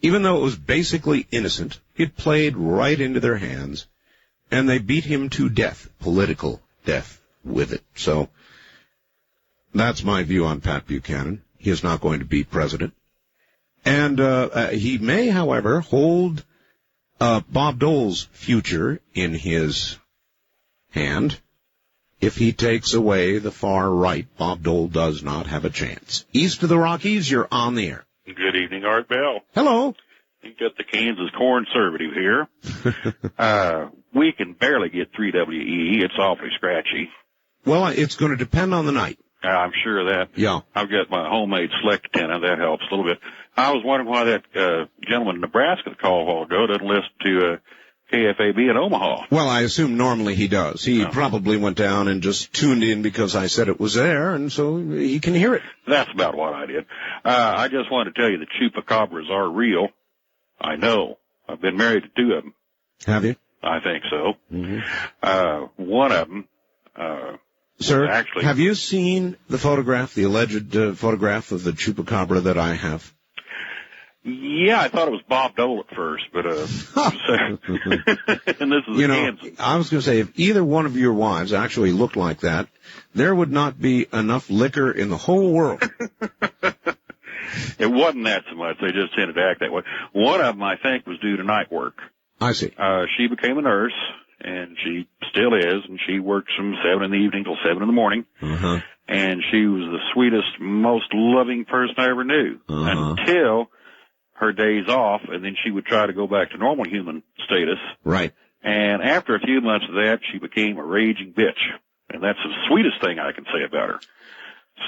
[SPEAKER 6] Even though it was basically innocent, it played right into their hands, and they beat him to death, political death, with it. So that's my view on Pat Buchanan. He is not going to be president. And he may, however, hold Bob Dole's future in his hand. If he takes away the far right, Bob Dole does not have a chance. East of the Rockies, you're on the air.
[SPEAKER 15] Good evening, Art Bell.
[SPEAKER 6] Hello.
[SPEAKER 15] You got the Kansas conservative here. We can barely get 3WE. It's awfully scratchy.
[SPEAKER 6] Well, it's going to depend on the night.
[SPEAKER 15] I'm sure of that.
[SPEAKER 6] Yeah.
[SPEAKER 15] I've got my homemade select antenna. That helps a little bit. I was wondering why that gentleman in Nebraska that called a while ago doesn't listen to KFAB in Omaha.
[SPEAKER 6] Well, I assume normally he does. He probably went down and just tuned in because I said it was there, and so he can hear it.
[SPEAKER 15] That's about what I did. I just wanted to tell you the chupacabras are real. I know. I've been married to two of them.
[SPEAKER 6] Have you?
[SPEAKER 15] I think so.
[SPEAKER 6] Mm-hmm.
[SPEAKER 15] One of them,
[SPEAKER 6] sir,
[SPEAKER 15] actually,
[SPEAKER 6] have you seen the photograph, the alleged photograph of the chupacabra that I have?
[SPEAKER 15] Yeah, I thought it was Bob Dole at first, but and this is Kansas.
[SPEAKER 6] I was going to say, if either one of your wives actually looked like that, there would not be enough liquor in the whole world.
[SPEAKER 15] It wasn't that so much. They just tended to act that way. One of them, I think, was due to night work.
[SPEAKER 6] I see.
[SPEAKER 15] She became a nurse, and she still is, and she works from 7 in the evening till 7 in the morning.
[SPEAKER 6] Uh-huh.
[SPEAKER 15] And she was the sweetest, most loving person I ever knew until her days off, and then she would try to go back to normal human status.
[SPEAKER 6] Right.
[SPEAKER 15] And after a few months of that, she became a raging bitch. And that's the sweetest thing I can say about her.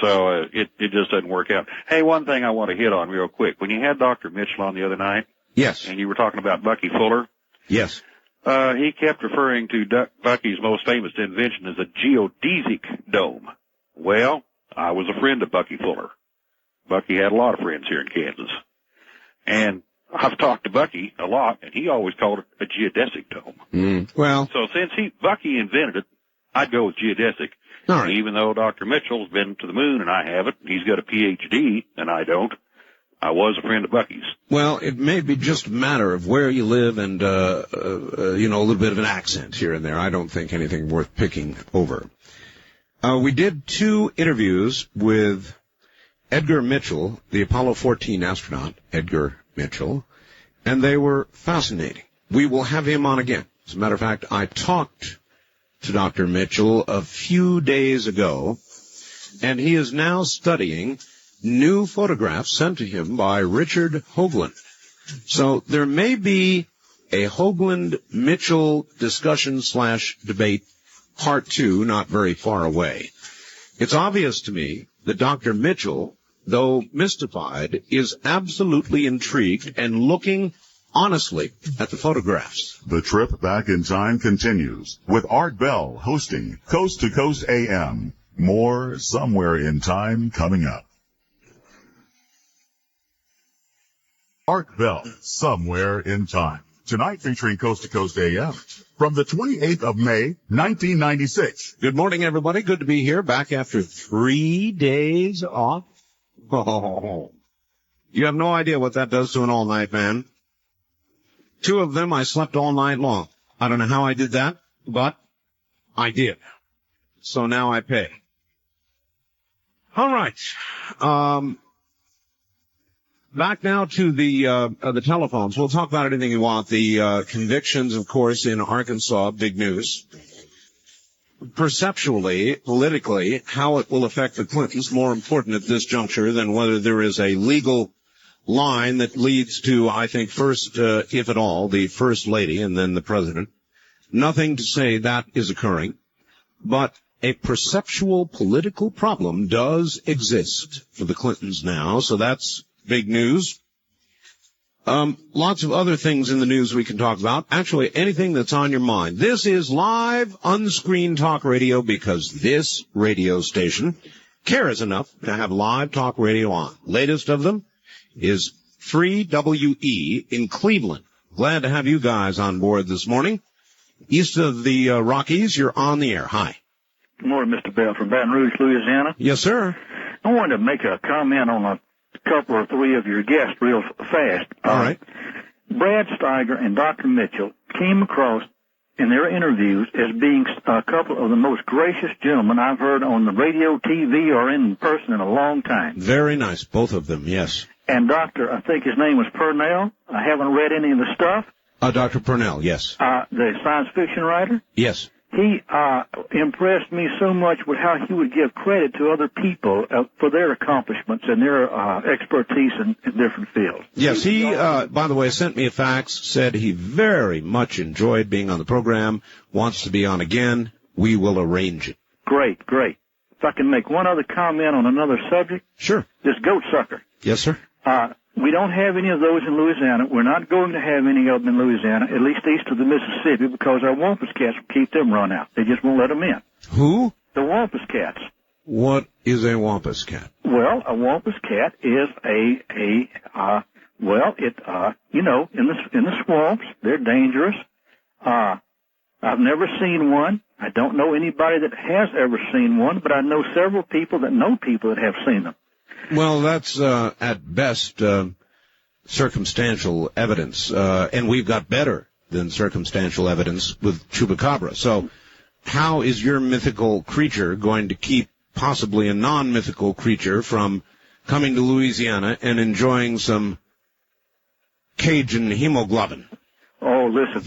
[SPEAKER 15] So it just doesn't work out. Hey, one thing I want to hit on real quick. When you had Dr. Mitchell on the other night.
[SPEAKER 6] Yes.
[SPEAKER 15] And you were talking about Bucky Fuller.
[SPEAKER 6] Yes.
[SPEAKER 15] He kept referring to Bucky's most famous invention as a geodesic dome. Well, I was a friend of Bucky Fuller. Bucky had a lot of friends here in Kansas. And I've talked to Bucky a lot, and he always called it a geodesic dome.
[SPEAKER 6] Well.
[SPEAKER 15] So since Bucky invented it, I'd go with geodesic.
[SPEAKER 6] All right.
[SPEAKER 15] Even though Dr. Mitchell's been to the moon and I haven't, he's got a PhD and I don't. I was a friend of Bucky's.
[SPEAKER 6] Well, it may be just a matter of where you live and, a little bit of an accent here and there. I don't think anything worth picking over. We did 2 interviews with Edgar Mitchell, the Apollo 14 astronaut, Edgar Mitchell, and they were fascinating. We will have him on again. As a matter of fact, I talked to Dr. Mitchell a few days ago, and he is now studying new photographs sent to him by Richard Hoagland. So there may be a Hoagland-Mitchell discussion/debate part 2 not very far away. It's obvious to me that Dr. Mitchell, though mystified, is absolutely intrigued and looking honestly at the photographs.
[SPEAKER 5] The trip back in time continues with Art Bell hosting Coast to Coast AM. More Somewhere in Time coming up. Art Bell, Somewhere in Time. Tonight featuring Coast to Coast AM from the 28th of May, 1996.
[SPEAKER 6] Good morning, everybody. Good to be here, back after 3 days off. Oh, you have no idea what that does to an all-night man. 2 of them I slept all night long. I don't know how I did that, but I did. So now I pay. All right. Back now to the telephones. We'll talk about anything you want. The convictions, of course, in Arkansas, big news. Perceptually, politically, how it will affect the Clintons, more important at this juncture than whether there is a legal line that leads to, I think, first, if at all, the First Lady and then the President. Nothing to say that is occurring, but a perceptual political problem does exist for the Clintons now, so that's big news. Lots of other things in the news we can talk about. Actually, anything that's on your mind. This is live, unscreened talk radio because this radio station cares enough to have live talk radio on. Latest of them is 3WE in Cleveland. Glad to have you guys on board this morning. East of the Rockies, you're on the air. Hi.
[SPEAKER 9] Good morning, Mr. Bell from Baton Rouge, Louisiana.
[SPEAKER 6] Yes, sir.
[SPEAKER 9] I wanted to make a comment on a couple or 3 of your guests real fast.
[SPEAKER 6] All right.
[SPEAKER 9] Brad Steiger and Dr. Mitchell came across in their interviews as being a couple of the most gracious gentlemen I've heard on the radio, TV, or in person in a long time.
[SPEAKER 6] Very nice, both of them, yes.
[SPEAKER 9] And Dr., I think his name was Purnell. I haven't read any of the stuff.
[SPEAKER 6] Dr. Purnell, yes.
[SPEAKER 9] The science fiction writer.
[SPEAKER 6] Yes.
[SPEAKER 9] He impressed me so much with how he would give credit to other people for their accomplishments and their expertise in different fields.
[SPEAKER 6] Yes, he, by the way, sent me a fax, said he very much enjoyed being on the program, wants to be on again. We will arrange it.
[SPEAKER 9] Great, great. If I can make one other comment on another subject.
[SPEAKER 6] Sure.
[SPEAKER 9] This goat sucker.
[SPEAKER 6] Yes, sir.
[SPEAKER 9] We don't have any of those in Louisiana. We're not going to have any of them in Louisiana, at least east of the Mississippi, because our Wampus cats will keep them run out. They just won't let them in.
[SPEAKER 6] Who?
[SPEAKER 9] The Wampus cats.
[SPEAKER 6] What is a Wampus cat?
[SPEAKER 9] Well, a Wampus cat is in the swamps, they're dangerous. I've never seen one. I don't know anybody that has ever seen one, but I know several people that know people that have seen them.
[SPEAKER 6] Well, that's at best circumstantial evidence, and we've got better than circumstantial evidence with Chupacabra. So how is your mythical creature going to keep possibly a non-mythical creature from coming to Louisiana and enjoying some Cajun hemoglobin?
[SPEAKER 9] Oh, listen.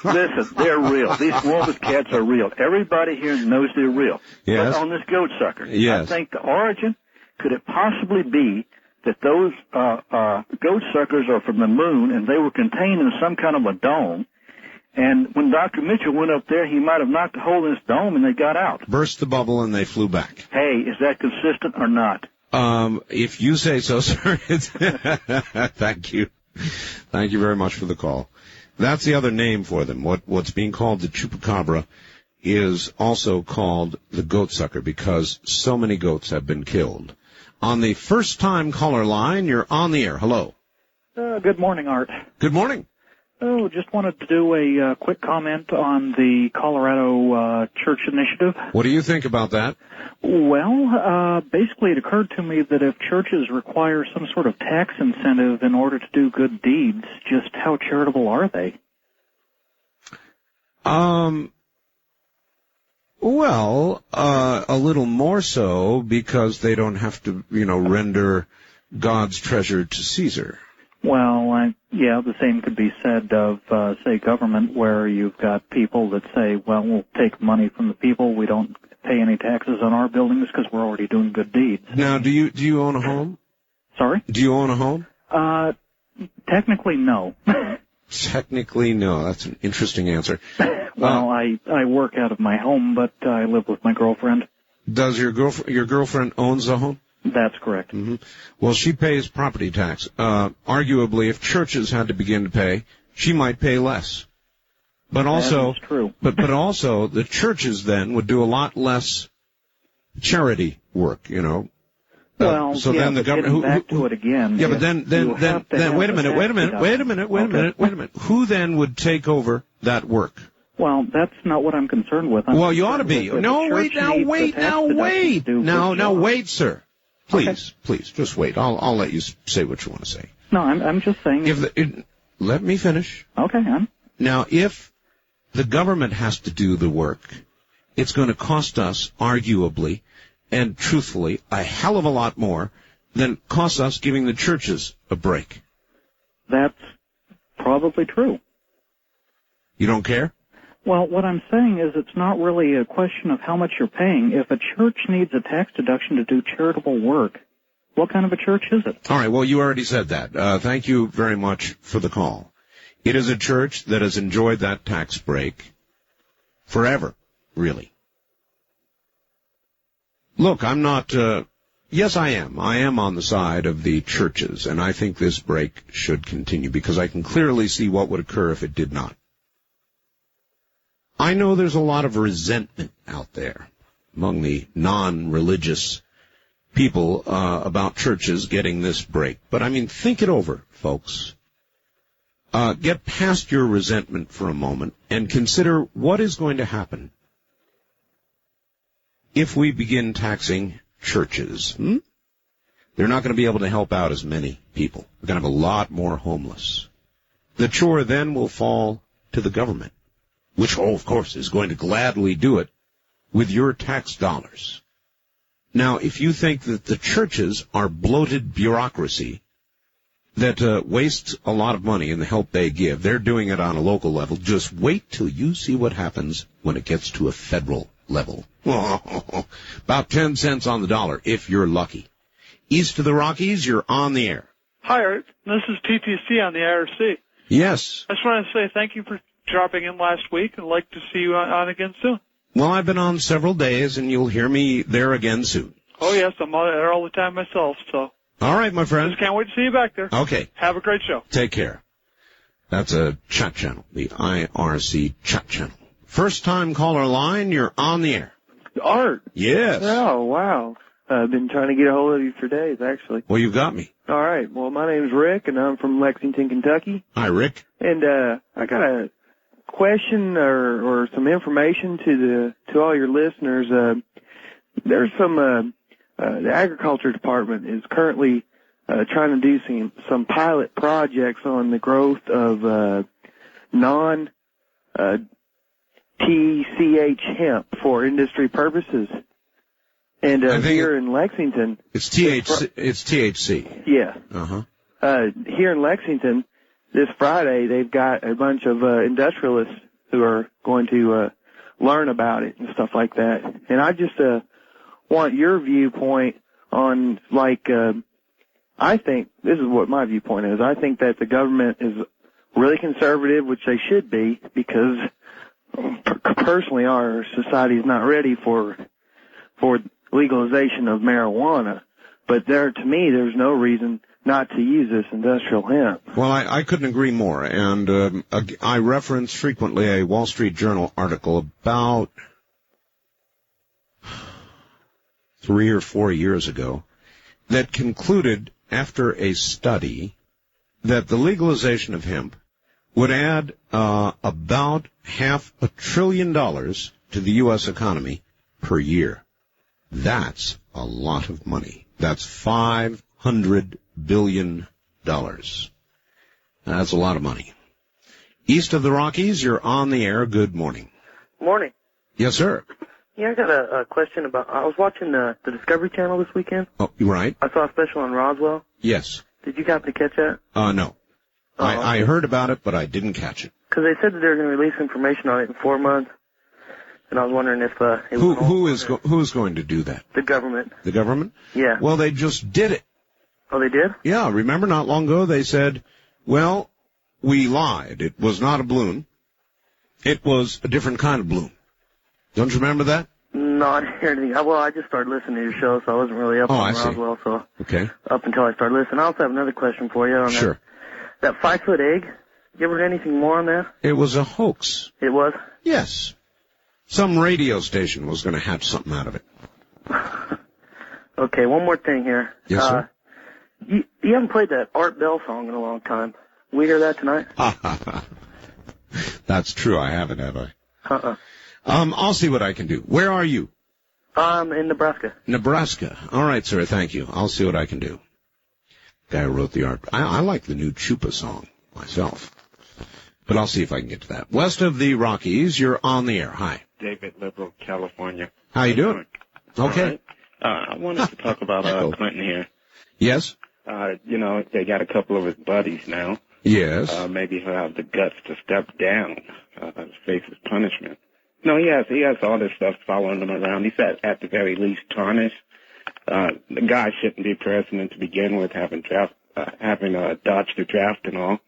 [SPEAKER 9] Listen, they're real. These Wampus cats are real. Everybody here knows they're real.
[SPEAKER 6] Yes.
[SPEAKER 9] But on this goat sucker,
[SPEAKER 6] yes.
[SPEAKER 9] I think the origin, could it possibly be that those goat suckers are from the moon and they were contained in some kind of a dome? And when Dr. Mitchell went up there, he might have knocked a hole in this dome and they got out.
[SPEAKER 6] Burst the bubble and they flew back.
[SPEAKER 9] Hey, is that consistent or not?
[SPEAKER 6] If you say so, sir. Thank you. Thank you very much for the call. That's the other name for them. What's being called the chupacabra is also called the goatsucker because so many goats have been killed. On the first-time caller line, you're on the air. Hello.
[SPEAKER 10] Good morning, Art.
[SPEAKER 6] Good morning.
[SPEAKER 10] Oh, just wanted to do a quick comment on the Colorado Church Initiative.
[SPEAKER 6] What do you think about that?
[SPEAKER 10] Well, basically it occurred to me that if churches require some sort of tax incentive in order to do good deeds, just how charitable are they?
[SPEAKER 6] Well, a little more so because they don't have to, render God's treasure to Caesar.
[SPEAKER 10] Well, yeah, the same could be said of, say, government, where you've got people that say, well, we'll take money from the people, we don't pay any taxes on our buildings because we're already doing good deeds.
[SPEAKER 6] Now, do you own a home?
[SPEAKER 10] Sorry?
[SPEAKER 6] Do you own a home?
[SPEAKER 10] Technically, no.
[SPEAKER 6] Technically, no. That's an interesting answer.
[SPEAKER 10] Well, I work out of my home, but I live with my girlfriend.
[SPEAKER 6] Does your girlfriend owns a home?
[SPEAKER 10] That's correct.
[SPEAKER 6] Mm-hmm. Well, she pays property tax. Arguably, if churches had to begin to pay, she might pay less. But also,
[SPEAKER 10] that is true.
[SPEAKER 6] but also, the churches then would do a lot less charity work.
[SPEAKER 10] Well,
[SPEAKER 6] so
[SPEAKER 10] yeah,
[SPEAKER 6] then the government
[SPEAKER 10] back to it again.
[SPEAKER 6] Yeah, but then wait a minute. Who then would take over that work?
[SPEAKER 10] Well, that's not what I'm concerned with.
[SPEAKER 6] Well, you ought to be. No, wait, sir. Please, just wait. I'll let you say what you want to say.
[SPEAKER 10] No, I'm just saying.
[SPEAKER 6] Let me finish.
[SPEAKER 10] Okay,
[SPEAKER 6] Now, if the government has to do the work, it's going to cost us, arguably, and truthfully, a hell of a lot more than it costs us giving the churches a break.
[SPEAKER 10] That's probably true.
[SPEAKER 6] You don't care?
[SPEAKER 10] Well, what I'm saying is it's not really a question of how much you're paying. If a church needs a tax deduction to do charitable work, what kind of a church is it?
[SPEAKER 6] All right, well, you already said that. Thank you very much for the call. It is a church that has enjoyed that tax break forever, really. Look, I'm not, yes, I am. I am on the side of the churches, and I think this break should continue because I can clearly see what would occur if it did not. I know there's a lot of resentment out there among the non-religious people about churches getting this break. But, think it over, folks. Get past your resentment for a moment and consider what is going to happen if we begin taxing churches. They're not going to be able to help out as many people. We're going to have a lot more homeless. The chore then will fall to the government, which, of course, is going to gladly do it with your tax dollars. Now, if you think that the churches are bloated bureaucracy that wastes a lot of money in the help they give, they're doing it on a local level, just wait till you see what happens when it gets to a federal level. About 10 cents on the dollar, if you're lucky. East of the Rockies, you're on the air.
[SPEAKER 11] Hi, Art. This is TTC on the IRC.
[SPEAKER 6] Yes.
[SPEAKER 11] I just want to say thank you for dropping in last week. I'd like to see you on again soon.
[SPEAKER 6] Well, I've been on several days, and you'll hear me there again soon.
[SPEAKER 11] Oh, yes, I'm there all the time myself, so.
[SPEAKER 6] All right, my friend.
[SPEAKER 11] Just can't wait to see you back there.
[SPEAKER 6] Okay.
[SPEAKER 11] Have a great show.
[SPEAKER 6] Take care. That's a chat channel, the IRC chat channel. First-time caller line, you're on the air.
[SPEAKER 16] Art.
[SPEAKER 6] Yes.
[SPEAKER 16] Oh, wow. I've been trying to get a hold of you for days, actually.
[SPEAKER 6] Well, you've got me.
[SPEAKER 16] All right. Well, my name's Rick, and I'm from Lexington, Kentucky.
[SPEAKER 6] Hi, Rick.
[SPEAKER 16] And I got a question or some information to all your listeners. There's some the agriculture department is currently trying to do some pilot projects on the growth of non TCH hemp for industry purposes. And here in Lexington,
[SPEAKER 6] it's THC.
[SPEAKER 16] Yeah.
[SPEAKER 6] Uh-huh.
[SPEAKER 16] Here in Lexington, this Friday they've got a bunch of industrialists who are going to learn about it and stuff like that. And I just want your viewpoint on, I think this is what my viewpoint is. I think that the government is really conservative, which they should be, because personally our society is not ready for legalization of marijuana. But to me, there's no reason not to use this industrial hemp.
[SPEAKER 6] Well, I couldn't agree more. And I reference frequently a Wall Street Journal article about 3 or 4 years ago that concluded, after a study, that the legalization of hemp would add about $500 billion to the U.S. economy per year. That's a lot of money. That's $500 billion. That's a lot of money. East of the Rockies, you're on the air. Good morning.
[SPEAKER 8] Morning.
[SPEAKER 6] Yes, sir.
[SPEAKER 8] Yeah, I got a question about, I was watching the Discovery Channel this weekend.
[SPEAKER 6] Oh, you're right.
[SPEAKER 8] I saw a special on Roswell.
[SPEAKER 6] Yes.
[SPEAKER 8] Did you happen to catch that?
[SPEAKER 6] No. I heard about it, but I didn't catch it.
[SPEAKER 8] Because they said that they were going to release information on it in 4 months. And I was wondering if
[SPEAKER 6] who's going to do that?
[SPEAKER 8] The government.
[SPEAKER 6] The government?
[SPEAKER 8] Yeah.
[SPEAKER 6] Well, they just did it.
[SPEAKER 8] Oh, they did?
[SPEAKER 6] Yeah. Remember, not long ago they said, "Well, we lied. It was not a balloon. It was a different kind of balloon." Don't you remember that?
[SPEAKER 8] No, I didn't hear anything. Well, I just started listening to your show, so I wasn't really up on Roswell. So
[SPEAKER 6] okay.
[SPEAKER 8] Up until I started listening. I also have another question for you on
[SPEAKER 6] sure.
[SPEAKER 8] That 5-foot egg. You ever heard anything more on that?
[SPEAKER 6] It was a hoax.
[SPEAKER 8] It was?
[SPEAKER 6] Yes. Some radio station was going to hatch something out of it.
[SPEAKER 8] Okay, one more thing here.
[SPEAKER 6] Yes, sir.
[SPEAKER 8] You haven't played that Art Bell song in a long time. We hear that tonight?
[SPEAKER 6] That's true. I haven't, have I?
[SPEAKER 8] Uh-uh.
[SPEAKER 6] I'll see what I can do. Where are you?
[SPEAKER 8] In Nebraska.
[SPEAKER 6] Nebraska. All right, sir. Thank you. I'll see what I can do. Guy who wrote the art. I like the new Chupa song myself. But I'll see if I can get to that. West of the Rockies, you're on the air. Hi.
[SPEAKER 13] David, Liberal, California.
[SPEAKER 6] How you doing? Okay.
[SPEAKER 13] Right. I wanted to talk about Clinton here.
[SPEAKER 6] Yes?
[SPEAKER 13] They got a couple of his buddies now.
[SPEAKER 6] Yes.
[SPEAKER 13] Maybe he'll have the guts to step down, face his punishment. No, he has all this stuff following him around. He's at the very least tarnished. The guy shouldn't be president to begin with, having dodged the draft and all.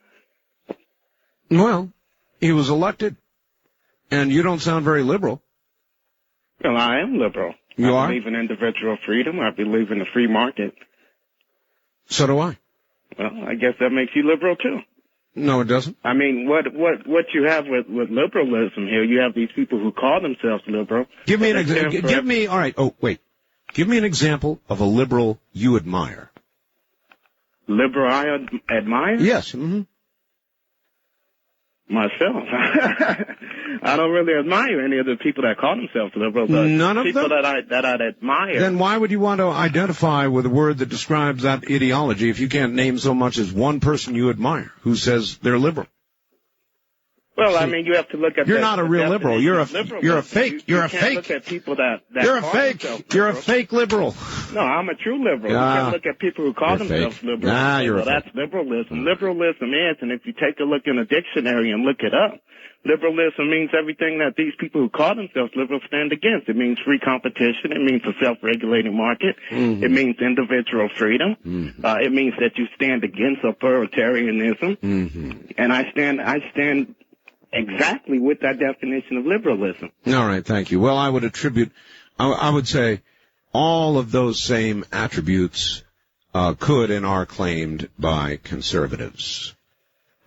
[SPEAKER 6] Well, he was elected, and you don't sound very liberal.
[SPEAKER 13] Well, I am liberal. I believe in individual freedom. I believe in the free market.
[SPEAKER 6] So do I.
[SPEAKER 13] Well, I guess that makes you liberal too.
[SPEAKER 6] No, it doesn't.
[SPEAKER 13] I mean, what you have with liberalism here, you have these people who call themselves liberal.
[SPEAKER 6] Give me an example. All right. Oh, wait. Give me an example of a liberal you admire.
[SPEAKER 13] Liberal I admire?
[SPEAKER 6] Yes. Mm-hmm.
[SPEAKER 13] Myself. I don't really admire any of the people that call themselves liberal.
[SPEAKER 6] None of
[SPEAKER 13] people
[SPEAKER 6] them?
[SPEAKER 13] that I'd admire.
[SPEAKER 6] Then why would you want to identify with a word that describes that ideology if you can't name so much as one person you admire who says they're liberal?
[SPEAKER 13] Well, I mean, you have to look at.
[SPEAKER 6] You're not a real liberal. You're a fake. You're a
[SPEAKER 13] fake. You can't look at people that
[SPEAKER 6] you're a fake. You're a fake liberal.
[SPEAKER 13] No, I'm a true liberal. You can't look at people who call themselves liberal.
[SPEAKER 6] You're
[SPEAKER 13] that's liberalism. Liberalism is, and if you take a look in a dictionary and look it up, liberalism means everything that these people who call themselves liberal stand against. It means free competition. It means a self-regulating market. Mm-hmm. It means individual freedom. Mm-hmm. It means that you stand against authoritarianism. Mm-hmm. And I stand exactly with that definition of liberalism.
[SPEAKER 6] All right, thank you. Well, I would say all of those same attributes could and are claimed by conservatives.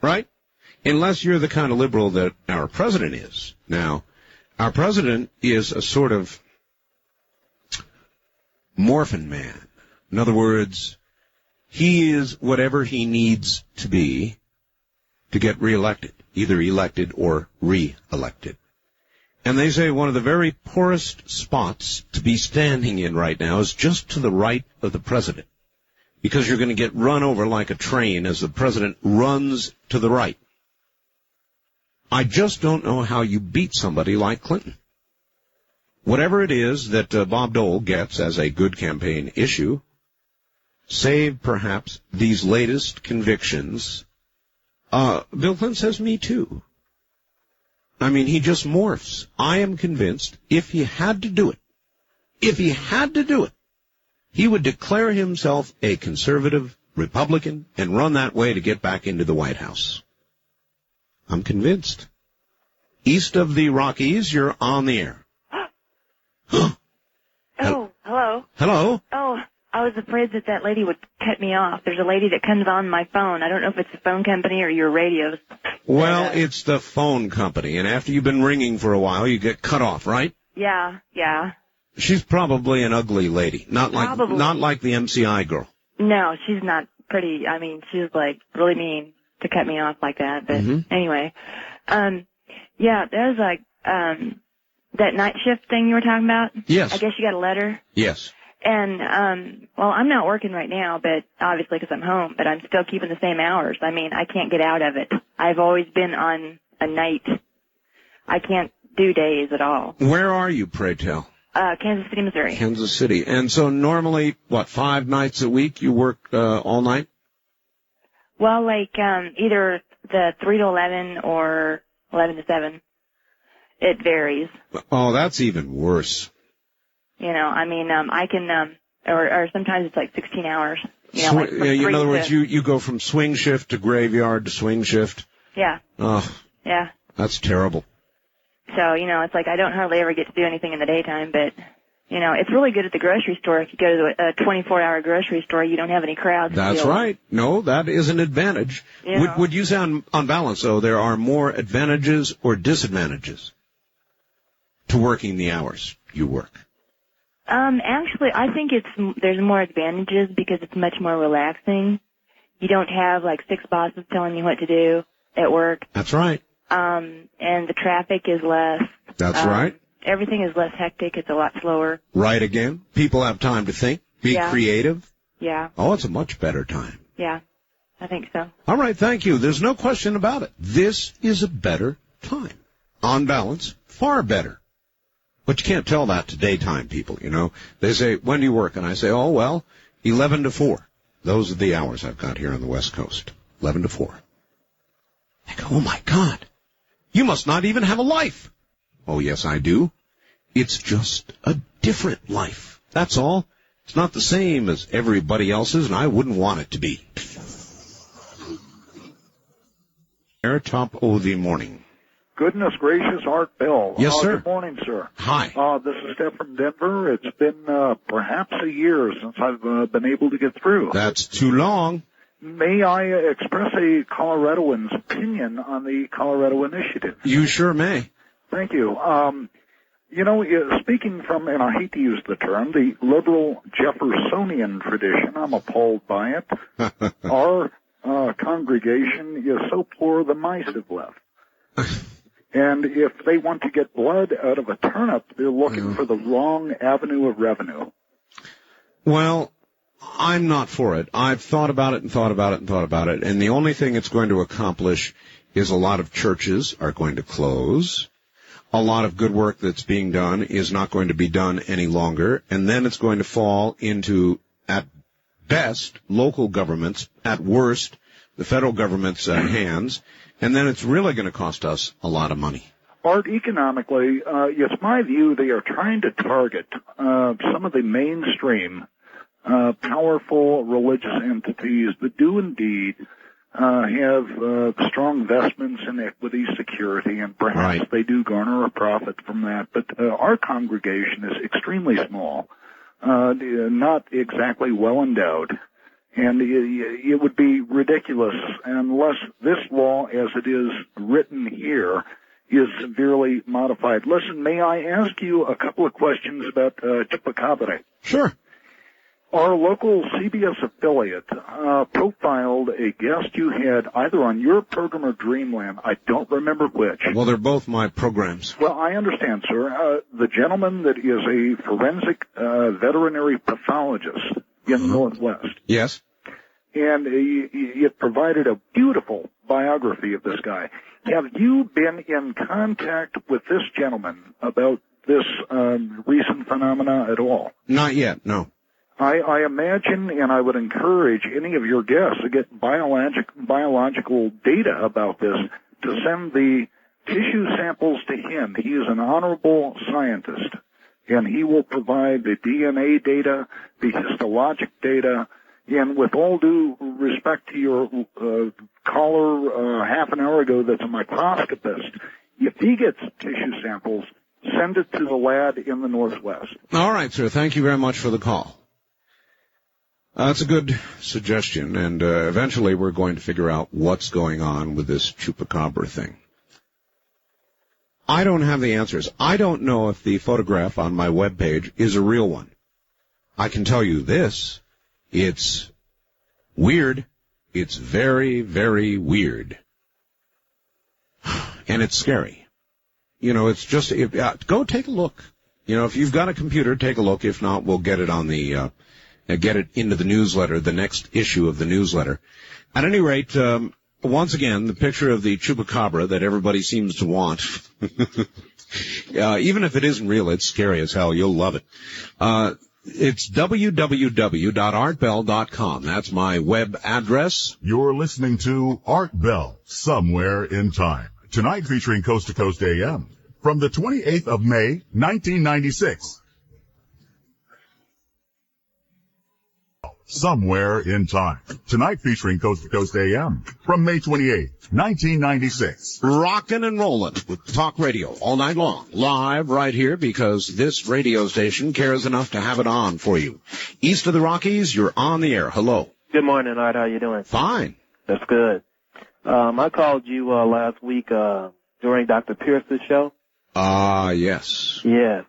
[SPEAKER 6] Right? Unless you're the kind of liberal that our president is. Now, our president is a sort of morphin man. In other words, he is whatever he needs to be to get reelected, either elected or re-elected. And they say one of the very poorest spots to be standing in right now is just to the right of the president, because you're going to get run over like a train as the president runs to the right. I just don't know how you beat somebody like Clinton. Whatever it is that Bob Dole gets as a good campaign issue, save perhaps these latest convictions. Bill Clinton says, me too. I mean, he just morphs. I am convinced if he had to do it, he would declare himself a conservative Republican and run that way to get back into the White House. I'm convinced. East of the Rockies, you're on the air.
[SPEAKER 14] Oh, hello.
[SPEAKER 6] Hello.
[SPEAKER 14] Oh, I was afraid that lady would cut me off. There's a lady that comes on my phone. I don't know if it's the phone company or your radios.
[SPEAKER 6] Well, it's the phone company, and after you've been ringing for a while, you get cut off, right?
[SPEAKER 14] Yeah.
[SPEAKER 6] She's probably an ugly lady, not like the MCI girl.
[SPEAKER 14] No, she's not pretty. I mean, she's like really mean to cut me off like that. But anyway, yeah, there's like that night shift thing you were talking about.
[SPEAKER 6] Yes.
[SPEAKER 14] I guess you got a letter.
[SPEAKER 6] Yes.
[SPEAKER 14] And well, I'm not working right now, but obviously because I'm home. But I'm still keeping the same hours. I mean, I can't get out of it. I've always been on a night. I can't do days at all.
[SPEAKER 6] Where are you, pray tell?
[SPEAKER 14] Kansas City, Missouri.
[SPEAKER 6] Kansas City. And so normally, 5 nights a week you work all night?
[SPEAKER 14] Well, like either the 3 to 11 or 11 to 7. It varies.
[SPEAKER 6] Oh, that's even worse.
[SPEAKER 14] You know, I mean, I can, or sometimes it's like 16 hours. You know,
[SPEAKER 6] in other words, you go from swing shift to graveyard to swing shift.
[SPEAKER 14] Yeah.
[SPEAKER 6] Oh.
[SPEAKER 14] Yeah.
[SPEAKER 6] That's terrible.
[SPEAKER 14] So, you know, it's like I don't hardly ever get to do anything in the daytime, but, you know, it's really good at the grocery store. If you go to a 24-hour grocery store, you don't have any crowds.
[SPEAKER 6] That's right. No, that is an advantage.
[SPEAKER 14] Yeah.
[SPEAKER 6] Would you say on balance, though, there are more advantages or disadvantages to working the hours you work?
[SPEAKER 14] Actually, I think there's more advantages because it's much more relaxing. You don't have like 6 bosses telling you what to do at work.
[SPEAKER 6] That's right.
[SPEAKER 14] And the traffic is less.
[SPEAKER 6] That's right.
[SPEAKER 14] Everything is less hectic. It's a lot slower.
[SPEAKER 6] Right again. People have time to think, be creative.
[SPEAKER 14] Yeah.
[SPEAKER 6] Oh, it's a much better time.
[SPEAKER 14] Yeah, I think so.
[SPEAKER 6] All right, thank you. There's no question about it. This is a better time. On balance, far better. But you can't tell that to daytime people, you know. They say, when do you work? And I say, 11 to 4. Those are the hours I've got here on the West Coast. 11 to 4. They go, oh, my God. You must not even have a life. Oh, yes, I do. It's just a different life. That's all. It's not the same as everybody else's, and I wouldn't want it to be. Air top of the morning.
[SPEAKER 9] Goodness gracious, Art Bell.
[SPEAKER 6] Yes, sir.
[SPEAKER 9] Good morning, sir.
[SPEAKER 6] Hi.
[SPEAKER 9] This is Steph from Denver. It's been perhaps a year since I've been able to get through.
[SPEAKER 6] That's too long.
[SPEAKER 9] May I express a Coloradoan's opinion on the Colorado Initiative?
[SPEAKER 6] You sure may.
[SPEAKER 9] Thank you. You know, speaking from, and I hate to use the term, the liberal Jeffersonian tradition, I'm appalled by it. Our congregation is so poor the mice have left. And if they want to get blood out of a turnip, they're looking for the wrong avenue of revenue.
[SPEAKER 6] Well, I'm not for it. I've thought about it and thought about it and thought about it, and the only thing it's going to accomplish is a lot of churches are going to close. A lot of good work that's being done is not going to be done any longer, and then it's going to fall into, at best, local governments, at worst, the federal government's hands, and then it's really going to cost us a lot of money.
[SPEAKER 9] Art, economically, it's my view they are trying to target some of the mainstream powerful religious entities that do indeed have strong investments in equity security, and perhaps they do garner a profit from that. But our congregation is extremely small, not exactly well endowed. And it would be ridiculous unless this law, as it is written here, is severely modified. Listen, may I ask you a couple of questions about Chupacabra?
[SPEAKER 6] Sure.
[SPEAKER 9] Our local CBS affiliate profiled a guest you had either on your program or Dreamland. I don't remember which.
[SPEAKER 6] Well, they're both my programs.
[SPEAKER 9] Well, I understand, sir. The gentleman that is a forensic veterinary pathologist in the Northwest.
[SPEAKER 6] Yes.
[SPEAKER 9] And it provided a beautiful biography of this guy. Have you been in contact with this gentleman about this recent phenomena at all?
[SPEAKER 6] Not yet, no.
[SPEAKER 9] I imagine, and I would encourage any of your guests to get biological data about this, to send the tissue samples to him. He is an honorable scientist, and he will provide the DNA data, the histologic data, and with all due respect to your caller half an hour ago that's a microscopist, if he gets tissue samples, send it to the lab in the Northwest.
[SPEAKER 6] All right, sir. Thank you very much for the call. That's a good suggestion, and eventually we're going to figure out what's going on with this chupacabra thing. I don't have the answers. I don't know if the photograph on my webpage is a real one. I can tell you this. It's weird. It's very, very weird. And it's scary. You know, it's just, go take a look. You know, if you've got a computer, take a look. If not, we'll get it on the, get it into the newsletter, the next issue of the newsletter. At any rate, once again, the picture of the chupacabra that everybody seems to want. Even if it isn't real, it's scary as hell. You'll love it. It's www.artbell.com. That's my web address.
[SPEAKER 5] You're listening to Art Bell, Somewhere in Time. Tonight featuring Coast to Coast AM. From the 28th of May, 1996. Somewhere in Time. Tonight featuring Coast to Coast AM. From May 28th, 1996.
[SPEAKER 6] Rockin' and rollin' with talk radio all night long. Live right here because this radio station cares enough to have it on for you. East of the Rockies, you're on the air. Hello.
[SPEAKER 8] Good morning, Art. How you doing?
[SPEAKER 6] Fine.
[SPEAKER 8] That's good. I called you last week during Dr. Pierce's show.
[SPEAKER 6] Yes.
[SPEAKER 8] Yes.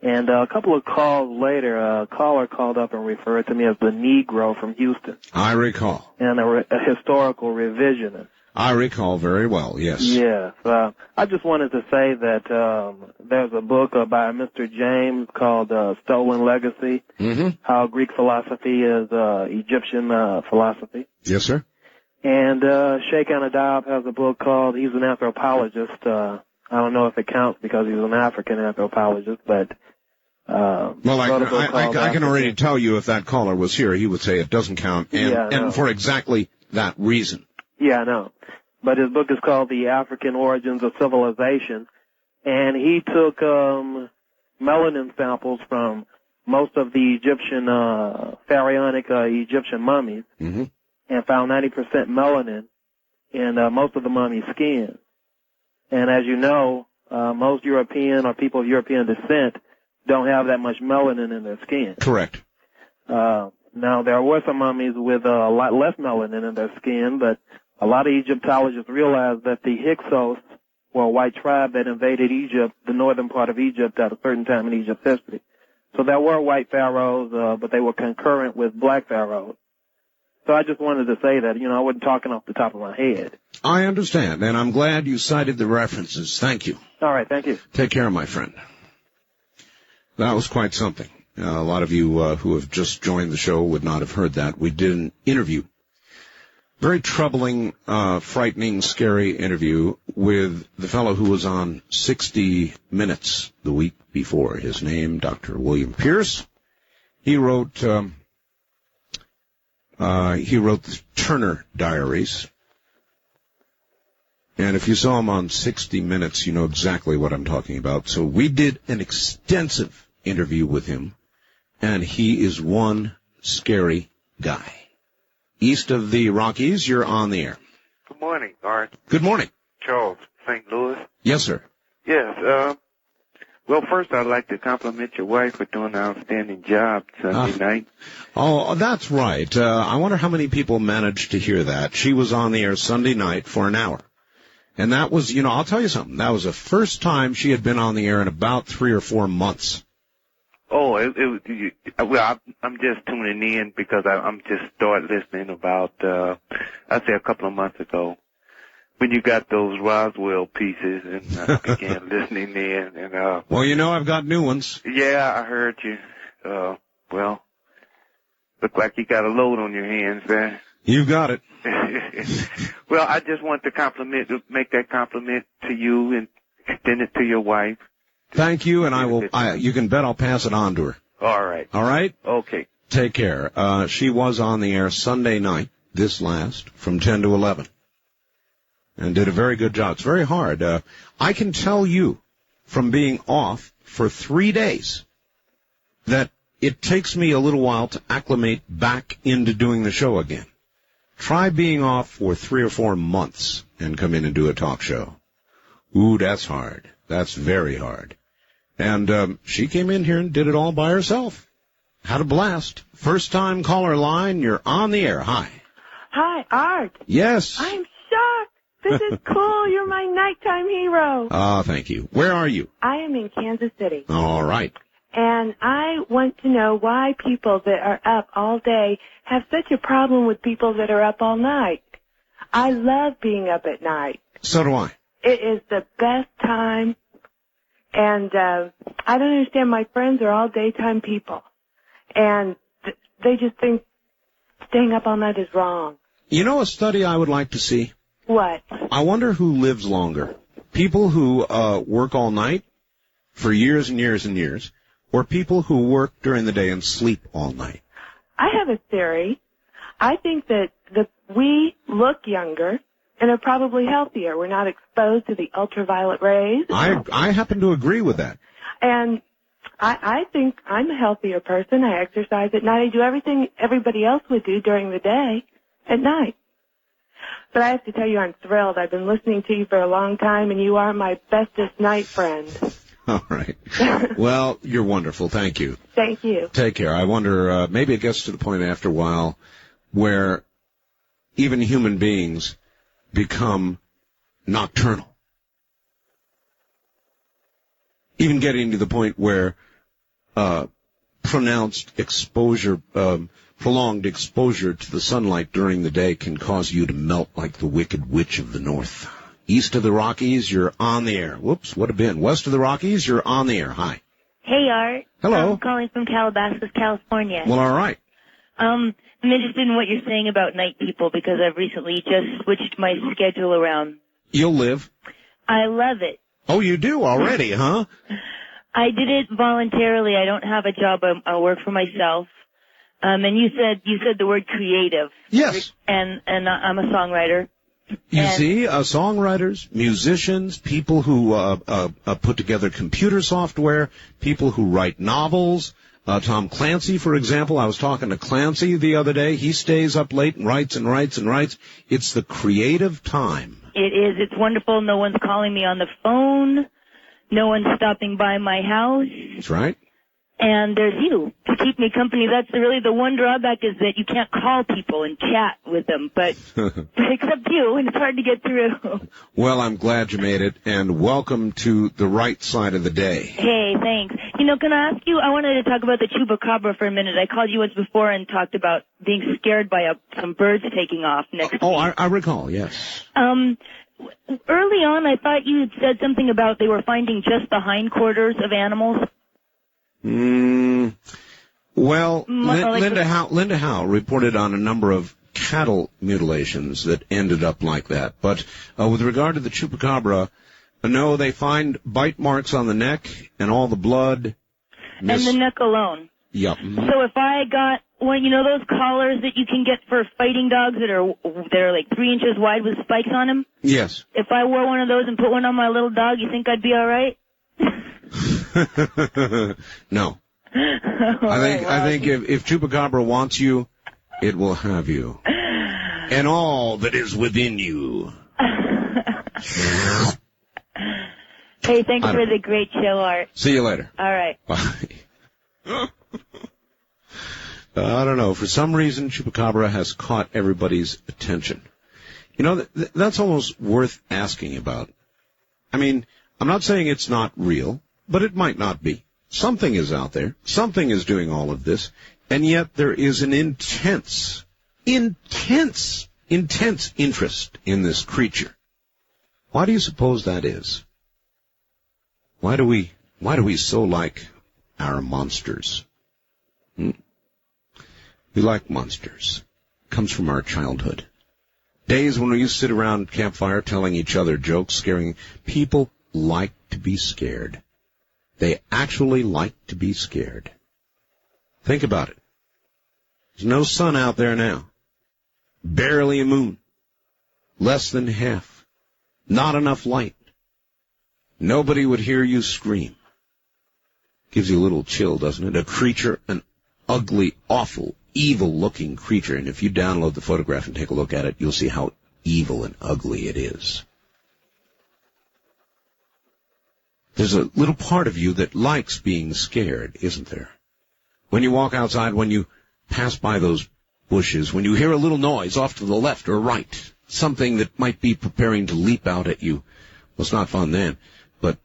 [SPEAKER 8] And a couple of calls later, a caller called up and referred to me as the Negro from Houston.
[SPEAKER 6] I recall.
[SPEAKER 8] And a historical revisionist.
[SPEAKER 6] I recall very well, yes.
[SPEAKER 8] Yes. I just wanted to say that there's a book by Mr. James called Stolen Legacy, How Greek Philosophy is Egyptian Philosophy.
[SPEAKER 6] Yes, sir.
[SPEAKER 8] And Sheikh Anadab has a book called, he's an anthropologist. I don't know if it counts because he's an African anthropologist, but
[SPEAKER 6] well, I can already tell you if that caller was here, he would say it doesn't count, and for exactly that reason.
[SPEAKER 8] Yeah, I know. But his book is called The African Origins of Civilization, and he took melanin samples from most of the Egyptian, pharaonic Egyptian mummies, and found 90% melanin in most of the mummies' skin. And as you know, most European or people of European descent don't have that much melanin in their skin.
[SPEAKER 6] Correct.
[SPEAKER 8] Now, there were some mummies with a lot less melanin in their skin, but a lot of Egyptologists realized that the Hyksos were a white tribe that invaded Egypt, the northern part of Egypt, at a certain time in Egypt's history. So there were white pharaohs, but they were concurrent with black pharaohs. So I just wanted to say that, I wasn't talking off the top of my head.
[SPEAKER 6] I understand, and I'm glad you cited the references. Thank you.
[SPEAKER 8] All right, thank you.
[SPEAKER 6] Take care, my friend. That was quite something. A lot of you who have just joined the show would not have heard that. We did an interview, very troubling, frightening, scary interview with the fellow who was on 60 Minutes the week before. His name, Dr. William Pierce. He wrote the Turner Diaries. And if you saw him on 60 Minutes, you know exactly what I'm talking about. So we did an extensive interview with him, and he is one scary guy. East of the Rockies, you're on the air.
[SPEAKER 17] Good morning, Art.
[SPEAKER 6] Good morning.
[SPEAKER 17] Charles, St. Louis.
[SPEAKER 6] Yes, sir.
[SPEAKER 17] Yes, well, first I'd like to compliment your wife for doing an outstanding job Sunday night.
[SPEAKER 6] Oh, that's right. I wonder how many people managed to hear that. She was on the air Sunday night for an hour. And that was, I'll tell you something. That was the first time she had been on the air in about 3 or 4 months.
[SPEAKER 17] Oh, I'm just tuning in because I'm just started listening about, I'd say a couple of months ago when you got those Roswell pieces and I began listening in and,
[SPEAKER 6] well, I've got new ones.
[SPEAKER 17] Yeah, I heard you. Well, look like you got a load on your hands there.
[SPEAKER 6] You got it.
[SPEAKER 17] Well, I just want to make that compliment to you and extend it to your wife.
[SPEAKER 6] Thank you, and you can bet I'll pass it on to her.
[SPEAKER 17] All right.
[SPEAKER 6] All right?
[SPEAKER 17] Okay.
[SPEAKER 6] Take care. She was on the air Sunday night, this last, from 10 to 11, and did a very good job. It's very hard. I can tell you from being off for 3 days that it takes me a little while to acclimate back into doing the show again. Try being off for 3 or 4 months and come in and do a talk show. Ooh, that's hard. That's very hard. And she came in here and did it all by herself. Had a blast. First-time caller line, you're on the air. Hi.
[SPEAKER 18] Hi, Art.
[SPEAKER 6] Yes.
[SPEAKER 18] I'm shocked. This is cool. You're my nighttime hero.
[SPEAKER 6] Ah, thank you. Where are you?
[SPEAKER 18] I am in Kansas City.
[SPEAKER 6] All right.
[SPEAKER 18] And I want to know why people that are up all day have such a problem with people that are up all night. I love being up at night.
[SPEAKER 6] So do I.
[SPEAKER 18] It is the best time. And I don't understand. My friends are all daytime people. And they just think staying up all night is wrong.
[SPEAKER 6] You know a study I would like to see?
[SPEAKER 18] What?
[SPEAKER 6] I wonder who lives longer. People who work all night for years and years and years, or people who work during the day and sleep all night.
[SPEAKER 18] I have a theory. I think that we look younger and are probably healthier. We're not exposed to the ultraviolet rays.
[SPEAKER 6] I happen to agree with that.
[SPEAKER 18] And I think I'm a healthier person. I exercise at night. I do everything everybody else would do during the day at night. But I have to tell you, I'm thrilled. I've been listening to you for a long time, and you are my bestest night friend.
[SPEAKER 6] All right. Well, you're wonderful. Thank you.
[SPEAKER 18] Thank you.
[SPEAKER 6] Take care. I wonder, maybe it gets to the point after a while where even human beings become nocturnal. Even getting to the point where prolonged exposure to the sunlight during the day can cause you to melt like the Wicked Witch of the North. East of the Rockies, you're on the air. Whoops, what a bin. West of the Rockies, you're on the air. Hi.
[SPEAKER 19] Hey, Art.
[SPEAKER 6] Hello.
[SPEAKER 19] I'm calling from Calabasas, California.
[SPEAKER 6] Well, all right.
[SPEAKER 19] I'm interested in what you're saying about night people because I've recently just switched my schedule around.
[SPEAKER 6] You'll live.
[SPEAKER 19] I love it.
[SPEAKER 6] Oh, you do already, huh?
[SPEAKER 19] I did it voluntarily. I don't have a job. I work for myself. And you said the word creative.
[SPEAKER 6] Yes.
[SPEAKER 19] And I'm a songwriter.
[SPEAKER 6] You see, songwriters, musicians, people who put together computer software, people who write novels. Tom Clancy, for example, I was talking to Clancy the other day. He stays up late and writes and writes and writes. It's the creative time.
[SPEAKER 19] It is. It's wonderful. No one's calling me on the phone. No one's stopping by my house.
[SPEAKER 6] That's right.
[SPEAKER 19] And there's you to keep me company. That's really the one drawback is that you can't call people and chat with them, but except you, and it's hard to get through.
[SPEAKER 6] Well, I'm glad you made it, and welcome to the right side of the day.
[SPEAKER 19] Hey, thanks. You know, can I ask you, I wanted to talk about the chupacabra for a minute. I called you once before and talked about being scared by some birds taking off next
[SPEAKER 6] Oh, I recall, yes.
[SPEAKER 19] Early on, I thought you had said something about they were finding just the hindquarters of animals.
[SPEAKER 6] Well, Linda Howe reported on a number of cattle mutilations that ended up like that. But with regard to the chupacabra, no, they find bite marks on the neck and all the blood.
[SPEAKER 19] And the neck alone.
[SPEAKER 6] Yep.
[SPEAKER 19] So if I got one, you know those collars that you can get for fighting dogs that are like 3 inches wide with spikes on them?
[SPEAKER 6] Yes.
[SPEAKER 19] If I wore one of those and put one on my little dog, you think I'd be all right?
[SPEAKER 6] No. I think if Chupacabra wants you, it will have you. And all that is within you.
[SPEAKER 19] Hey, thanks for the great show, Art.
[SPEAKER 6] See you later.
[SPEAKER 19] All right.
[SPEAKER 6] Bye. I don't know. For some reason, Chupacabra has caught everybody's attention. You know, that's almost worth asking about. I mean, I'm not saying it's not real, but it might not be. Something is out there. Something is doing all of this. And yet there is an intense interest in this creature. Why do you suppose that is? Why do we so like our monsters? We like monsters. It comes from our childhood. Days when we used to sit around campfire telling each other jokes, scaring people like to be scared. They actually like to be scared. Think about it. There's no sun out there now. Barely a moon. Less than half. Not enough light. Nobody would hear you scream. Gives you a little chill, doesn't it? A creature, an ugly, awful, evil-looking creature. And if you download the photograph and take a look at it, you'll see how evil and ugly it is. There's a little part of you that likes being scared, isn't there? When you walk outside, when you pass by those bushes, when you hear a little noise off to the left or right, something that might be preparing to leap out at you, well, it's not fun then, but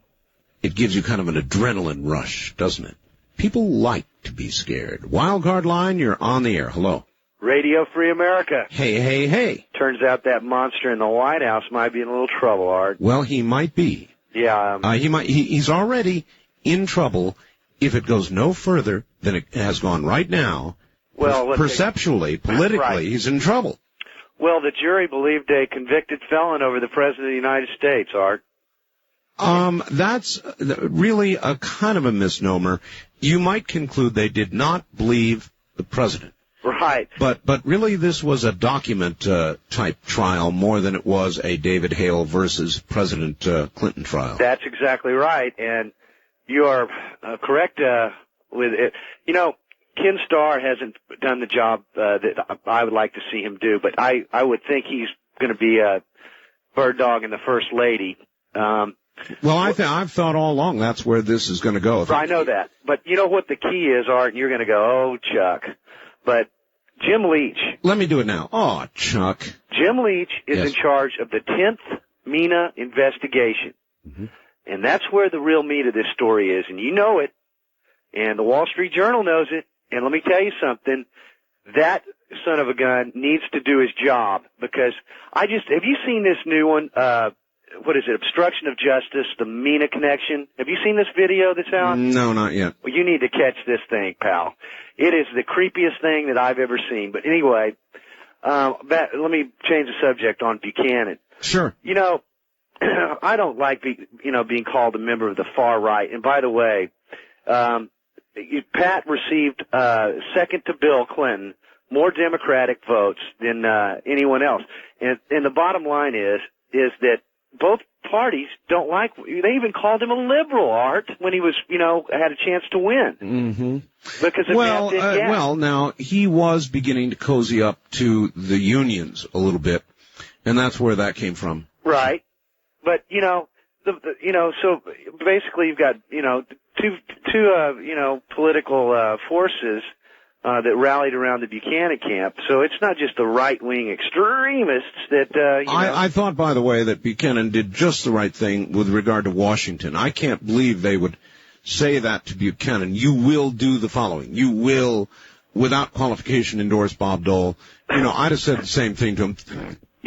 [SPEAKER 6] it gives you kind of an adrenaline rush, doesn't it? People like to be scared. Wildcard line, you're on the air. Hello.
[SPEAKER 3] Radio Free America.
[SPEAKER 6] Hey, hey, hey.
[SPEAKER 3] Turns out that monster in the White House might be in a little trouble, Art.
[SPEAKER 6] Well, he might be.
[SPEAKER 3] Yeah.
[SPEAKER 6] He's already in trouble if it goes no further than it has gone right now.
[SPEAKER 3] Well,
[SPEAKER 6] perceptually, politically,
[SPEAKER 3] right.
[SPEAKER 6] He's in trouble.
[SPEAKER 3] Well, the jury believed a convicted felon over the President of the United States, Art.
[SPEAKER 6] That's really a kind of a misnomer. You might conclude they did not believe the President.
[SPEAKER 3] Right.
[SPEAKER 6] But really this was a document type trial more than it was a David Hale versus President Clinton trial.
[SPEAKER 3] That's exactly right, and you are correct with it. You know, Ken Starr hasn't done the job that I would like to see him do, but I would think he's going to be a bird dog and the First Lady.
[SPEAKER 6] Well, I've thought all along that's where this is going to go.
[SPEAKER 3] I know that, but you know what the key is, Art, and you're going to go, oh, Chuck. But Jim Leach.
[SPEAKER 6] Let me do it now. Oh, Chuck.
[SPEAKER 3] Jim Leach is
[SPEAKER 6] Yes.
[SPEAKER 3] in charge of the 10th MENA investigation.
[SPEAKER 6] Mm-hmm.
[SPEAKER 3] And that's where the real meat of this story is. And you know it. And the Wall Street Journal knows it. And let me tell you something. That son of a gun needs to do his job because have you seen this new one? What is it? Obstruction of Justice, the MENA connection. Have you seen this video that's out?
[SPEAKER 6] No, not yet.
[SPEAKER 3] Well, you need to catch this thing, pal. It is the creepiest thing that I've ever seen. But anyway, let me change the subject on Buchanan.
[SPEAKER 6] Sure.
[SPEAKER 3] You know, I don't like being called a member of the far right. And by the way, Pat received second to Bill Clinton more Democratic votes than anyone else. And the bottom line is that both parties don't like. They even called him a liberal, Art, when he was had a chance to win.
[SPEAKER 6] Mm-hmm.
[SPEAKER 3] Because of
[SPEAKER 6] well,
[SPEAKER 3] Matt did,
[SPEAKER 6] well, now he was beginning to cozy up to the unions a little bit, and that's where that came from.
[SPEAKER 3] Right, but so basically you've got two political forces that rallied around the Buchanan camp. So it's not just the right-wing extremists that
[SPEAKER 6] I thought, by the way, that Buchanan did just the right thing with regard to Washington. I can't believe they would say that to Buchanan. You will do the following. You will, without qualification, endorse Bob Dole. I'd have said the same thing to him.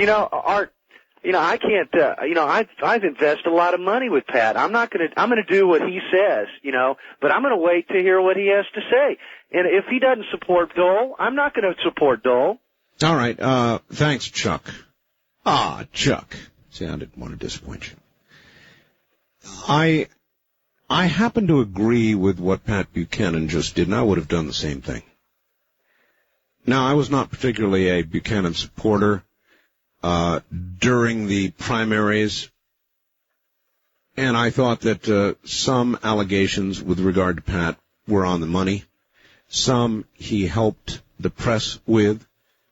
[SPEAKER 3] Art, I can't, I've invested a lot of money with Pat. I'm going to do what he says, but I'm going to wait to hear what he has to say. And if he doesn't support Dole, I'm not going to support Dole.
[SPEAKER 6] All right. Thanks, Chuck. Chuck. See, I didn't want to disappoint you. I happen to agree with what Pat Buchanan just did, and I would have done the same thing. Now, I was not particularly a Buchanan supporter during the primaries, and I thought that some allegations with regard to Pat were on the money. Some he helped the press with.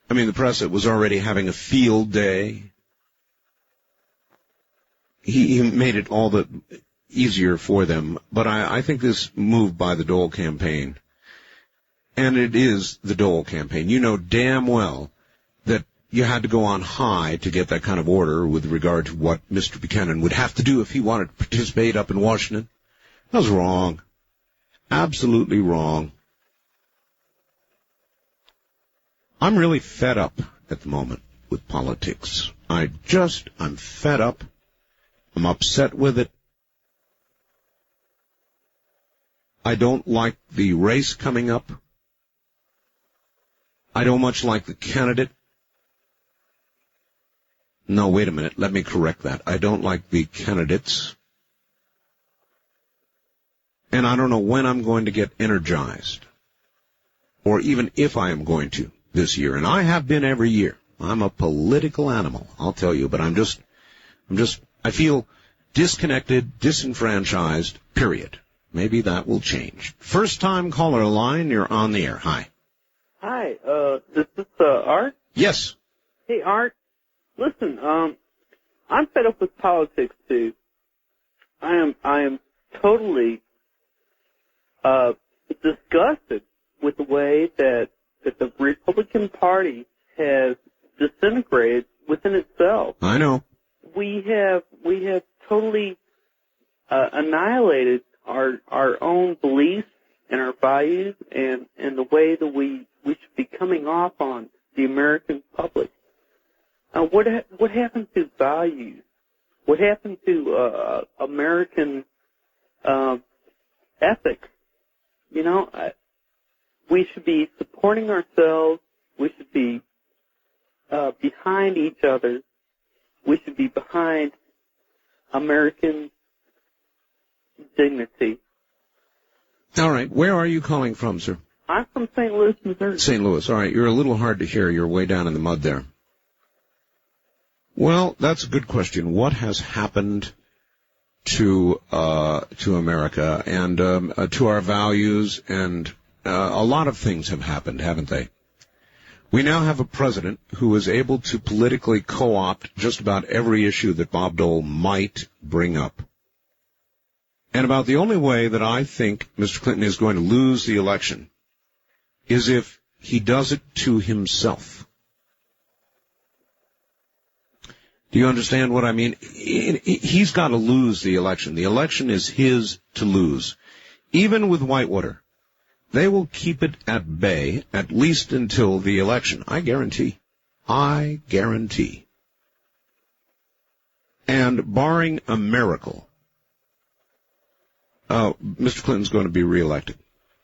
[SPEAKER 6] I mean, the press that was already having a field day. He made it all the easier for them. But I think this move by the Dole campaign, and it is the Dole campaign, you know damn well that you had to go on high to get that kind of order with regard to what Mr. Buchanan would have to do if he wanted to participate up in Washington. That was wrong. Absolutely wrong. I'm really fed up at the moment with politics. I'm fed up. I'm upset with it. I don't like the race coming up. I don't much like the candidate. No, wait a minute. Let me correct that. I don't like the candidates. And I don't know when I'm going to get energized, or even if I am going to this year. And I have been every year. I'm a political animal, I'll tell you, but I feel disconnected, disenfranchised, period. Maybe that will change. First time caller line, you're on the air. Hi.
[SPEAKER 20] Hi, is this Art?
[SPEAKER 6] Yes.
[SPEAKER 20] Hey, Art. Listen, I'm fed up with politics too. I am totally disgusted with the way that the Republican Party has disintegrated within itself.
[SPEAKER 6] I know.
[SPEAKER 20] We have totally annihilated our own beliefs and our values and the way that we should be coming off on the American public. What happened to values? What happened to American ethics? You know, we should be supporting ourselves. We should be behind each other. We should be behind American dignity.
[SPEAKER 6] All right. Where are you calling from, sir?
[SPEAKER 20] I'm from St. Louis, Missouri.
[SPEAKER 6] St. Louis. All right. You're a little hard to hear. You're way down in the mud there. Well, that's a good question. What has happened to America and to our values? And a lot of things have happened, haven't they? We now have a president who is able to politically co-opt just about every issue that Bob Dole might bring up. And about the only way that I think Mr. Clinton is going to lose the election is if he does it to himself. Do you understand what I mean? He's got to lose the election. The election is his to lose. Even with Whitewater, they will keep it at bay at least until the election. I guarantee. I guarantee. And barring a miracle, Mr. Clinton's going to be reelected.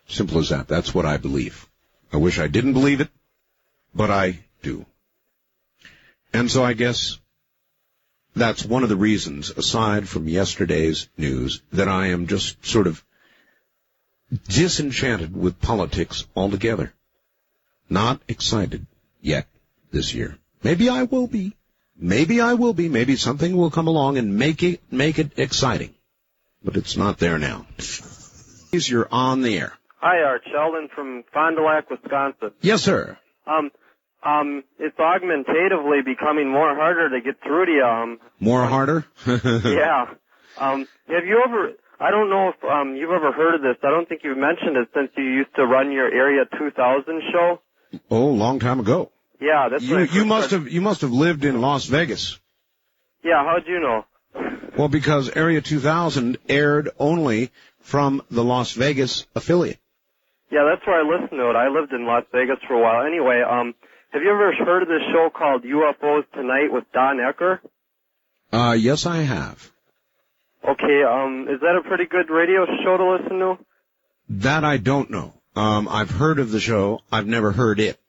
[SPEAKER 6] Simple as that. That's what I believe. I wish I didn't believe it, but I do. And so I guess that's one of the reasons, aside from yesterday's news, that I am just sort of disenchanted with politics altogether. Not excited yet this year. Maybe I will be. Maybe I will be. Maybe something will come along and make it exciting. But it's not there now. You're on the air.
[SPEAKER 21] Hi, Art. Sheldon from Fond du Lac, Wisconsin.
[SPEAKER 6] Yes, sir.
[SPEAKER 21] It's augmentatively becoming more harder to get through to you.
[SPEAKER 6] More harder?
[SPEAKER 21] Yeah. Have you ever, I don't know if you've ever heard of this. I don't think you've mentioned it since you used to run your Area 2000 show.
[SPEAKER 6] Oh, long time ago.
[SPEAKER 21] Yeah, that's right.
[SPEAKER 6] You must have lived in Las Vegas.
[SPEAKER 21] Yeah, how'd you know?
[SPEAKER 6] Well, because Area 2000 aired only from the Las Vegas affiliate.
[SPEAKER 21] Yeah, that's where I listened to it. I lived in Las Vegas for a while. Anyway, have you ever heard of this show called UFOs Tonight with Don Ecker?
[SPEAKER 6] Yes, I have.
[SPEAKER 21] Okay, is that a pretty good radio show to listen to?
[SPEAKER 6] That I don't know. I've heard of the show. I've never heard it.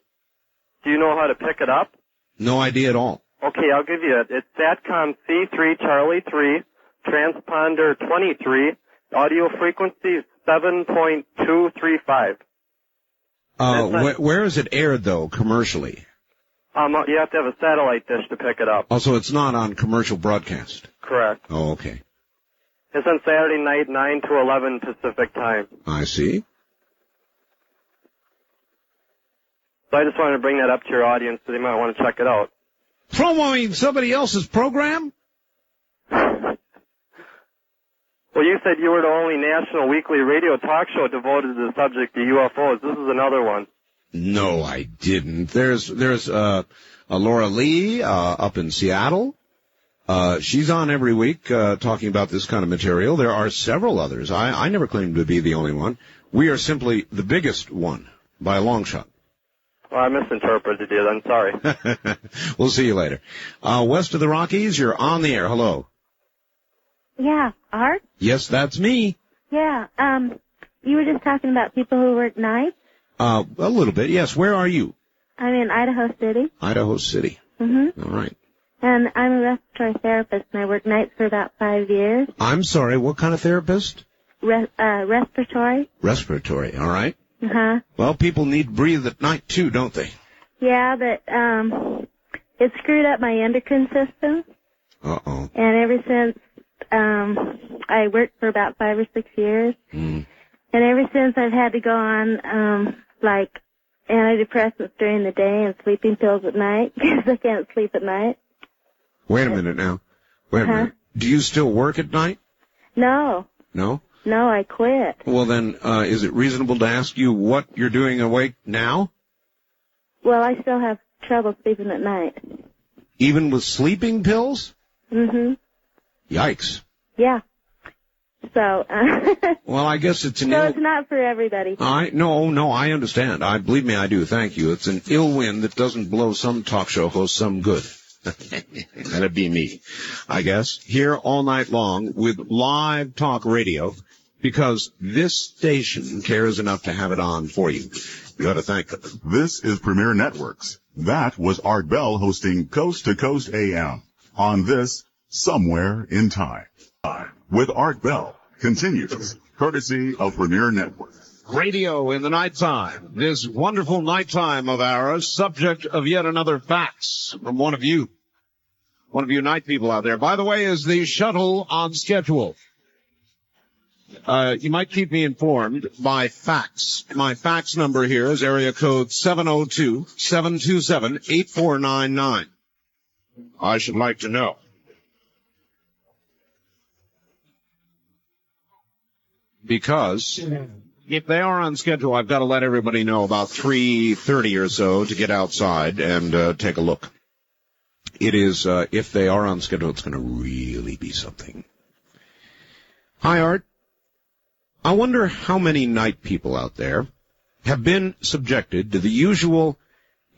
[SPEAKER 21] Do you know how to pick it up?
[SPEAKER 6] No idea at all.
[SPEAKER 21] Okay, I'll give you it. It's SATCOM C3 Charlie 3, transponder 23, audio frequency 7.235.
[SPEAKER 6] Where is it aired, though, commercially?
[SPEAKER 21] You have to have a satellite dish to pick it up.
[SPEAKER 6] Oh, so it's not on commercial broadcast?
[SPEAKER 21] Correct.
[SPEAKER 6] Oh, okay.
[SPEAKER 21] It's on Saturday night, 9 to 11 Pacific time.
[SPEAKER 6] I see.
[SPEAKER 21] So I just wanted to bring that up to your audience, so they might want to check it out.
[SPEAKER 6] Promoting somebody else's program?
[SPEAKER 21] Well, you said you were the only national weekly radio talk show devoted to the subject of UFOs. This is another one.
[SPEAKER 6] No, I didn't. There's Laura Lee up in Seattle. She's on every week talking about this kind of material. There are several others. I never claimed to be the only one. We are simply the biggest one by a long shot.
[SPEAKER 21] Well, I misinterpreted you. I'm sorry.
[SPEAKER 6] We'll see you later. West of the Rockies, you're on the air. Hello.
[SPEAKER 22] Yeah, Art?
[SPEAKER 6] Yes, that's me.
[SPEAKER 22] Yeah, you were just talking about people who work nights?
[SPEAKER 6] A little bit, yes. Where are you?
[SPEAKER 22] I'm in Idaho City.
[SPEAKER 6] Idaho City.
[SPEAKER 22] Mm-hmm.
[SPEAKER 6] All right.
[SPEAKER 22] And I'm a respiratory therapist, and I work nights for about 5 years.
[SPEAKER 6] I'm sorry, what kind of therapist?
[SPEAKER 22] Respiratory.
[SPEAKER 6] Respiratory, all right.
[SPEAKER 22] Uh-huh.
[SPEAKER 6] Well, people need to breathe at night, too, don't they?
[SPEAKER 22] Yeah, but it screwed up my endocrine system.
[SPEAKER 6] Uh-oh.
[SPEAKER 22] And ever since I worked for about 5 or 6 years, and ever since I've had to go on like antidepressants during the day and sleeping pills at night because I can't sleep at night.
[SPEAKER 6] Wait a minute now. Wait a minute. Do you still work at night?
[SPEAKER 22] No.
[SPEAKER 6] No?
[SPEAKER 22] No, I quit.
[SPEAKER 6] Well, then, is it reasonable to ask you what you're doing awake now?
[SPEAKER 22] Well, I still have trouble sleeping at night.
[SPEAKER 6] Even with sleeping pills?
[SPEAKER 22] Mm-hmm.
[SPEAKER 6] Yikes.
[SPEAKER 22] Yeah. So,
[SPEAKER 6] Well, I guess it's an
[SPEAKER 22] so it's not for everybody.
[SPEAKER 6] No, I understand. Believe me, I do. Thank you. It's an ill wind that doesn't blow some talk show host some good. That'd be me, I guess. Here all night long with live talk radio, because this station cares enough to have it on for you. You ought to thank them.
[SPEAKER 5] This is Premier Networks. That was Art Bell hosting Coast to Coast AM on this Somewhere in Time. With Art Bell continues, courtesy of Premier Networks.
[SPEAKER 6] Radio in the nighttime. This wonderful nighttime of ours, subject of yet another fax from one of you night people out there. By the way, is the shuttle on schedule? You might keep me informed by fax. My fax number here is area code 702-727-8499. I should like to know. Because if they are on schedule, I've got to let everybody know about 3:30 or so to get outside and take a look. It is, if they are on schedule, it's going to really be something. Hi, Art. I wonder how many night people out there have been subjected to the usual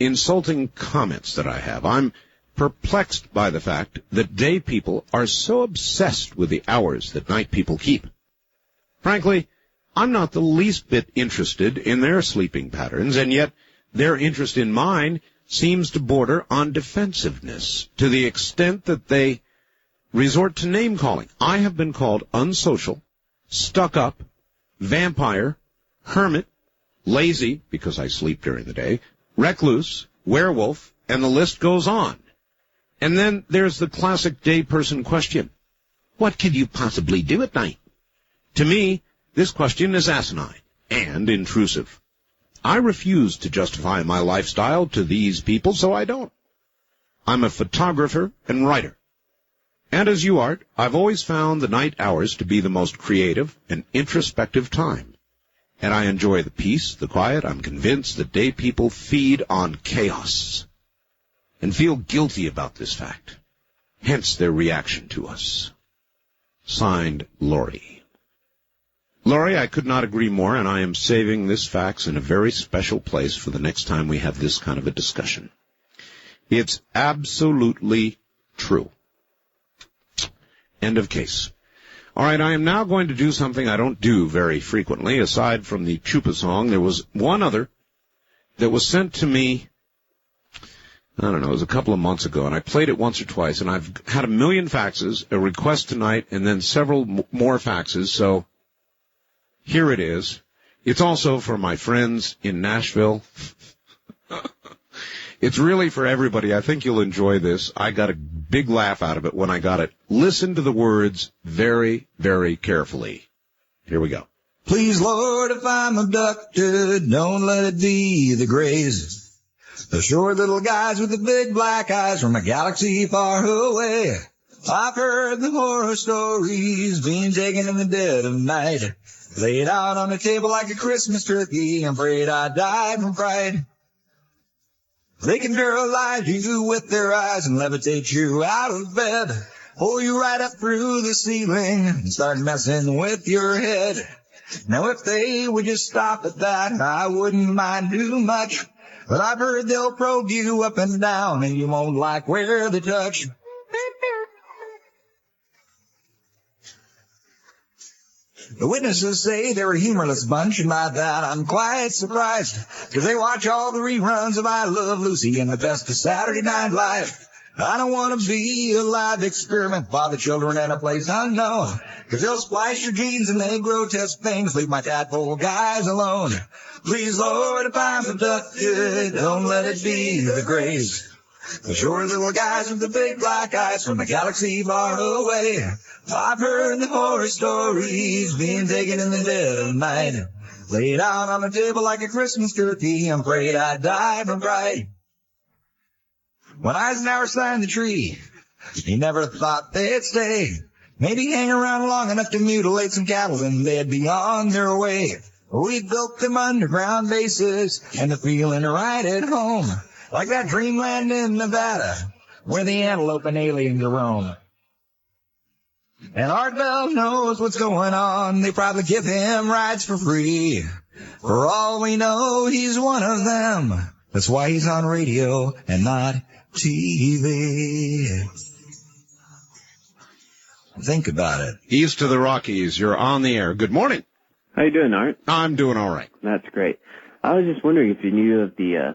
[SPEAKER 6] insulting comments that I have. I'm perplexed by the fact that day people are so obsessed with the hours that night people keep. Frankly, I'm not the least bit interested in their sleeping patterns, and yet their interest in mine seems to border on defensiveness to the extent that they resort to name-calling. I have been called unsocial, stuck-up, vampire, hermit, lazy, because I sleep during the day, recluse, werewolf, and the list goes on. And then there's the classic day person question. What can you possibly do at night? To me, this question is asinine and intrusive. I refuse to justify my lifestyle to these people, so I don't. I'm a photographer and writer. And as you, Art, I've always found the night hours to be the most creative and introspective time. And I enjoy the peace, the quiet. I'm convinced that day people feed on chaos and feel guilty about this fact. Hence their reaction to us. Signed, Lori. Laurie, I could not agree more, and I am saving this fax in a very special place for the next time we have this kind of a discussion. It's absolutely true. End of case. All right, I am now going to do something I don't do very frequently. Aside from the Chupa song, there was one other that was sent to me, I don't know, it was a couple of months ago, and I played it once or twice, and I've had a million faxes, a request tonight, and then several more faxes, so here it is. It's also for my friends in Nashville. It's really for everybody. I think you'll enjoy this. I got a big laugh out of it when I got it. Listen to the words very, very carefully. Here we go.
[SPEAKER 2] Please, Lord, if I'm abducted, don't let it be the Greys. The short little guys with the big black eyes from a galaxy far away. I've heard the horror stories being taken in the dead of night. Laid out on the table like a Christmas turkey, I'm afraid I died from fright. They can paralyze you with their eyes and levitate you out of bed. Pull you right up through the ceiling and start messing with your head. Now if they would just stop at that, I wouldn't mind too much. But I've heard they'll probe you up and down and you won't like where they touch. The witnesses say they're a humorless bunch, and by that I'm quite surprised, because they watch all the reruns of I Love Lucy and the best of Saturday Night Live. I don't want to be a live experiment by the children in a place unknown, because they'll splice your genes and they grotesque things, leave my tadpole guys alone. Please, Lord, if I'm abducted, don't let it be the Greys. The short little guys with the big black eyes from a galaxy far away. I've heard the horror stories being taken in the dead of night. Laid out on the table like a Christmas turkey, I'm afraid I died from fright. When Eisenhower signed the treaty, he never thought they'd stay. Maybe hang around long enough to mutilate some cattle and they'd be on their way. We built them underground bases and the feeling right at home. Like that dreamland in Nevada where the antelope and aliens roam. And Art Bell knows what's going on. They probably give him rides for free. For all we know, he's one of them. That's why he's on radio and not TV. Think about it.
[SPEAKER 6] East of the Rockies, you're on the air. Good morning.
[SPEAKER 1] How you doing, Art?
[SPEAKER 6] I'm doing all right.
[SPEAKER 1] That's great. I was just wondering if you knew of the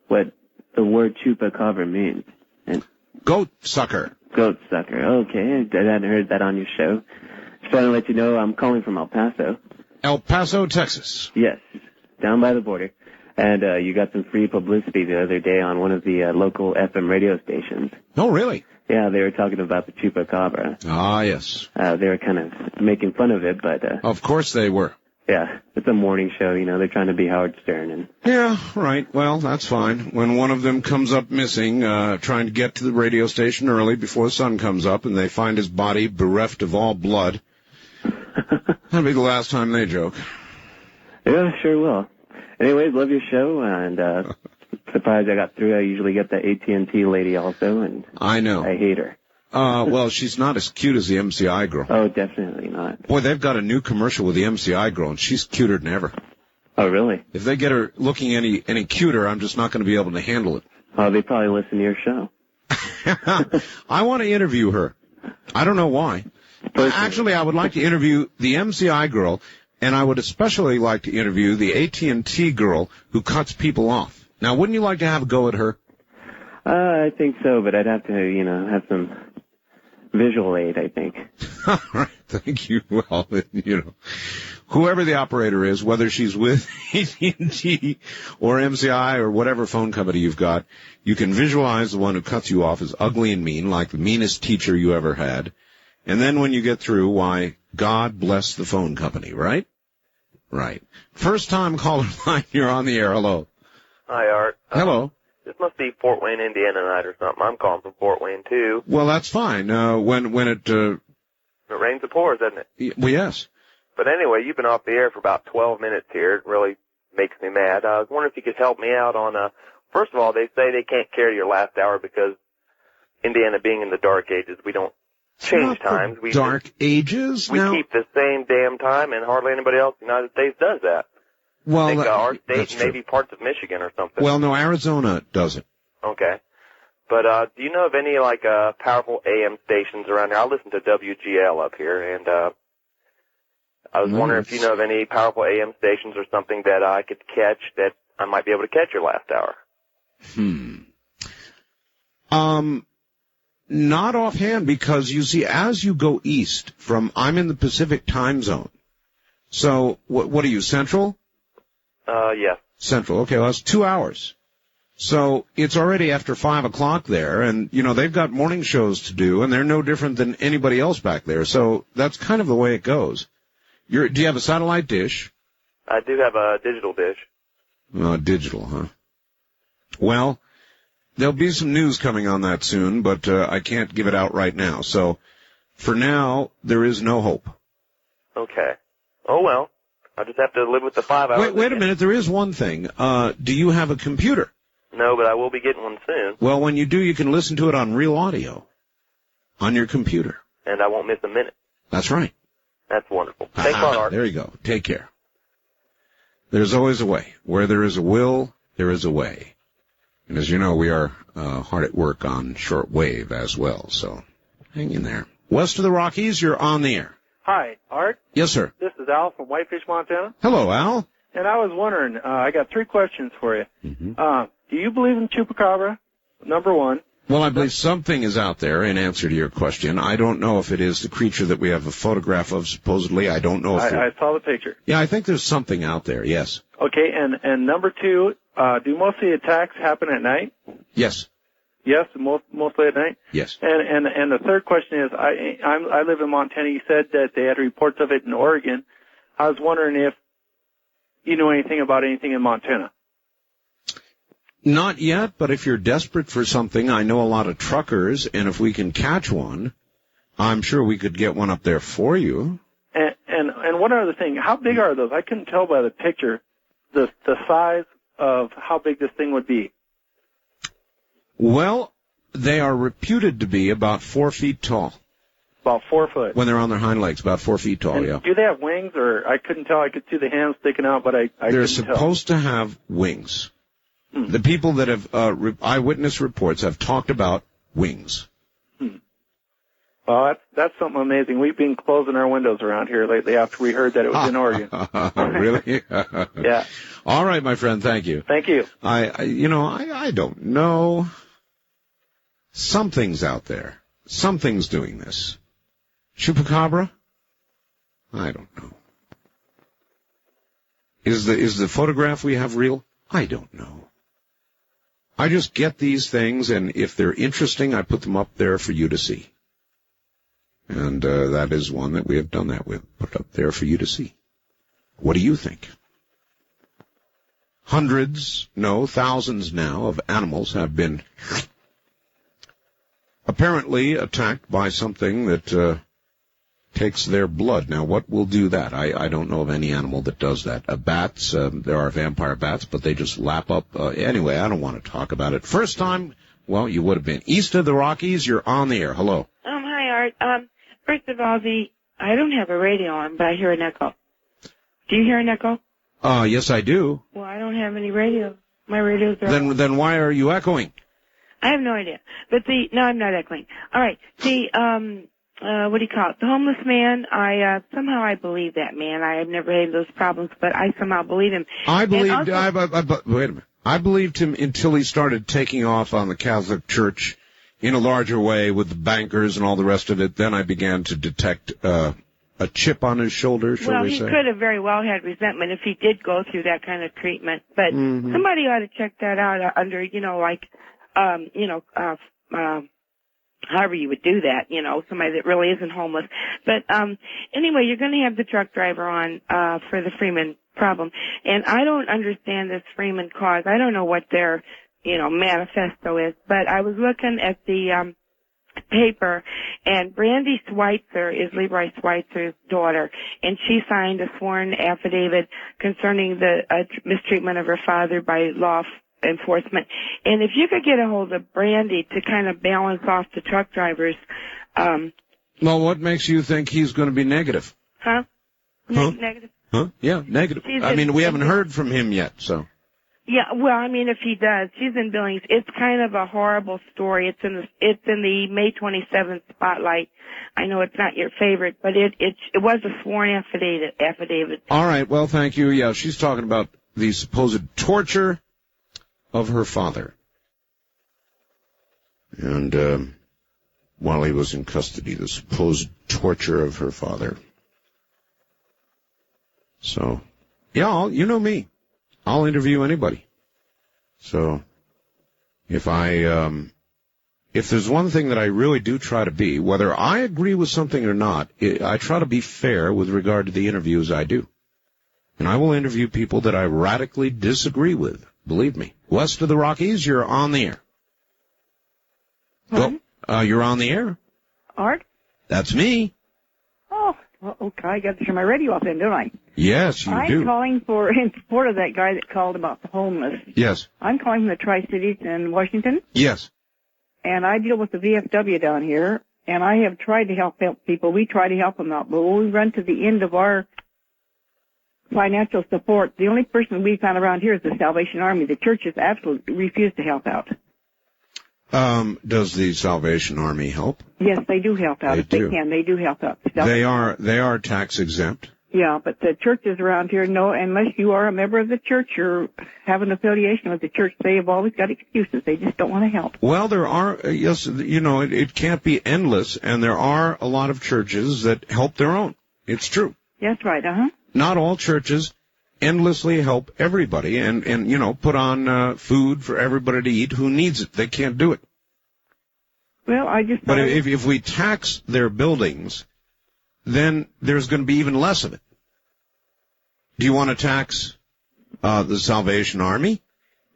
[SPEAKER 1] what the word chupacabra means. And
[SPEAKER 6] goat sucker.
[SPEAKER 1] Goat sucker. Okay, I hadn't heard that on your show. Just want to let you know I'm calling from El Paso.
[SPEAKER 6] El Paso, Texas.
[SPEAKER 1] Yes, down by the border. And you got some free publicity the other day on one of the local FM radio stations.
[SPEAKER 6] Oh, really?
[SPEAKER 1] Yeah, they were talking about the chupacabra.
[SPEAKER 6] Ah, yes.
[SPEAKER 1] They were kind of making fun of it, but...
[SPEAKER 6] of course they were.
[SPEAKER 1] Yeah, it's a morning show, you know, they're trying to be Howard Stern. And
[SPEAKER 6] yeah, right. Well, that's fine. When one of them comes up missing, trying to get to the radio station early before the sun comes up, and they find his body bereft of all blood, that'll be the last time they joke.
[SPEAKER 1] Yeah, sure will. Anyways, love your show, and surprised I got through. I usually get the AT&T lady also, and
[SPEAKER 6] I know.
[SPEAKER 1] I hate her.
[SPEAKER 6] Well, she's not as cute as the MCI girl.
[SPEAKER 1] Oh, definitely not.
[SPEAKER 6] Boy, they've got a new commercial with the MCI girl, and she's cuter than ever.
[SPEAKER 1] Oh, really?
[SPEAKER 6] If they get her looking any cuter, I'm just not going to be able to handle it.
[SPEAKER 1] Oh, they probably listen to your show.
[SPEAKER 6] I want to interview her. I don't know why. Actually, I would like to interview the MCI girl, and I would especially like to interview the AT&T girl who cuts people off. Now, wouldn't you like to have a go at her?
[SPEAKER 1] I think so, but I'd have to, you know, have some visual aid, I think.
[SPEAKER 6] All right, thank you. Well, you know, whoever the operator is, whether she's with AT&T or MCI or whatever phone company you've got, you can visualize the one who cuts you off as ugly and mean, like the meanest teacher you ever had. And then when you get through, why, God bless the phone company, right? Right. First time caller line, you're on the air. Hello.
[SPEAKER 4] Hi, Art.
[SPEAKER 6] Hello.
[SPEAKER 4] This must be Fort Wayne, Indiana night or something. I'm calling from Fort Wayne, too.
[SPEAKER 6] Well, that's fine. When it...
[SPEAKER 4] It rains it pours, doesn't it?
[SPEAKER 6] Well, yes.
[SPEAKER 4] But anyway, you've been off the air for about 12 minutes here. It really makes me mad. I was wondering if you could help me out on, first of all, they say they can't carry your last hour because Indiana being in the dark ages, we don't change times. We
[SPEAKER 6] dark ages?
[SPEAKER 4] We keep the same damn time, and hardly anybody else in the United States does that.
[SPEAKER 6] Well,
[SPEAKER 4] I think our state
[SPEAKER 6] that's
[SPEAKER 4] and maybe parts of Michigan or something.
[SPEAKER 6] Well, no, Arizona does it.
[SPEAKER 4] Okay. But do you know of any, like, powerful AM stations around here? I listen to WGL up here, and I was wondering if you know of any powerful AM stations or something that I could catch that I might be able to catch your last hour.
[SPEAKER 6] Not offhand, because you see, as you go east from, I'm in the Pacific time zone. So, what are you, Central?
[SPEAKER 4] Yeah.
[SPEAKER 6] Central. Okay, well, that's 2 hours. So it's already after 5 o'clock there, and, you know, they've got morning shows to do, and they're no different than anybody else back there. So that's kind of the way it goes. Do you have a satellite dish?
[SPEAKER 4] I do have a digital dish.
[SPEAKER 6] Digital, huh? Well, there'll be some news coming on that soon, but I can't give it out right now. So for now, there is no hope.
[SPEAKER 4] Okay. Oh, well. I'll just have to live with the 5 hours.
[SPEAKER 6] Wait a minute. There is one thing. Do you have a computer?
[SPEAKER 4] No, but I will be getting one soon.
[SPEAKER 6] Well, when you do, you can listen to it on real audio on your computer.
[SPEAKER 4] And I won't miss a minute.
[SPEAKER 6] That's right.
[SPEAKER 4] That's wonderful. Thanks a lot, Art.
[SPEAKER 6] There you go. Take care. There's always a way. Where there is a will, there is a way. And as you know, we are hard at work on shortwave as well, so hang in there. West of the Rockies, you're on the air.
[SPEAKER 23] Hi, Art.
[SPEAKER 6] Yes, sir.
[SPEAKER 23] This is Al from Whitefish, Montana.
[SPEAKER 6] Hello, Al.
[SPEAKER 23] And I was wondering, I got 3 questions for you. Do you believe in chupacabra? Number 1.
[SPEAKER 6] Well, I believe something is out there in answer to your question. I don't know if it is the creature that we have a photograph of, supposedly. I don't know if
[SPEAKER 23] I saw the picture.
[SPEAKER 6] Yeah, I think there's something out there, yes.
[SPEAKER 23] Okay, and number 2, do most of the attacks happen at night?
[SPEAKER 6] Yes.
[SPEAKER 23] Yes, mostly at night?
[SPEAKER 6] Yes.
[SPEAKER 23] And the third question is, I live in Montana. You said that they had reports of it in Oregon. I was wondering if you know anything about anything in Montana.
[SPEAKER 6] Not yet, but if you're desperate for something, I know a lot of truckers, and if we can catch one, I'm sure we could get one up there for you.
[SPEAKER 23] And one other thing, how big are those? I couldn't tell by the picture the size of how big this thing would be.
[SPEAKER 6] Well, they are reputed to be about 4 feet tall.
[SPEAKER 23] About 4 foot.
[SPEAKER 6] When they're on their hind legs, about 4 feet tall,
[SPEAKER 23] And
[SPEAKER 6] yeah.
[SPEAKER 23] do they have wings, or I couldn't tell? I could see the hands sticking out, but I
[SPEAKER 6] They're
[SPEAKER 23] couldn't
[SPEAKER 6] supposed to have wings. The people that have eyewitness reports have talked about wings.
[SPEAKER 23] Well, that's something amazing. We've been closing our windows around here lately after we heard that it was in Oregon.
[SPEAKER 6] Really?
[SPEAKER 23] Yeah.
[SPEAKER 6] All right, my friend. Thank you.
[SPEAKER 23] Thank you.
[SPEAKER 6] I don't know. Something's out there. Something's doing this. Chupacabra? I don't know. Is the photograph we have real? I don't know. I just get these things, and if they're interesting, I put them up there for you to see. And that is one that we have done that with. Put up there for you to see. What do you think? Hundreds, no, thousands now of animals have been apparently attacked by something that takes their blood. Now, what will do that? I don't know of any animal that does that. Bats, there are vampire bats, but they just lap up. Anyway, I don't want to talk about it. First time, well, you would have been. East of the Rockies, you're on the air. Hello.
[SPEAKER 7] Hi, Art. First of all, I don't have a radio on, but I hear an echo. Do you hear an echo?
[SPEAKER 6] Yes, I do.
[SPEAKER 7] Well, I don't have any radio. My radios are on.
[SPEAKER 6] Then why are you echoing?
[SPEAKER 7] I have no idea. But no, I'm not echoing. All right. What do you call it? The homeless man, somehow I believe that man. I have never had those problems, but I somehow believe him.
[SPEAKER 6] Wait a minute. I believed him until he started taking off on the Catholic Church in a larger way with the bankers and all the rest of it. Then I began to detect a chip on his shoulder, shall we say.
[SPEAKER 7] Well, he could have very well had resentment if he did go through that kind of treatment. But somebody ought to check that out under, however you would do that, somebody that really isn't homeless. But anyway, you're going to have the truck driver on for the Freeman problem. And I don't understand this Freeman cause. I don't know what their, manifesto is. But I was looking at the paper, and Brandy Schweitzer is Leroy Schweitzer's daughter, and she signed a sworn affidavit concerning the mistreatment of her father by law enforcement. And if you could get a hold of Brandy to kind of balance off the truck drivers.
[SPEAKER 6] Well, what makes you think he's going to be negative?
[SPEAKER 7] Huh? Negative?
[SPEAKER 6] Huh? Yeah, negative. We haven't heard from him yet, so.
[SPEAKER 7] Yeah, well, if he does, she's in Billings. It's kind of a horrible story. It's in the May 27th spotlight. I know it's not your favorite, but it was a sworn affidavit.
[SPEAKER 6] All right, well, thank you. Yeah, she's talking about the supposed torture of her father. And while he was in custody, the supposed torture of her father. So, yeah, you know me. I'll interview anybody. So, if there's one thing that I really do try to be, whether I agree with something or not, I try to be fair with regard to the interviews I do. And I will interview people that I radically disagree with. Believe me. West of the Rockies, you're on the air. Go. You're on the air.
[SPEAKER 12] Art?
[SPEAKER 6] That's me.
[SPEAKER 12] Oh, well, okay. I got to turn my radio off then, don't I?
[SPEAKER 6] Yes, you do.
[SPEAKER 12] I'm calling in support of that guy that called about the homeless.
[SPEAKER 6] Yes.
[SPEAKER 12] I'm calling from the Tri-Cities in Washington.
[SPEAKER 6] Yes.
[SPEAKER 12] And I deal with the VFW down here, and I have tried to help people. We try to help them out, but when we run to the end of our financial support, the only person we found around here is the Salvation Army. The churches absolutely refuse to help out.
[SPEAKER 6] Does the Salvation Army help?
[SPEAKER 12] Yes, they do help out.
[SPEAKER 6] They do.
[SPEAKER 12] They can. They do help out.
[SPEAKER 6] They are tax exempt.
[SPEAKER 12] Yeah, but the churches around here, no, unless you are a member of the church or have an affiliation with the church, they have always got excuses. They just don't want to help.
[SPEAKER 6] Well, there are, yes, it can't be endless, and there are a lot of churches that help their own. It's true.
[SPEAKER 12] That's right,
[SPEAKER 6] Not all churches endlessly help everybody and put on food for everybody to eat who needs it. They can't do it.
[SPEAKER 12] Well,
[SPEAKER 6] But if we tax their buildings, then there's going to be even less of it. Do you want to tax the Salvation Army?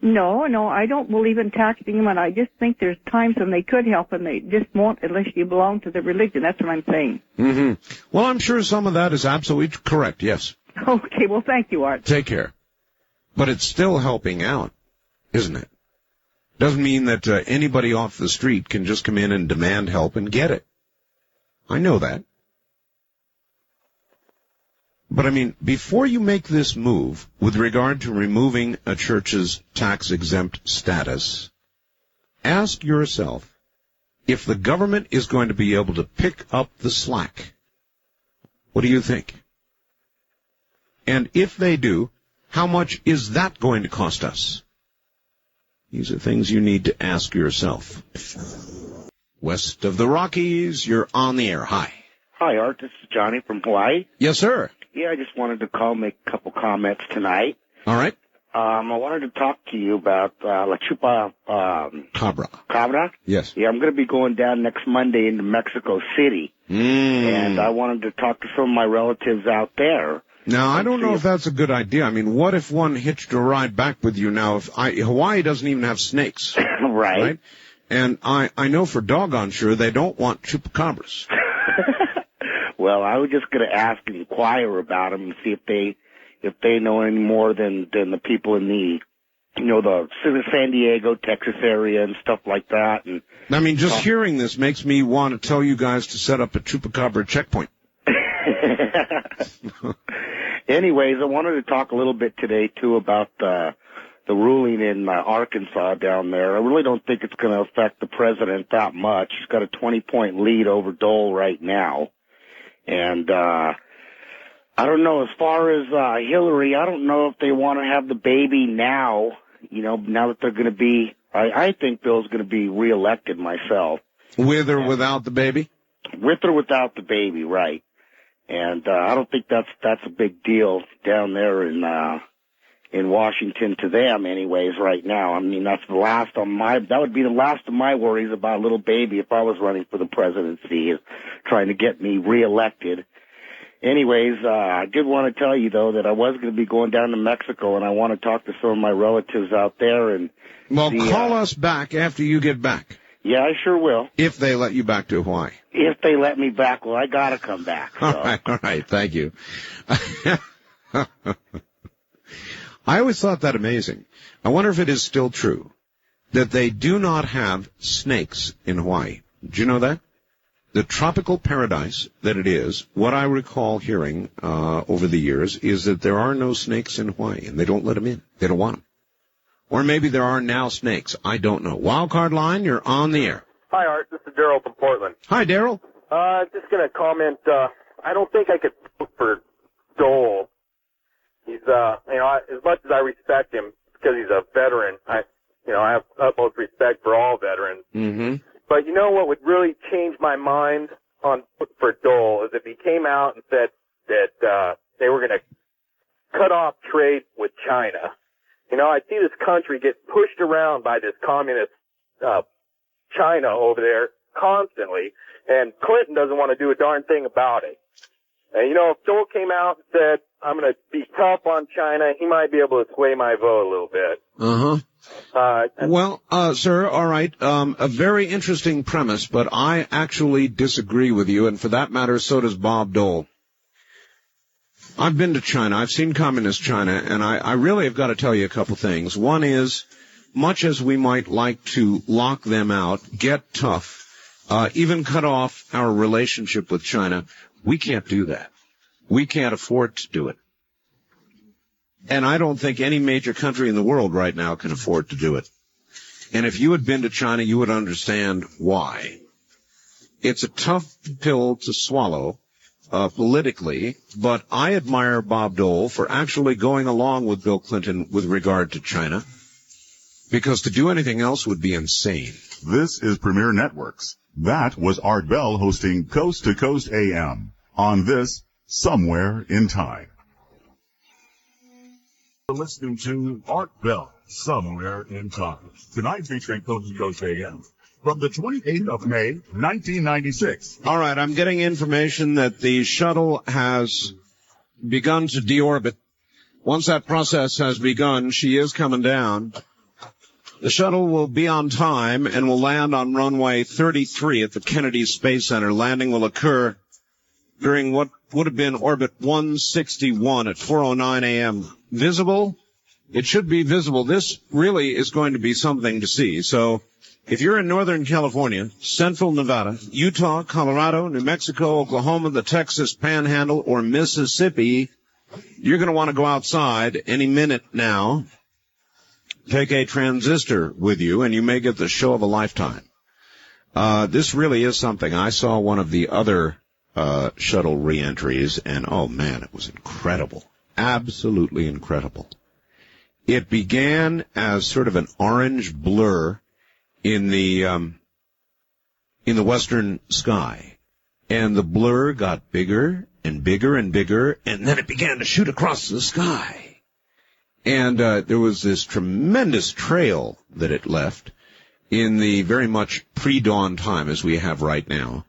[SPEAKER 12] No, I don't believe in taxing them, and I just think there's times when they could help, and they just won't unless you belong to the religion. That's what I'm saying.
[SPEAKER 6] Mm-hmm. Well, I'm sure some of that is absolutely correct, yes.
[SPEAKER 12] Okay, well, thank you, Art.
[SPEAKER 6] Take care. But it's still helping out, isn't it? Doesn't mean that anybody off the street can just come in and demand help and get it. I know that. But, I mean, before you make this move with regard to removing a church's tax-exempt status, ask yourself if the government is going to be able to pick up the slack. What do you think? And if they do, how much is that going to cost us? These are things you need to ask yourself. West of the Rockies, you're on the air. Hi.
[SPEAKER 10] Hi, Art. This is Johnny from Hawaii.
[SPEAKER 6] Yes, sir.
[SPEAKER 10] Yeah, I just wanted to call and make a couple comments tonight.
[SPEAKER 6] All right.
[SPEAKER 10] I wanted to talk to you about La Chupa Cabra.
[SPEAKER 6] Yes.
[SPEAKER 10] Yeah, I'm going to be going down next Monday into Mexico City. And I wanted to talk to some of my relatives out there.
[SPEAKER 6] Now, I don't know if that's a good idea. I mean, what if one hitched a ride back with you now? Hawaii doesn't even have snakes.
[SPEAKER 10] Right.
[SPEAKER 6] And I know for doggone sure they don't want chupacabras.
[SPEAKER 10] Well, I was just going to ask and inquire about them and see if they know any more than the people in the San Diego, Texas area and stuff like that. And
[SPEAKER 6] I mean, just hearing this makes me want to tell you guys to set up a chupacabra checkpoint.
[SPEAKER 10] Anyways, I wanted to talk a little bit today, too, about the ruling in Arkansas down there. I really don't think it's going to affect the president that much. He's got a 20-point lead over Dole right now. And I don't know, as far as Hillary, I don't know if they want to have the baby now, now that they're going to be, I think Bill's going to be reelected myself.
[SPEAKER 6] With or without the baby?
[SPEAKER 10] With or without the baby, right. And I don't think that's a big deal down there in Washington to them anyways right now. I mean, that would be the last of my worries about a little baby if I was running for the presidency, is trying to get me reelected. Anyways, I did want to tell you, though, that I was going to be going down to Mexico, and I want to talk to some of my relatives out there. And
[SPEAKER 6] call us back after you get back.
[SPEAKER 10] Yeah, I sure will.
[SPEAKER 6] If they let you back to Hawaii.
[SPEAKER 10] If they let me back, well, I got to come back. So.
[SPEAKER 6] All right, thank you. I always thought that amazing. I wonder if it is still true that they do not have snakes in Hawaii. Do you know that? The tropical paradise that it is, what I recall hearing over the years, is that there are no snakes in Hawaii, and they don't let them in. They don't want them. Or maybe there are now snakes. I don't know. Wildcard line, you're on the air.
[SPEAKER 4] Hi, Art. This is Daryl from Portland.
[SPEAKER 6] Hi, Daryl.
[SPEAKER 4] Just going to comment. I don't think I could vote for Dole. He's, as much as I respect him because he's a veteran, I have utmost respect for all veterans.
[SPEAKER 6] Mm-hmm.
[SPEAKER 4] But you know what would really change my mind on for Dole is if he came out and said that they were going to cut off trade with China. I see this country get pushed around by this communist China over there constantly, and Clinton doesn't want to do a darn thing about it. And, if Dole came out and said, I'm going to be tough on China, he might be able to sway my vote a little bit.
[SPEAKER 6] Well, sir, all right. A very interesting premise, but I actually disagree with you, and for that matter, so does Bob Dole. I've been to China. I've seen communist China, and I really have got to tell you a couple things. One is, much as we might like to lock them out, get tough, even cut off our relationship with China, we can't do that. We can't afford to do it. And I don't think any major country in the world right now can afford to do it. And if you had been to China, you would understand why. It's a tough pill to swallow, politically, but I admire Bob Dole for actually going along with Bill Clinton with regard to China, because to do anything else would be insane.
[SPEAKER 5] This is Premier Networks. That was Art Bell hosting Coast to Coast AM on this Somewhere in Time. You're listening to Art Bell, Somewhere in Time. Tonight featuring Coast to Coast AM from the 28th of May, 1996.
[SPEAKER 6] All right, I'm getting information that the shuttle has begun to deorbit. Once that process has begun, she is coming down. The shuttle will be on time and will land on runway 33 at the Kennedy Space Center. Landing will occur during what would have been orbit 161 at 4:09 a.m. Visible? It should be visible. This really is going to be something to see. So if you're in Northern California, Central Nevada, Utah, Colorado, New Mexico, Oklahoma, the Texas Panhandle, or Mississippi, you're going to want to go outside any minute now. Take a transistor with you, and you may get the show of a lifetime. This really is something. I saw one of the other shuttle reentries, and oh man, it was incredible. Absolutely incredible. It began as sort of an orange blur in the western sky, and the blur got bigger and bigger and bigger, and then it began to shoot across the sky. And there was this tremendous trail that it left in the very much pre-dawn time as we have right now.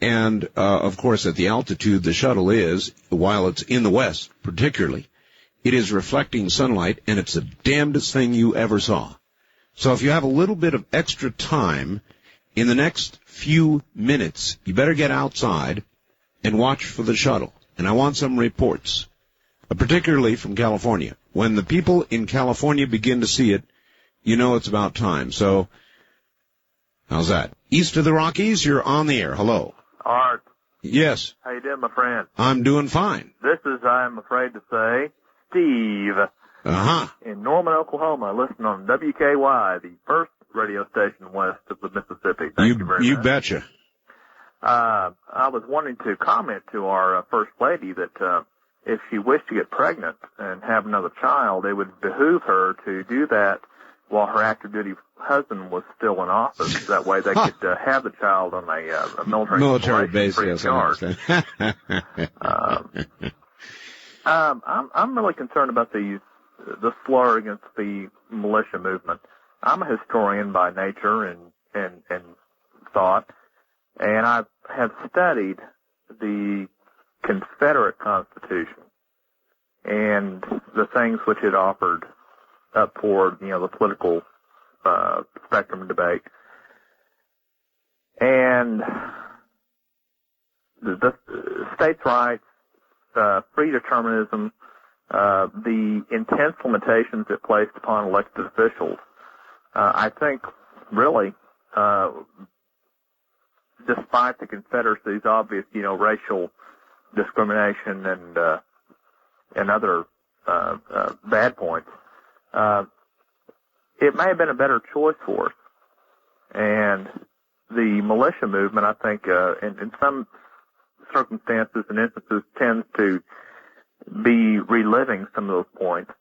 [SPEAKER 6] And, of course, at the altitude the shuttle is, while it's in the west particularly, it is reflecting sunlight, and it's the damnedest thing you ever saw. So if you have a little bit of extra time in the next few minutes, you better get outside and watch for the shuttle. And I want some reports, particularly from California. When the people in California begin to see it, you know it's about time. So, how's that? East of the Rockies, you're on the air. Hello.
[SPEAKER 11] Art.
[SPEAKER 6] Yes.
[SPEAKER 11] How you doing, my friend?
[SPEAKER 6] I'm doing fine.
[SPEAKER 11] This is, I'm afraid to say, Steve.
[SPEAKER 6] Uh-huh.
[SPEAKER 11] In Norman, Oklahoma, listening on WKY, the first radio station west of the Mississippi. Thank you very much.
[SPEAKER 6] You betcha.
[SPEAKER 11] I was wanting to comment to our First Lady that if she wished to get pregnant and have another child, it would behoove her to do that while her active duty husband was still in office. That way they could have the child on a military
[SPEAKER 6] base.
[SPEAKER 11] free
[SPEAKER 6] Yes,
[SPEAKER 11] of charge. I'm really concerned about the slur against the militia movement. I'm a historian by nature and thought, and I have studied the Confederate Constitution and the things which it offered up for, the political spectrum of debate. And the states' rights, free determinism, the intense limitations it placed upon elected officials, I think really, despite the Confederacy's obvious, racial discrimination and other bad points, it may have been a better choice for us. And the militia movement, I think, in some circumstances and instances, tends to be reliving some of those points.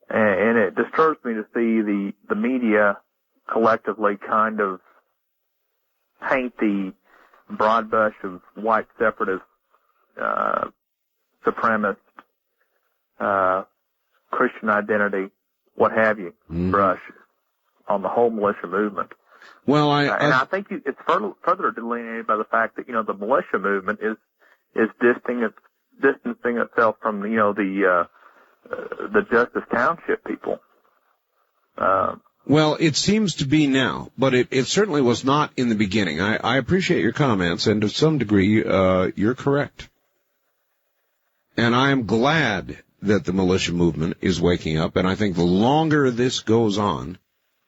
[SPEAKER 11] And it disturbs me to see the media collectively kind of paint the broad brush of white separatist, supremacist, Christian identity, what have you, brush on the whole militia movement.
[SPEAKER 6] Well,
[SPEAKER 11] I think it's further delineated by the fact that, the militia movement is distancing itself from, the Justice Township people.
[SPEAKER 6] Well, it seems to be now, but it certainly was not in the beginning. I appreciate your comments, and to some degree, you're correct. And I am glad that the militia movement is waking up, and I think the longer this goes on,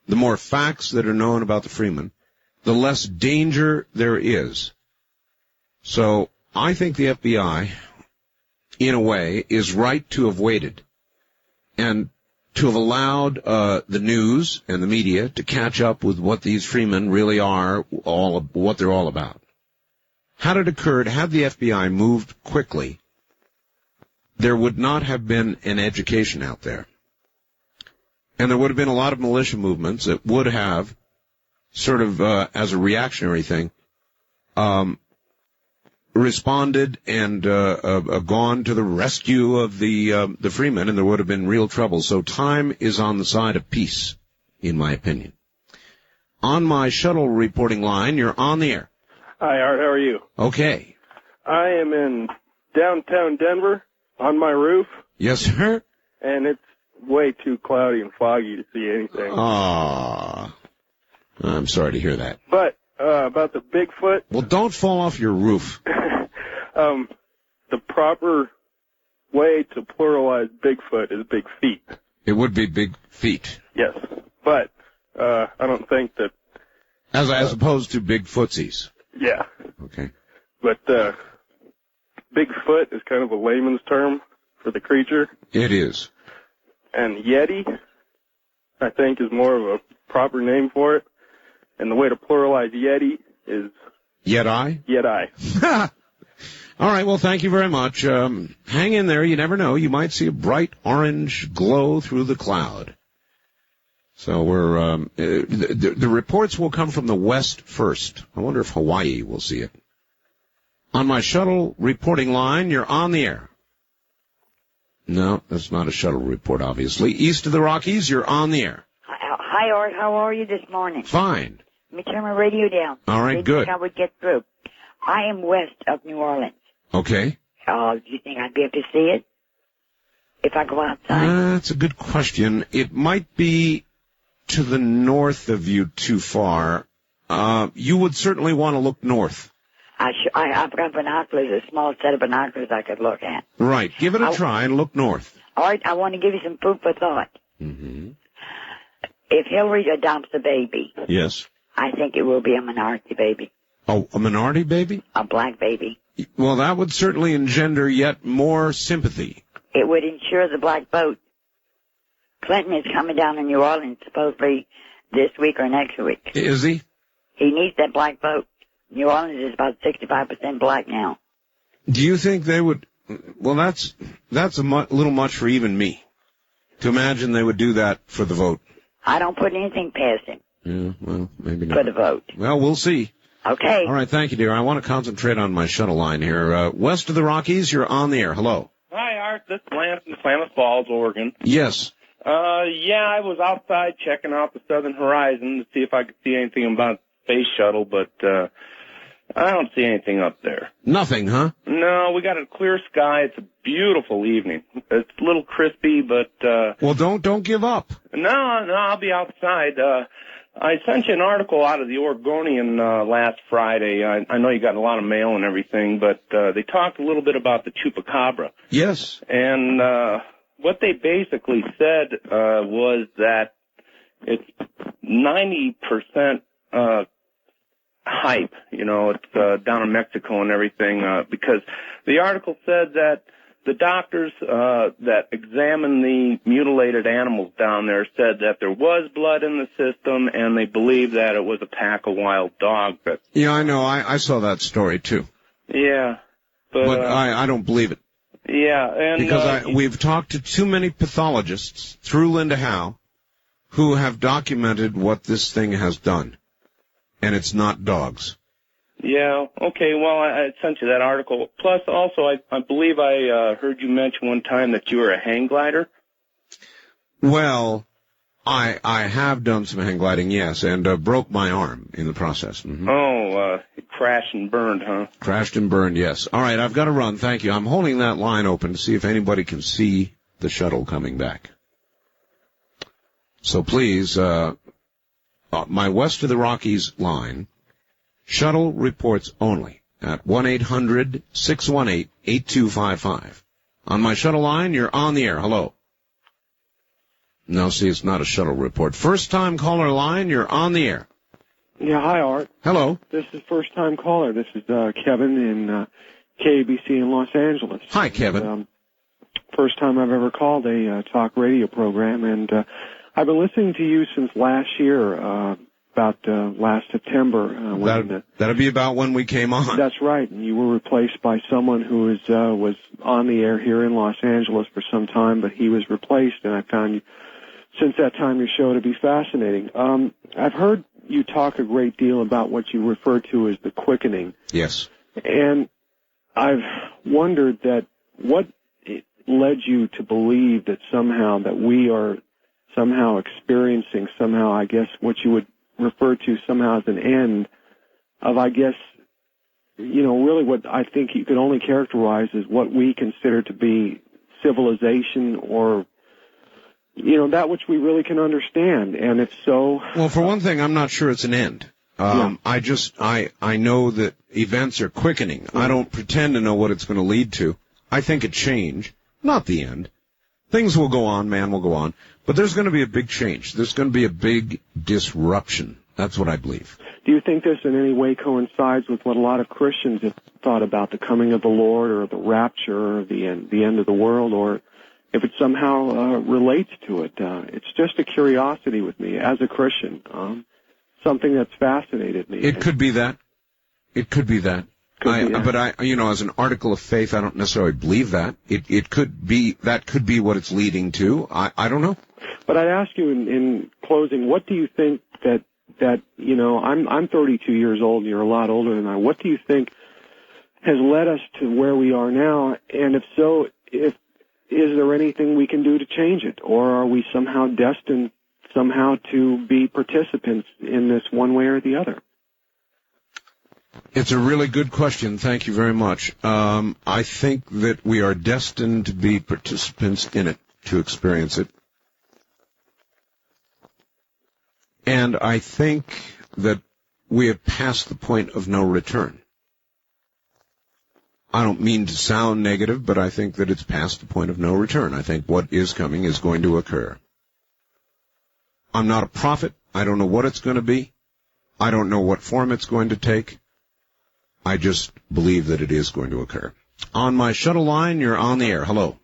[SPEAKER 6] the more facts that are known about the Freemen, the less danger there is. So I think the FBI, in a way, is right to have waited and to have allowed the news and the media to catch up with what these Freemen really are, what they're all about. Had it occurred, had the FBI moved quickly, there would not have been an education out there. And there would have been a lot of militia movements that would have, sort of as a reactionary thing, responded and gone to the rescue of the Freemen, and there would have been real trouble. So time is on the side of peace, in my opinion. On my shuttle reporting line, you're on the air.
[SPEAKER 15] Hi, Art. How are you?
[SPEAKER 6] Okay.
[SPEAKER 15] I am in downtown Denver on my roof.
[SPEAKER 6] Yes, sir.
[SPEAKER 15] And it's way too cloudy and foggy to see anything.
[SPEAKER 6] Ah, I'm sorry to hear that.
[SPEAKER 15] But about the Bigfoot,
[SPEAKER 6] Well, don't fall off your roof.
[SPEAKER 15] the proper way to pluralize Bigfoot is big feet.
[SPEAKER 6] It would be big feet.
[SPEAKER 15] Yes, but I don't think that.
[SPEAKER 6] As opposed to big footsies.
[SPEAKER 15] Yeah.
[SPEAKER 6] Okay.
[SPEAKER 15] But Bigfoot is kind of a layman's term for the creature.
[SPEAKER 6] It is.
[SPEAKER 15] And Yeti, I think, is more of a proper name for it. And the way to pluralize Yeti is...
[SPEAKER 6] Yeti?
[SPEAKER 15] Yeti.
[SPEAKER 6] All right, well, thank you very much. Hang in there. You never know. You might see a bright orange glow through the cloud. So we're... the reports will come from the west first. I wonder if Hawaii will see it. On my shuttle reporting line, you're on the air. No, that's not a shuttle report, obviously. East of the Rockies, you're on the air.
[SPEAKER 13] Hi, Art. How are you this morning?
[SPEAKER 6] Fine.
[SPEAKER 13] Let me turn my radio down.
[SPEAKER 6] All right, good.
[SPEAKER 13] Think I would get through. I am west of New Orleans.
[SPEAKER 6] Okay.
[SPEAKER 13] Do you think I'd be able to see it if I go outside?
[SPEAKER 6] That's a good question. It might be to the north of you too far. You would certainly want to look north.
[SPEAKER 13] I've got binoculars, a small set of binoculars I could look at.
[SPEAKER 6] Right. Give it a try and look north.
[SPEAKER 13] All right, I want to give you some food for thought.
[SPEAKER 6] Mm-hmm.
[SPEAKER 13] If Hillary adopts a baby,
[SPEAKER 6] Yes.
[SPEAKER 13] I think it will be a minority baby,
[SPEAKER 6] Oh, a minority baby?
[SPEAKER 13] a black baby.
[SPEAKER 6] Well, that would certainly engender yet more sympathy.
[SPEAKER 13] It would ensure the black vote. Clinton is coming down to New Orleans supposedly this week or next week.
[SPEAKER 6] Is he?
[SPEAKER 13] He needs that black vote. New Orleans is about 65% black now.
[SPEAKER 6] Do you think they would... Well, that's a little much for even me, to imagine they would do that for the vote.
[SPEAKER 13] I don't put anything past him
[SPEAKER 6] Yeah, well, maybe not.
[SPEAKER 13] for the vote.
[SPEAKER 6] Well, we'll see.
[SPEAKER 13] Okay.
[SPEAKER 6] All right, thank you, dear. I want to concentrate on my shuttle line here. West of the Rockies, you're on the air. Hello.
[SPEAKER 14] Hi, Art. This is Lance in Klamath Falls, Oregon.
[SPEAKER 6] Yes.
[SPEAKER 14] Yeah, I was outside checking out the southern horizon to see if I could see anything about space shuttle, but I don't see anything up there.
[SPEAKER 6] Nothing, huh?
[SPEAKER 14] No, we got a clear sky. It's a beautiful evening. It's a little crispy, but
[SPEAKER 6] Well, don't give up.
[SPEAKER 14] no, I'll be outside. I sent you an article out of the Oregonian last Friday. I know you got a lot of mail and everything, but they talked a little bit about the chupacabra.
[SPEAKER 6] Yes.
[SPEAKER 14] And what they basically said was that it's 90% hype, it's down in Mexico and everything, because the article said that the doctors that examined the mutilated animals down there said that there was blood in the system, and they believe that it was a pack of wild dogs.
[SPEAKER 6] Yeah, I know. I saw that story, too.
[SPEAKER 14] Yeah. But
[SPEAKER 6] I don't believe it.
[SPEAKER 14] Yeah, and
[SPEAKER 6] Because we've talked to too many pathologists through Linda Howe who have documented what this thing has done. And it's not dogs.
[SPEAKER 14] Yeah, okay, well, I sent you that article. Plus, also, I believe I heard you mention one time that you were a hang glider.
[SPEAKER 6] Well, I have done some hang gliding, yes, and broke my arm in the process. Mm-hmm.
[SPEAKER 14] Oh, it crashed and burned, huh?
[SPEAKER 6] Crashed and burned, yes. All right, I've got to run. Thank you. I'm holding that line open to see if anybody can see the shuttle coming back. So please, my West of the Rockies line, shuttle reports only at 1-800-618-8255. On my shuttle line, you're on the air. Hello. No, see, it's not a shuttle report. First-time caller line, you're on the air.
[SPEAKER 16] Yeah, hi, Art.
[SPEAKER 6] Hello.
[SPEAKER 16] This is first-time caller. This is Kevin in KABC in Los Angeles.
[SPEAKER 6] Hi, Kevin.
[SPEAKER 16] And, first time I've ever called a talk radio program, and I've been listening to you since last year, about last September.
[SPEAKER 6] That'll be about when we came on.
[SPEAKER 16] That's right, and you were replaced by someone who was on the air here in Los Angeles for some time, but he was replaced, and I found you, since that time, your show to be fascinating. I've heard you talk a great deal about what you refer to as the quickening.
[SPEAKER 6] Yes.
[SPEAKER 16] And I've wondered that what led you to believe that somehow that we are somehow experiencing somehow, I guess, what you would refer to somehow as an end of, I guess, really what I think you could only characterize as what we consider to be civilization or that which we really can understand. And if so...
[SPEAKER 6] Well, for one thing, I'm not sure it's an end. I know that events are quickening. Mm-hmm. I don't pretend to know what it's going to lead to. I think a change, not the end. Things will go on, man will go on. But there's going to be a big change. There's going to be a big disruption. That's what I believe.
[SPEAKER 16] Do you think this in any way coincides with what a lot of Christians have thought about the coming of the Lord or the rapture or the end of the world, or if it somehow relates to it? It's just a curiosity with me as a Christian, something that's fascinated me.
[SPEAKER 6] It could be that. It could be that. But as an article of faith, I don't necessarily believe that. It could be, that could be what it's leading to. I don't know.
[SPEAKER 16] But I'd ask you in closing, what do you think that I'm 32 years old and you're a lot older than I. What do you think has led us to where we are now? And if so, is there anything we can do to change it? Or are we somehow destined to be participants in this one way or the other?
[SPEAKER 6] It's a really good question. Thank you very much. I think that we are destined to be participants in it, to experience it. And I think that we have passed the point of no return. I don't mean to sound negative, but I think that it's past the point of no return. I think what is coming is going to occur. I'm not a prophet. I don't know what it's going to be. I don't know what form it's going to take. I just believe that it is going to occur. On my shuttle line, you're on the air. Hello.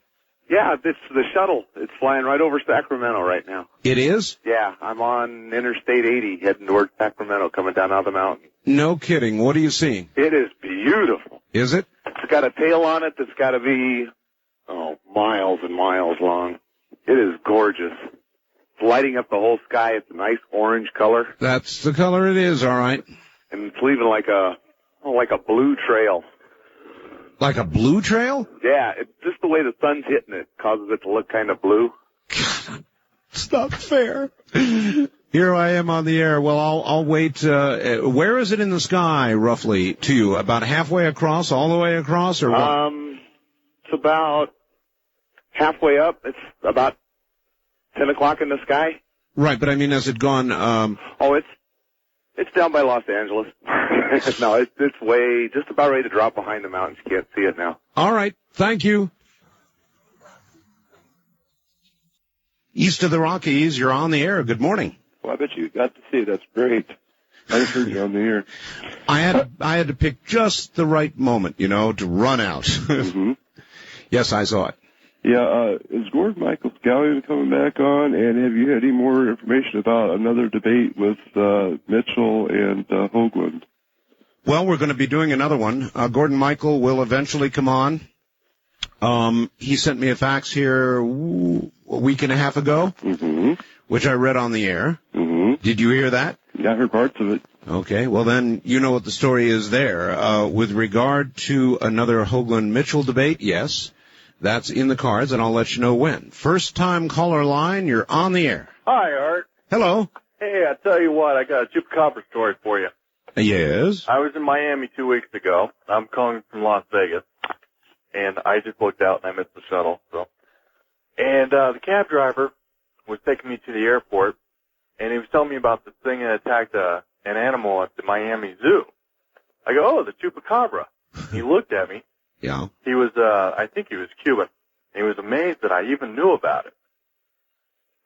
[SPEAKER 8] Yeah, it's the shuttle. It's flying right over Sacramento right now.
[SPEAKER 6] It is?
[SPEAKER 8] Yeah, I'm on Interstate 80 heading towards Sacramento, coming down out of the mountain.
[SPEAKER 6] No kidding. What are you seeing?
[SPEAKER 8] It is beautiful.
[SPEAKER 6] Is it?
[SPEAKER 8] It's got a tail on it that's got to be, miles and miles long. It is gorgeous. It's lighting up the whole sky. It's a nice orange color.
[SPEAKER 6] That's the color it is, all right.
[SPEAKER 8] And it's leaving like a blue trail.
[SPEAKER 6] Like a blue trail?
[SPEAKER 8] Yeah, it's just the way the sun's hitting it causes it to look kind of blue.
[SPEAKER 6] It's not fair. Here I am on the air. Well, I'll wait. Where is it in the sky, roughly, to you? About halfway across, all the way across, or what?
[SPEAKER 8] It's about halfway up. It's about 10 o'clock in the sky.
[SPEAKER 6] Right, but I mean, has it gone...
[SPEAKER 8] It's down by Los Angeles. No, it's way, just about ready to drop behind the mountains. You can't see it now.
[SPEAKER 6] All right. Thank you. East of the Rockies, you're on the air. Good morning.
[SPEAKER 9] Well, I bet you got to see it. That's great. I just heard you on the air.
[SPEAKER 6] I had to pick just the right moment, to run out.
[SPEAKER 9] Mm-hmm.
[SPEAKER 6] Yes, I saw it.
[SPEAKER 9] Yeah, is Gordon Michael Scallion coming back on? And have you had any more information about another debate with Mitchell and Hoagland?
[SPEAKER 6] Well, we're going to be doing another one. Gordon Michael will eventually come on. He sent me a fax here a week and a half ago, which I read on the air.
[SPEAKER 9] Mm-hmm.
[SPEAKER 6] Did you hear that?
[SPEAKER 9] Yeah, I heard parts of it.
[SPEAKER 6] Okay, well then you know what the story is there. With regard to another Hoagland-Mitchell debate, yes. That's in the cards, and I'll let you know when. First-time caller line, you're on the air.
[SPEAKER 17] Hi, Art.
[SPEAKER 6] Hello.
[SPEAKER 17] Hey, I tell you what, I got a chupacabra story for you.
[SPEAKER 6] Yes?
[SPEAKER 17] I was in Miami 2 weeks ago. I'm calling from Las Vegas, and I just looked out and I missed the shuttle. And the cab driver was taking me to the airport, and he was telling me about this thing that attacked an animal at the Miami Zoo. I go, the chupacabra. He looked at me.
[SPEAKER 6] Yeah.
[SPEAKER 17] He was, I think he was Cuban. He was amazed that I even knew about it.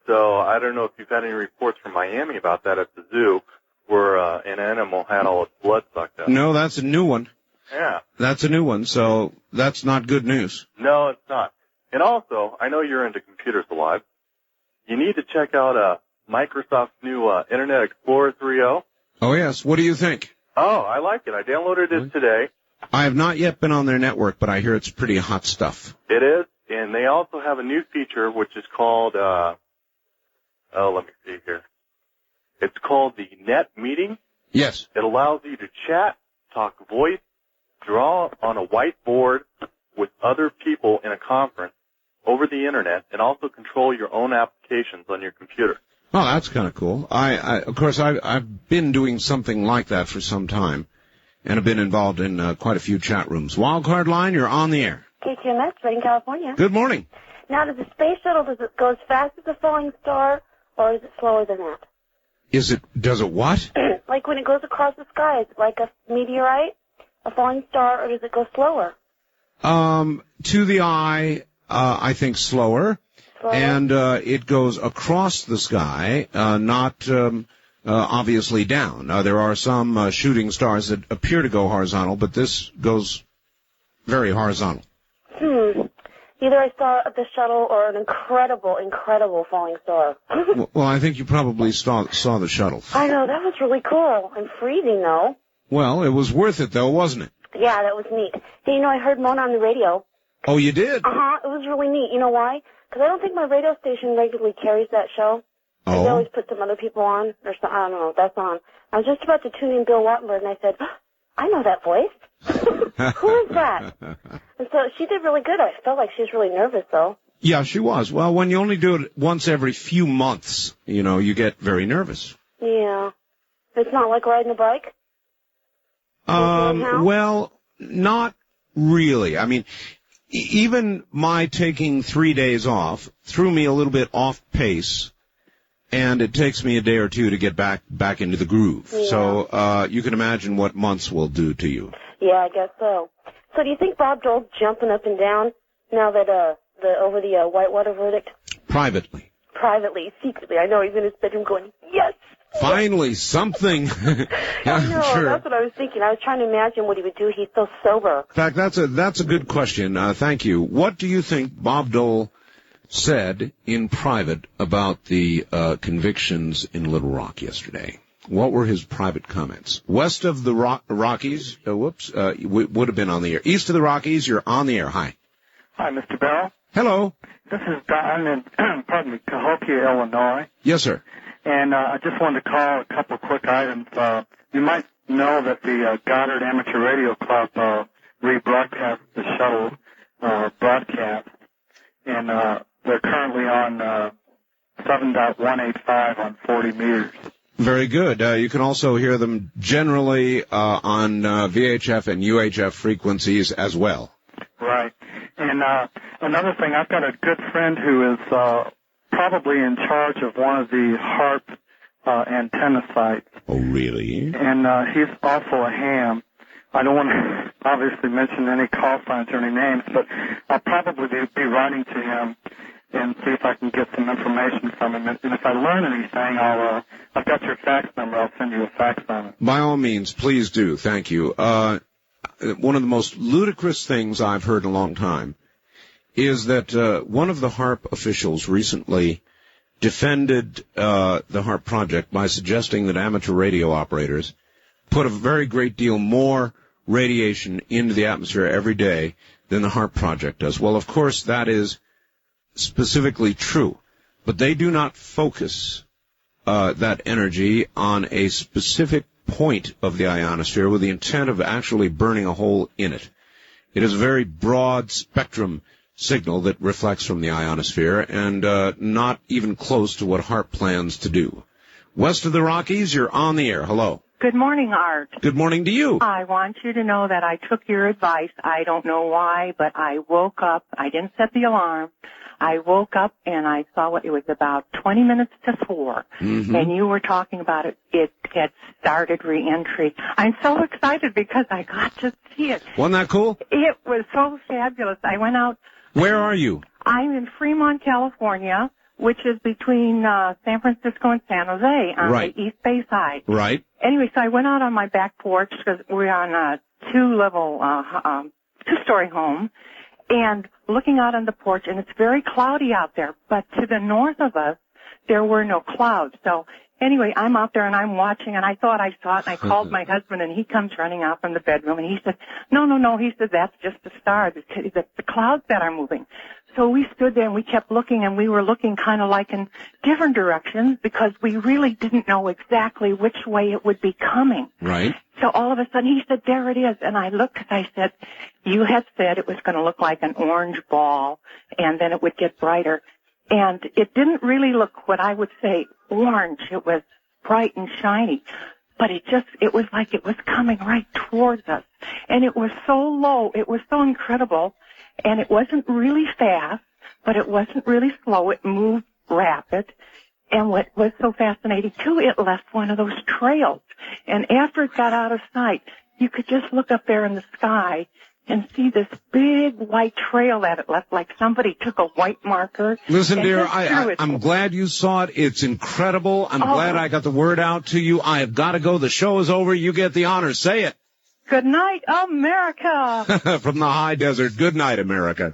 [SPEAKER 17] So I don't know if you've had any reports from Miami about that at the zoo where an animal had all its blood sucked out.
[SPEAKER 6] No, that's a new one.
[SPEAKER 17] Yeah.
[SPEAKER 6] That's a new one, so that's not good news.
[SPEAKER 17] No, it's not. And also, I know you're into computers a lot. You need to check out Microsoft's new Internet Explorer 3.0.
[SPEAKER 6] Oh, yes. What do you think?
[SPEAKER 17] Oh, I like it. I downloaded it today.
[SPEAKER 6] I have not yet been on their network, but I hear it's pretty hot stuff.
[SPEAKER 17] It is, and they also have a new feature which is called, let me see here. It's called the Net Meeting.
[SPEAKER 6] Yes.
[SPEAKER 17] It allows you to chat, talk voice, draw on a whiteboard with other people in a conference over the Internet, and also control your own applications on your computer.
[SPEAKER 6] Oh, that's kind of cool. Of course, I've been doing something like that for some time. And have been involved in quite a few chat rooms. Wildcard line, you're on the air.
[SPEAKER 24] KQMS, Redding, California.
[SPEAKER 6] Good morning.
[SPEAKER 3] Now, does the space shuttle, does it go as fast as a falling star, or is it slower than that?
[SPEAKER 6] Does it what?
[SPEAKER 3] Like when it goes across the sky, is it like a meteorite, a falling star, or does it go slower?
[SPEAKER 6] To the eye, I think slower. And it goes across the sky, not obviously down. There are some shooting stars that appear to go horizontal, but this goes very horizontal.
[SPEAKER 3] Either I saw the shuttle or an incredible falling star.
[SPEAKER 6] Well, I think you probably saw the shuttle.
[SPEAKER 3] I know, that was really cool. I'm freezing, though.
[SPEAKER 6] Well, it was worth it, though, wasn't it?
[SPEAKER 3] Yeah, that was neat. Hey, you know, I heard Mona on the radio.
[SPEAKER 6] Oh, you did?
[SPEAKER 3] Uh-huh, it was really neat. You know why? Because I don't think my radio station regularly carries that show.
[SPEAKER 6] Oh?
[SPEAKER 3] They always put some other people on, or some, I don't know, that's on. I was just about to tune in Bill Wattenberg, and I said, I know that voice. Who is that? And so she did really good. I felt like she was really nervous, though.
[SPEAKER 6] Yeah, she was. Well, when you only do it once every few months, you know, you get very nervous.
[SPEAKER 3] Yeah. It's not like riding a bike?
[SPEAKER 6] Well, not really. I mean, even my taking 3 days off threw me a little bit off pace, and it takes me a day or two to get back into the groove.
[SPEAKER 3] Yeah.
[SPEAKER 6] So you can imagine what months will do to you.
[SPEAKER 3] Yeah, I guess so. So do you think Bob Dole's jumping up and down now that over the Whitewater verdict?
[SPEAKER 6] Privately,
[SPEAKER 3] secretly. I know he's in his bedroom going, yes!
[SPEAKER 6] Finally, something.
[SPEAKER 3] I know,
[SPEAKER 6] sure.
[SPEAKER 3] That's what I was thinking. I was trying to imagine what he would do. He's so sober.
[SPEAKER 6] In fact, that's a good question. Thank you. What do you think Bob Dole said in private about the convictions in Little Rock yesterday? What were his private comments? West of the Rockies, would have been on the air. East of the Rockies, you're on the air. Hi.
[SPEAKER 23] Hi, Mr. Bell.
[SPEAKER 6] Hello.
[SPEAKER 23] This is Don in, Cahokia, Illinois.
[SPEAKER 6] Yes, sir.
[SPEAKER 23] And I just wanted to call a couple quick items. You might know that the Goddard Amateur Radio Club rebroadcast the shuttle broadcast, and they're currently on 7.185 on 40 meters.
[SPEAKER 6] Very good. You can also hear them generally on VHF and UHF frequencies as well.
[SPEAKER 23] Right. And another thing, I've got a good friend who is probably in charge of one of the HARP antenna sites.
[SPEAKER 6] Oh, really?
[SPEAKER 23] And he's also a ham. I don't want to obviously mention any call signs or any names, but I'll probably be writing to him and see if I can get some information from him. And if I learn anything, I've got your fax number. I'll send you a fax on it.
[SPEAKER 6] By all means, please do. Thank you. One of the most ludicrous things I've heard in a long time is that one of the HARP officials recently defended the HARP project by suggesting that amateur radio operators put a very great deal more radiation into the atmosphere every day than the HARP project does. Well, of course, that is specifically true, but they do not focus that energy on a specific point of the ionosphere with the intent of actually burning a hole in it. It is a very broad spectrum signal that reflects from the ionosphere and not even close to what HARP plans to do. West of the Rockies, you're on the air. Hello.
[SPEAKER 18] Good morning, Art.
[SPEAKER 6] Good morning to you.
[SPEAKER 18] I want you to know that I took your advice. I don't know why, but I woke up. I didn't set the alarm. I woke up and I saw it was about 20 minutes to 4.
[SPEAKER 6] Mm-hmm.
[SPEAKER 18] And you were talking about it. It had started re-entry. I'm so excited because I got to see it.
[SPEAKER 6] Wasn't that cool?
[SPEAKER 18] It was so fabulous. I went out.
[SPEAKER 6] Where are you?
[SPEAKER 18] I'm in Fremont, California, which is between San Francisco and San Jose on the East Bay side.
[SPEAKER 6] Right.
[SPEAKER 18] Anyway, so I went out on my back porch because we're on a two-story home, and looking out on the porch, and it's very cloudy out there. But to the north of us, there were no clouds. So anyway, I'm out there and I'm watching, and I thought I saw it, and I called my husband, and he comes running out from the bedroom, and he said, no, he said, that's just the stars. It's the clouds that are moving. So we stood there and we kept looking, and we were looking kind of like in different directions because we really didn't know exactly which way it would be coming.
[SPEAKER 6] Right.
[SPEAKER 18] So all of a sudden he said, there it is. And I looked and I said, you had said it was going to look like an orange ball and then it would get brighter. And it didn't really look what I would say orange. It was bright and shiny. But it was like it was coming right towards us. And it was so low. It was so incredible. And it wasn't really fast. but it wasn't really slow. It moved rapid. And what was so fascinating, too, it left one of those trails. And after it got out of sight, you could just look up there in the sky and see this big white trail that it left, like somebody took a white marker.
[SPEAKER 6] Listen, dear, I'm glad you saw it. It's incredible. I'm glad I got the word out to you. I have got to go. The show is over. You get the honor. Say it.
[SPEAKER 18] Good night, America.
[SPEAKER 6] From the high desert. Good night, America.